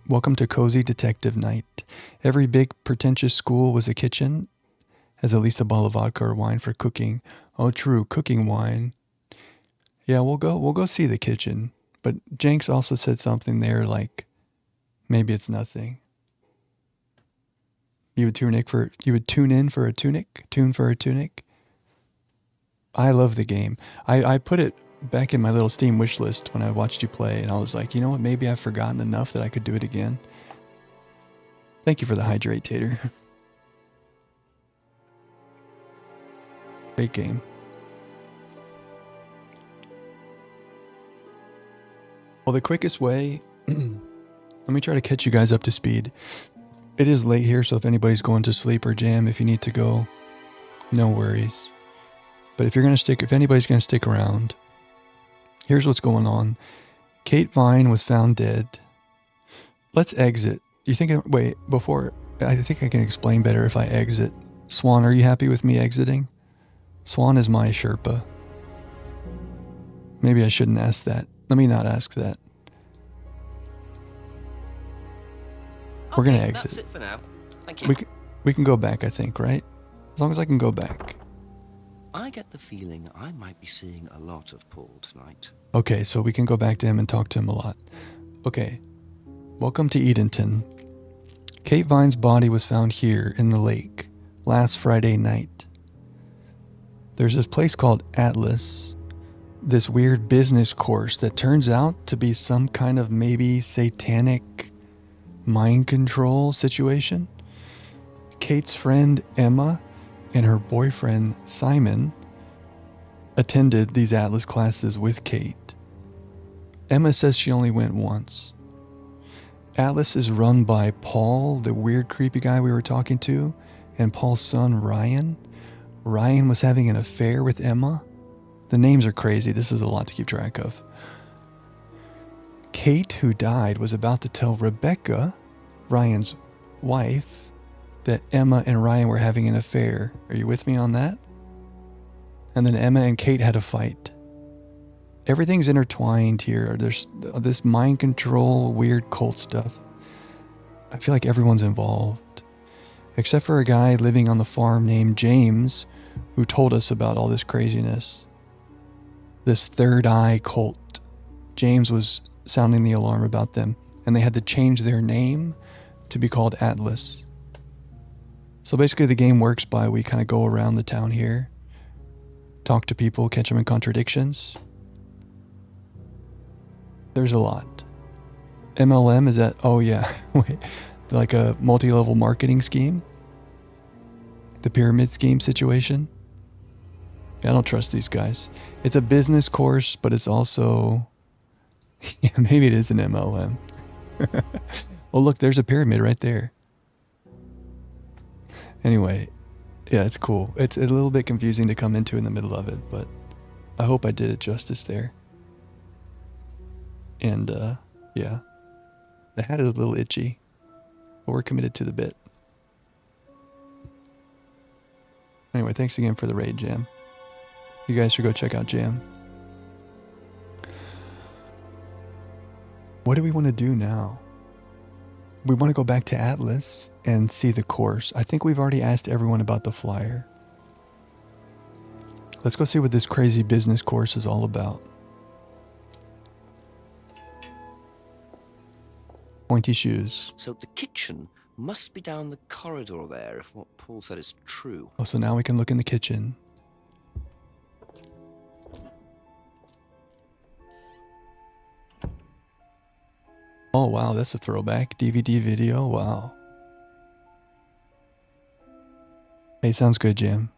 Welcome to Cozy Detective Night. Every big pretentious school was a kitchen. Has at least a bottle of vodka or wine for cooking. Oh, true, cooking wine. Yeah, we'll go see the kitchen. But Jenks also said something there like, maybe it's nothing. You would tune in for a tunic? Tune for a tunic? I love the game. I put it back in my little Steam wish list when I watched you play, and I was like, you know what, maybe I've forgotten enough that I could do it again. Thank you for the hydrate, Tater. Great game. Well, the quickest way, let me try to catch you guys up to speed. It is late here, so if anybody's going to sleep or Jam, if you need to go, no worries. But if anybody's going to stick around, here's what's going on. Kate Vine was found dead. Let's exit. Wait, before, I think I can explain better if I exit. Swan, are you happy with me exiting? Swan is my Sherpa. Maybe I shouldn't ask that. Let me not ask that. We're going to exit. That's it for now. Thank you. We can go back, I think, right? As long as I can go back. I get the feeling I might be seeing a lot of Paul tonight. Okay, so we can go back to him and talk to him a lot. Okay. Welcome to Edenton. Kate Vine's body was found here in the lake last Friday night. There's this place called Atlas, this weird business course that turns out to be some kind of maybe satanic mind control situation. Kate's friend Emma and her boyfriend Simon attended these Atlas classes with Kate. Emma says she only went once. Atlas is run by Paul, the weird creepy guy we were talking to, and Paul's son Ryan. Ryan was having an affair with Emma. The names are crazy. This is a lot to keep track of. Kate, who died, was about to tell Rebecca, Ryan's wife, that Emma and Ryan were having an affair. Are you with me on that? And then Emma and Kate had a fight. Everything's intertwined here. There's this mind control, weird cult stuff. I feel like everyone's involved. Except for a guy living on the farm named James, who told us about all this craziness. This third eye cult. James was sounding the alarm about them, and they had to change their name to be called Atlas. So basically the game works by we kind of go around the town here, talk to people, catch them in contradictions. There's a lot. MLM, is that, oh yeah, wait, like a multi-level marketing scheme? The pyramid scheme situation? I don't trust these guys. It's a business course, but it's also, yeah, maybe it is an MLM. Well, look, there's a pyramid right there. Anyway, yeah, it's cool. It's a little bit confusing to come into in the middle of it, but I hope I did it justice there. And, yeah. The hat is a little itchy, but we're committed to the bit. Anyway, thanks again for the raid, Jam. You guys should go check out Jam. What do we want to do now? We want to go back to Atlas and see the course. I think we've already asked everyone about the flyer. Let's go see what this crazy business course is all about. Pointy shoes. So the kitchen must be down the corridor there, if what Paul said is true. Oh, so now we can look in the kitchen. Oh, wow, that's a throwback. DVD video, wow. Hey, sounds good, Jim.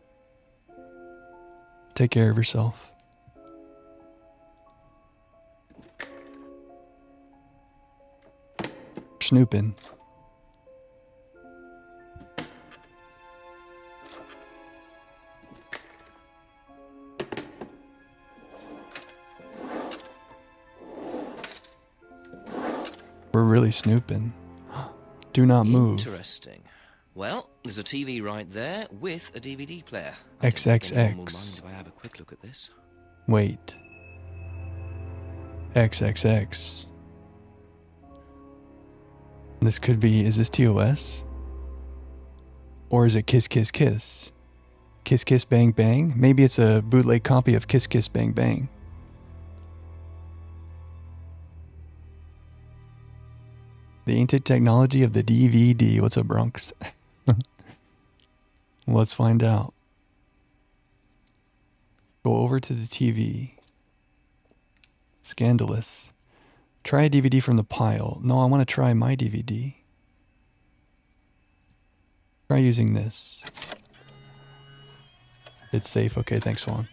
Take care of yourself. Snooping. We're really snooping. Do not move. Interesting. Well, there's a TV right there with a DVD player. I don't think anyone will mind XXX. if I have a quick look at this. Wait. XXX. This could be, is this TOS? Or is it Kiss Kiss Kiss? Kiss Kiss Bang Bang? Maybe it's a bootleg copy of Kiss Kiss Bang Bang. The ancient technology of the DVD. What's up, Bronx? Let's find out. Go over to the TV. Scandalous. Try a DVD from the pile. No, I want to try my DVD. Try using this. It's safe. Okay, thanks, Swan.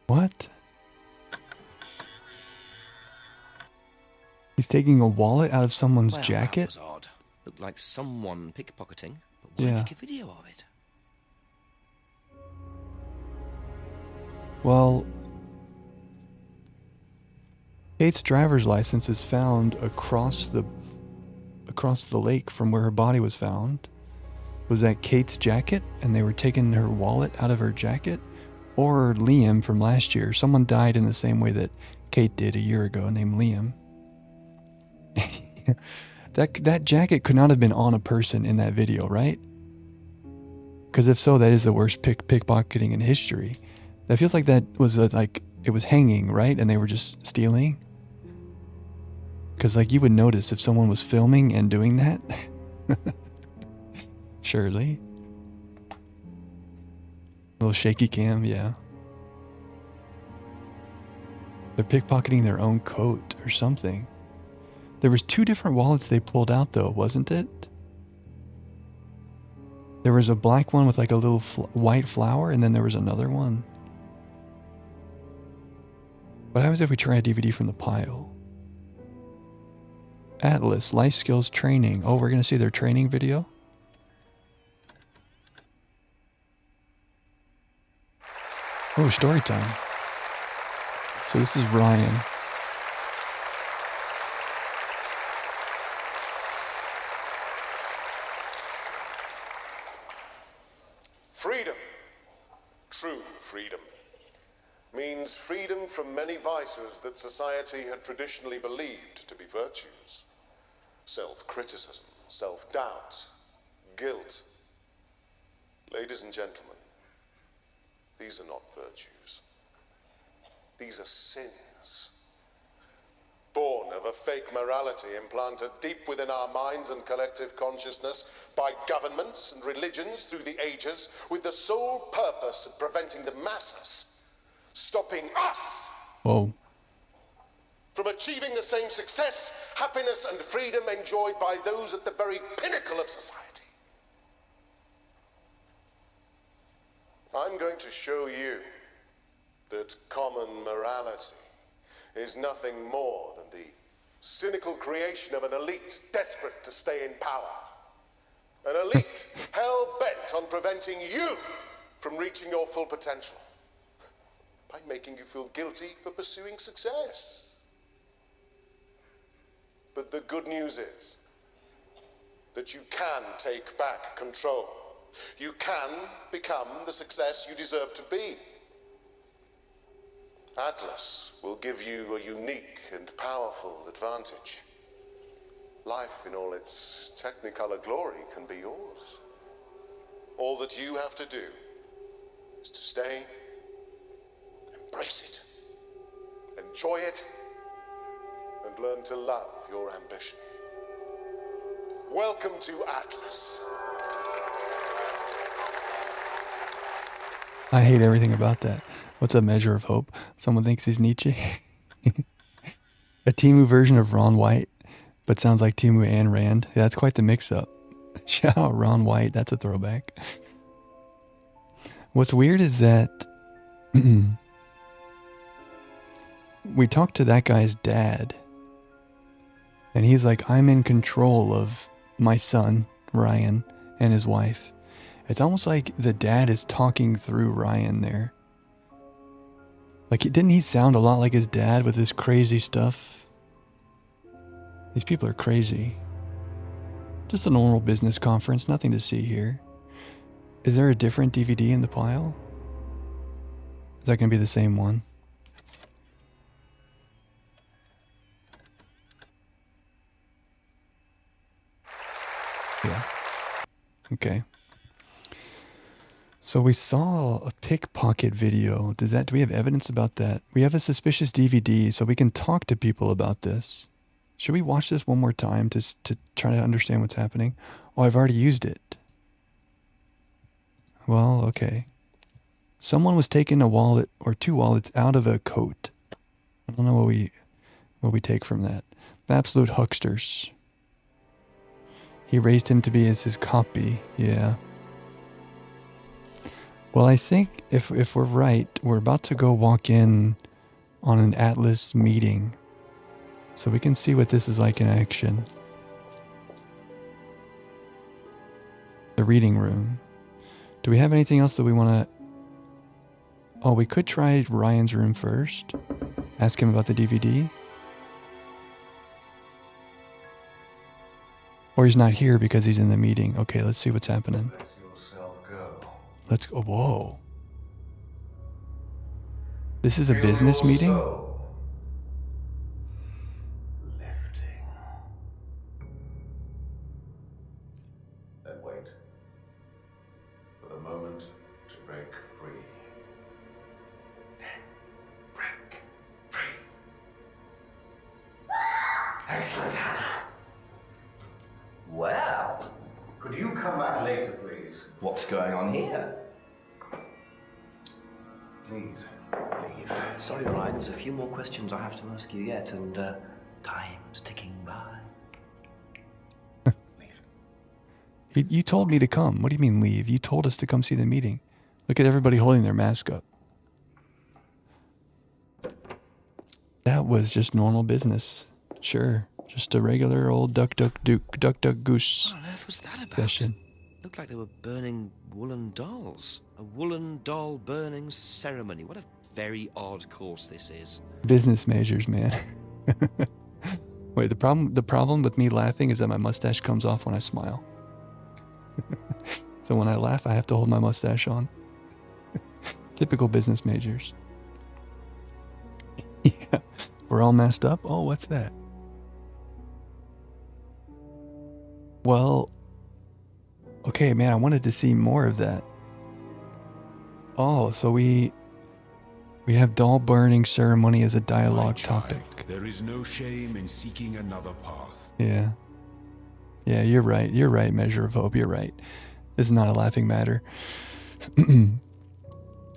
What? He's taking a wallet out of someone's Well, jacket? that was odd. Looked like someone pickpocketing, but why Yeah. make a video of it? Well, Kate's driver's license is found across the lake from where her body was found. Was that Kate's jacket and they were taking her wallet out of her jacket? Or Liam from last year? Someone died in the same way that Kate did a year ago, named Liam. That jacket could not have been on a person in that video, right? Because if so, that is the worst pickpocketing in history. That feels like that was it was hanging, right? And they were just stealing. Because you would notice if someone was filming and doing that. Surely. A little shaky cam, yeah. They're pickpocketing their own coat or something. There was 2 different wallets they pulled out, though, wasn't it? There was a black one with a little white flower, and then there was another one. What happens if we try a DVD from the pile? Atlas, life skills training. Oh, we're going to see their training video? Oh, story time. So this is Ryan. Freedom, true freedom, means freedom from many vices that society had traditionally believed to be virtues. Self-criticism, self-doubt, guilt. Ladies and gentlemen, these are not virtues. These are sins. Born of a fake morality implanted deep within our minds and collective consciousness by governments and religions through the ages with the sole purpose of preventing the masses, stopping us from achieving the same success, happiness, and freedom enjoyed by those at the very pinnacle of society. I'm going to show you that common morality is nothing more than the cynical creation of an elite desperate to stay in power. An elite hell-bent on preventing you from reaching your full potential by making you feel guilty for pursuing success. But the good news is that you can take back control. You can become the success you deserve to be. Atlas will give you a unique and powerful advantage. life in all its technicolor glory can be yours. All that you have to do is to stay, embrace it, enjoy it, and learn to love your ambition. Welcome to Atlas. I hate everything about that. What's a measure of hope? Someone thinks he's Nietzsche. A Timu version of Ron White, but sounds like Timu and Rand. Yeah, that's quite the mix-up. Shout out Ron White. That's a throwback. What's weird is that we talked to that guy's dad, and he's like, I'm in control of my son, Ryan, and his wife. It's almost like the dad is talking through Ryan there. Like, didn't he sound a lot like his dad with his crazy stuff? These people are crazy. Just a normal business conference, nothing to see here. Is there a different DVD in the pile? Is that going to be the same one? Yeah. Okay. So we saw a pickpocket video. Do we have evidence about that? We have a suspicious DVD, so we can talk to people about this. Should we watch this one more time to try to understand what's happening? Oh, I've already used it. Well, okay. Someone was taking a wallet or two wallets out of a coat. I don't know what we take from that. Absolute hucksters. He raised him to be as his copy. Yeah. Well, I think if we're right, we're about to go walk in on an Atlas meeting. So we can see what this is like in action. The reading room. Do we have anything else that we want to... Oh, we could try Ryan's room first. Ask him about the DVD. Or he's not here because he's in the meeting. Okay, let's see what's happening. Let yourself go. Let's go. Whoa. This is a business meeting? Lifting. Then wait for the moment to break free. Then break free. Excellent, Hannah. Well, Could you come back later, please? what's going on here? Please, leave. Sorry, Ryan, there's a few more questions I have to ask you yet, and time's ticking by. You told me to come. What do you mean leave? You told us to come see the meeting. Look at everybody holding their mask up. That was just normal business. Sure. Just a regular old duck goose What on earth was that about? session. Looked like they were burning woolen dolls. A woolen doll burning ceremony. What a very odd course this is. Business majors, man. Wait, the problem with me laughing is that my mustache comes off when I smile. So when I laugh, I have to hold my mustache on. Typical business majors. Yeah. We're all messed up. Oh, what's that? Well, okay, man, I wanted to see more of that. Oh, so we have doll burning ceremony as a dialogue topic. There is no shame in seeking another path. Yeah. Yeah, you're right. You're right, Measure of Hope. You're right. This is not a laughing matter.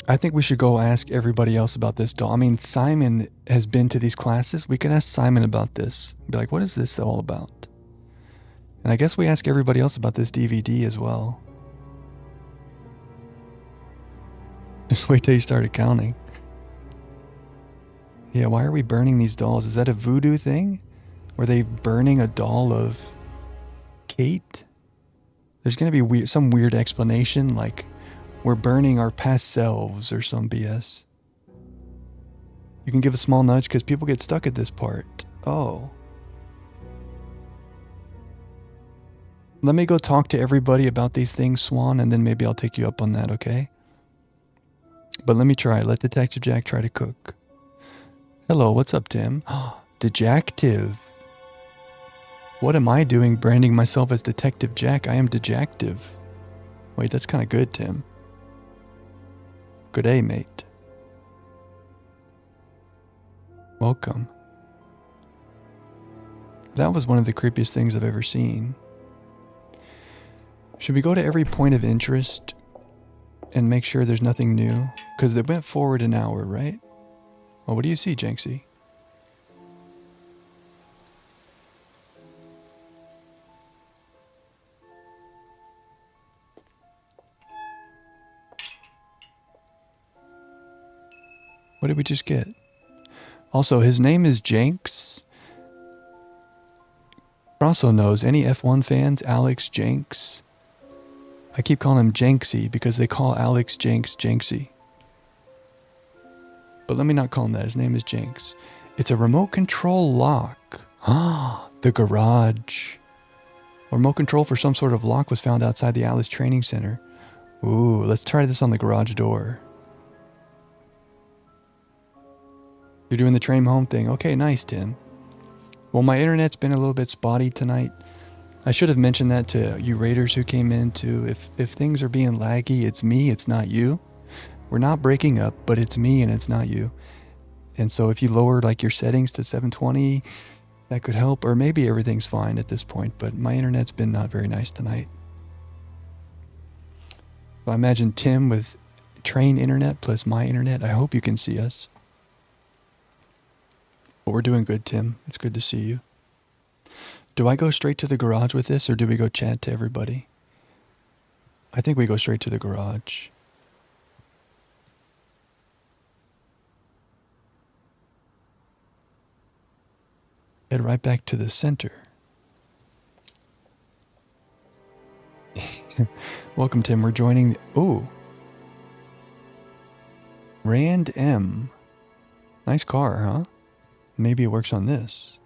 I think we should go ask everybody else about this doll. I mean, Simon has been to these classes. We can ask Simon about this. Be like, what is this all about? And I guess we ask everybody else about this DVD as well. Just wait till you start counting. Yeah, why are we burning these dolls? Is that a voodoo thing? Were they burning a doll of Kate? There's going to be some weird explanation, like we're burning our past selves or some BS. You can give a small nudge because people get stuck at this part. Oh. Let me go talk to everybody about these things, Swan, and then maybe I'll take you up on that, okay? But let me try. Let Detective Jack try to cook. Hello, what's up, Tim? Detective. What am I doing branding myself as Detective Jack? I am Dejactive. Wait, that's kind of good, Tim. Good day, mate. Welcome. That was one of the creepiest things I've ever seen. Should we go to every point of interest and make sure there's nothing new? Because they went forward an hour, right? Well, what do you see, Jenksy? What did we just get? Also, his name is Jenks. Also knows any F1 fans, Alex Jenks. I keep calling him Jenksy because they call Alex Jenks Jenksy. But let me not call him that. His name is Jenks. It's a remote control lock. Ah, the garage. A remote control for some sort of lock was found outside the Alice Training Center. Ooh, let's try this on the garage door. You're doing the train home thing. Okay, nice, Tim. Well, my internet's been a little bit spotty tonight. I should have mentioned that to you raiders who came in too. If things are being laggy, it's me, it's not you. We're not breaking up, but it's me and it's not you. And so if you lower like your settings to 720, that could help. Or maybe everything's fine at this point, but my internet's been not very nice tonight. So I imagine Tim with train internet plus my internet. I hope you can see us. But we're doing good, Tim. It's good to see you. Do I go straight to the garage with this, or do we go chat to everybody? I think we go straight to the garage. Head right back to the center. Welcome, Tim. We're joining... Ooh. Rand M. Nice car, huh? Maybe it works on this.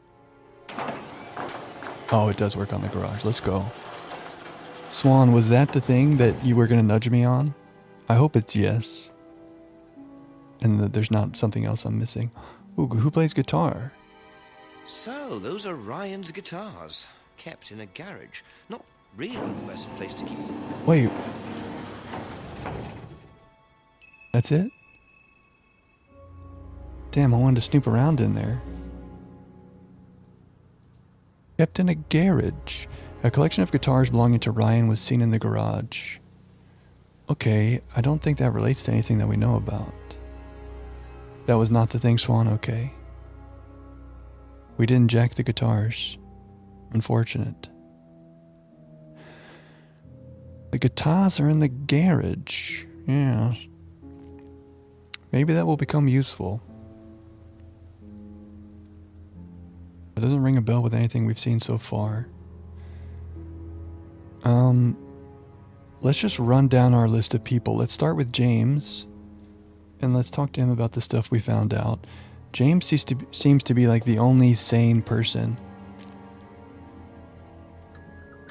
Oh, it does work on the garage. Let's go. Swan, was that the thing that you were going to nudge me on? I hope it's yes. And that there's not something else I'm missing. Ooh, who plays guitar? So, those are Ryan's guitars, kept in a garage. Not really the best place to keep them. Wait. That's it? Damn, I wanted to snoop around in there. Kept in a garage. A collection of guitars belonging to Ryan was seen in the garage. Okay, I don't think that relates to anything that we know about. That was not the thing, Swan, okay. We didn't jack the guitars. Unfortunate. The guitars are in the garage. Yeah. Maybe that will become useful. It doesn't ring a bell with anything we've seen so far. Let's just run down our list of people. Let's start with James. And let's talk to him about the stuff we found out. James seems to be like the only sane person.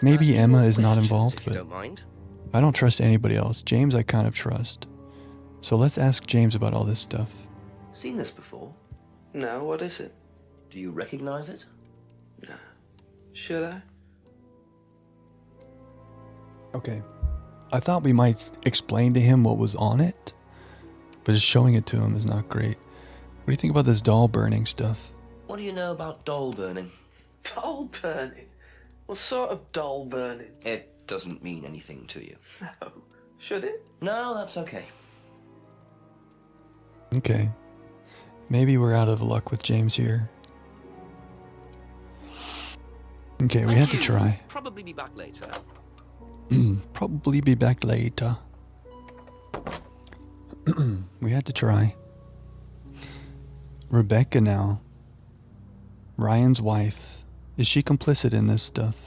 Maybe Emma is not involved, but I don't trust anybody else. James I kind of trust. So let's ask James about all this stuff. Seen this before? No, what is it? Do you recognize it? No. Should I? Okay. I thought we might explain to him what was on it, but just showing it to him is not great. What do you think about this doll burning stuff? What do you know about doll burning? Doll burning? What sort of doll burning? It doesn't mean anything to you. No. Should it? No, that's okay. Okay. Maybe we're out of luck with James here. Okay, we had to try. Probably be back later. Probably be back later. We had to try. Rebecca now. Ryan's wife. Is she complicit in this stuff?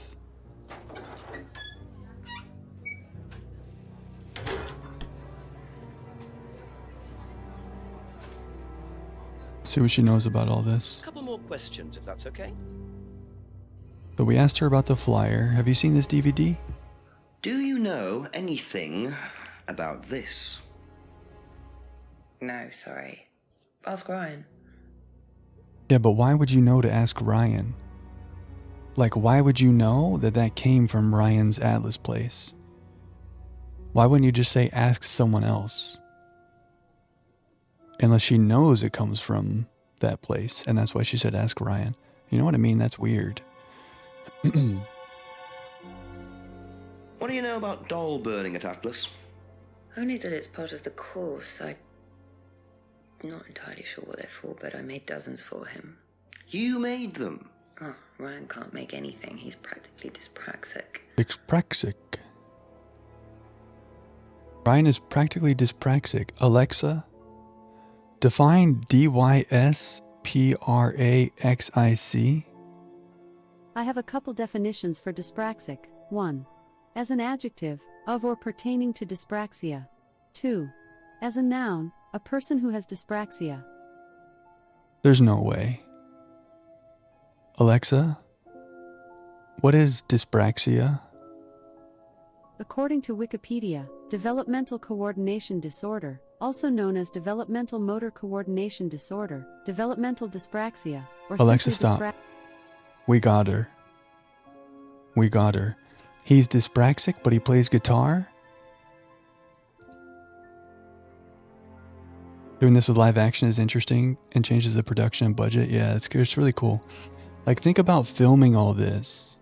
See what she knows about all this. A couple more questions, if that's okay. So we asked her about the flyer. Have you seen this DVD? Do you know anything about this? No, sorry. Ask Ryan. Yeah, but why would you know to ask Ryan? Like, why would you know that that came from Ryan's Atlas place? Why wouldn't you just say ask someone else? Unless she knows it comes from that place, and that's why she said ask Ryan. You know what I mean? That's weird. What do you know about doll burning at Atlas? Only that it's part of the course. I'm not entirely sure what they're for, but I made dozens for him. You made them? Oh, Ryan can't make anything. He's practically dyspraxic. Dyspraxic. Ryan is practically dyspraxic. Alexa, define dyspraxic. I have a couple definitions for dyspraxic. 1. As an adjective, of or pertaining to dyspraxia. 2. As a noun, a person who has dyspraxia. There's no way. Alexa, what is dyspraxia? According to Wikipedia, developmental coordination disorder, also known as developmental motor coordination disorder, developmental dyspraxia, or Alexa, simply stop. We got her. We got her. He's dyspraxic, but he plays guitar? Doing this with live action is interesting and changes the production and budget. Yeah, it's really cool. Like, think about filming all this.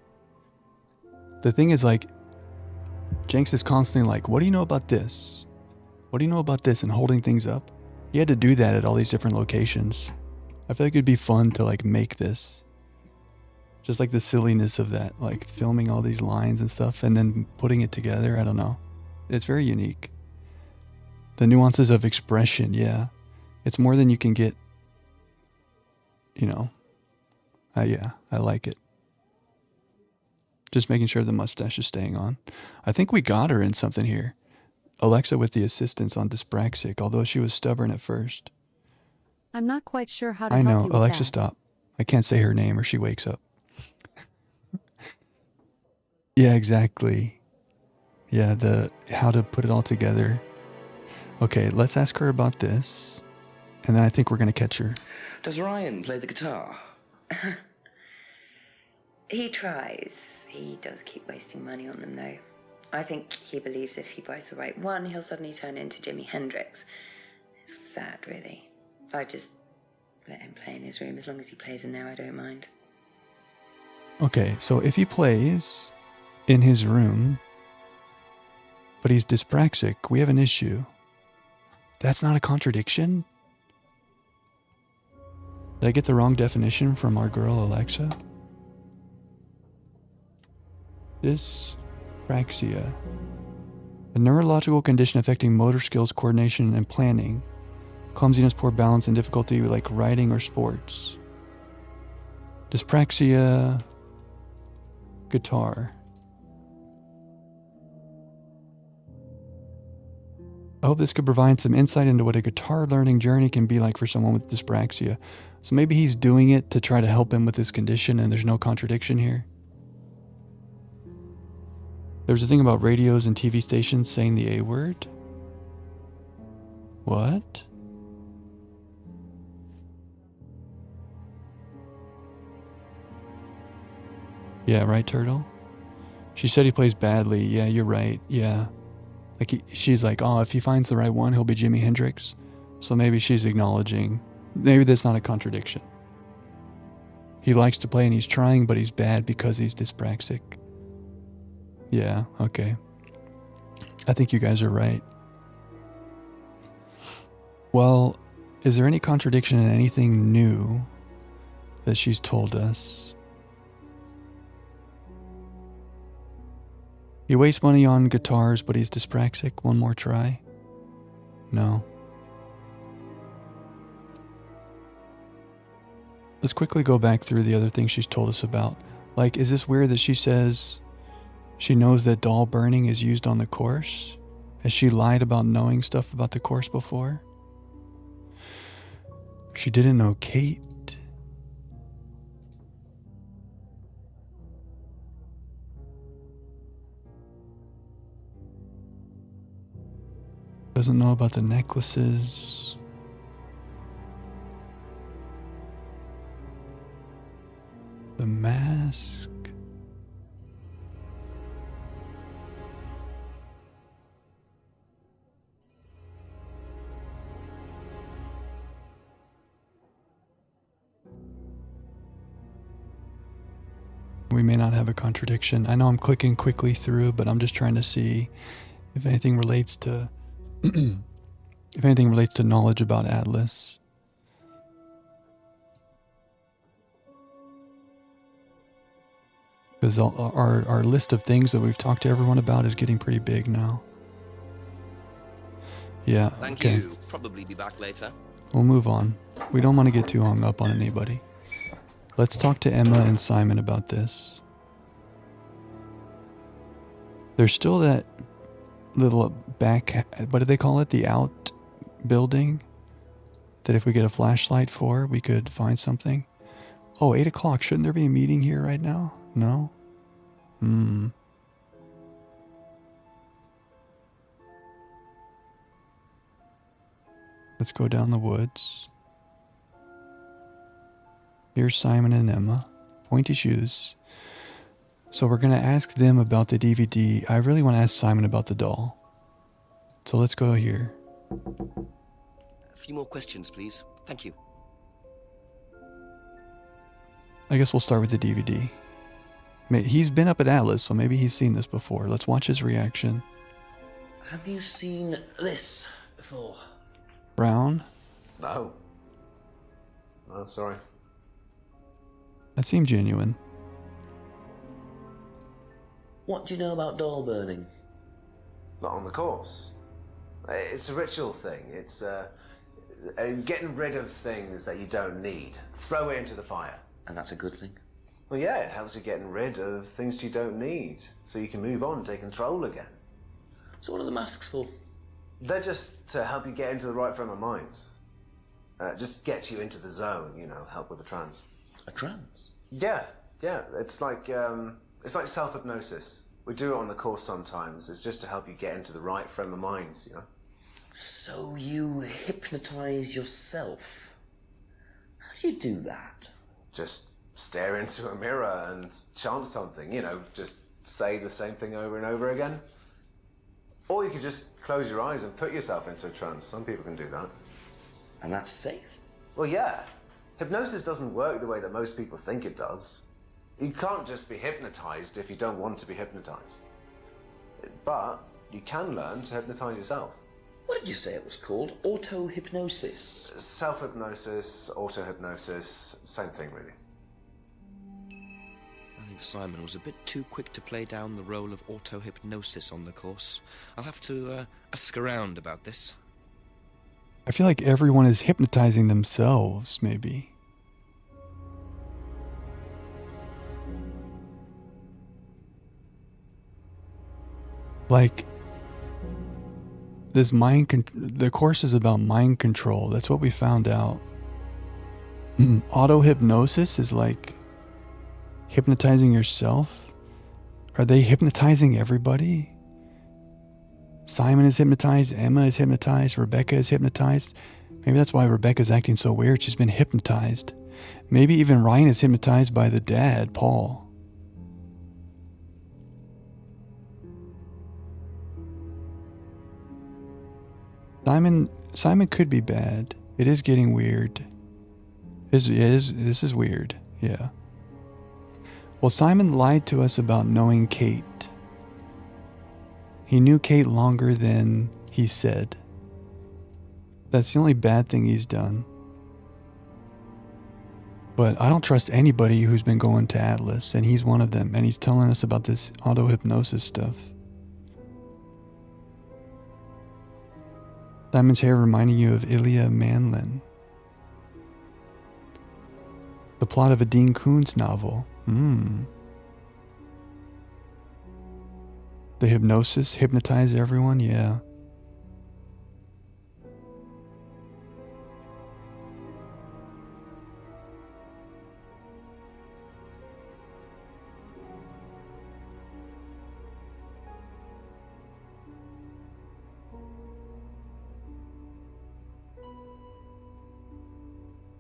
The thing is, like, Jenks is constantly like, what do you know about this? What do you know about this? And holding things up. He had to do that at all these different locations. I feel like it'd be fun to, like, make this. Just like the silliness of that, like filming all these lines and stuff and then putting it together. I don't know. It's very unique. The nuances of expression, yeah. It's more than you can get, you know. Yeah, I like it. Just making sure the mustache is staying on. I think we got her in something here. Alexa with the assistance on dyspraxic, although she was stubborn at first. I'm not quite sure how to I help know. you with Alexa, that. stop. I can't say her name or she wakes up. Yeah, exactly. Yeah, how to put it all together. Okay, let's ask her about this. And then I think we're going to catch her. Does Ryan play the guitar? He tries. He does keep wasting money on them, though. I think he believes if he buys the right one, he'll suddenly turn into Jimi Hendrix. It's sad, really. I just let him play in his room. As long as he plays in there, I don't mind. Okay, so if he plays in his room, but he's dyspraxic, we have an issue. That's not a contradiction? Did I get the wrong definition from our girl Alexa? Dyspraxia. A neurological condition affecting motor skills, coordination, and planning. Clumsiness, poor balance, and difficulty like riding or sports. Dyspraxia. Guitar. I hope this could provide some insight into what a guitar learning journey can be like for someone with dyspraxia. So maybe he's doing it to try to help him with this condition and there's no contradiction here. There's a thing about radios and TV stations saying the A word. What? Yeah, right, Turtle? She said he plays badly. Yeah, you're right. Yeah. Like she's like, oh, if he finds the right one, he'll be Jimi Hendrix. So maybe she's acknowledging, maybe that's not a contradiction. He likes to play and he's trying, but he's bad because he's dyspraxic. Yeah, okay. I think you guys are right. Well, is there any contradiction in anything new that she's told us? He wastes money on guitars, but he's dyspraxic. One more try? No. Let's quickly go back through the other things she's told us about. Like, is this weird that she says she knows that doll burning is used on the course? Has she lied about knowing stuff about the course before? She didn't know Kate. Doesn't know about the necklaces. The mask. We may not have a contradiction. I know I'm clicking quickly through, but I'm just trying to see if anything relates to if anything relates to knowledge about Atlas. Because our list of things that we've talked to everyone about is getting pretty big now. Yeah, Thank okay. you. Probably be back later. We'll move on. We don't want to get too hung up on anybody. Let's talk to Emma and Simon about this. There's still that little back, what do they call it? The out building? That if we get a flashlight for, we could find something. Oh, 8 o'clock. Shouldn't there be a meeting here right now? No? Let's go down the woods. Here's Simon and Emma. Pointy shoes. So we're going to ask them about the DVD. I really want to ask Simon about the doll. So let's go here. A few more questions, please. Thank you. I guess we'll start with the DVD. He's been up at Atlas, so maybe he's seen this before. Let's watch his reaction. Have you seen this before? Brown? No. No, sorry. That seemed genuine. What do you know about doll burning? Not on the course. It's a ritual thing. It's getting rid of things that you don't need. Throw it into the fire. And that's a good thing? Well, yeah, it helps you getting rid of things you don't need, so you can move on and take control again. So what are the masks for? They're just to help you get into the right frame of mind. Just get you into the zone, you know, help with the trance. A trance? Yeah. It's like self-hypnosis. We do it on the course sometimes. It's just to help you get into the right frame of mind, you know. So you hypnotize yourself? How do you do that? Just stare into a mirror and chant something, you know, just say the same thing over and over again. Or you could just close your eyes and put yourself into a trance. Some people can do that. And that's safe? Well, yeah. Hypnosis doesn't work the way that most people think it does. You can't just be hypnotized if you don't want to be hypnotized. But you can learn to hypnotize yourself. What did you say it was called? Auto-hypnosis? Self-hypnosis, auto-hypnosis, same thing, really. I think Simon was a bit too quick to play down the role of auto-hypnosis on the course. I'll have to ask around about this. I feel like everyone is hypnotizing themselves, maybe. Like, this the course is about mind control. That's what we found out. Auto-hypnosis is like hypnotizing yourself. Are they hypnotizing everybody? Simon is hypnotized, Emma is hypnotized, Rebecca is hypnotized. Maybe that's why Rebecca's acting so weird. She's been hypnotized. Maybe even Ryan is hypnotized by the dad, Paul. Simon could be bad. It is getting weird. This is weird. Yeah. Well, Simon lied to us about knowing Kate. He knew Kate longer than he said. That's the only bad thing he's done. But I don't trust anybody who's been going to Atlas, and he's one of them, and he's telling us about this auto-hypnosis stuff. Simon's hair reminding you of Ilya Manlin. The plot of a Dean Koontz novel. The hypnosis, hypnotize everyone, yeah.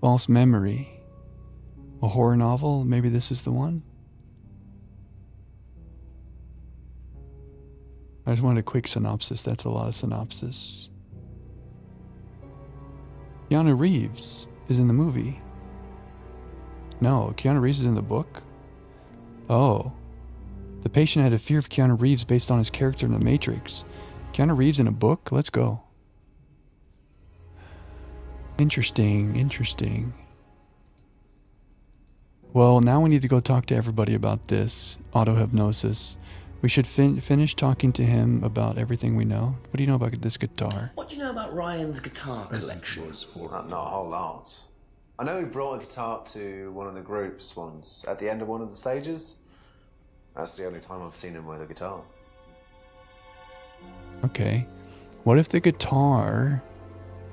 False Memory. A horror novel? Maybe this is the one? I just wanted a quick synopsis. That's a lot of synopsis. Keanu Reeves is in the movie. No, Keanu Reeves is in the book? Oh. The patient had a fear of Keanu Reeves based on his character in The Matrix. Keanu Reeves in a book? Let's go. Interesting, interesting. Well, now we need to go talk to everybody about this auto-hypnosis. We should finish talking to him about everything we know. What do you know about this guitar? What do you know about Ryan's guitar collection? Not a whole lot. I know he brought a guitar to one of the groups once, at the end of one of the stages. That's the only time I've seen him with a guitar. Okay. What if the guitar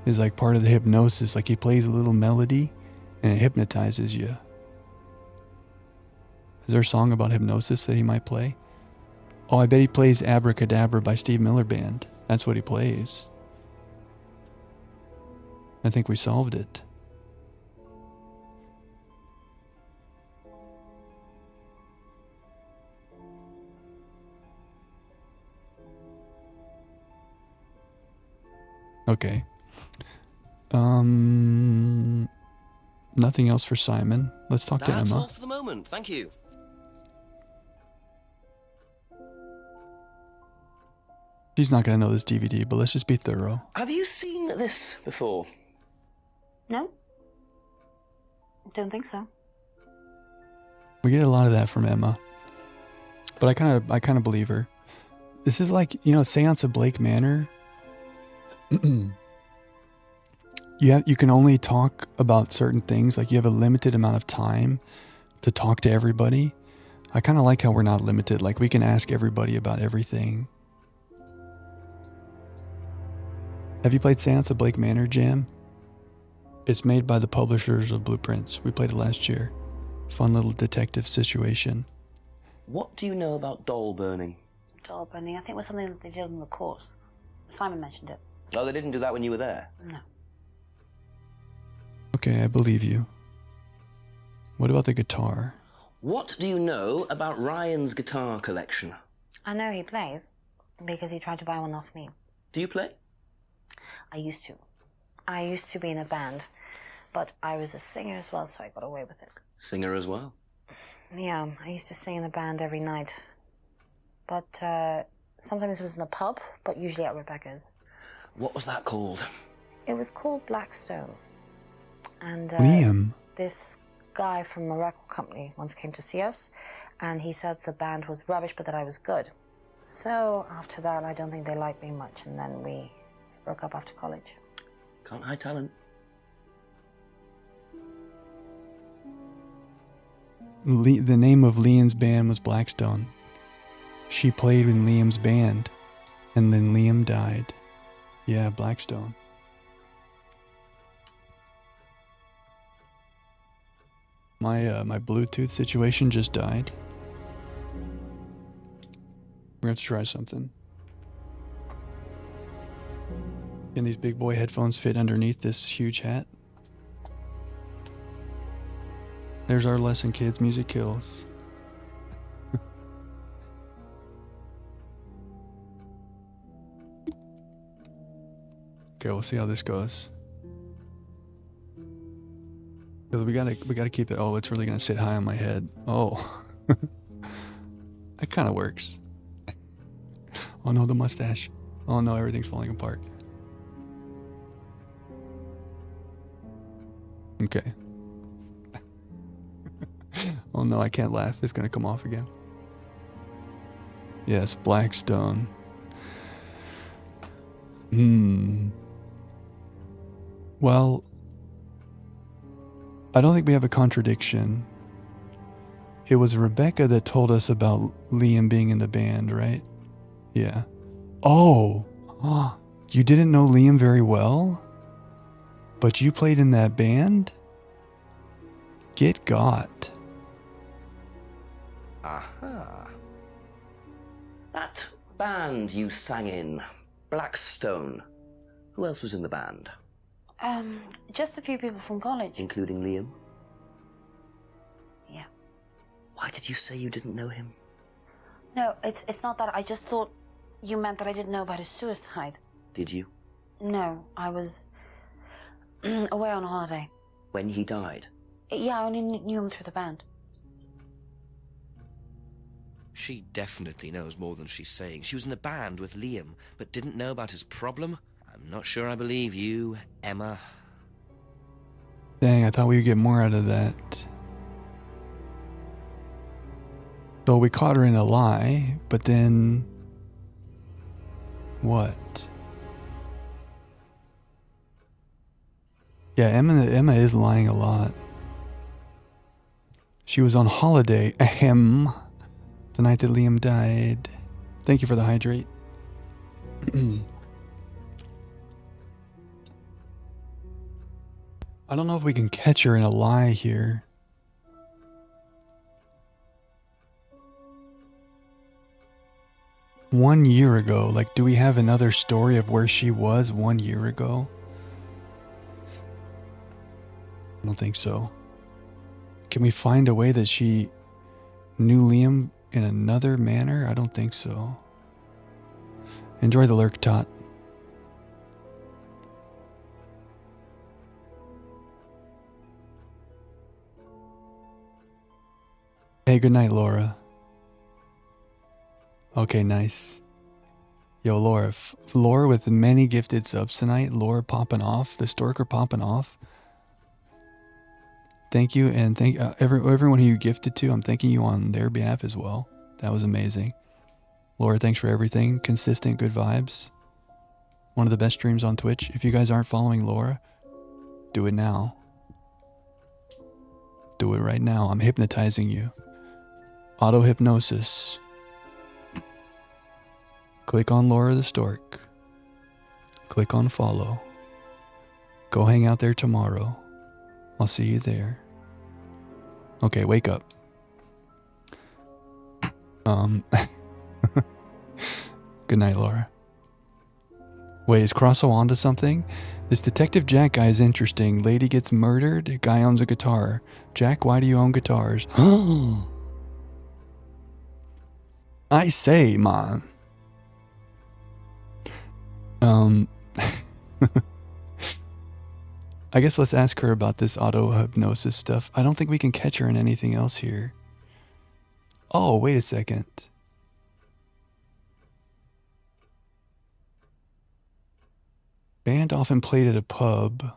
is like part of the hypnosis, like he plays a little melody and it hypnotizes you? Is there a song about hypnosis that he might play? Oh, I bet he plays Abracadabra by Steve Miller Band. That's what he plays. I think we solved it. Okay. Nothing else for Simon. Let's talk to That's Emma. all for the moment. Thank you. She's not going to know this DVD, but let's just be thorough. Have you seen this before? No? Don't think so. We get a lot of that from Emma. But I kind of believe her. This is like, Seance of Blake Manor. You can only talk about certain things. Like you have a limited amount of time to talk to everybody. I kind of like how we're not limited. Like we can ask everybody about everything. Have you played Seance of Blake Manor, Jam? It's made by the publishers of Blueprints. We played it last year. Fun little detective situation. What do you know about doll burning? Doll burning, I think it was something that they did on the course. Simon mentioned it. Oh, they didn't do that when you were there? No. Okay, I believe you. What about the guitar? What do you know about Ryan's guitar collection? I know he plays, because he tried to buy one off me. Do you play? I used to. I used to be in a band, but I was a singer as well, so I got away with it. Singer as well? Yeah, I used to sing in a band every night. But sometimes it was in a pub, but usually at Rebecca's. What was that called? It was called Blackstone. And Liam. This guy from a record company once came to see us, and he said the band was rubbish, but that I was good. So after that, I don't think they liked me much, and then we broke up after college. Can't hide talent. The name of Liam's band was Blackstone. She played in Liam's band, and then Liam died. Yeah, Blackstone. My Bluetooth situation just died. We're gonna have to try something. Can these big boy headphones fit underneath this huge hat? There's our lesson, kids. Music kills. Okay, we'll see how this goes. Because we gotta keep it. Oh, it's really gonna sit high on my head. Oh, that kind of works. Oh no, the mustache. Oh no, everything's falling apart. Okay. Oh no, I can't laugh. It's gonna come off again. Yes, Blackstone. Well, I don't think we have a contradiction. It was Rebecca that told us about Liam being in the band, right? Yeah. Oh, you didn't know Liam very well? But you played in that band? Get got. Aha. That band you sang in, Blackstone. Who else was in the band? Just a few people from college. Including Liam? Yeah. Why did you say you didn't know him? No, it's not that. I just thought you meant that I didn't know about his suicide. Did you? No, I was away on holiday. When he died? Yeah, I only knew him through the band. She definitely knows more than she's saying. She was in a band with Liam, but didn't know about his problem. I'm not sure I believe you, Emma. Dang, I thought we would get more out of that. So we caught her in a lie, but then... what? Yeah, Emma is lying a lot. She was on holiday, ahem, the night that Liam died. Thank you for the hydrate. I don't know if we can catch her in a lie here. One year ago, like, do we have another story of where she was 1 year ago? I don't think so. Can we find a way that she knew Liam in another manner? I don't think so. Enjoy the lurk, Tot. Hey, good night, Laura. Okay, nice. Yo, Laura. Laura with many gifted subs tonight. Laura popping off. The Storker popping off. Thank you, and thank everyone who you gifted to. I'm thanking you on their behalf as well. That was amazing. Laura, thanks for everything. Consistent, good vibes. One of the best streams on Twitch. If you guys aren't following Laura, do it now. Do it right now. I'm hypnotizing you. Auto hypnosis. Click on Laura the Stork. Click on follow. Go hang out there tomorrow. I'll see you there. Okay, wake up. Good night, Laura. Wait, is Crosso onto something? This Detective Jack guy is interesting. Lady gets murdered. Guy owns a guitar. Jack, why do you own guitars? I say, man. I guess let's ask her about this auto-hypnosis stuff. I don't think we can catch her in anything else here. Oh, wait a second. Band often played at a pub.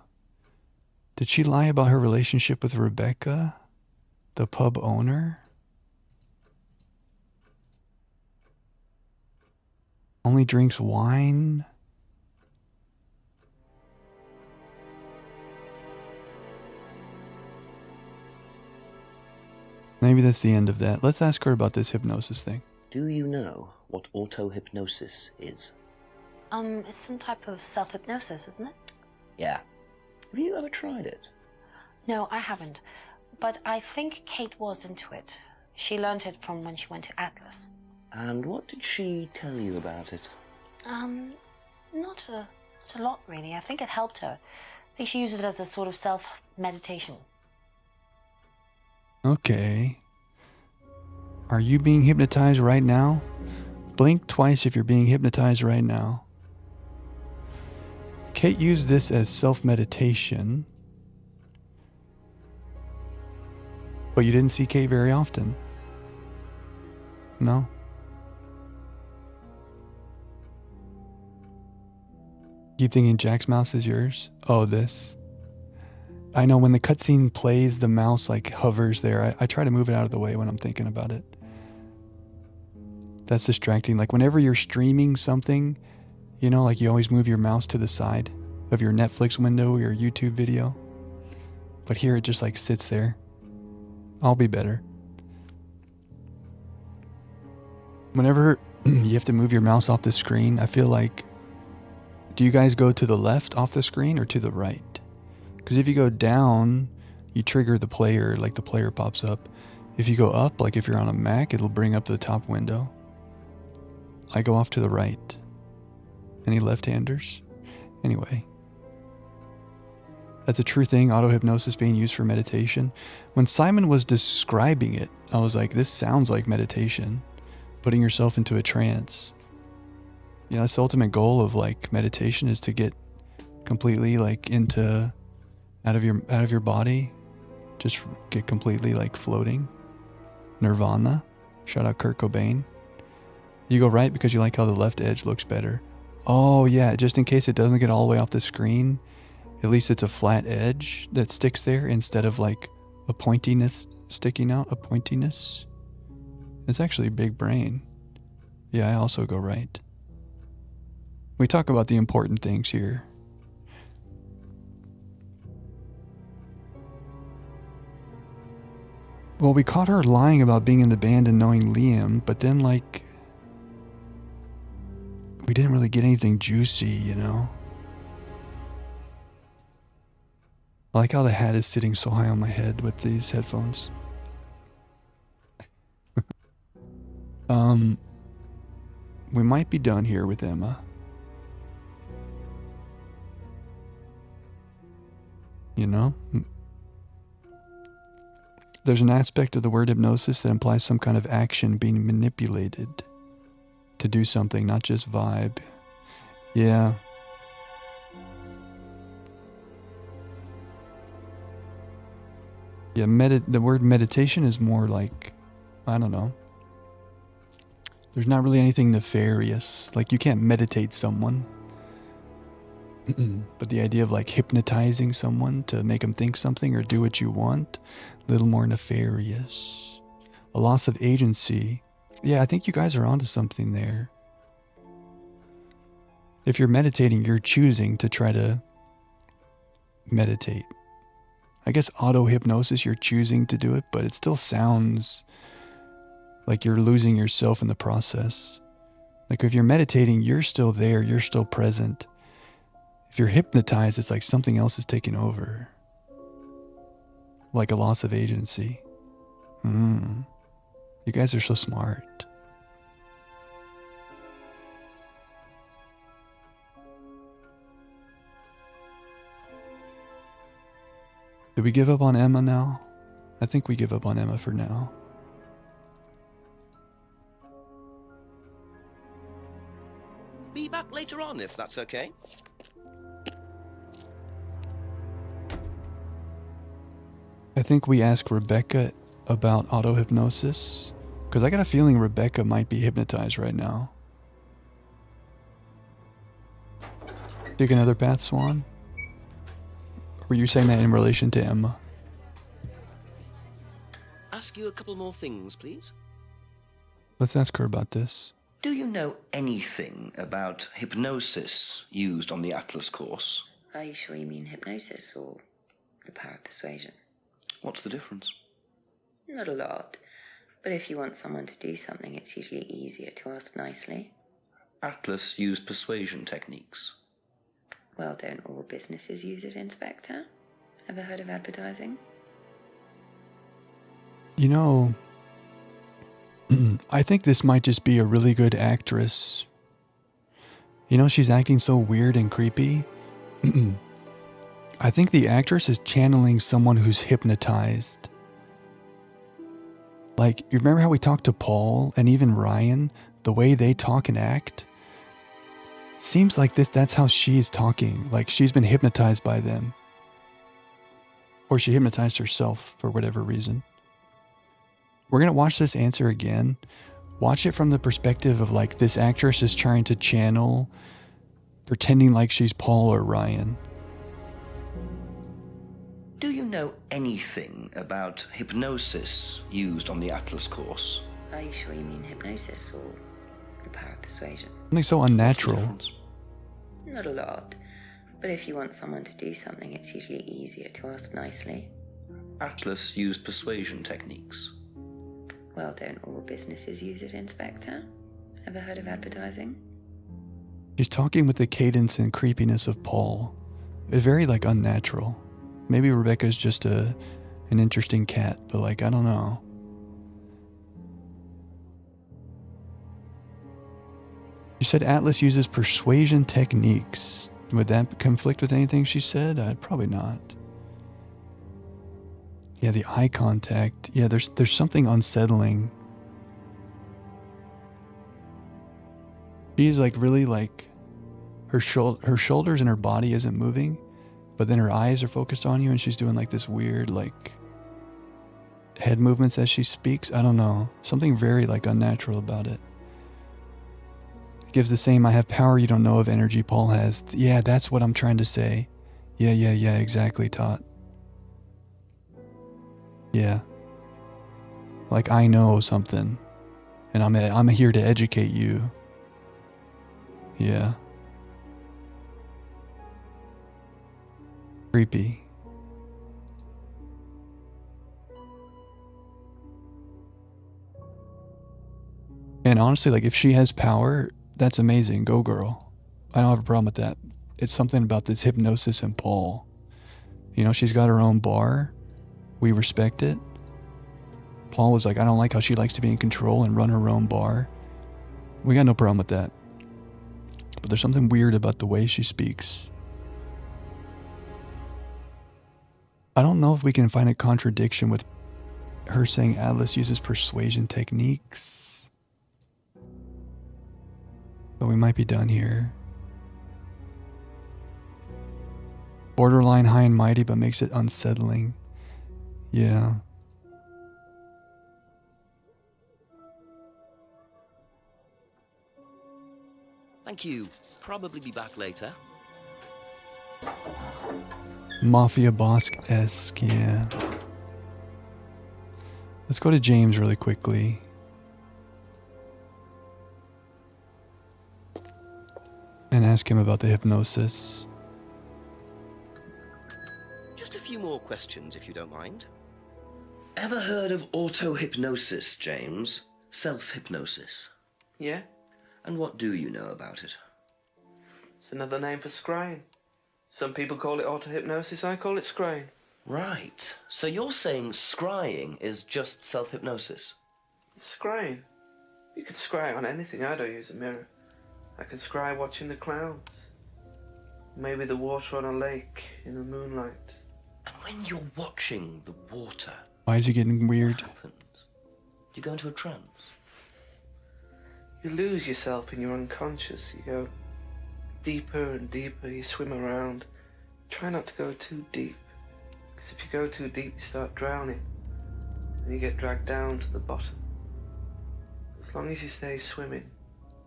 Did she lie about her relationship with Rebecca, the pub owner? Only drinks wine? Maybe that's the end of that. Let's ask her about this hypnosis thing. Do you know what auto-hypnosis is? It's some type of self-hypnosis, isn't it? Yeah. Have you ever tried it? No, I haven't. But I think Kate was into it. She learned it from when she went to Atlas. And what did she tell you about it? Not a lot, really. I think it helped her. I think she used it as a sort of self-meditation. Okay. Are you being hypnotized right now? Blink twice if you're being hypnotized right now. Kate used this as self-meditation. But you didn't see Kate very often. No? Keep thinking Jack's mouse is yours? Oh, this. I know when the cutscene plays, the mouse like hovers there. I try to move it out of the way when I'm thinking about it. That's distracting. Like whenever you're streaming something, you know, like you always move your mouse to the side of your Netflix window or your YouTube video. But here it just like sits there. I'll be better. Whenever you have to move your mouse off the screen, I feel like, do you guys go to the left off the screen or to the right? Because if you go down, you trigger the player, like the player pops up. If you go up, like if you're on a Mac, it'll bring up the top window. I go off to the right. Any left-handers? Anyway. That's a true thing, auto-hypnosis being used for meditation. When Simon was describing it, I was like, this sounds like meditation. Putting yourself into a trance. You know, that's the ultimate goal of like meditation is to get completely like into out of your body, just get completely like floating, nirvana. Shout out Kurt Cobain. You go right because you like how the left edge looks better. Oh yeah, just in case it doesn't get all the way off the screen, at least it's a flat edge that sticks there instead of like a pointiness sticking out, a pointiness. It's actually a big brain. Yeah, I also go right. We talk about the important things here. Well, we caught her lying about being in the band and knowing Liam, but then like we didn't really get anything juicy, you know? I like how the hat is sitting so high on my head with these headphones. We might be done here with Emma. You know? There's an aspect of the word hypnosis that implies some kind of action being manipulated to do something, not just vibe. Yeah. Yeah, the word meditation is more like, I don't know. There's not really anything nefarious. Like, you can't meditate someone. But the idea of like hypnotizing someone to make them think something or do what you want, a little more nefarious. A loss of agency. Yeah, I think you guys are onto something there. If you're meditating, you're choosing to try to meditate. I guess auto-hypnosis, you're choosing to do it, but it still sounds like you're losing yourself in the process. Like if you're meditating, you're still there, you're still present. If you're hypnotized, it's like something else is taking over. Like a loss of agency. You guys are so smart. Did we give up on Emma now? I think we give up on Emma for now. Be back later on, if that's okay. I think we asked Rebecca about auto-hypnosis, because I got a feeling Rebecca might be hypnotized right now. Take another path, Swan? Were you saying that in relation to Emma? Ask you a couple more things, please. Let's ask her about this. Do you know anything about hypnosis used on the Atlas course? Are you sure you mean hypnosis or the power of persuasion? What's the difference? Not a lot. But if you want someone to do something, it's usually easier to ask nicely. Atlas used persuasion techniques. Well, don't all businesses use it, Inspector? Ever heard of advertising? You know, I think this might just be a really good actress. You know, she's acting so weird and creepy. I think the actress is channeling someone who's hypnotized. Like, you remember how we talked to Paul and even Ryan? The way they talk and act? Seems like that's how she's talking. Like, she's been hypnotized by them. Or she hypnotized herself for whatever reason. We're going to watch this answer again. Watch it from the perspective of, like, this actress is trying to channel, pretending like she's Paul or Ryan. Do you know anything about hypnosis used on the Atlas course? Are you sure you mean hypnosis or the power of persuasion? Something so unnatural. Not a lot. But if you want someone to do something, it's usually easier to ask nicely. Atlas used persuasion techniques. Well, don't all businesses use it, Inspector? Ever heard of advertising? She's talking with the cadence and creepiness of Paul. It's very, like, unnatural. Maybe Rebecca's just an interesting cat, but, like, I don't know. She said Atlas uses persuasion techniques. Would that conflict with anything she said? Probably not. Yeah, the eye contact. Yeah, there's something unsettling. She's like really like her shoulders and her body isn't moving, but then her eyes are focused on you and she's doing like this weird like head movements as she speaks. I don't know. Something very like unnatural about it. Gives the same I have power you don't know of energy Paul has. Yeah, that's what I'm trying to say. Yeah, exactly, Tot. Yeah. Like I know something. And I'm here to educate you. Yeah. Creepy. And honestly, like if she has power, that's amazing. Go girl. I don't have a problem with that. It's something about this hypnosis and Paul. You know, she's got her own bar. We respect it. Paul was like, I don't like how she likes to be in control and run her own bar. We got no problem with that. But there's something weird about the way she speaks. I don't know if we can find a contradiction with her saying Atlas uses persuasion techniques. But we might be done here. Borderline high and mighty, but makes it unsettling. Yeah. Thank you. Probably be back later. Mafia boss-esque, yeah. Let's go to James really quickly. And ask him about the hypnosis. Just a few more questions, if you don't mind. Ever heard of auto-hypnosis, James? Self-hypnosis? Yeah? And what do you know about it? It's another name for scrying. Some people call it auto-hypnosis, I call it scrying. Right. So you're saying scrying is just self-hypnosis? Scrying? You can scry on anything. I don't use a mirror. I can scry watching the clouds. Maybe the water on a lake in the moonlight. And when you're watching the water... Why is he getting weird? What happens? Do you go into a trance? You lose yourself in your unconscious. You go deeper and deeper. You swim around. Try not to go too deep. Because if you go too deep, you start drowning. And you get dragged down to the bottom. As long as you stay swimming,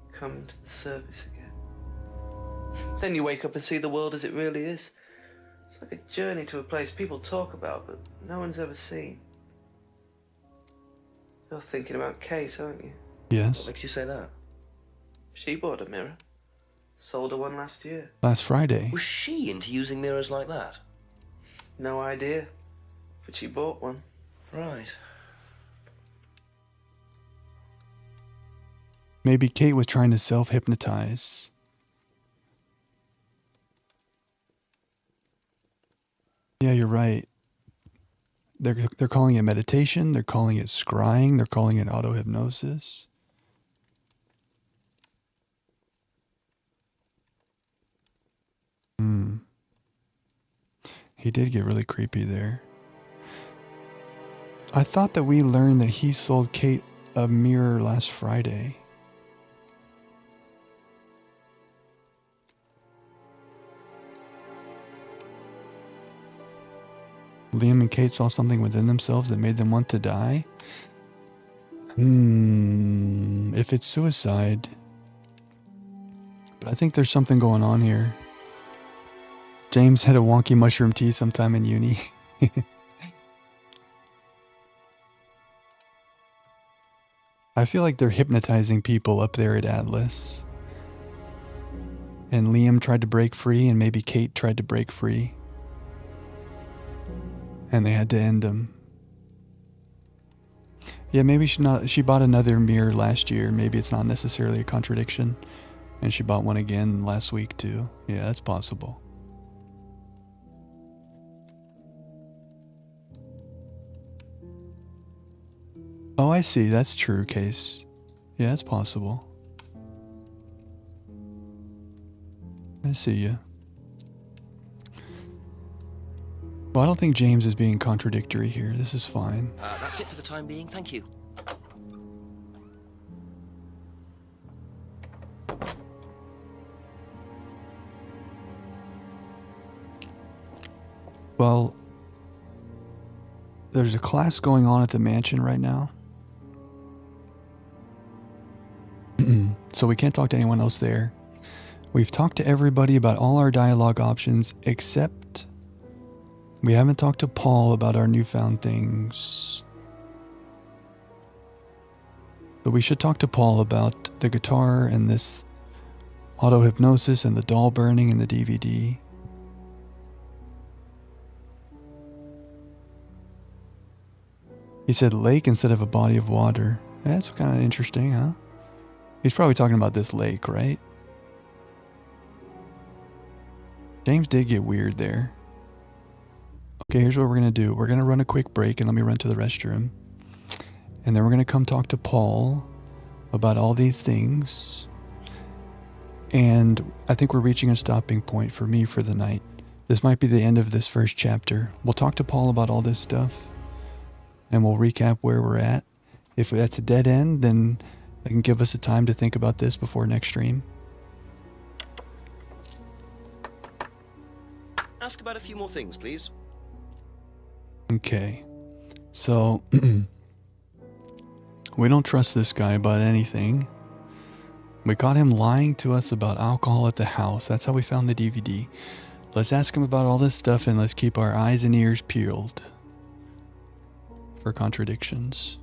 you come to the surface again. Then you wake up and see the world as it really is. It's like a journey to a place people talk about, but no one's ever seen. You're thinking about Kate, aren't you? Yes. What makes you say that? She bought a mirror. Sold her one last year. Last Friday. Was she into using mirrors like that? No idea. But she bought one. Right. Maybe Kate was trying to self-hypnotize. Yeah, you're right. They're calling it meditation, they're calling it scrying, they're calling it auto-hypnosis. He did get really creepy there. I thought that we learned that he sold Kate a mirror last Friday. Liam and Kate saw something within themselves that made them want to die? If it's suicide. But I think there's something going on here. James had a wonky mushroom tea sometime in uni. I feel like they're hypnotizing people up there at Atlas. And Liam tried to break free, and maybe Kate tried to break free. And they had to end him. Yeah, maybe she bought another mirror last year. Maybe it's not necessarily a contradiction. And she bought one again last week too. Yeah, that's possible. Oh, I see. That's true, Case. Yeah, it's possible. I see you. Well, I don't think James is being contradictory here. This is fine. That's it for the time being. Thank you. Well, there's a class going on at the mansion right now. So we can't talk to anyone else there. We've talked to everybody about all our dialogue options, except we haven't talked to Paul about our newfound things. But we should talk to Paul about the guitar and this auto-hypnosis and the doll burning and the DVD. He said lake instead of a body of water. That's kind of interesting, huh? He's probably talking about this lake, right? James did get weird there. Okay, here's what we're going to do. We're going to run a quick break and let me run to the restroom. And then we're going to come talk to Paul about all these things. And I think we're reaching a stopping point for me for the night. This might be the end of this first chapter. We'll talk to Paul about all this stuff. And we'll recap where we're at. If that's a dead end, then that can give us the time to think about this before next stream. Ask about a few more things, please. Okay. So, we don't trust this guy about anything. We caught him lying to us about alcohol at the house. That's how we found the DVD. Let's ask him about all this stuff and let's keep our eyes and ears peeled for contradictions.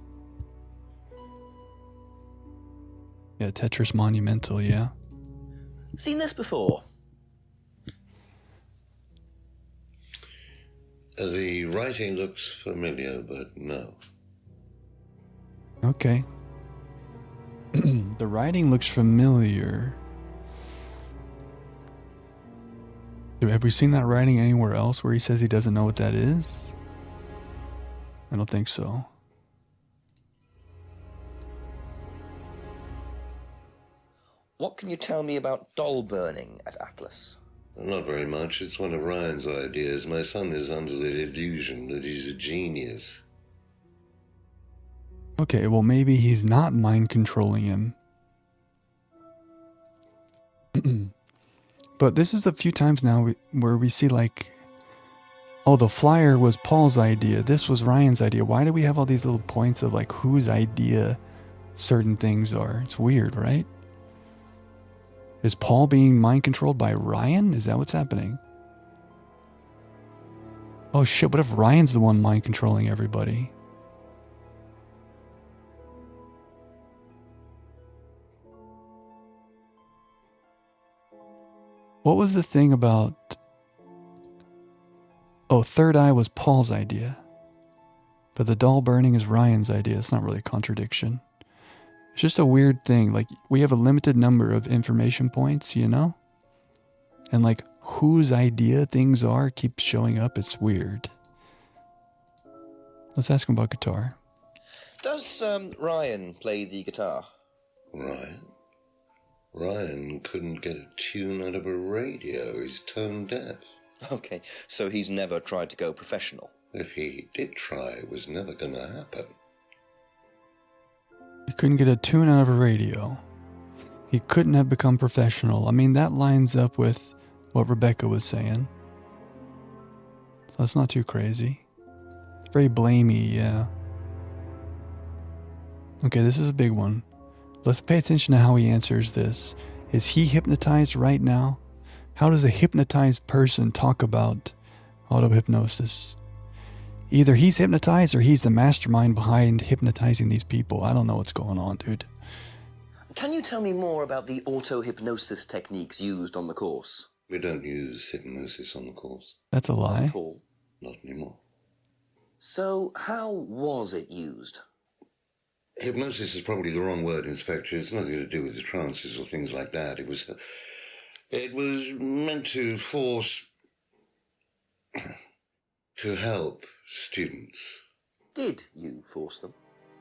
Yeah, Tetris Monumental, yeah. Seen this before? The writing looks familiar, but no. Okay. The writing looks familiar. Have we seen that writing anywhere else where he says he doesn't know what that is? I don't think so. What can you tell me about doll burning at Atlas? Not very much. It's one of Ryan's ideas. My son is under the illusion that he's a genius. Okay, well maybe he's not mind controlling him. But this is a few times now where we see like, oh, the flyer was Paul's idea. This was Ryan's idea. Why do we have all these little points of like whose idea certain things are? It's weird, right? Is Paul being mind controlled by Ryan? Is that what's happening? Oh shit, what if Ryan's the one mind controlling everybody? What was the thing about... Oh, third eye was Paul's idea. But the doll burning is Ryan's idea. It's not really a contradiction. It's just a weird thing. Like, we have a limited number of information points, you know? And like, whose idea things are keeps showing up. It's weird. Let's ask him about guitar. Does Ryan play the guitar? Ryan? Ryan couldn't get a tune out of a radio. He's tone deaf. Okay, so he's never tried to go professional? If he did try, it was never going to happen. He couldn't get a tune out of a radio. He couldn't have become professional. I mean, that lines up with what Rebecca was saying. So that's not too crazy. It's very blamey, yeah. Okay, this is a big one. Let's pay attention to how he answers this. Is he hypnotized right now? How does a hypnotized person talk about auto-hypnosis? Either he's hypnotized or he's the mastermind behind hypnotizing these people. I don't know what's going on, dude. Can you tell me more about the auto-hypnosis techniques used on the course? We don't use hypnosis on the course. That's a lie. Not at all. Not anymore. So, how was it used? Hypnosis is probably the wrong word, Inspector. It's nothing to do with the trances or things like that. It was meant to force... to help students. Did you force them?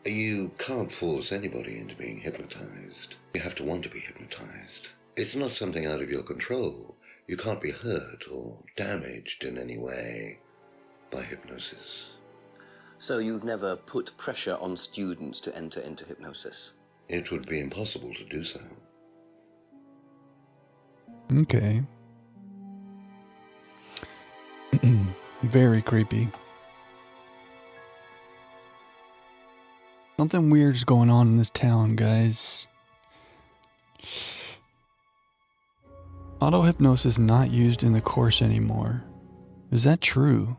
You can't force anybody into being hypnotized. You have to want to be hypnotized. It's not something out of your control. You can't be hurt or damaged in any way by hypnosis. So you've never put pressure on students to enter into hypnosis? It would be impossible to do so. Okay. Very creepy. Something weird is going on in this town, guys. Auto-hypnosis not used in the course anymore. Is that true?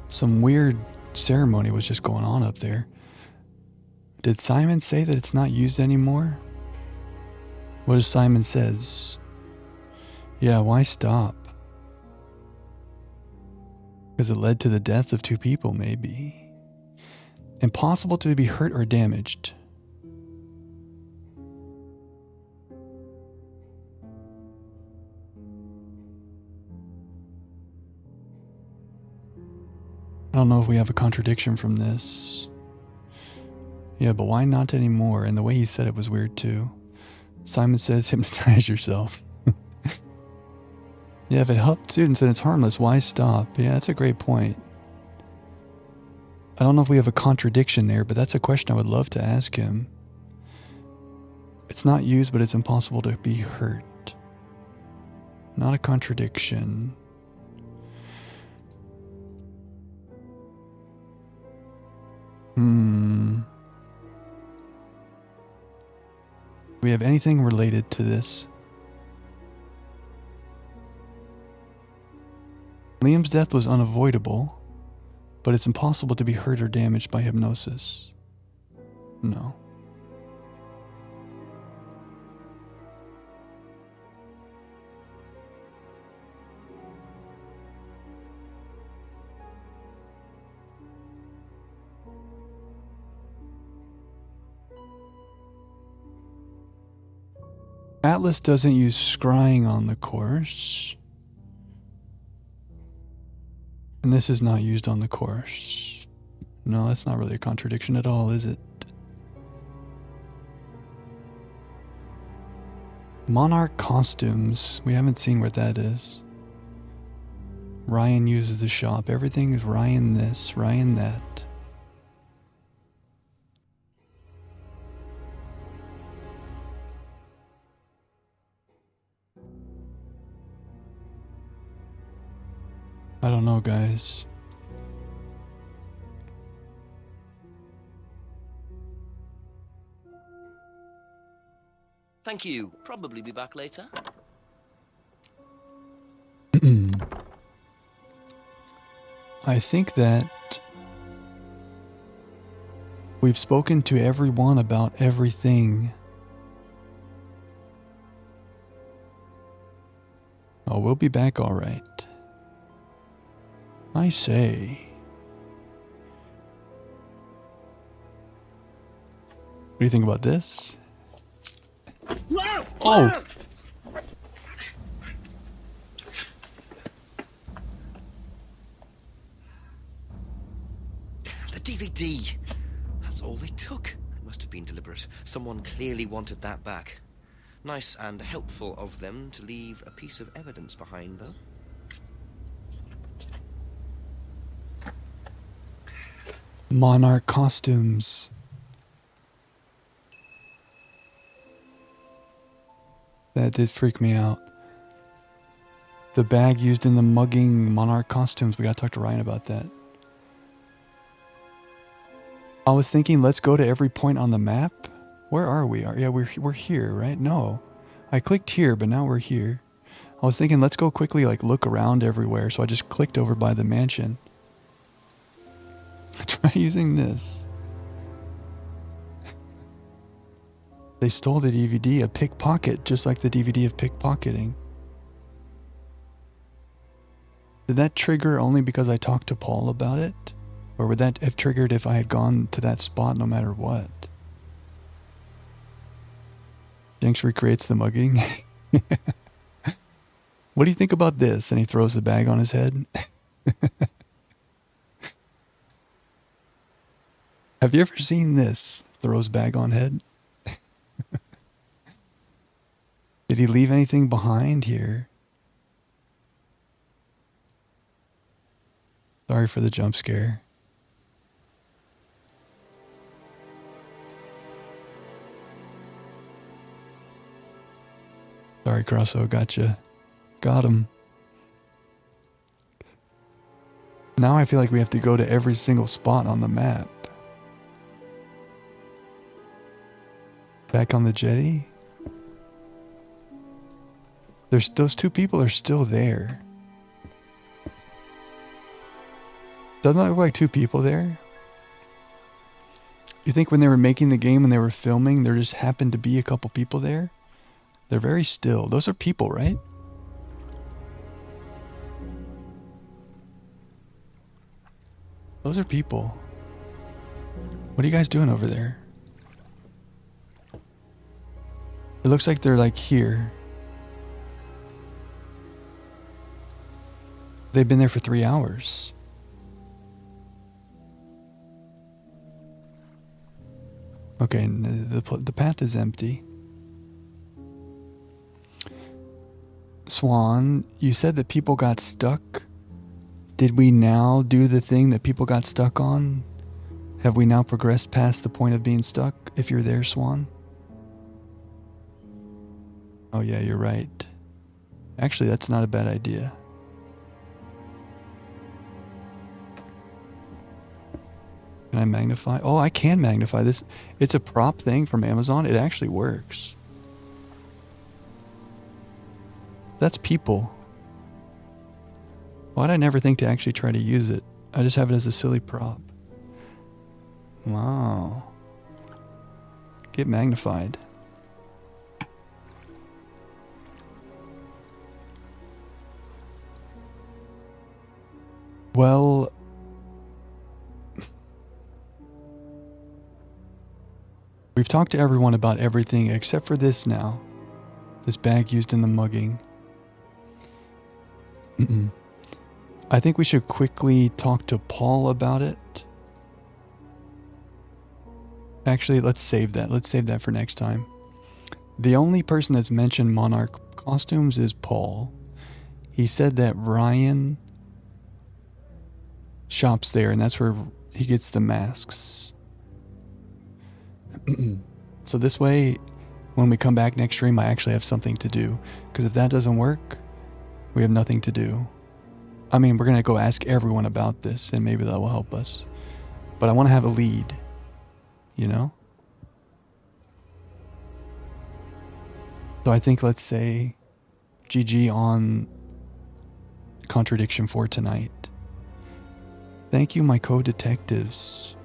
Some weird ceremony was just going on up there. Did Simon say that it's not used anymore? What does Simon says? Yeah, why stop? Because it led to the death of 2 people, maybe. Impossible to be hurt or damaged. I don't know if we have a contradiction from this. Yeah, but why not anymore? And the way he said it was weird too. Simon says hypnotize yourself. Yeah, if it helped students and it's harmless, why stop? Yeah, that's a great point. I don't know if we have a contradiction there, but that's a question I would love to ask him. It's not used, but it's impossible to be hurt. Not a contradiction. Do we have anything related to this? Liam's death was unavoidable, but it's impossible to be hurt or damaged by hypnosis. No. Atlas doesn't use scrying on the course. And this is not used on the course. No, that's not really a contradiction at all, is it? Monarch costumes. We haven't seen what that is. Ryan uses the shop. Everything is Ryan this, Ryan that. I don't know, guys. Thank you. Probably be back later. I think that we've spoken to everyone about everything. Oh, we'll be back all right. I say. What do you think about this? Oh! The DVD! That's all they took. It must have been deliberate. Someone clearly wanted that back. Nice and helpful of them to leave a piece of evidence behind, though. Monarch costumes. That did freak me out. The bag used in the mugging Monarch costumes. We gotta talk to Ryan about that. I was thinking, let's go to every point on the map. Where are we? Yeah, we're here, right? No. I clicked here, but now we're here. I was thinking, let's go quickly, like, look around everywhere. So I just clicked over by the mansion. Try using this. They stole the DVD, a pickpocket, just like the DVD of pickpocketing. Did that trigger only because I talked to Paul about it? Or would that have triggered if I had gone to that spot no matter what? Jenks recreates the mugging. What do you think about this? And he throws the bag on his head. Have you ever seen this? Throws bag on head. Did he leave anything behind here? Sorry for the jump scare. Sorry, Crosso, gotcha. Got him. Now I feel like we have to go to every single spot on the map. Back on the jetty? Those two people are still there. Doesn't that look like two people there? You think when they were making the game, when they were filming, there just happened to be a couple people there? They're very still. Those are people, right? Those are people. What are you guys doing over there? It looks like they're like here. They've been there for 3 hours. Okay, the path is empty. Swan, you said that people got stuck. Did we now do the thing that people got stuck on? Have we now progressed past the point of being stuck, if you're there, Swan? Oh yeah, you're right. Actually, that's not a bad idea. Can I magnify? Oh, I can magnify this. It's a prop thing from Amazon. It actually works. That's people. Why'd I never think to actually try to use it? I just have it as a silly prop. Wow. Get magnified. Well, we've talked to everyone about everything except for this now. This bag used in the mugging. I think we should quickly talk to Paul about it. Actually, let's save that. Let's save that for next time. The only person that's mentioned Monarch costumes is Paul. He said that Ryan shops there, and that's where he gets the masks. So this way, when we come back next stream, I actually have something to do. Because if that doesn't work, we have nothing to do. I mean, we're going to go ask everyone about this, and maybe that will help us. But I want to have a lead, you know? So I think let's say GG on Contradiction for tonight. Thank you, my co-detectives.